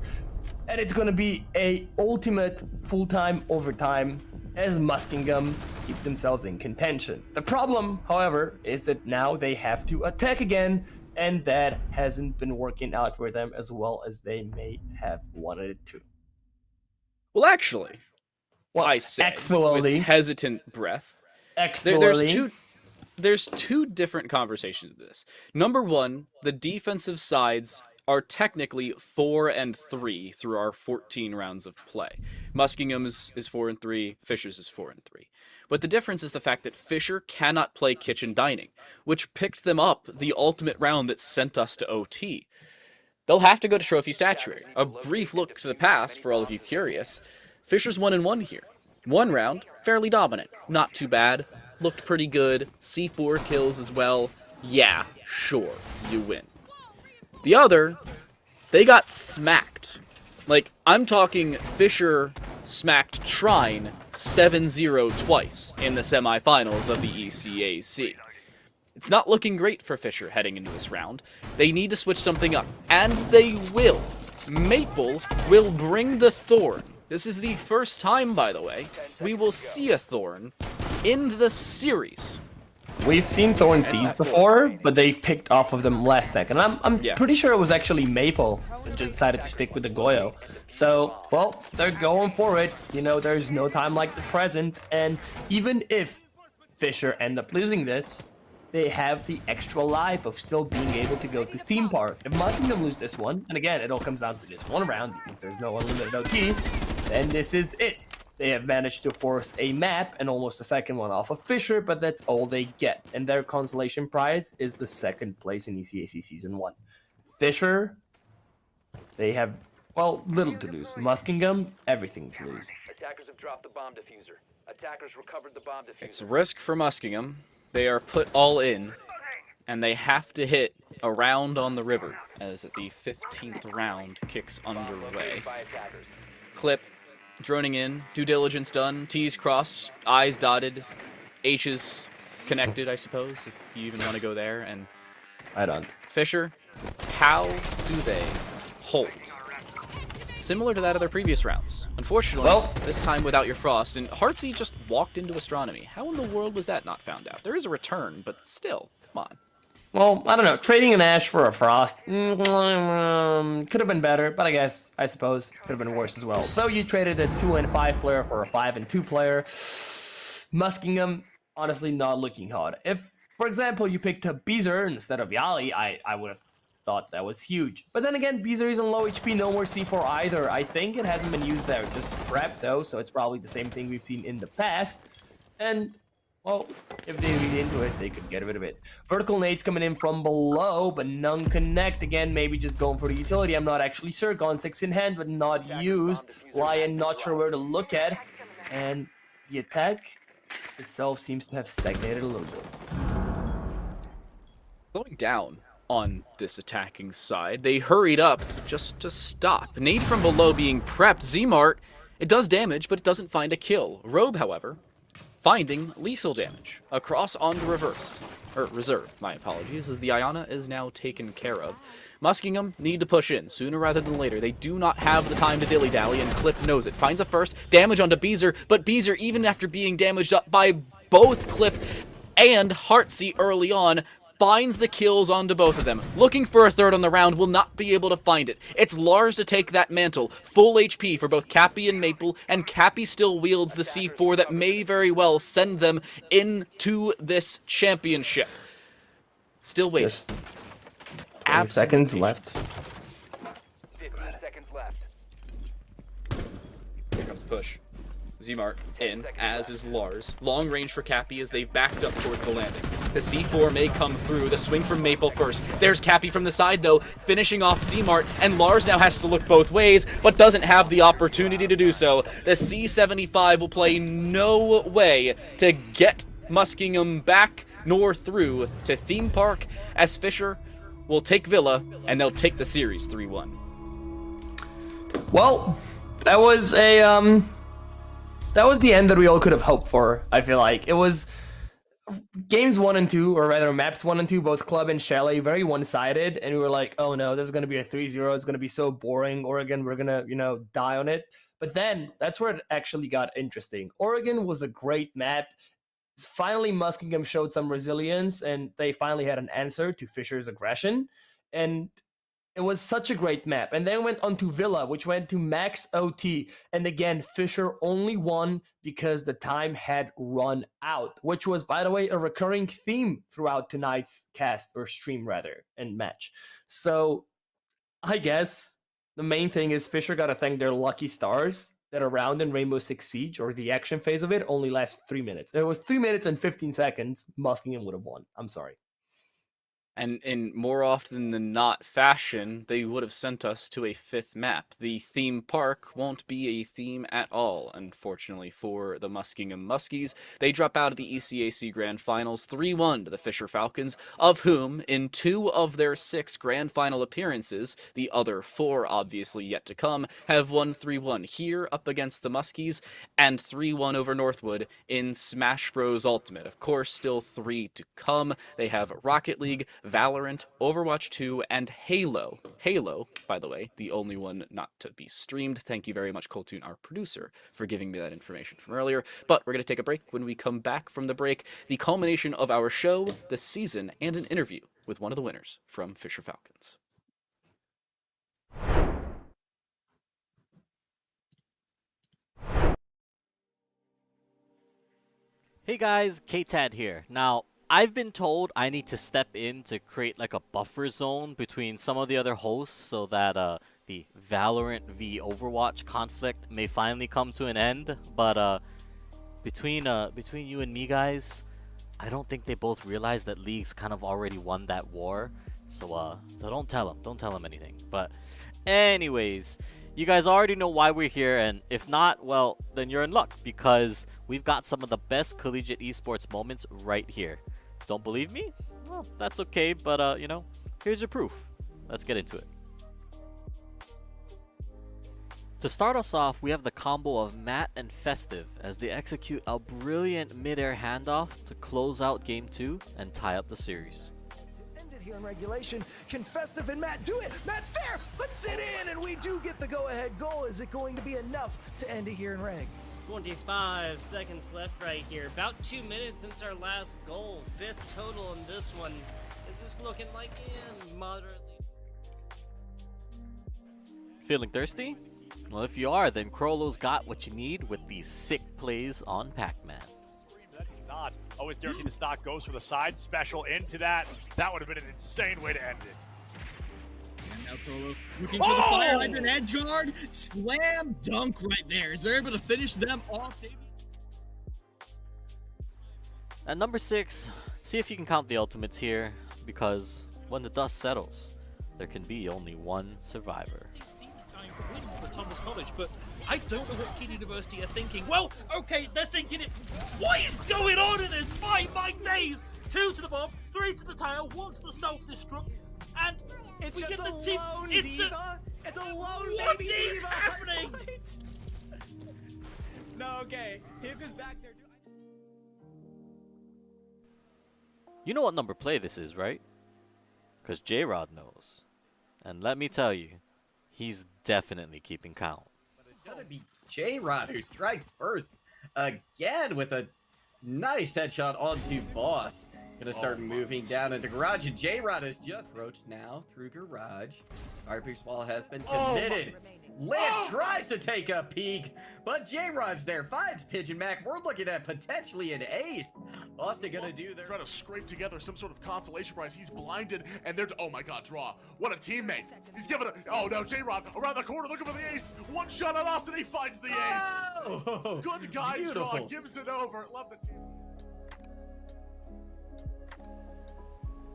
And it's going to be a ultimate full-time overtime as Muskingum keep themselves in contention. The problem, however, is that now they have to attack again, and that hasn't been working out for them as well as they may have wanted it to. Well, actually, I say with hesitant breath, there's two different conversations of this. Number one, the defensive sides are technically 4-3 through our 14 rounds of play. Muskingum's is 4-3, Fisher's is 4-3. But the difference is the fact that Fisher cannot play kitchen dining, which picked them up the ultimate round that sent us to OT. They'll have to go to trophy statuary. A brief look to the past for all of you curious. Fisher's 1-1 here. One round, fairly dominant. Not too bad. Looked pretty good. C4 kills as well. Yeah, sure, you win. The other, they got smacked. Like, I'm talking Fisher smacked Trine 7-0 twice in the semifinals of the ECAC. It's not looking great for Fisher heading into this round. They need to switch something up, and they will. Maple will bring the Thorn. This is the first time, by the way, we will see a Thorn in the series. We've seen Thorn Thieves before, but they've picked off of them last second. I'm pretty sure it was actually Maple that just decided to stick with the Goyo. So, well, they're going for it. You know, there's no time like the present. And even if Fisher end up losing this, they have the extra life of still being able to go to Theme Park. If Muskingum lose this one, and again, it all comes down to this one round because there's no unlimited OT, then this is it. They have managed to force a map and almost a second one off of Fisher, but that's all they get. And their consolation prize is the second place in ECAC Season 1. Fisher, they have, well, little to lose. Muskingum, everything to lose. Attackers have dropped the bomb diffuser. Attackers recovered the bomb diffuser. It's a risk for Muskingum. They are put all in, and they have to hit a round on the river as the 15th round kicks underway. Clip, droning in, due diligence done, T's crossed, I's dotted, H's connected, I suppose, if you even want to go there. And I don't. Fisher, how do they hold? Similar to that of their previous rounds. Unfortunately, this time without your Frost, and Heartsy just walked into Astronomy. How in the world was that not found out? There is a return, but still, come on. Well, I don't know. Trading an Ash for a Frost could have been better, but I suppose could have been worse as well. Though you traded a 2 and 5 player for a 5 and 2 player, Muskingum honestly not looking hot. If, for example, you picked up Beezer instead of Yali, I would have thought that was huge. But then again, Beezer is on low HP, no more C4 either. I think it hasn't been used there, just prep though, so it's probably the same thing we've seen in the past. And well, if they read into it, they could get rid of it. Vertical nades coming in from below, but none connect. Again, maybe just going for the utility. I'm not actually sure. Gone 6 in hand, but not used. Lion, not sure where to look at. And the attack itself seems to have stagnated a little bit. Slowing down on this attacking side. They hurried up just to stop. Nade from below being prepped. Zmart, it does damage, but it doesn't find a kill. Robe, however, finding lethal damage. Across onto reserve, my apologies, as the Iana is now taken care of. Muskingum need to push in sooner rather than later. They do not have the time to dilly-dally, and Clip knows it. Finds a first, damage onto Beezer, but Beezer, even after being damaged up by both Clip and Heartsy early on, finds the kills onto both of them. Looking for a third on the round, will not be able to find it. It's Lars to take that mantle. Full HP for both Cappy and Maple, and Cappy still wields the C4 that may very well send them into this championship. Still waiting. 20 seconds left. 15 seconds left. Here comes the push. Zmart in, as is Lars. Long range for Cappy as they've backed up towards the landing. The C4 may come through. The swing from Maple first. There's Cappy from the side, though, finishing off Zmart, and Lars now has to look both ways, but doesn't have the opportunity to do so. The C75 will play no way to get Muskingum back nor through to Theme Park, as Fisher will take Villa, and they'll take the series 3-1. Well, that was a, that was the end that we all could have hoped for, I feel like. It was games 1 and 2, or rather maps 1 and 2, both Club and Chalet, very one-sided, and we were like, oh no, there's going to be a 3-0, it's going to be so boring, Oregon, we're going to, die on it. But then, that's where it actually got interesting. Oregon was a great map. Finally, Muskingum showed some resilience, and they finally had an answer to Fisher's aggression, and it was such a great map. And then went on to Villa, which went to max OT. And again, Fisher only won because the time had run out, which was, by the way, a recurring theme throughout tonight's cast, or stream rather, and match. So I guess the main thing is Fisher got to thank their lucky stars that a round in Rainbow Six Siege, or the action phase of it, only lasts 3 minutes. If it was 3 minutes and 15 seconds, Muskingum would have won. I'm sorry. And in more often than not fashion, they would have sent us to a 5th map. The theme park won't be a theme at all, unfortunately, for the Muskingum Muskies. They drop out of the ECAC Grand Finals 3-1 to the Fisher Falcons, of whom, in 2 of their 6 Grand Final appearances, the other 4 obviously yet to come, have won 3-1 here up against the Muskies, and 3-1 over Northwood in Smash Bros. Ultimate. Of course, still 3 to come. They have Rocket League, Valorant, Overwatch 2, and Halo. Halo, by the way, the only one not to be streamed. Thank you very much, Coltoon, our producer, for giving me that information from earlier. But we're going to take a break. When we come back from the break, the culmination of our show, the season, and an interview with one of the winners from Fisher Falcons. Hey guys, KTAD here. Now, I've been told I need to step in to create like a buffer zone between some of the other hosts so that the Valorant v Overwatch conflict may finally come to an end. But between you and me, guys, I don't think they both realize that League's kind of already won that war. So don't tell them anything. But anyways, you guys already know why we're here, and if not, well, then you're in luck, because we've got some of the best collegiate esports moments right here. Don't believe me? Well, that's okay, but you know, here's your proof. Let's get into it. To start us off, we have the combo of Matt and Festive as they execute a brilliant mid-air handoff to close out Game 2 and tie up the series. Here in regulation, can Festive and Matt do it? Matt's there, puts it in, and we do get the go-ahead goal. Is it going to be enough to end it here in reg? 25 seconds left right here. About 2 minutes since our last goal. 5th total in this one. Is this looking like moderately? Feeling thirsty? Well, if you are, then Crollo's got what you need with these sick plays on Pac-Man. He's not. Always guaranteed to stock, goes for the side special into that. That would have been an insane way to end it. And now Crollo looking for the fire hydrant edge guard. Slam dunk right there. Is there able to finish them off? At number 6, see if you can count the ultimates here, because when the dust settles, there can be only one survivor. For Thomas College, but I don't know what Keene University are thinking. Well, okay, they're thinking it. What is going on in this fight? My days! 2 to the bomb, 3 to the tile, 1 to the self-destruct, and it's we just get the a team. lone It's diva. It's a lone What baby is diva. happening? No, okay. Hip is back there. You know what number play this is, right? Because J-Rod knows. And let me tell you, he's definitely keeping count. But it's gonna be J-Rod who strikes first again with a nice headshot onto Boss. Gonna start moving down into Garage, and J-Rod is just approached now through Garage. Firepierce wall has been committed. Lance tries to take a peek, but J-Rod's there, finds Pigeon Mac. We're looking at potentially an ace. Austin gonna do their... Trying to scrape together some sort of consolation prize. He's blinded, and they're... Oh my god, draw. What a teammate. He's giving a... Oh no, J-Rod around the corner looking for the ace. One shot on Austin, he finds the ace. Oh, good guy beautiful. draw, gives it over. Love the team.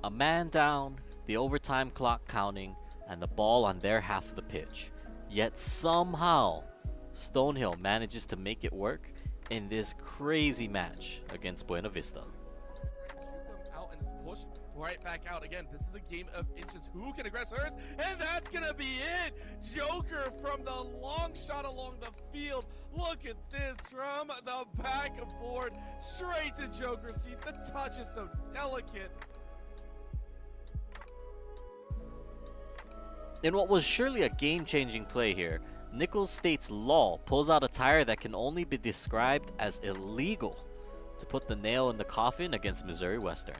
A man down, the overtime clock counting, and the ball on their half of the pitch. Yet somehow, Stonehill manages to make it work in this crazy match against Buena Vista. Out and is pushed right back out again. This is a game of inches. Who can aggress hers? And that's gonna be it. Joker from the long shot along the field. Look at this from the backboard straight to Joker's feet. The touch is so delicate. In what was surely a game-changing play here, Nichols State's Law pulls out a tire that can only be described as illegal to put the nail in the coffin against Missouri Western.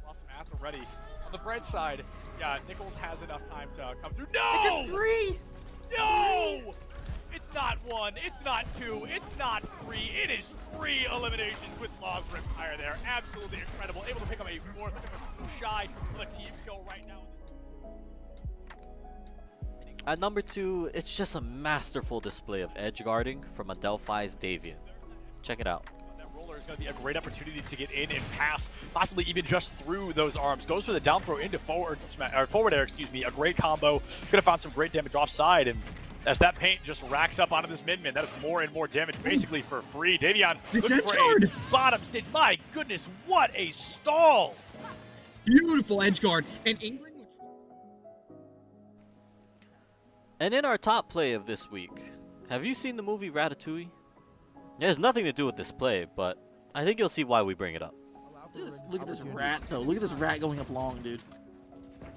Awesome after ready. On the bright side, yeah, Nichols has enough time to come through. No! It's 3! No! It's not 1, it's not 2, it's not 3. It is 3 eliminations with Law's rip tire there. Absolutely incredible. Able to pick up a 4th. Shy with a team kill right now. At number 2, it's just a masterful display of edge guarding from Adelphi's Davian. Check it out. That roller is going to be a great opportunity to get in and pass, possibly even just through those arms. Goes for the down throw into forward air, excuse me. A great combo. Could have found some great damage offside, and as that paint just racks up onto this mid-man, that is more and more damage basically for free. Davion looking for a bottom stage. My goodness, what a stall! Beautiful edge guard. And England. And in our top play of this week, have you seen the movie Ratatouille? It has nothing to do with this play, but I think you'll see why we bring it up. Look at this rat, though. Look at this rat going up long, dude.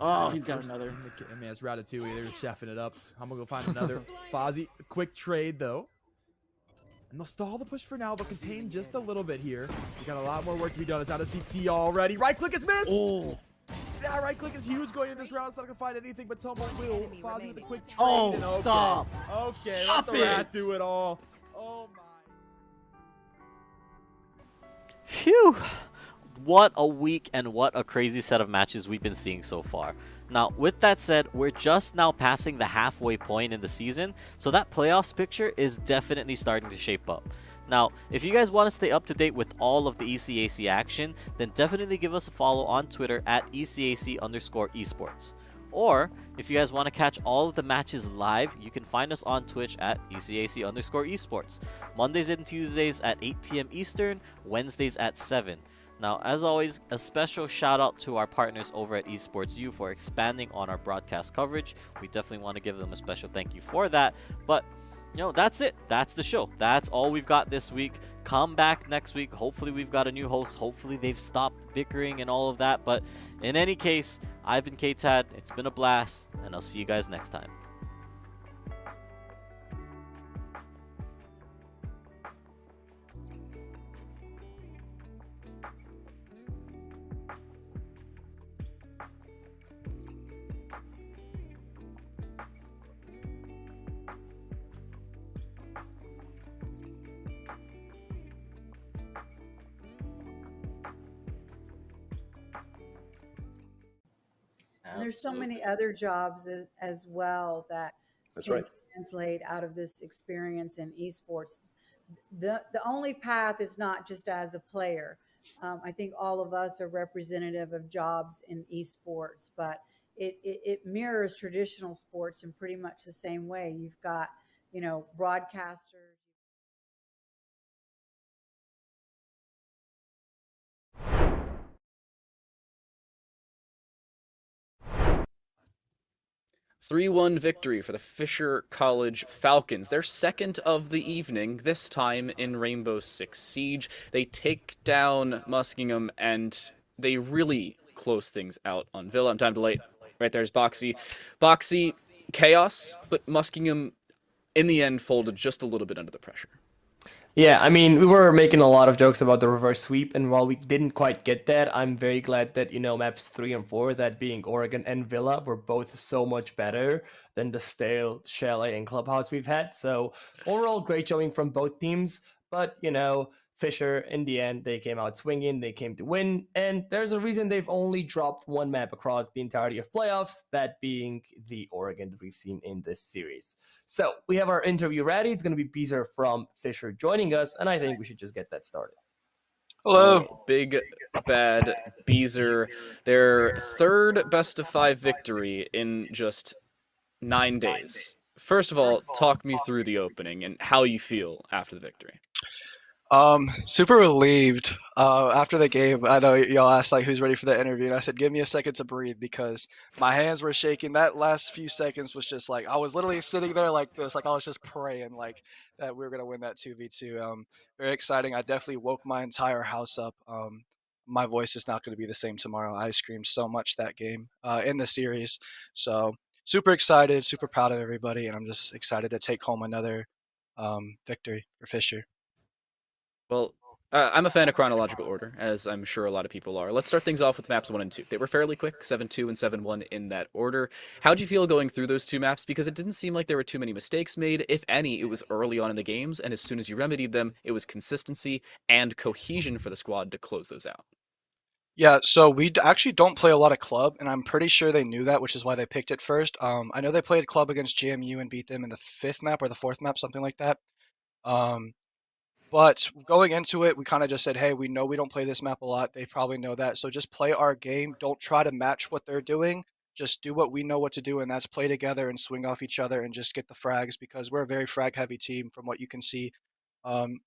Oh, he's got another. I mean, it's Ratatouille. They're chefing it up. I'm going to go find another. Fozzie, quick trade, though. And they'll stall the push for now, but contain just a little bit here. We got a lot more work to be done. It's out of CT already. Right click is missed! Oh. That right click is huge going into this round. It's not going to find anything, but Tomo will. Fozzie with a quick trade. Oh, and okay. stop. Okay, Stop let the rat do it all. Oh, my. Phew! What a week and what a crazy set of matches we've been seeing so far. Now, with that said, we're just now passing the halfway point in the season, so that playoffs picture is definitely starting to shape up. Now, if you guys want to stay up to date with all of the ECAC action, then definitely give us a follow on Twitter at ECAC_esports. Or, if you guys want to catch all of the matches live, you can find us on Twitch at ECAC_esports. Mondays and Tuesdays at 8 p.m. Eastern, Wednesdays at 7. Now, as always, a special shout out to our partners over at Esports U for expanding on our broadcast coverage. We definitely want to give them a special thank you for that. But, you know, that's it. That's the show. That's all we've got this week. Come back next week. Hopefully we've got a new host. Hopefully they've stopped bickering and all of that. But in any case, I've been KTAD. It's been a blast, and I'll see you guys next time. 'em. There's so many other jobs as well that can translate out of this experience in esports. The only path is not just as a player. I think all of us are representative of jobs in esports, but it mirrors traditional sports in pretty much the same way. You've got, you know, broadcasters. (3-1) victory for the Fisher College Falcons. Their second of the evening, this time in Rainbow Six Siege. They take down Muskingum, and they really close things out on Villa. I'm time to late. Right there's Boxy. Boxy, chaos, but Muskingum, in the end, folded just a little bit under the pressure. Yeah, I mean, we were making a lot of jokes about the reverse sweep, and while we didn't quite get that, I'm very glad that, you know, maps 3 and 4, that being Oregon and Villa, were both so much better than the stale Chalet and Clubhouse we've had. So overall, great showing from both teams, but, you know, Fisher, in the end, they came out swinging, they came to win, and there's a reason they've only dropped one map across the entirety of playoffs, that being the Oregon that we've seen in this series. So we have our interview ready. It's going to be Beezer from Fisher joining us, and I think we should just get that started. Hello. Big bad Beezer. Their third best of 5 victory in just 9 days. First of all, talk me through the opening and how you feel after the victory. Super relieved. After the game, I know y'all asked like who's ready for the interview, and I said give me a second to breathe because my hands were shaking. That last few seconds was just like I was literally sitting there like this, like I was just praying like that we were gonna win that 2v2. Very exciting. I definitely woke my entire house up. My voice is not going to be the same tomorrow. I screamed so much that game in the series, so super excited, super proud of everybody, and I'm just excited to take home another victory for Fisher. Well, I'm a fan of chronological order, as I'm sure a lot of people are. Let's start things off with maps 1 and 2. They were fairly quick, 7-2 and 7-1 in that order. How'd you feel going through those 2 maps? Because it didn't seem like there were too many mistakes made. If any, it was early on in the games, and as soon as you remedied them, it was consistency and cohesion for the squad to close those out. Yeah, so we actually don't play a lot of club, and I'm pretty sure they knew that, which is why they picked it first. I know they played club against JMU and beat them in the 5th map or the 4th map, something like that. Um, but going into it, we kind of just said, hey, we know we don't play this map a lot. They probably know that. So just play our game. Don't try to match what they're doing. Just do what we know what to do, and that's play together and swing off each other and just get the frags because we're a very frag heavy team from what you can see.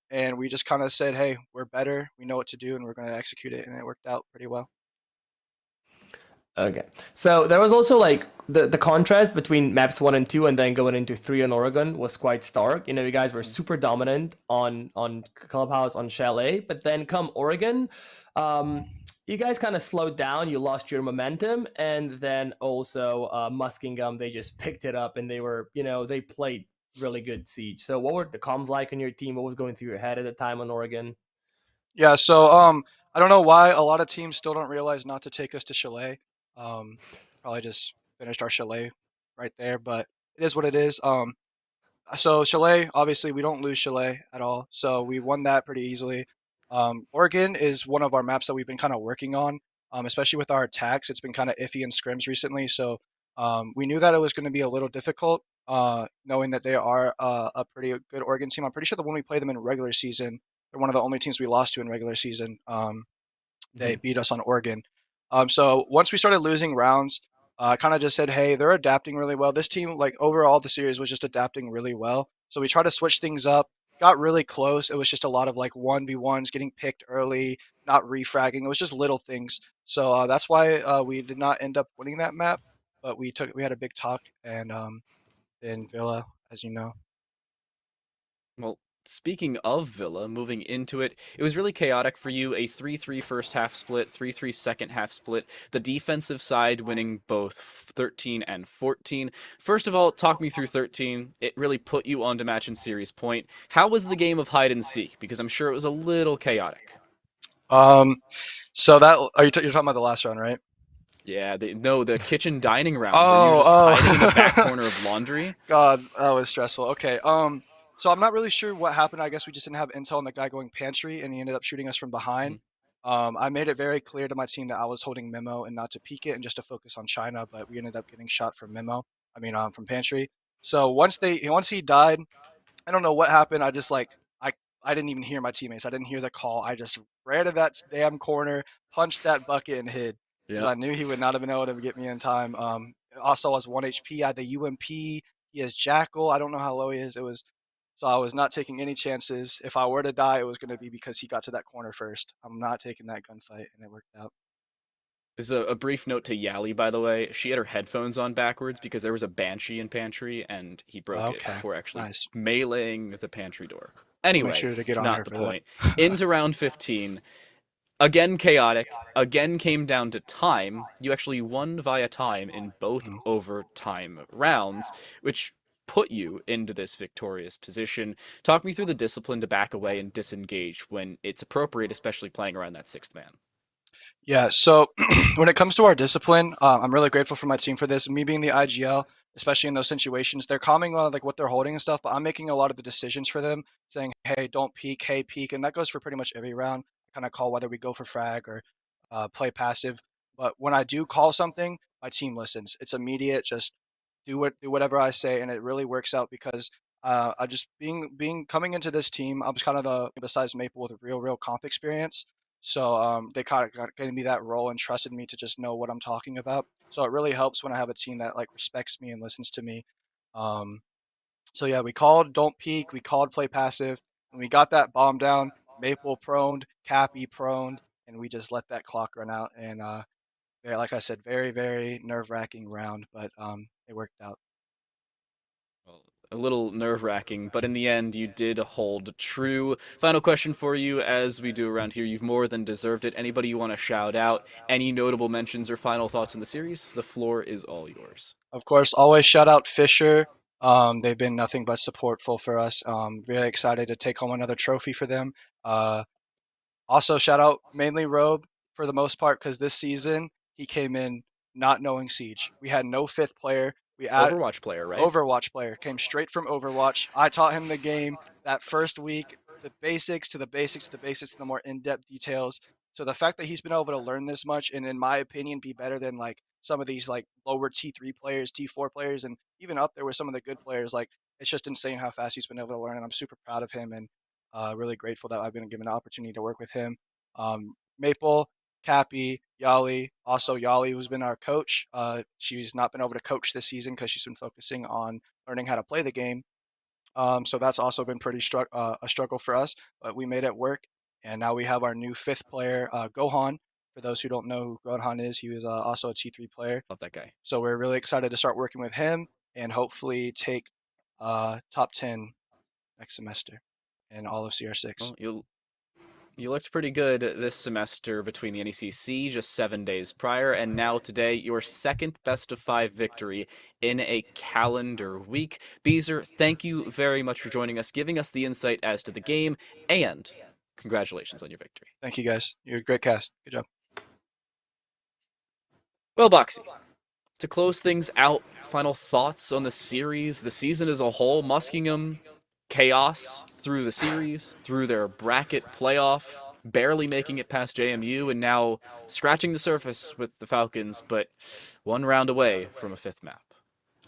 And we just kind of said, hey, we're better. We know what to do, and we're going to execute it. And it worked out pretty well. Okay. So there was also like the contrast between maps 1 and 2 and then going into 3 on Oregon was quite stark. You know, you guys were super dominant on Clubhouse, on Chalet, but then come Oregon, you guys kind of slowed down, you lost your momentum, and then also Muskingum, they just picked it up and they were, you know, they played really good Siege. So what were the comms like on your team? What was going through your head at the time on Oregon? Yeah, so I don't know why a lot of teams still don't realize not to take us to Chalet. Probably just finished our Chalet right there, but it is what it is. So Chalet, obviously we don't lose Chalet at all, so we won that pretty easily. Oregon is one of our maps that we've been kind of working on, especially with our attacks. It's been kind of iffy in scrims recently, so we knew that it was going to be a little difficult, knowing that they are a pretty good Oregon team. I'm pretty sure that when we play them in regular season, they're one of the only teams we lost to in regular season. They beat us on Oregon. So once we started losing rounds, I kind of just said, hey, they're adapting really well. This team, like overall, the series was just adapting really well. So we tried to switch things up, got really close. It was just a lot of like 1v1s, getting picked early, not refragging. It was just little things. So that's why we did not end up winning that map. But we had a big talk and in Villa, as you know. Well, speaking of Villa, moving into it, it was really chaotic for you. A 3-3 first half split, 3-3 second half split. The defensive side winning both 13 and 14. First of all, talk me through 13. It really put you onto match and series point. How was the game of hide and seek? Because I'm sure it was a little chaotic. So that you're talking about the last round, right? Yeah, the kitchen dining round where you were just hiding in the back corner of laundry. God, that was stressful. Okay, so I'm not really sure what happened. I guess we just didn't have intel on the guy going pantry, and he ended up shooting us from behind. I made it very clear to my team that I was holding Memo and not to peek it and just to focus on China, but we ended up getting shot from Memo. From pantry. So once he died, I don't know what happened. I just I didn't even hear my teammates. I didn't hear the call. I just ran to that damn corner, punched that bucket, and hid because I knew he would not have been able to get me in time. Also, I was 1 HP. I had the UMP. He has Jackal. I don't know how low he is. So I was not taking any chances. If I were to die, it was going to be because he got to that corner first. I'm not taking that gunfight, and it worked out. There's a brief note to Yali, by the way. She had her headphones on backwards because there was a Banshee in pantry, and he broke it before actually meleeing the pantry door. Anyway, Make sure to get on not her the for point. Into round 15. Again chaotic. Again came down to time. You actually won via time in both overtime rounds, which put you into this victorious position. Talk me through the discipline to back away and disengage when it's appropriate, especially playing around that 6th man. Yeah, so when it comes to our discipline, I'm really grateful for my team for this. Me being the IGL, especially in those situations, they're calming on like what they're holding and stuff, but I'm making a lot of the decisions for them, saying, "Hey, don't peek. Hey, peek," and that goes for pretty much every round. I kind of call whether we go for frag or play passive. But when I do call something, my team listens. It's immediate. Just do whatever I say, and it really works out because I just being coming into this team, I was kind of the besides Maple with real comp experience. So they kind of gave me that role and trusted me to just know what I'm talking about. So it really helps when I have a team that like respects me and listens to me. So yeah, we called don't peek, we called play passive, and we got that bomb down. Maple proned, Cappy proned, and we just let that clock run out. And like I said, very nerve-wracking round, but it worked out. A little nerve-wracking, but in the end, you did hold true. Final question for you, as we do around here. You've more than deserved it. Anybody you want to shout out? Any notable mentions or final thoughts in the series? The floor is all yours. Of course, always shout out Fisher. They've been nothing but supportful for us. Very excited to take home another trophy for them. Also, shout out mainly Robe for the most part because this season he came in not knowing Siege. We had no 5th player. Overwatch player, right? Overwatch player. Came straight from Overwatch. I taught him the game that first week, the basics to the basics to the basics to the more in-depth details. So the fact that he's been able to learn this much and, in my opinion, be better than like some of these like lower T3 players, T4 players, and even up there with some of the good players, like it's just insane how fast he's been able to learn. And I'm super proud of him and really grateful that I've been given the opportunity to work with him. Maple, Cappy, Yali. Also, Yali, who's been our coach. She's not been able to coach this season because she's been focusing on learning how to play the game. So that's also been pretty a struggle for us, but we made it work. And now we have our new 5th player, Gohan. For those who don't know who Gohan is, he was also a T3 player. Love that guy. So we're really excited to start working with him and hopefully take top 10 next semester in all of CR6. Well, you looked pretty good this semester between the NECC just 7 days prior, and now today your second best of 5 victory in a calendar week. Beezer, thank you very much for joining us, giving us the insight as to the game, and congratulations on your victory. Thank you, guys. You're a great cast. Good job. Well, Boxy, to close things out, final thoughts on the series, the season as a whole. Muskingum, chaos through the series, through their bracket playoff, barely making it past JMU, and now scratching the surface with the Falcons, but one round away from a 5th map.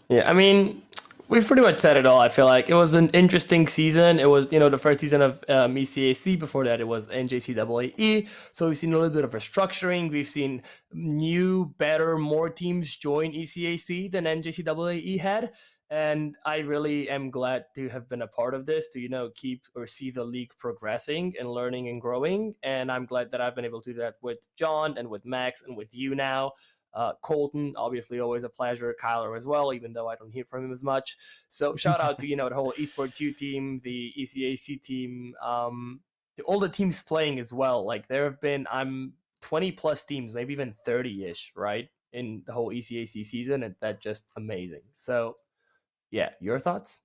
Yeah, I mean, we've pretty much said it all. I feel like it was an interesting season. It was, the first season of ECAC. Before that, it was NJCAA. So we've seen a little bit of restructuring. We've seen new, better, more teams join ECAC than NJCAA had. And I really am glad to have been a part of this, to, keep or see the league progressing and learning and growing. And I'm glad that I've been able to do that with John and with Max and with you now. Colton, obviously always a pleasure. Kyler as well, even though I don't hear from him as much. So shout out to, the whole Esports U team, the ECAC team, all the teams playing as well. Like there have been, 20 plus teams, maybe even 30-ish, right? In the whole ECAC season. And that's just amazing. So yeah, your thoughts?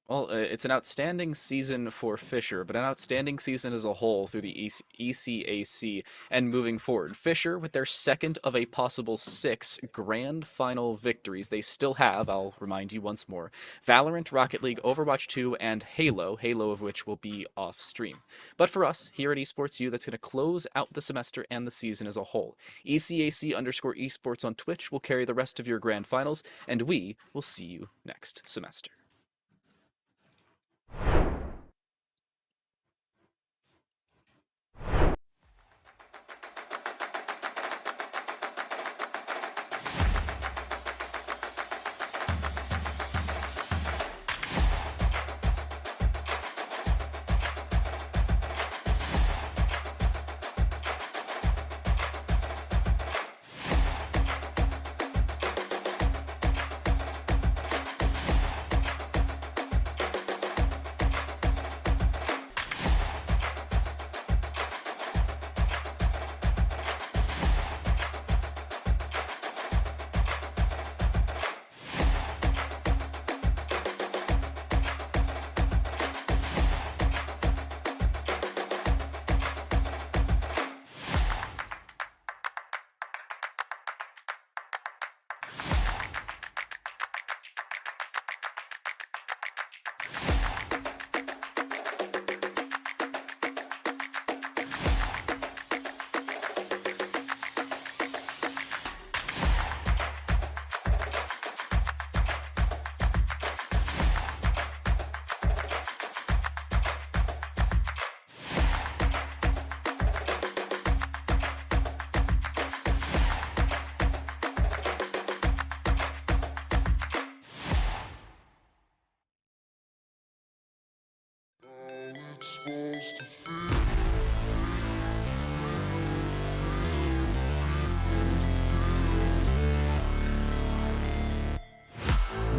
Well, it's an outstanding season for Fisher, but an outstanding season as a whole through the ECAC and moving forward. Fisher, with their second of a possible 6 grand final victories, they still have, I'll remind you once more, Valorant, Rocket League, Overwatch 2, and Halo of which will be off stream. But for us, here at Esports U, that's going to close out the semester and the season as a whole. ECAC_esports on Twitch will carry the rest of your grand finals, and we will see you next semester.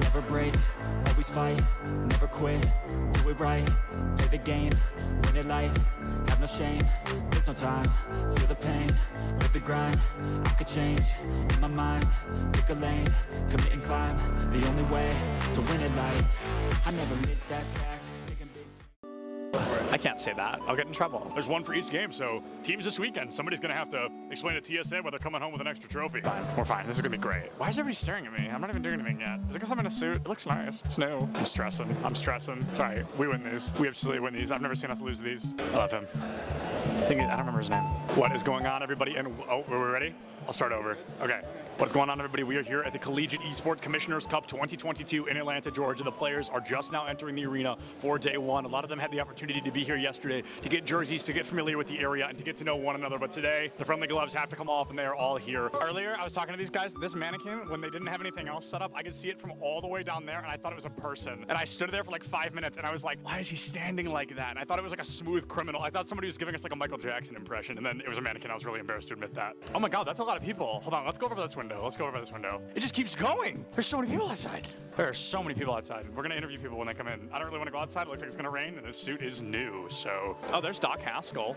Never break, always fight, never quit, do it right, play the game, win it life, have no shame, there's no time, feel the pain, live the grind, I could change, in my mind, pick a lane, commit and climb, the only way to win it life, I never miss that fact, taking big. I can't say that. I'll get in trouble. There's one for each game, so teams this weekend, somebody's going to have to explain to TSA why they're coming home with an extra trophy. Fine. We're fine. This is going to be great. Why is everybody staring at me? I'm not even doing anything yet. Is it because I'm in a suit? It looks nice. It's new. I'm stressing. It's all right. We win these. We absolutely win these. I've never seen us lose these. I love him. I don't remember his name. What is going on, everybody? And oh, are we ready? I'll start over. Okay. What's going on, everybody? We are here at the Collegiate Esports Commissioners Cup 2022 in Atlanta, Georgia. The players are just now entering the arena for day one. A lot of them had the opportunity to be here yesterday to get jerseys, to get familiar with the area, and to get to know one another. But today, the friendly gloves have to come off, and they are all here. Earlier, I was talking to these guys. This mannequin, when they didn't have anything else set up, I could see it from all the way down there, and I thought it was a person. And I stood there for like 5 minutes, and I was like, why is he standing like that? And I thought it was like a smooth criminal. I thought somebody was giving us like a Michael Jackson impression, and then it was a mannequin. I was really embarrassed to admit that. Oh my God, that's a lot of people. Hold on, let's go over this window. Let's go over this window. It just keeps going. There's so many people outside. There are so many people outside. We're gonna interview people when they come in. I don't really want to go outside. It looks like it's gonna rain, and this suit is new. So, oh, there's Doc Haskell.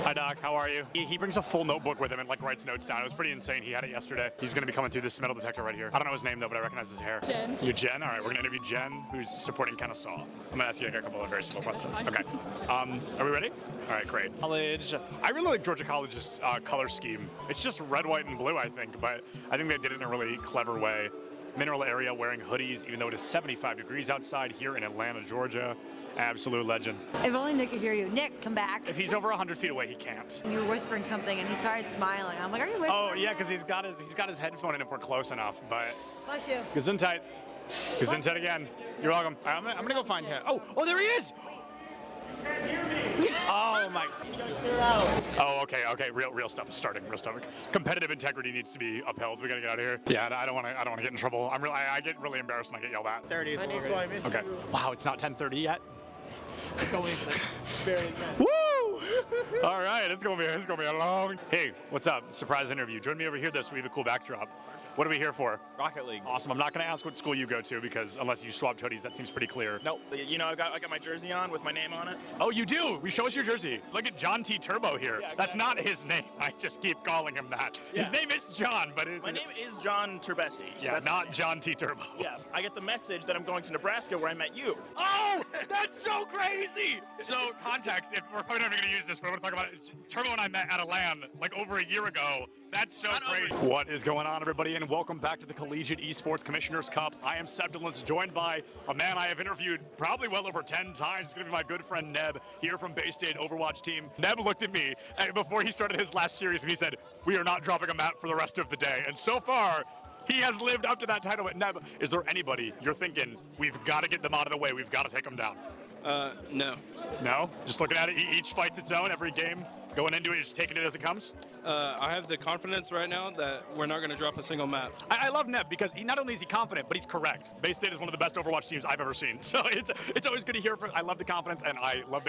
Hi, Doc. How are you? He brings a full notebook with him and like writes notes down. It was pretty insane. He had it yesterday. He's gonna be coming through this metal detector right here. I don't know his name though, but I recognize his hair. Jen. You're Jen. All right, we're gonna interview Jen, who's supporting Kennesaw. I'm gonna ask you like a couple of very simple questions. Okay. Are we ready? All right, great. College. I really like Georgia College's color scheme. It's just red, white, and blue, I think, but I think they did it in a really clever way. Mineral area, wearing hoodies, even though it is 75 degrees outside here in Atlanta, Georgia. Absolute legends. If only Nick could hear you. Nick, come back. If he's over 100 feet away, he can't. You were whispering something, and he started smiling. I'm like, are you whispering? Oh yeah, because he's got his headphone in if we're close enough. But Bless you. Gesundheit. Gesundheit again. You're welcome. I'm gonna go find him. Oh, there he is. Oh my. Oh, okay. Real stuff is starting. Real stuff. Competitive integrity needs to be upheld. We gotta get out of here. Yeah, I don't want to get in trouble. I get really embarrassed when I get yelled at. 30 is Okay. Wow, it's not 10:30 yet. It's only barely 10. Woo! All right, it's gonna be a long. Hey, what's up? Surprise interview. Join me over here, though, so we have a cool backdrop. What are we here for? Rocket League. Awesome. I'm not going to ask what school you go to because unless you swapped hoodies, that seems pretty clear. No, you know I got my jersey on with my name on it. Oh, you do? Show us your jersey. Look at John T. Turbo here. Yeah, that's not his name. I just keep calling him that. Yeah. His name is John, but my name is John Turbesi. Yeah, that's not John T. Turbo. Yeah, I get the message that I'm going to Nebraska where I met you. Oh, that's so crazy. So context, if we're probably never going to use this, but I want to talk about it. Turbo and I met at a LAN like over a year ago. That's so crazy. What is going on, everybody, and welcome back to the Collegiate Esports Commissioners Cup. I am Seb Dillons, joined by a man I have interviewed probably well over 10 times. It's going to be my good friend Neb, here from Bay State Overwatch team. Neb looked at me before he started his last series, and he said, we are not dropping a map for the rest of the day. And so far, he has lived up to that title. But Neb, is there anybody you're thinking, we've got to get them out of the way, we've got to take them down? No. No? Just looking at it, each fight's its own, every game, going into it, just taking it as it comes? I have the confidence right now that we're not going to drop a single map. I love Neb because not only is he confident, but he's correct. Bay State is one of the best Overwatch teams I've ever seen. So it's always good to hear. I love the confidence, and I love